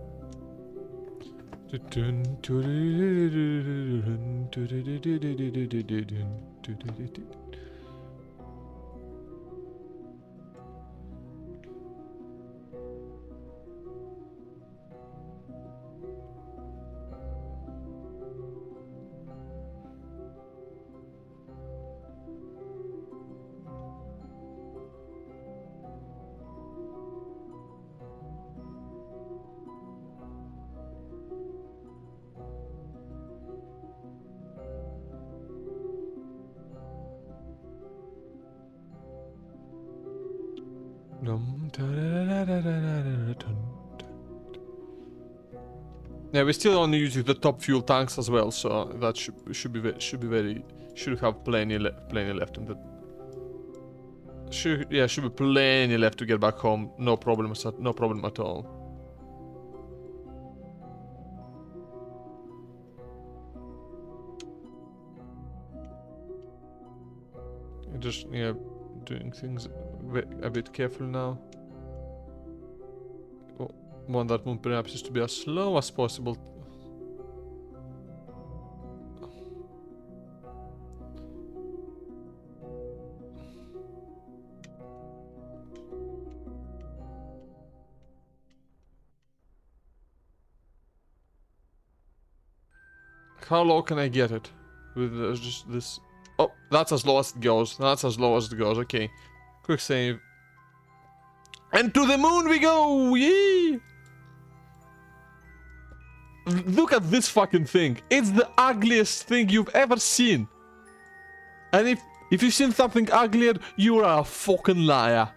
Yeah, we're still only using the top fuel tanks as well, so that should have plenty left in the. Should be plenty left to get back home. No problem at all. Just doing things a bit careful now. Want that one perhaps is to be as slow as possible. How low can I get it? With just this. Oh, that's as low as it goes. That's as low as it goes. Okay. Quick save. And to the moon we go! Yee! Look at this fucking thing. It's the ugliest thing you've ever seen. And if you've seen something uglier, you are a fucking liar.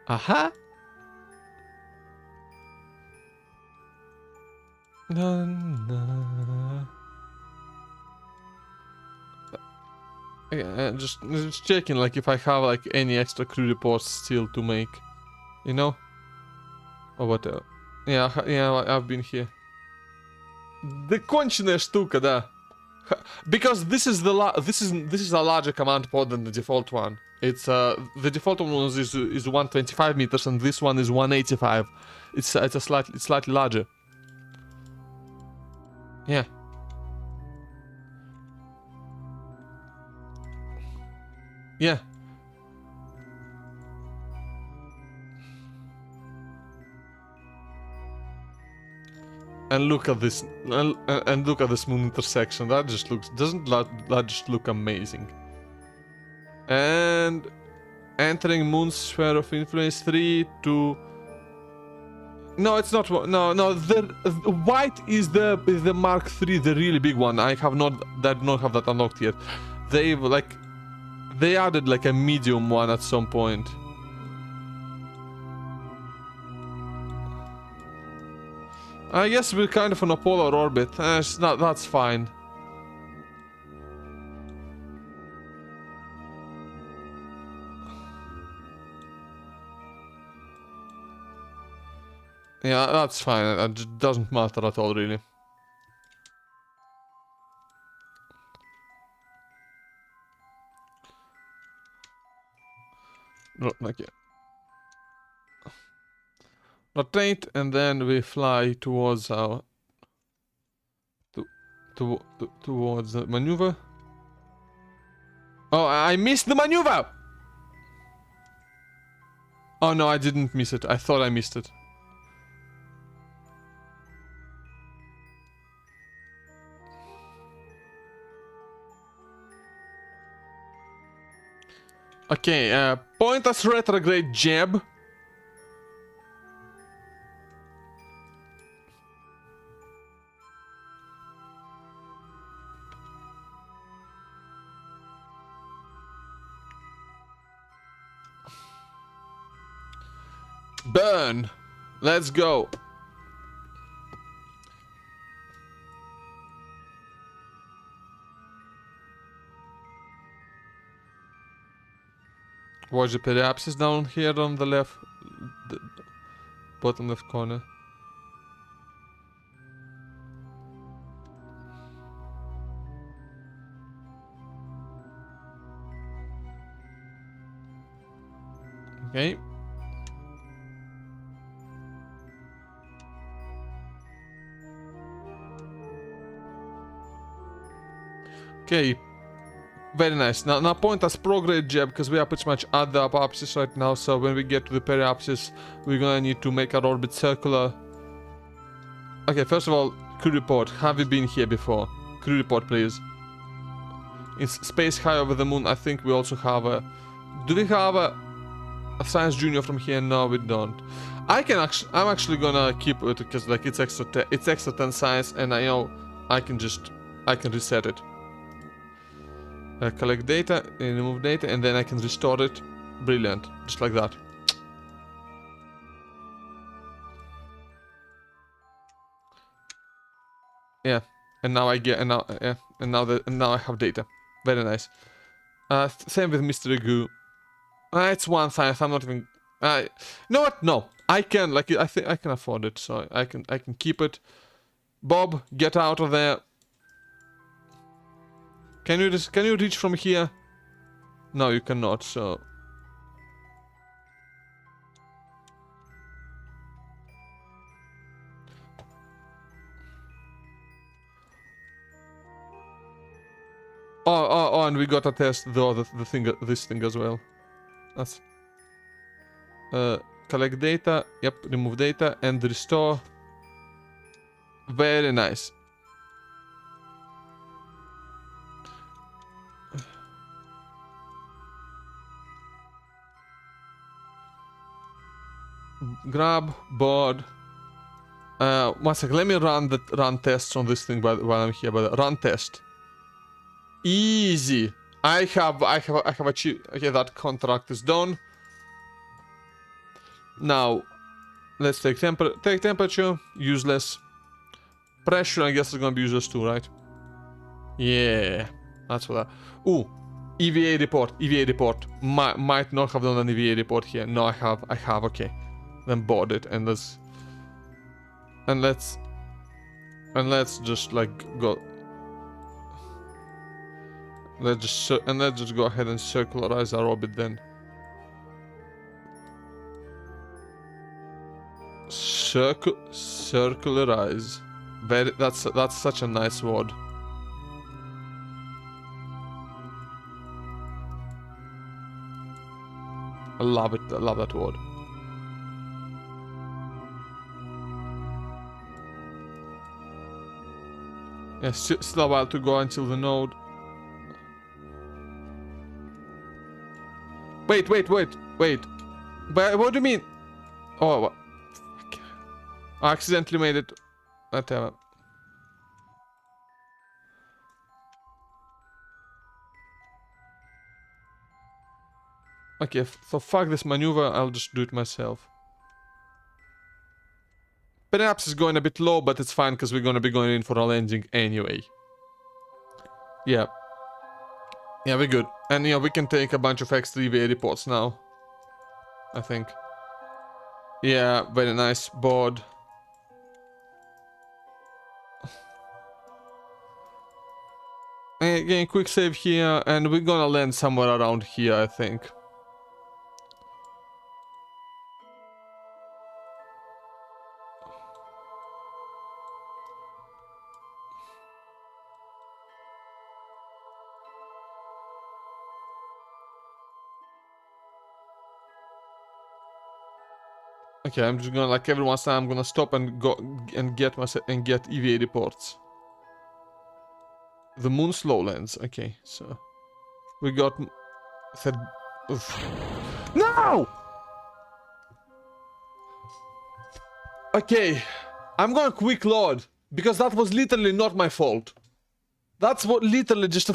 Aha. Yeah, just checking like if I have like any extra crew reports still to make, you know, or whatever. Yeah, I've been here. The конченая штука, да. Because this is a larger command pod than the default one. It's the default one is 125 meters and this one is 185. It's slightly larger. Yeah. Yeah. And look at this, and look at this moon intersection. That just looks, doesn't that just look amazing? And entering moon sphere of influence 3 to. No, it's not. No. The white is the Mark 3, the really big one. I have not have that unlocked yet. They added like a medium one at some point. I guess we're kind of on a polar orbit. It's not, that's fine. Yeah, that's fine. It doesn't matter at all, really. Okay. Rotate, and then we fly towards our towards the maneuver. Oh, I missed the maneuver! Oh no, I didn't miss it. I thought I missed it. Okay, point us retrograde jab. Burn. Let's go. Watch the periapsis down here on the left, the bottom left corner. Okay. Okay. Very nice. Now point us prograde jab, because we are pretty much at the apoapsis right now, so when we get to the periapsis, we're gonna need to make our orbit circular. Okay, first of all, crew report. Have you been here before? Crew report, please. It's space high over the moon. I think we also have a... Do we have a science junior from here? No, we don't. I'm actually gonna keep it, because like it's extra 10 science, and I know I can reset it. Collect data, remove data, and then I can restore it. Brilliant. Just like that. Yeah. And now I get, and now I have data. Very nice. Same with Mystery Goo. It's one science. I'm not even. You know what? No, I can. Like, I think I can afford it, so I can keep it. Bob, get out of there. Can you reach from here? No, you cannot. So. Oh, and we gotta test this thing as well. That's collect data. Yep, remove data and restore. Very nice. Grab board. One second. Let me run tests on this thing while I'm here. But run test. Easy. I have achieved. Okay, that contract is done. Now, let's take temperature. Useless. Pressure, I guess, is gonna be useless too, right? Yeah, that's what. Ooh, EVA report. EVA report. Might not have done an EVA report here. No, I have. Okay, then board it and let's just like go. Let's just go ahead and circularize our orbit then. Circularize. That's such a nice word. I love it. I love that word. Yeah, still a while to go until the node. Wait. But what do you mean? Oh, fuck. I accidentally made it. Whatever. Okay, so fuck this maneuver. I'll just do it myself. Perhaps is going a bit low, but it's fine because we're gonna be going in for a landing anyway. Yeah. Yeah, we're good. And yeah, we can take a bunch of extra EVA reports now, I think. Yeah, very nice board. Again, quick save here, and we're gonna land somewhere around here, I think. Okay, I'm just gonna, like, every once in a while I'm gonna stop and go and get EVA reports. The moon slow lands. Okay, so we got said. No. Okay, I'm gonna quick load because that was literally not my fault. That's what literally just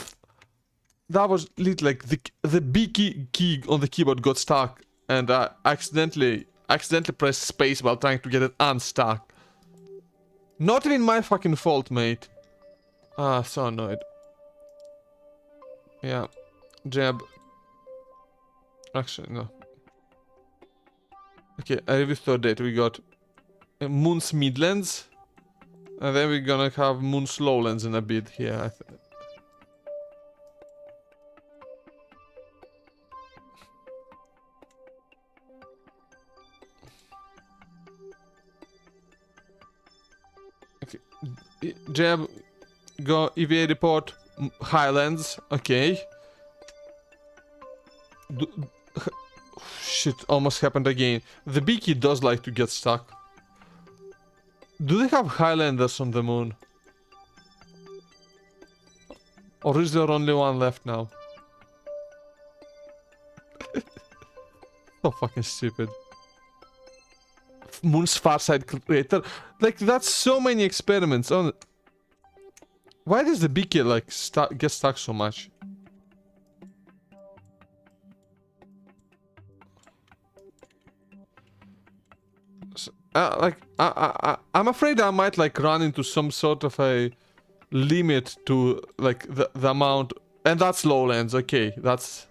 that was literally like the B key on the keyboard got stuck, and I accidentally pressed space while trying to get it unstuck. Not even my fucking fault, mate. Ah, so annoyed. Yeah, jab. Actually, no. Okay, I reviewed third date. We got Moon's Midlands, and then we're gonna have Moon's Lowlands in a bit here, I think. Okay, jab, go EVA report, Highlands, okay. Shit, almost happened again. The Beaky does like to get stuck. Do they have Highlanders on the moon? Or is there only one left now? So fucking stupid. Moon's Farside Crater. Like, that's so many experiments on it. Why does the Beaky, like, get stuck so much? I'm afraid I might like run into some sort of a limit to like the amount, and that's lowlands. Okay, that's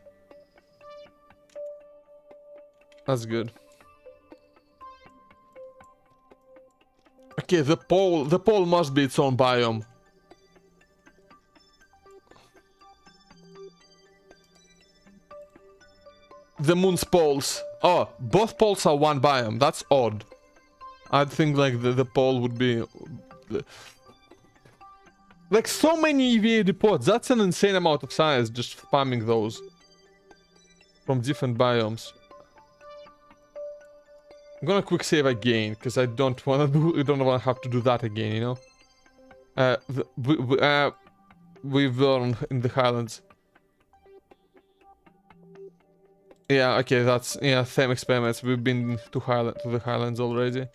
good. Okay, the pole must be its own biome. The moon's poles. Oh, both poles are one biome. That's odd. I'd think like the pole would be like so many EVA reports. That's an insane amount of science just spamming those from different biomes. I'm gonna quick save again because I don't want to have to do that again, you know. We've learned in the Highlands. Yeah, okay, that's same experiments. We've been to the Highlands already.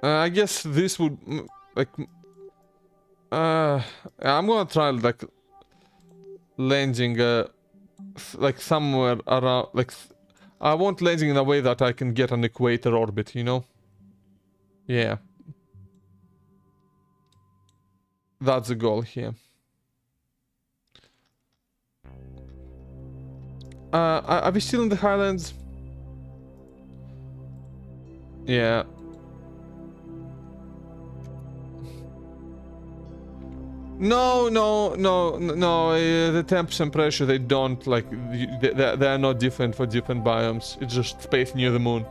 I guess this would like I'm gonna try like landing like somewhere around like I want landing in a way that I can get an equator orbit, you know? Yeah. That's the goal here. Are we still in the Highlands? Yeah. No, the temps and pressure, they don't, like, they are not different for different biomes. It's just space near the moon.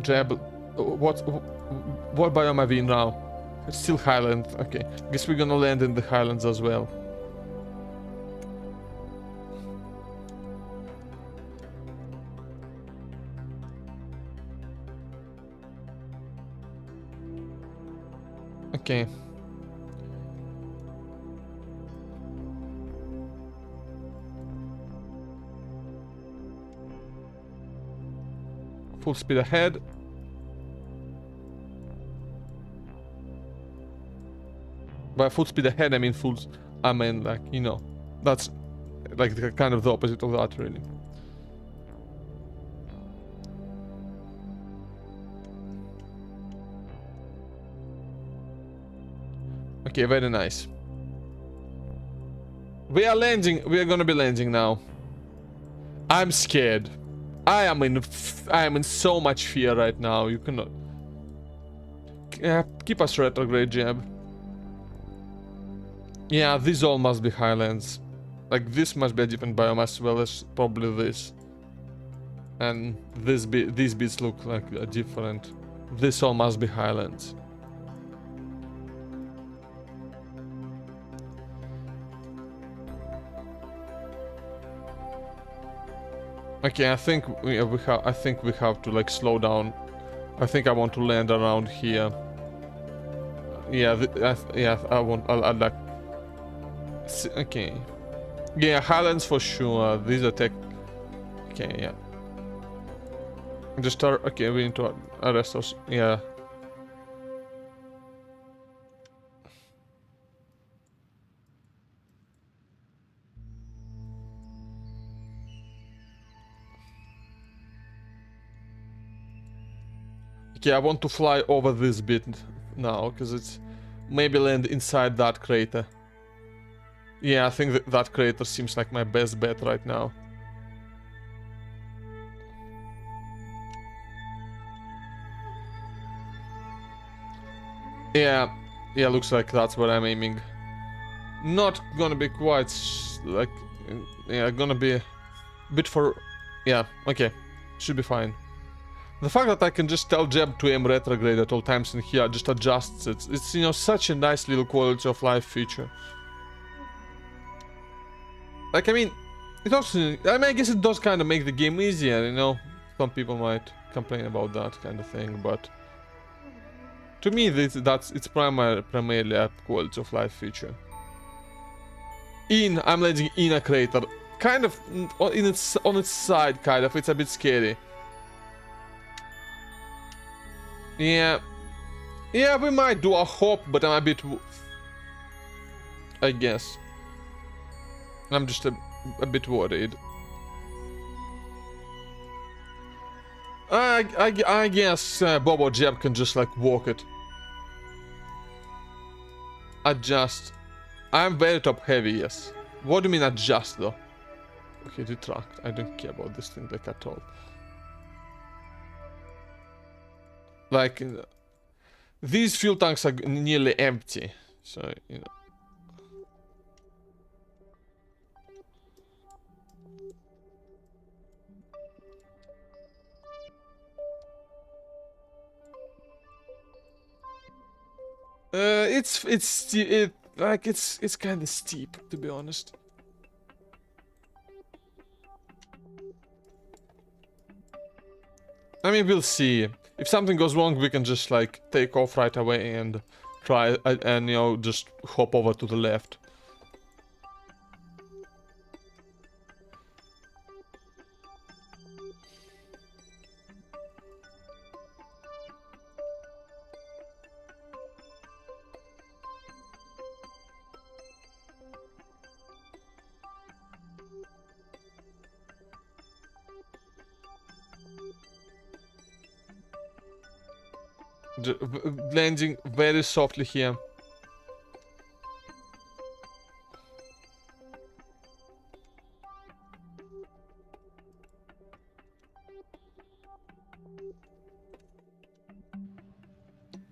Jeb, what biome are we in now? It's still Highland. Okay, guess we're gonna land in the Highlands as well. Okay. Full speed ahead. By full speed ahead, I mean I mean, like, you know, that's like the kind of the opposite of that, really. Okay, very nice. We are landing. We are gonna be landing now. I'm scared. I am in so much fear right now. You cannot. Keep us retrograde, Jeb. Yeah, these all must be Highlands. Like, this must be a different biome as well as probably this. And these bits look like different. This all must be Highlands. Okay, I think we have to like slow down. I think I want to land around here. Yeah, I'd like. Okay. Yeah, Highlands for sure. These are tech. Okay, yeah. Just start. Okay, we need to arrest us. Yeah. Okay, I want to fly over this bit now, because it's maybe land inside that crater. Yeah, I think that crater seems like my best bet right now. Yeah, looks like that's what I'm aiming. Not gonna be quite like, yeah, gonna be a bit for, yeah, okay, should be fine. The fact that I can just tell Jeb to aim retrograde at all times in here just adjusts it. It's, you know, such a nice little quality of life feature. Like, I mean, it also, I mean, I guess it does kind of make the game easier, you know. Some people might complain about that kind of thing, but to me, it's primarily a quality of life feature. I'm landing in a crater, kind of on its side, kind of. It's a bit scary. Yeah, we might do a hop, but I'm a bit, I guess. I'm just a bit worried. I guess Bob or Jeb can just like walk it. Adjust. I'm very top heavy, yes. What do you mean adjust though? Okay, detract. I don't care about this thing like at all. Like, these fuel tanks are nearly empty, so, you know. It's kind of steep, to be honest. I mean, we'll see. If something goes wrong, we can just like take off right away and try and, you know, just hop over to the left. Landing very softly here.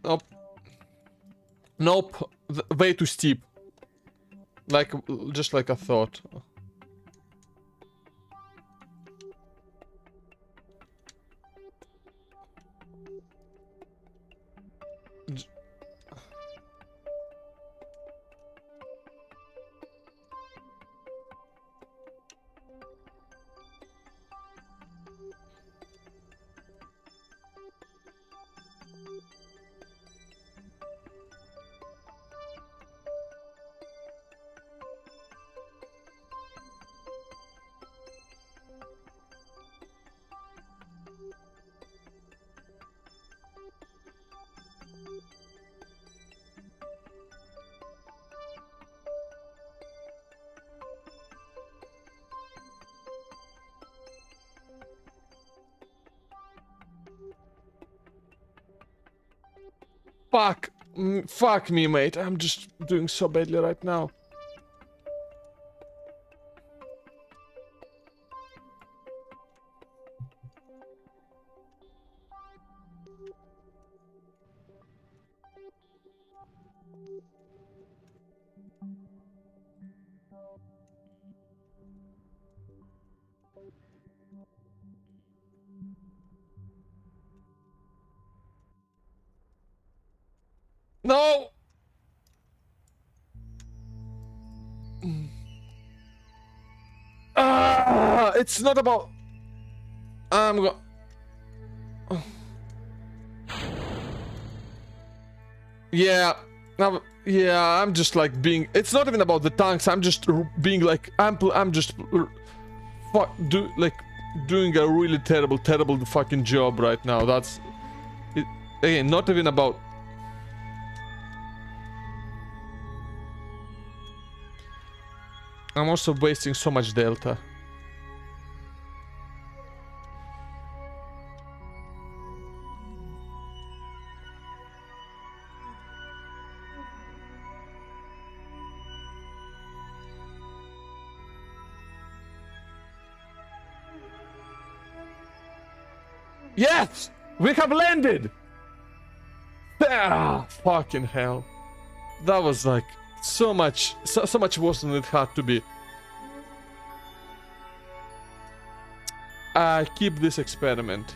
Nope. Nope. Way too steep. Like, just like I thought. Fuck. Fuck me, mate. I'm just doing so badly right now. No! It's not about... I'm go... Yeah, I'm just like being... It's not even about the tanks, I'm just being like... I'm just... doing a really terrible fucking job right now. That's... Again, not even about... I'm also wasting so much delta. Yes! We have landed! Ah, fucking hell. That was like so much worse than it had to be. Keep this experiment.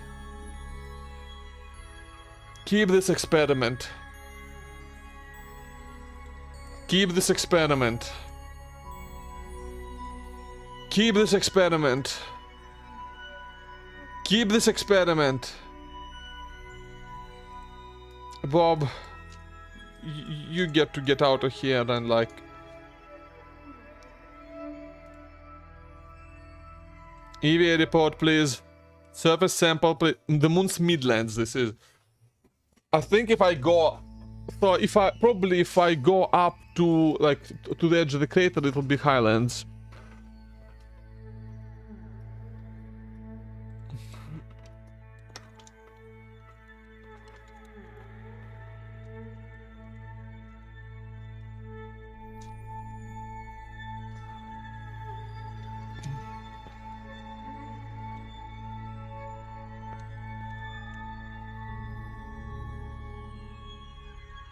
Keep this experiment. Keep this experiment. Keep this experiment. Keep this experiment. Bob, you get to get out of here and like... EVA report, please. Surface sample, please. The moon's Midlands, this is. I think if I go... So if I go up to, like, to the edge of the crater, it'll be Highlands.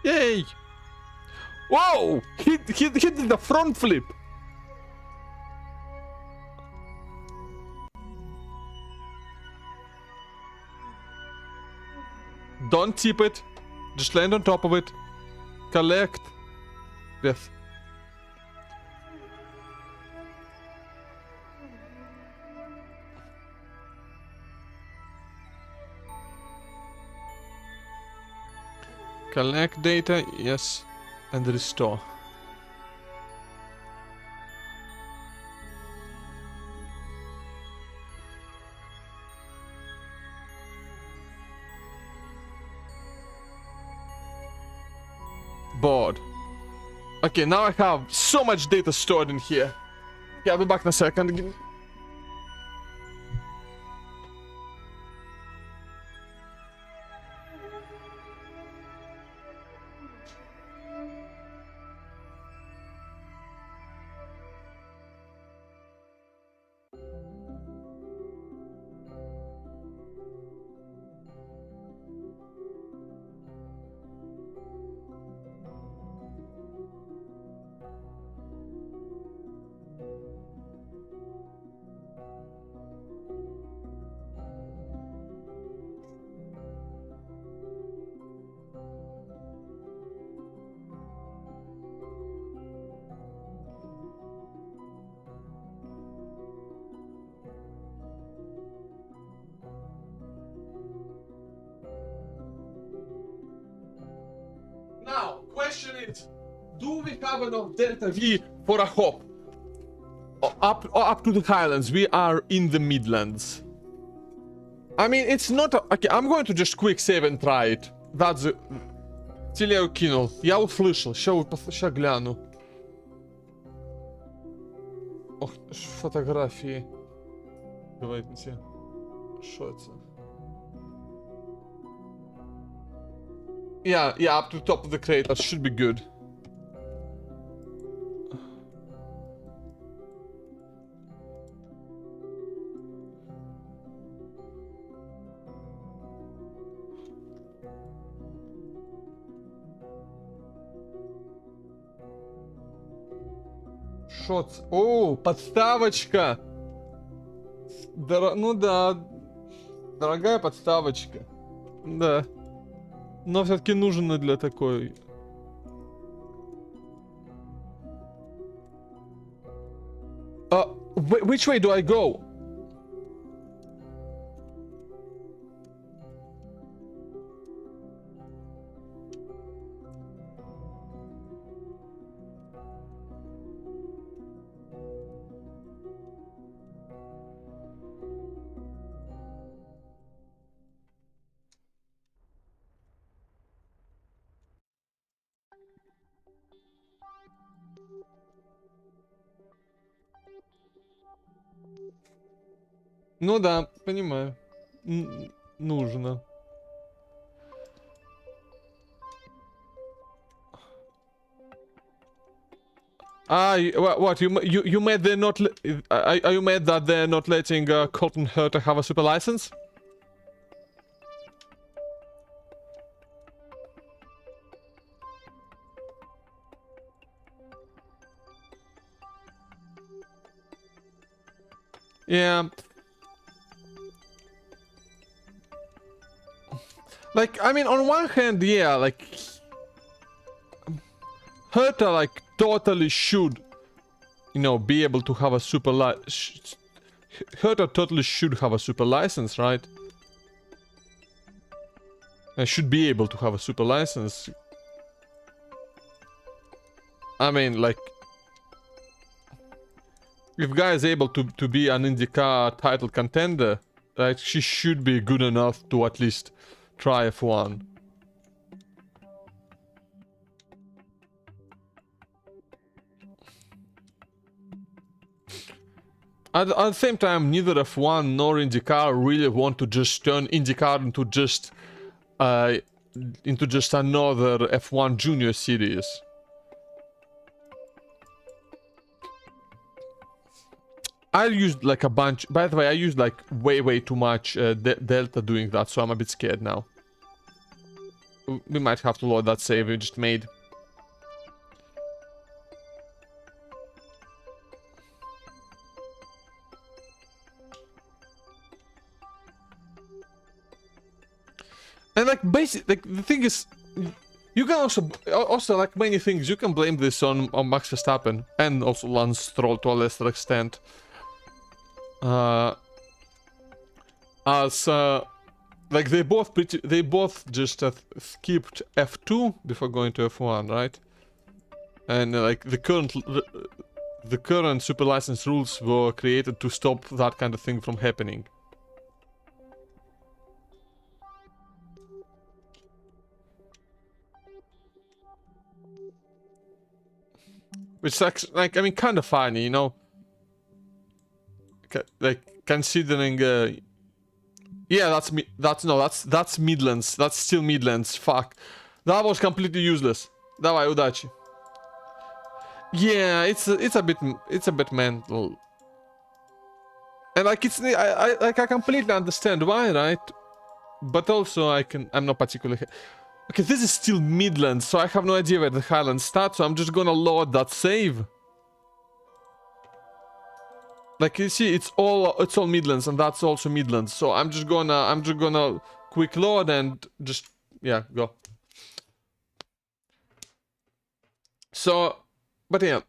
Yay! Whoa! He did the front flip! Don't tip it. Just land on top of it. Collect. Yes. Collect data, yes, and restore. Board. Okay, now I have so much data stored in here. Okay, I'll be back in a second. Now, question is, do we have enough Delta V for a hop? Up to the Highlands, we are in the Midlands. I mean, it's not a... Okay, I'm going to just quick save and try it. That's it. Тіл я укинул. Я услышал. Ща гляну. Ох, фотографии. Давайте. Что это? Yeah, yeah, up to the top of the crate. That should be good. Шоц. О, подставочка! Ну да, дорогая подставочка. Да. Но все-таки нужно для такой. Which way do I go? Ну да, понимаю. Нужно. What you mad they're not? Are you mad that they're not letting Colton Herter have a super license? Yeah. Like, I mean, on one hand, yeah, like Herta, like, totally should, you know, be able to have a super Herta totally should have a super license, right? And should be able to have a super license. I mean, like, if guy is able to be an IndyCar title contender, right, she should be good enough to at least try F1. At the same time, neither F1 nor IndyCar really want to just turn IndyCar into just another F1 Junior series. I used like a bunch. By the way, I used like way too much Delta doing that, so I'm a bit scared now. We might have to load that save we just made. And like basically, like the thing is, you can also like many things, you can blame this on Max Verstappen and also Lance Stroll to a lesser extent. Like they both just skipped F2 before going to F1, right? And like the current super license rules were created to stop that kind of thing from happening. Which is like, I mean, kind of funny, you know? Like, considering, yeah, that's Midlands. That's still Midlands. Fuck. That was completely useless. Давай, удачи. Yeah, it's a bit mental. And like I completely understand why, right? But also I'm not particularly. Okay, this is still Midlands, so I have no idea where the Highlands start, so I'm just gonna load that save. Like you see, it's all Midlands, and that's also Midlands. So I'm just gonna quick load and just, yeah, go. So, but yeah.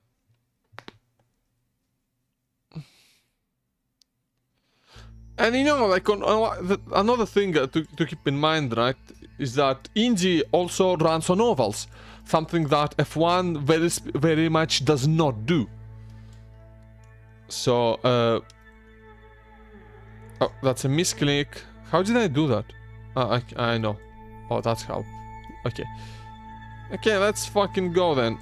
And you know, like another thing to keep in mind, right, is that Indy also runs on ovals, something that F1 very much does not do. So, oh, that's a misclick. How did I do that? I know. Oh, that's how. Okay. Okay, let's fucking go then.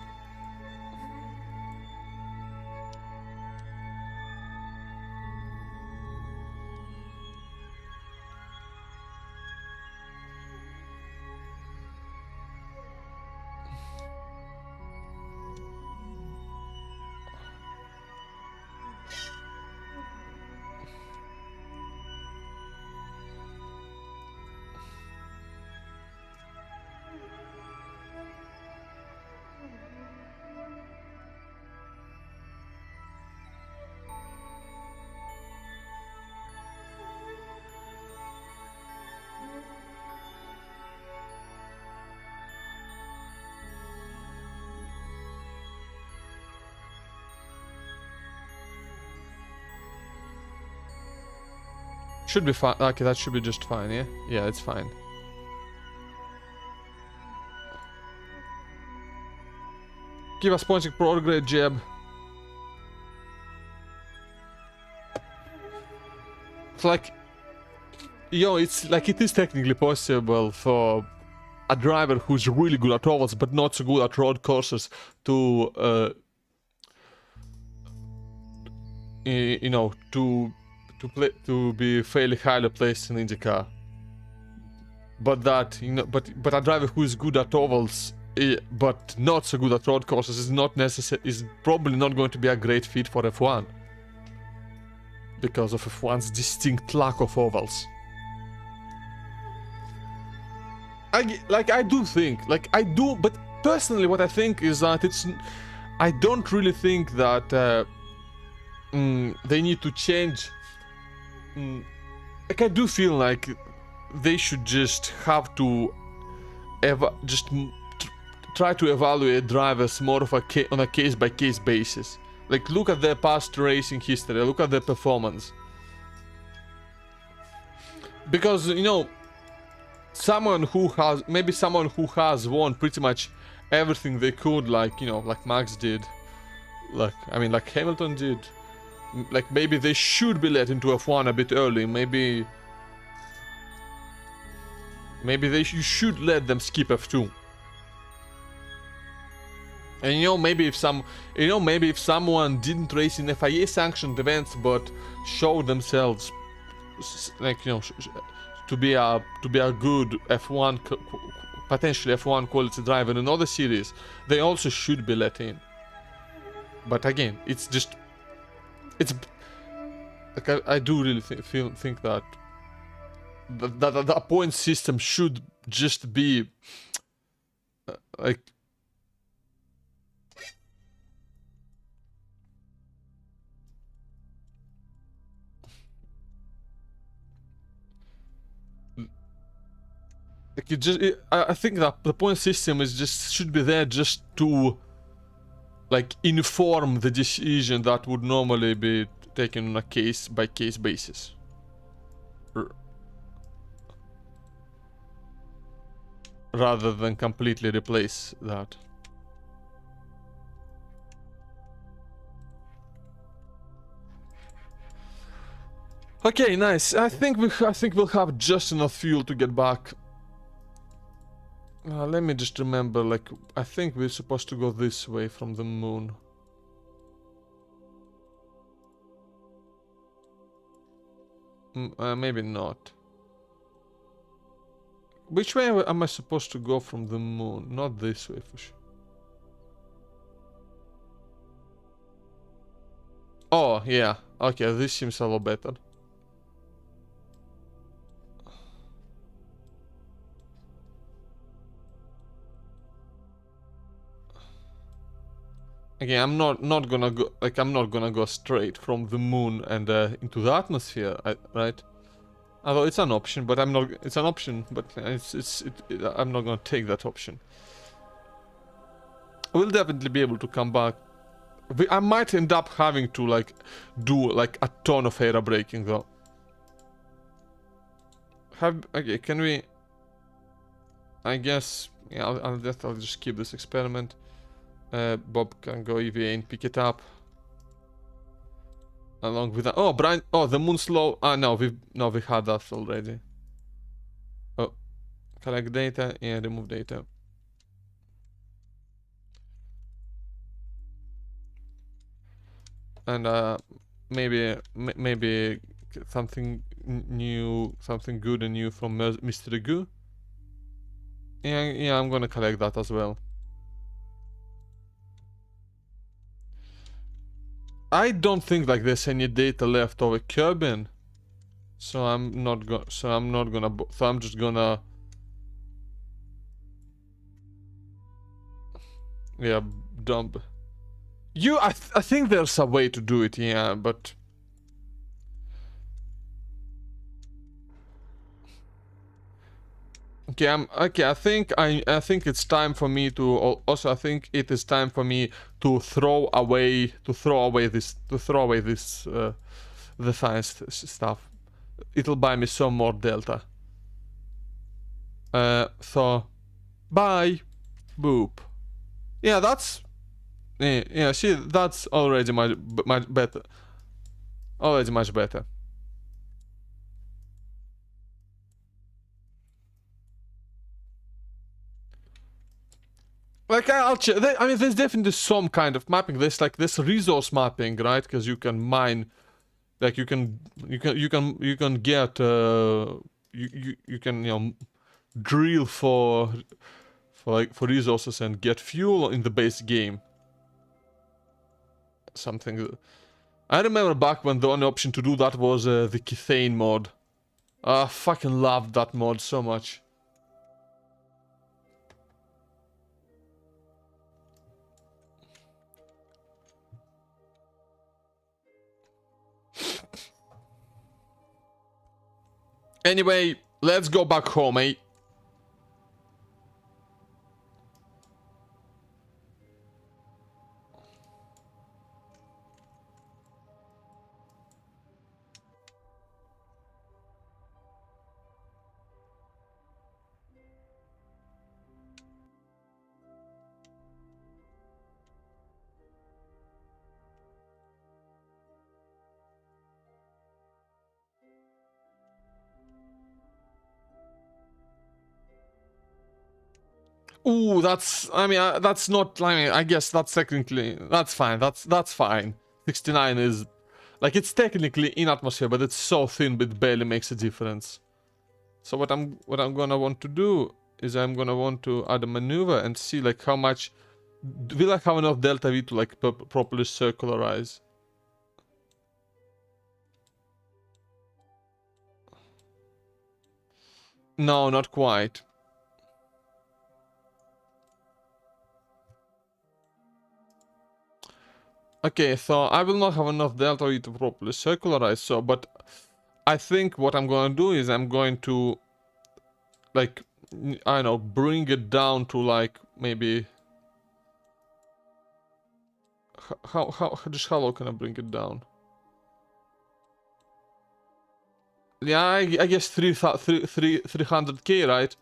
Should be fine. Okay, that should be just fine, yeah? Yeah, it's fine. Give us pointing prograde jab. It's like, it's like it is technically possible for a driver who's really good at ovals but not so good at road courses to you know, to be fairly highly placed in IndyCar. But that, you know, but a driver who is good at ovals but not so good at road courses is probably not going to be a great fit for F1 because of F1's distinct lack of ovals. I do think, but personally what I think is that I don't really think that they need to change. Like, I do feel like they should just have to try to evaluate drivers more of on a case-by-case basis. Like, look at their past racing history, look at their performance. Because, you know, someone who has won pretty much everything they could, like, you know, like Max did, like Hamilton did, like, maybe they should be let into F1 a bit early. Maybe you should let them skip F2. And you know, maybe if someone didn't race in FIA sanctioned events but showed themselves, like, you know, to be a good F1, potentially F1 quality driver in other series, they also should be let in. But again, it's like, I do really think that the point system should just be like, I think that the point system should be there just to, like, inform the decision that would normally be taken on a case-by-case basis. Rather than completely replace that. Okay, nice. I think we'll have just enough fuel to get back. Let me just remember, like, I think we're supposed to go this way from the moon. Maybe not. Which way am I supposed to go from the moon? Not this way for sure. Oh, yeah. Okay, this seems a lot better. Okay, I'm not gonna go, like, I'm not gonna go straight from the moon and into the atmosphere, right? Although it's an option, but I'm not gonna take that option. We'll definitely be able to come back. I might end up having to, like, do, like, a ton of air braking though. Okay, can we? I guess, yeah, I'll just keep this experiment. Bob can go EVA and pick it up. Along with that. Oh, Brian. Oh, the moon slow. No, we had that already. Oh, collect data and remove data. And maybe something new, something good and new from Mr. Goo. Yeah, I'm gonna collect that as well. I don't think, like, there's any data left over Kerbin, so I'm just gonna, yeah, dump. I think there's a way to do it, yeah, but okay, I think it's time for me to also, I think it is time for me to throw away this the science stuff. it'll buy me some more delta. So bye, boop. Yeah, that's yeah. See, that's already much better. Already much better. Like I'll check. I mean, there's definitely some kind of mapping. There's like this resource mapping, right? Because you can mine, like you can get you can drill for resources and get fuel in the base game. Something. I remember back when the only option to do that was the Kithane mod. I fucking loved that mod so much. Anyway, let's go back home, eh? Ooh, that's. I mean, that's not. I mean, I guess that's technically. That's fine. That's fine. 69 is, like, it's technically in atmosphere, but it's so thin, but it barely makes a difference. So what I'm gonna want to do is I'm gonna want to add a maneuver and see like how much. Will I have enough delta V to like properly circularize? No, not quite. Okay, so I will not have enough delta V to properly circularize, so, but I think what I'm gonna do is I'm going to, like, I don't know, bring it down to, like, maybe... Just how low can I bring it down? Yeah, I guess 300k, right?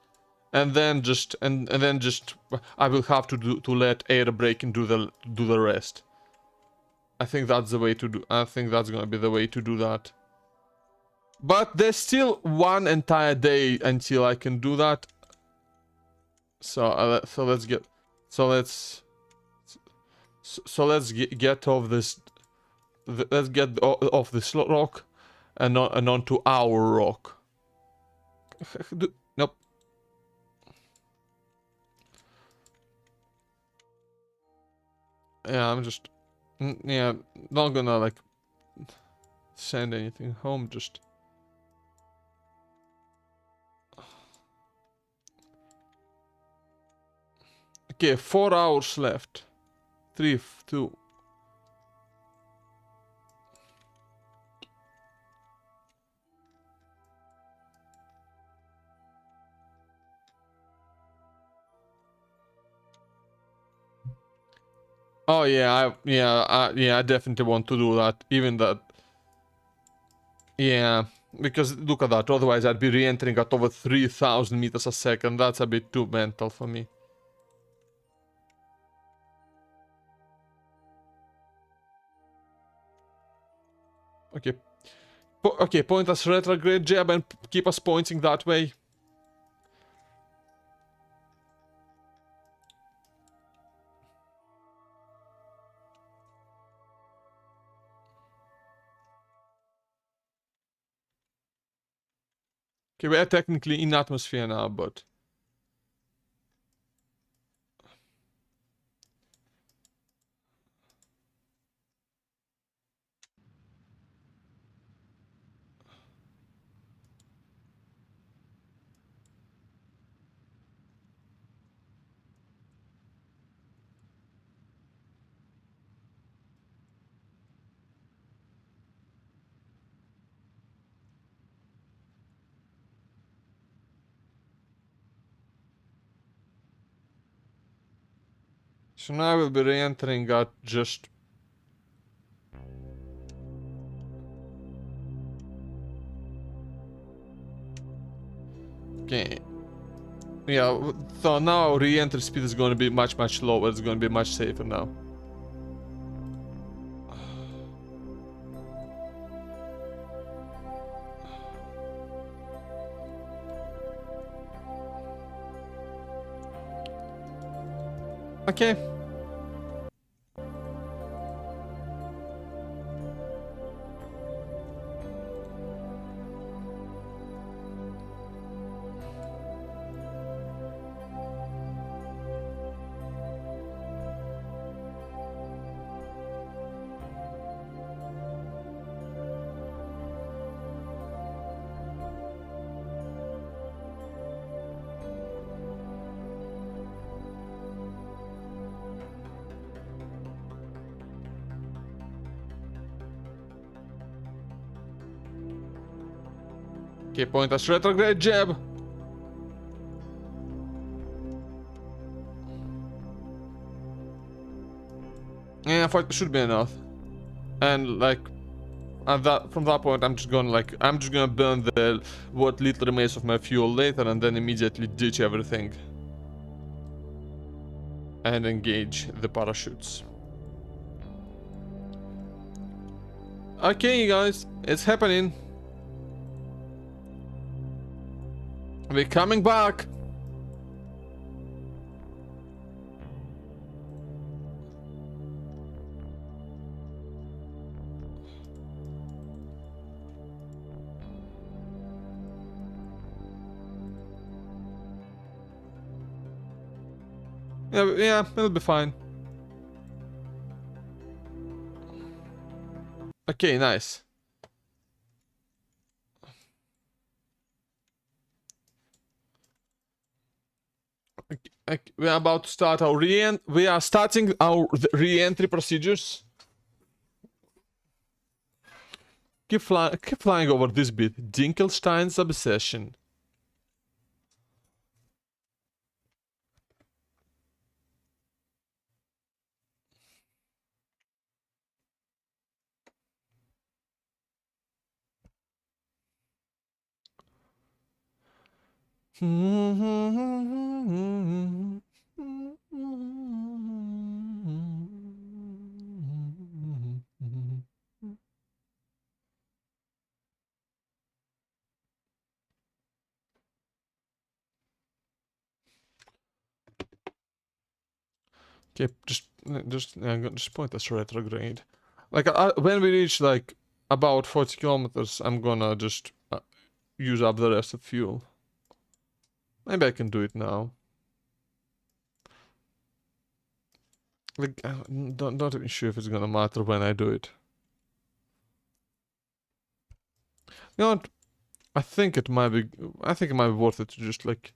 And then just, and then just, I will have to let air break and do the rest. I think that's the way to do. I think that's gonna be the way to do that. But there's still one entire day until I can do that. So let's get get off this. Let's get off this rock and onto our rock. Nope. Yeah, I'm just. Yeah, not gonna like send anything home. Just. Okay, 4 hours left. 3, 2. Oh yeah, I definitely want to do that. Even that. Yeah, because look at that. Otherwise, I'd be re-entering at over 3,000 meters a second. That's a bit too mental for me. Okay. Okay, point us retrograde jab and keep us pointing that way. Okay, we are technically in atmosphere now, but... So now I will be re-entering at just... Okay. Yeah, so now re-entry speed is going to be much lower. It's going to be much safer now. Okay. Okay, point us retrograde jab. Yeah, 40 should be enough. And like from that point I'm just gonna burn the what little remains of my fuel later and then immediately ditch everything. And engage the parachutes. Okay, you guys, it's happening. We're coming back. Yeah, it'll be fine. Okay, nice. We are about to start our we are starting our re-entry procedures. Keep flying over this bit. Dinkelstein's obsession. Okay, just point us retrograde. Like when we reach like about 40 kilometers, I'm gonna just use up the rest of fuel. Maybe I can do it now. Like, not even sure if it's gonna matter when I do it. You know what? I think it might be worth it to just like.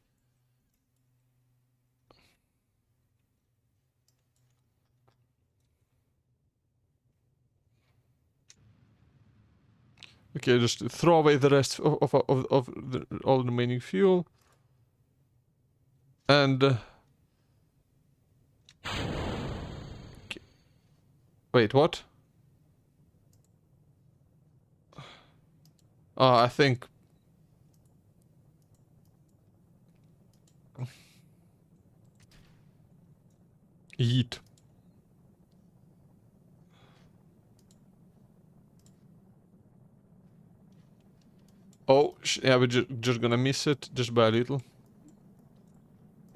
Okay, just throw away the rest of all the remaining fuel. And okay. Wait, what? I think yeet. Oh, yeah, we're just gonna miss it just by a little.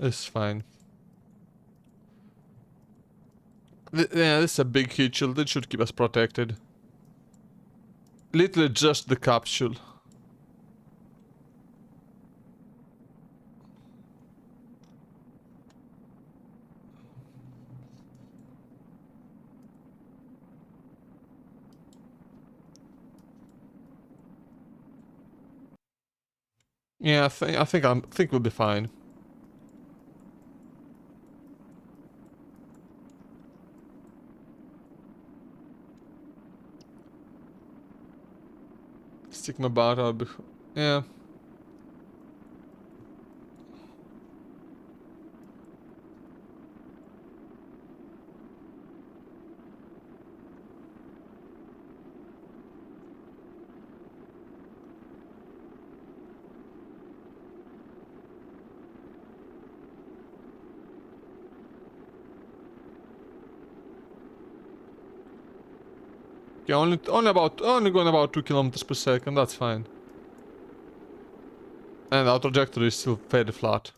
It's fine. Yeah, this is a big heat shield. It should keep us protected. Literally just the capsule. Yeah, I think we'll be fine. Stick my butt out. Yeah. Okay, only going about 2 kilometers per second. That's fine. And our trajectory is still fairly flat.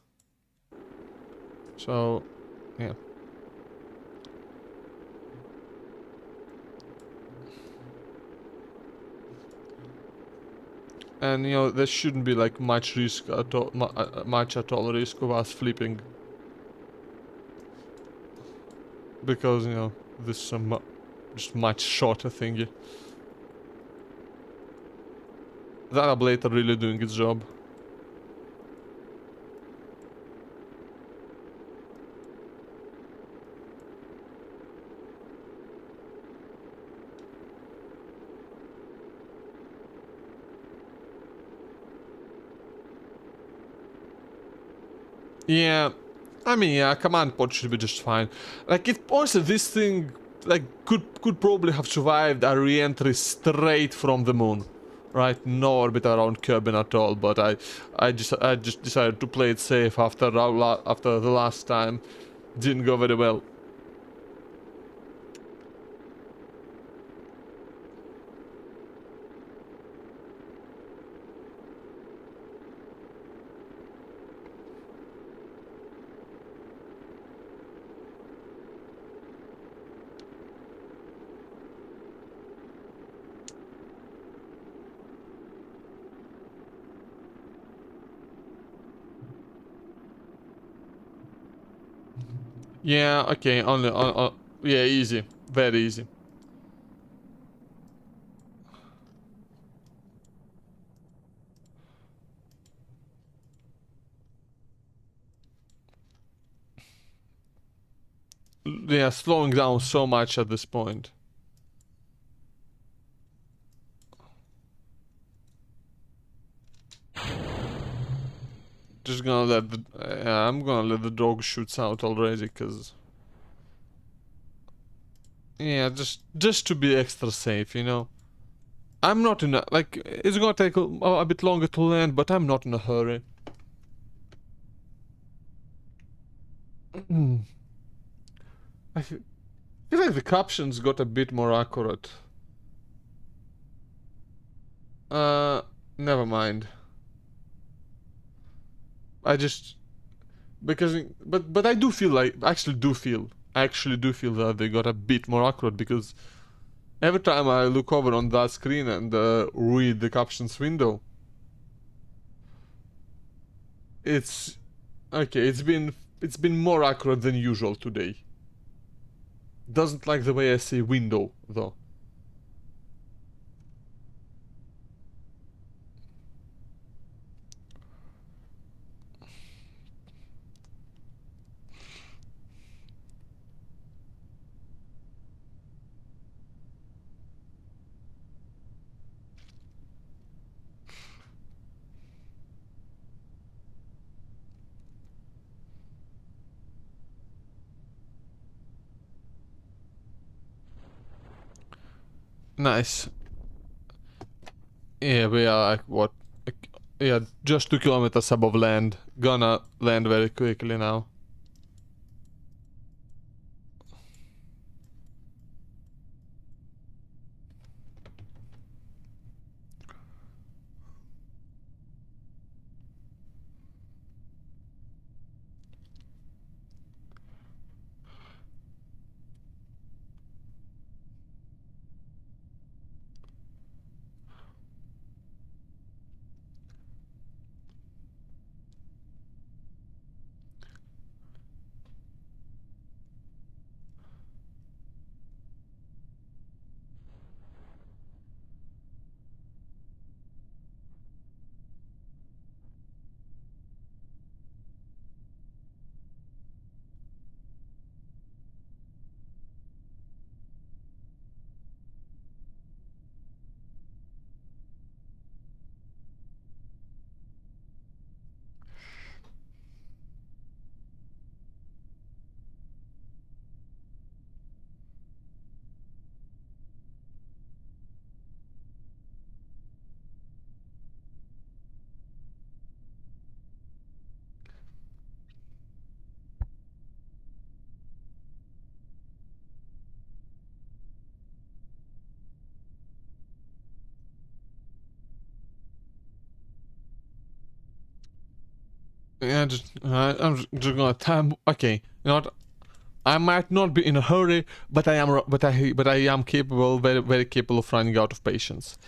So, yeah. And you know, there shouldn't be like much risk at all, much at all risk of us flipping. Because, you know, this is a just much shorter thingy. That ablator really doing its job. Yeah, I mean, yeah, command pod should be just fine. Like, it honestly, this thing, like, could probably have survived a re-entry straight from the moon, right? No orbit around Kerbin at all. But I just decided to play it safe after after the last time. Didn't go very well. Yeah, okay, yeah, easy, very easy. Yeah, slowing down so much at this point. Just gonna let the I'm gonna let the dog shoots out already, cause yeah, just to be extra safe, you know. I'm not in a like it's gonna take a bit longer to land, but I'm not in a hurry. I feel like the captions got a bit more accurate. Uh, Never mind. I just because but I do feel like I actually do feel that they got a bit more accurate because every time I look over on that screen and read the captions window, it's okay. It's been more accurate than usual today. Doesn't like the way I say window though. Nice. Yeah, we are like what? Yeah, just 2 kilometers above land. Gonna land very quickly now. Yeah, I'm just gonna time. Okay, you know what? I might not be in a hurry, but I am capable, very capable of running out of patience.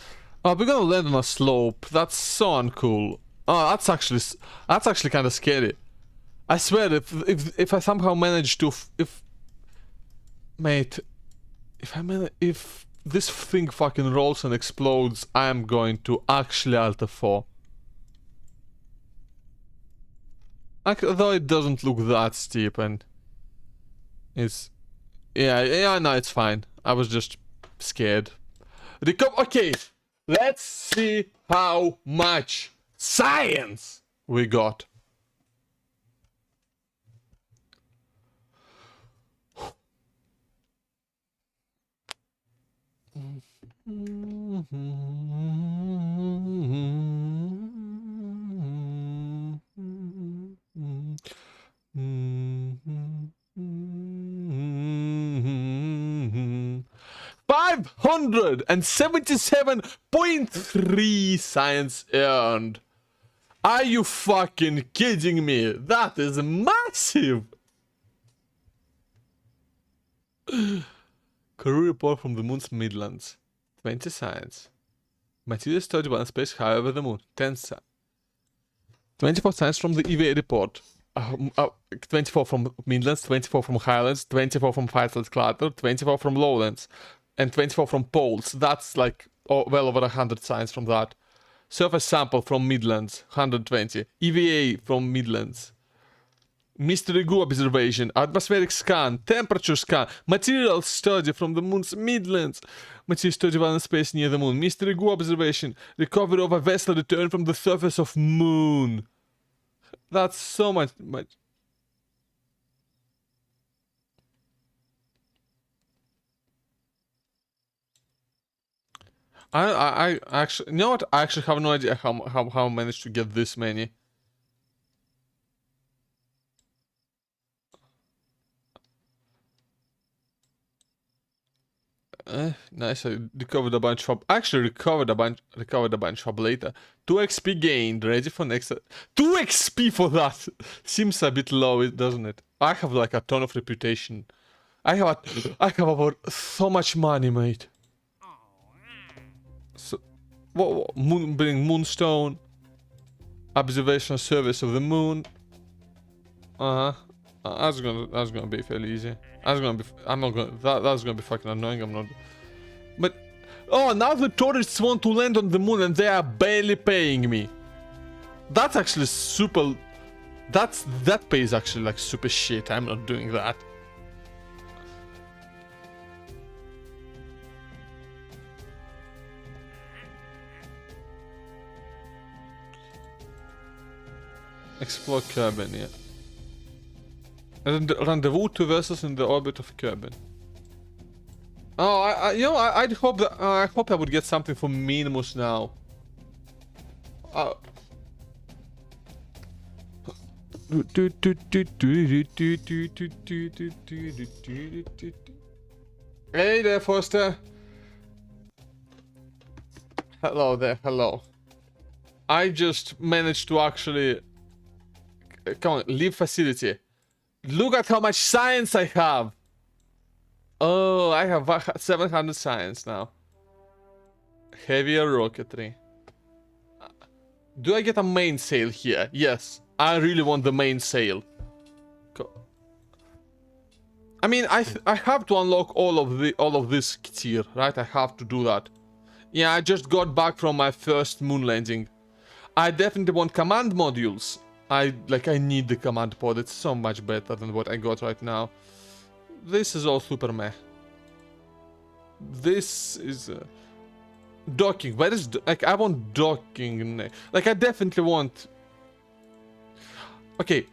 We're gonna land on a slope. That's so uncool. Oh, that's actually kind of scary. I swear, if I somehow manage to, if mate, if this thing fucking rolls and explodes, I am going to actually Alt F4. Though it doesn't look that steep, and it's yeah, no, it's fine. I was just scared. Okay, let's see how much science we got. $577.3 science earned. Are you fucking kidding me? That is massive. Career report from the moon's midlands. 20 science. Material study one space high over the moon. 10 science. 24 science from the EVA report. 24 from midlands, 24 from highlands, 24 from Faisal Clutter, 24 from lowlands, and 24 from poles. That's like well over 100 science from that. Surface sample from midlands, 120. EVA from midlands. Mystery goo observation, atmospheric scan, temperature scan, material study from the moon's midlands, material study of space near the moon, mystery goo observation, recovery of a vessel returned from the surface of moon. That's so much. I actually, you know what? I actually have no idea how I managed to get this many. Nice. I recovered a bunch of. Actually, recovered a bunch of later. 2 XP gained. Ready for next. 2 XP for that. Seems a bit low, doesn't it? I have like a ton of reputation. I have about so much money, mate. So, bring moonstone. Observation service of the moon. That's gonna be fairly easy. I'm not gonna. That's gonna be fucking annoying. I'm not. But oh, now the tourists want to land on the moon and they are barely paying me. That's actually super. That pays actually like super shit. I'm not doing that. Explore Kerbin, yeah. Rendezvous 2 vessels in the orbit of Kerbin. Oh, I'd hope that I hope I would get something for Minimus now. Hey there, Foster. Hello there, hello. I just managed to actually... Come on, leave facility. Look at how much science I have. Oh, I have 700 science now. Heavier rocketry. Do I get a mainsail here? Yes. I really want the mainsail. I mean, I have to unlock all of this tier, right? I have to do that. Yeah, I just got back from my first moon landing. I definitely want command modules. I need the command pod. It's so much better than what I got right now. This is all super meh. This is docking. Where is like I want docking? Like I definitely want. Okay,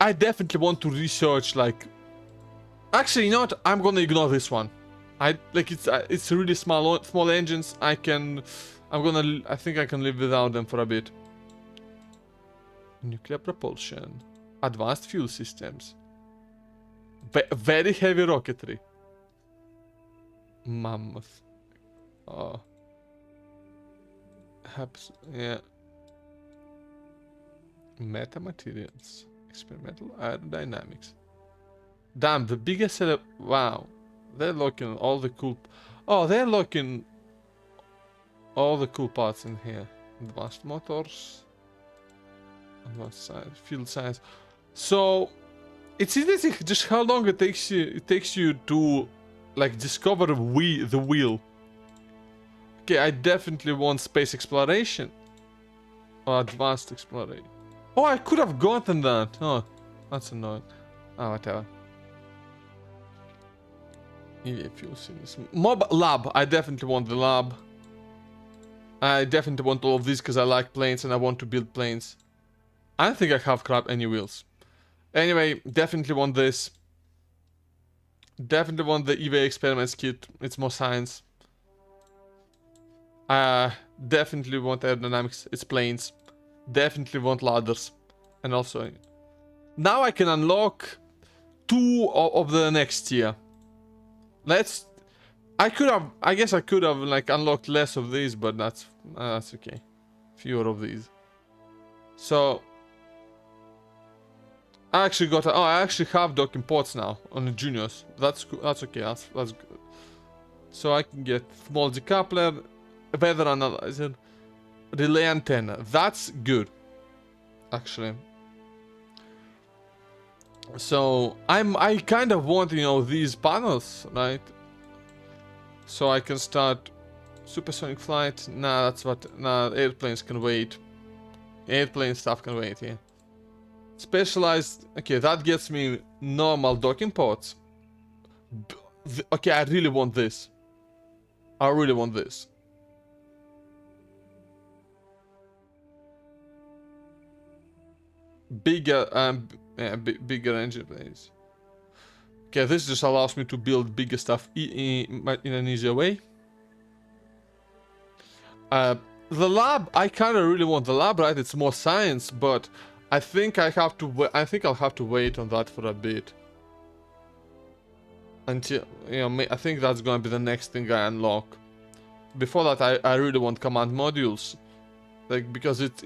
I definitely want to research like. Actually, you know what? I'm gonna ignore this one. It's really small engines. I think I can live without them for a bit. Nuclear propulsion, advanced fuel systems, very heavy rocketry. Mammoth. Oh. Yeah. Metamaterials. Experimental aerodynamics. Damn, the biggest seller. Wow. They're looking all the cool. Oh, they're looking all the cool parts in here. Advanced motors. Advanced science. Field science. So, it's interesting just how long it takes you to like discover the wheel. Okay, I definitely want space exploration. Or advanced exploration. Oh, I could have gotten that. Oh, that's annoying. Oh, whatever. EVA fuel series. Mob lab. I definitely want the lab. I definitely want all of these because I like planes and I want to build planes. I don't think I have crap any wheels. Anyway, definitely want this. Definitely want the EVA experiments kit. It's more science. Definitely want aerodynamics. It's planes. Definitely want ladders. And also... Now I can unlock 2 of the next tier. Let's... I guess I could have like unlocked less of these, but that's okay. Fewer of these. So... I actually got... I actually have docking ports now on the juniors. That's okay. That's good. So I can get small decoupler, weather analyzer, relay antenna. That's good, actually. So I kind of want, you know, these panels, right? So I can start supersonic flight. Nah, that's what. Nah, airplanes can wait. Airplane stuff can wait. Yeah. Specialized. Okay, that gets me normal docking ports. Okay, I really want this. I really want this. Bigger bigger engine blades. Okay, this just allows me to build bigger stuff in an easier way. The lab, I kind of really want the lab, right? It's more science, but I think I have to. I think I'll have to wait on that for a bit. Until, you know, I think that's gonna be the next thing I unlock. Before that, I really want command modules, like, because it's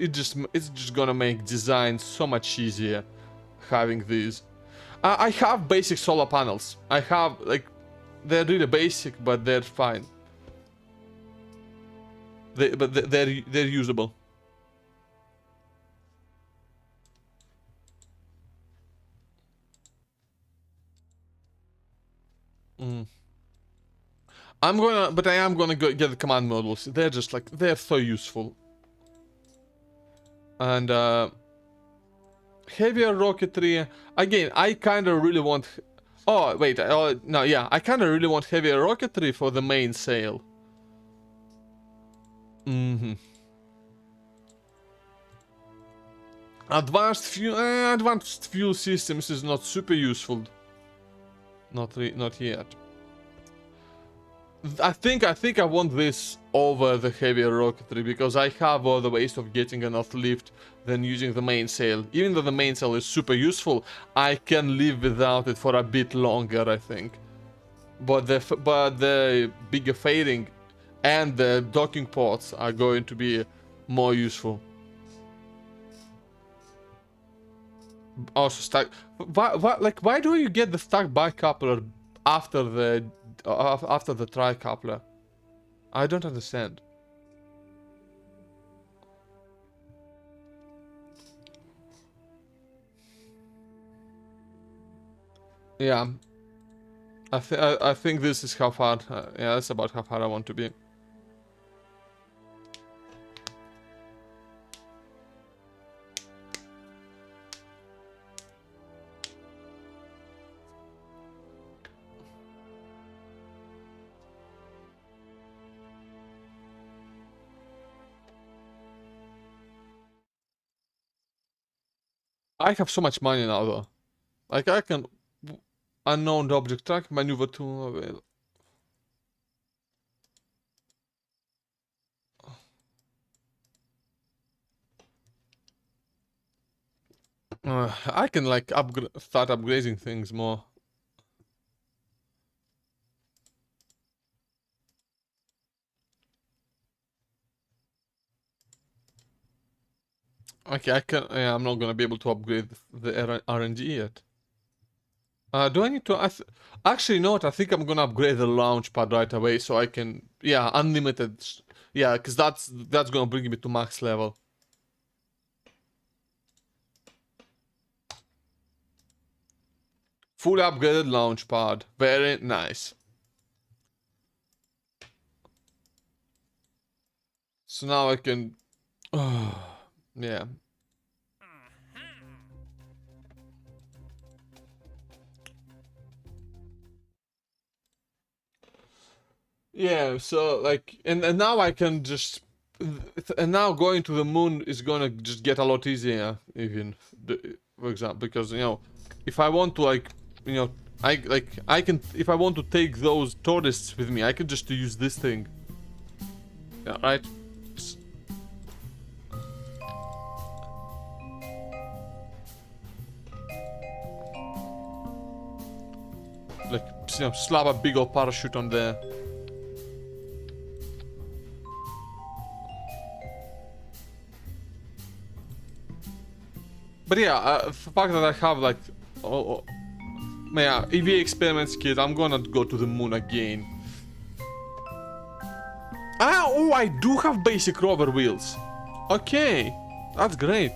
just gonna make design so much easier having these. I have basic solar panels. I have, like, they're really basic, but they're fine. They're usable. I am gonna go get the command modules. They're just like, they're so useful. And heavier rocketry. Again, I kind of really want. Oh wait, no, yeah, I kind of really want heavier rocketry for the mainsail. Advanced fuel systems is not super useful. Not yet. I think I want this over the heavier rocketry because I have other ways of getting enough lift than using the mainsail. Even though the mainsail is super useful, I can live without it for a bit longer, I think. But the bigger fairing and the docking ports are going to be more useful. Also, why do you get the stack bicoupler after the tricoupler? I don't understand. Yeah, I think this is how far. Yeah, that's about how far I want to be. I have so much money now, though. Like, I can unknown object track maneuver tool available. I can like start upgrading things more. Okay, I can. Yeah, I'm not gonna be able to upgrade the RNG yet. Do I need to? Actually, no. I think I'm gonna upgrade the launch pad right away, so I can. Yeah, unlimited. Yeah, because that's gonna bring me to max level. Fully upgraded launch pad. Very nice. So now I can. Yeah. Yeah, so like, and now I can just, and now going to the moon is gonna just get a lot easier, even, for example, because, you know, if I want to, like, you know, I can, if I want to take those tourists with me, I can just use this thing. Yeah, right? Like, you know, slap a big old parachute on there. But yeah, the fact that I have like, yeah, EVA experiments kit, I'm gonna go to the moon again. Oh, I do have basic rover wheels. Okay, that's great.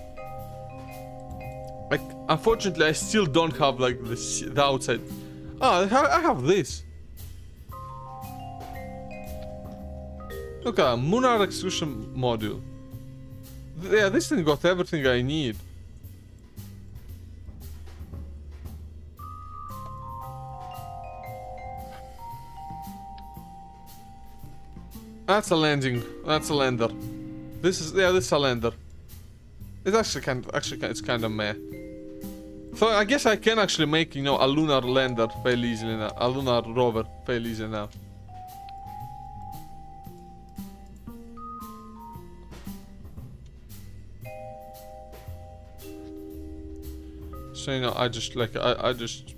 Like, unfortunately, I still don't have like the outside. Oh, I have this. Look at Lunar Extrusion Module. Yeah, this thing got everything I need. That's a landing. That's a lander. This is, yeah, this is a lander. It's it's kind of meh. So I guess I can actually make, you know, a lunar lander fairly easily now. A lunar rover fairly easily now. So, you know, I just like, I just...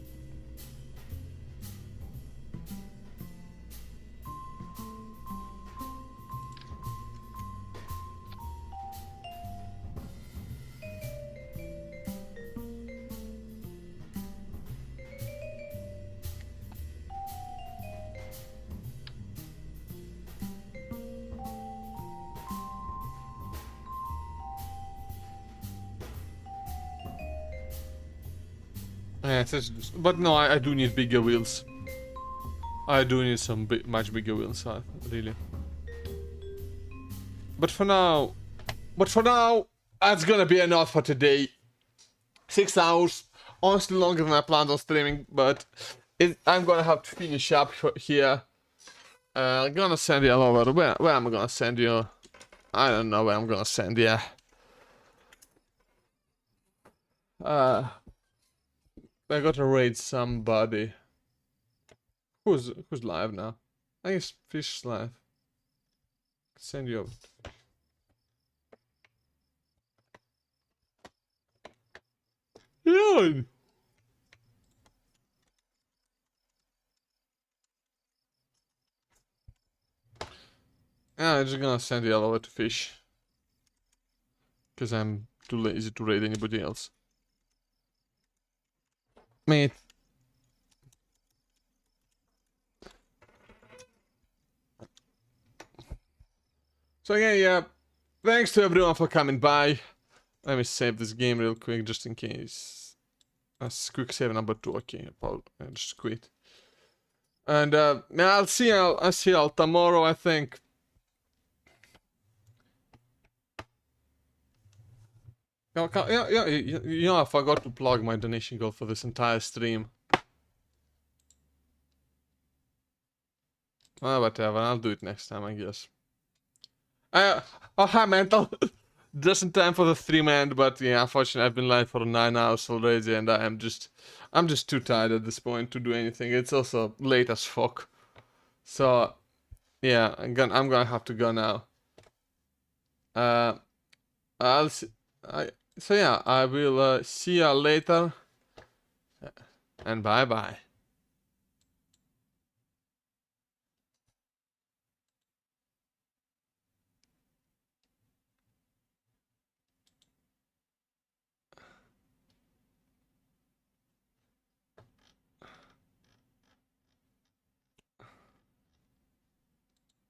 Yeah, but no, I do need bigger wheels. I do need some much bigger wheels, really. But for now, that's gonna be enough for today. 6 hours, honestly longer than I planned on streaming, but I'm gonna have to finish up here. I'm gonna send you over. Where am I gonna send you? I don't know where I'm gonna send you. I gotta raid somebody. Who's live now? I guess Fish's live. Send you over. Yeah. I'm just gonna send you over to Fish. Because I'm too lazy to raid anybody else. Mate. So again, yeah, thanks to everyone for coming by. Let me save this game real quick just in case. That's quick save number 2. Okay, I'll just quit. And yeah, I'll see y'all tomorrow, I think. Yeah, you know, I forgot to plug my donation goal for this entire stream. Well, whatever, I'll do it next time, I guess. Oh, hi, Mental. Just in time for the stream end, but yeah, unfortunately, I've been live for 9 hours already, and I'm just too tired at this point to do anything. It's also late as fuck. So, yeah, I'm gonna have to go now. I'll see. So yeah, I will see you later, and bye bye.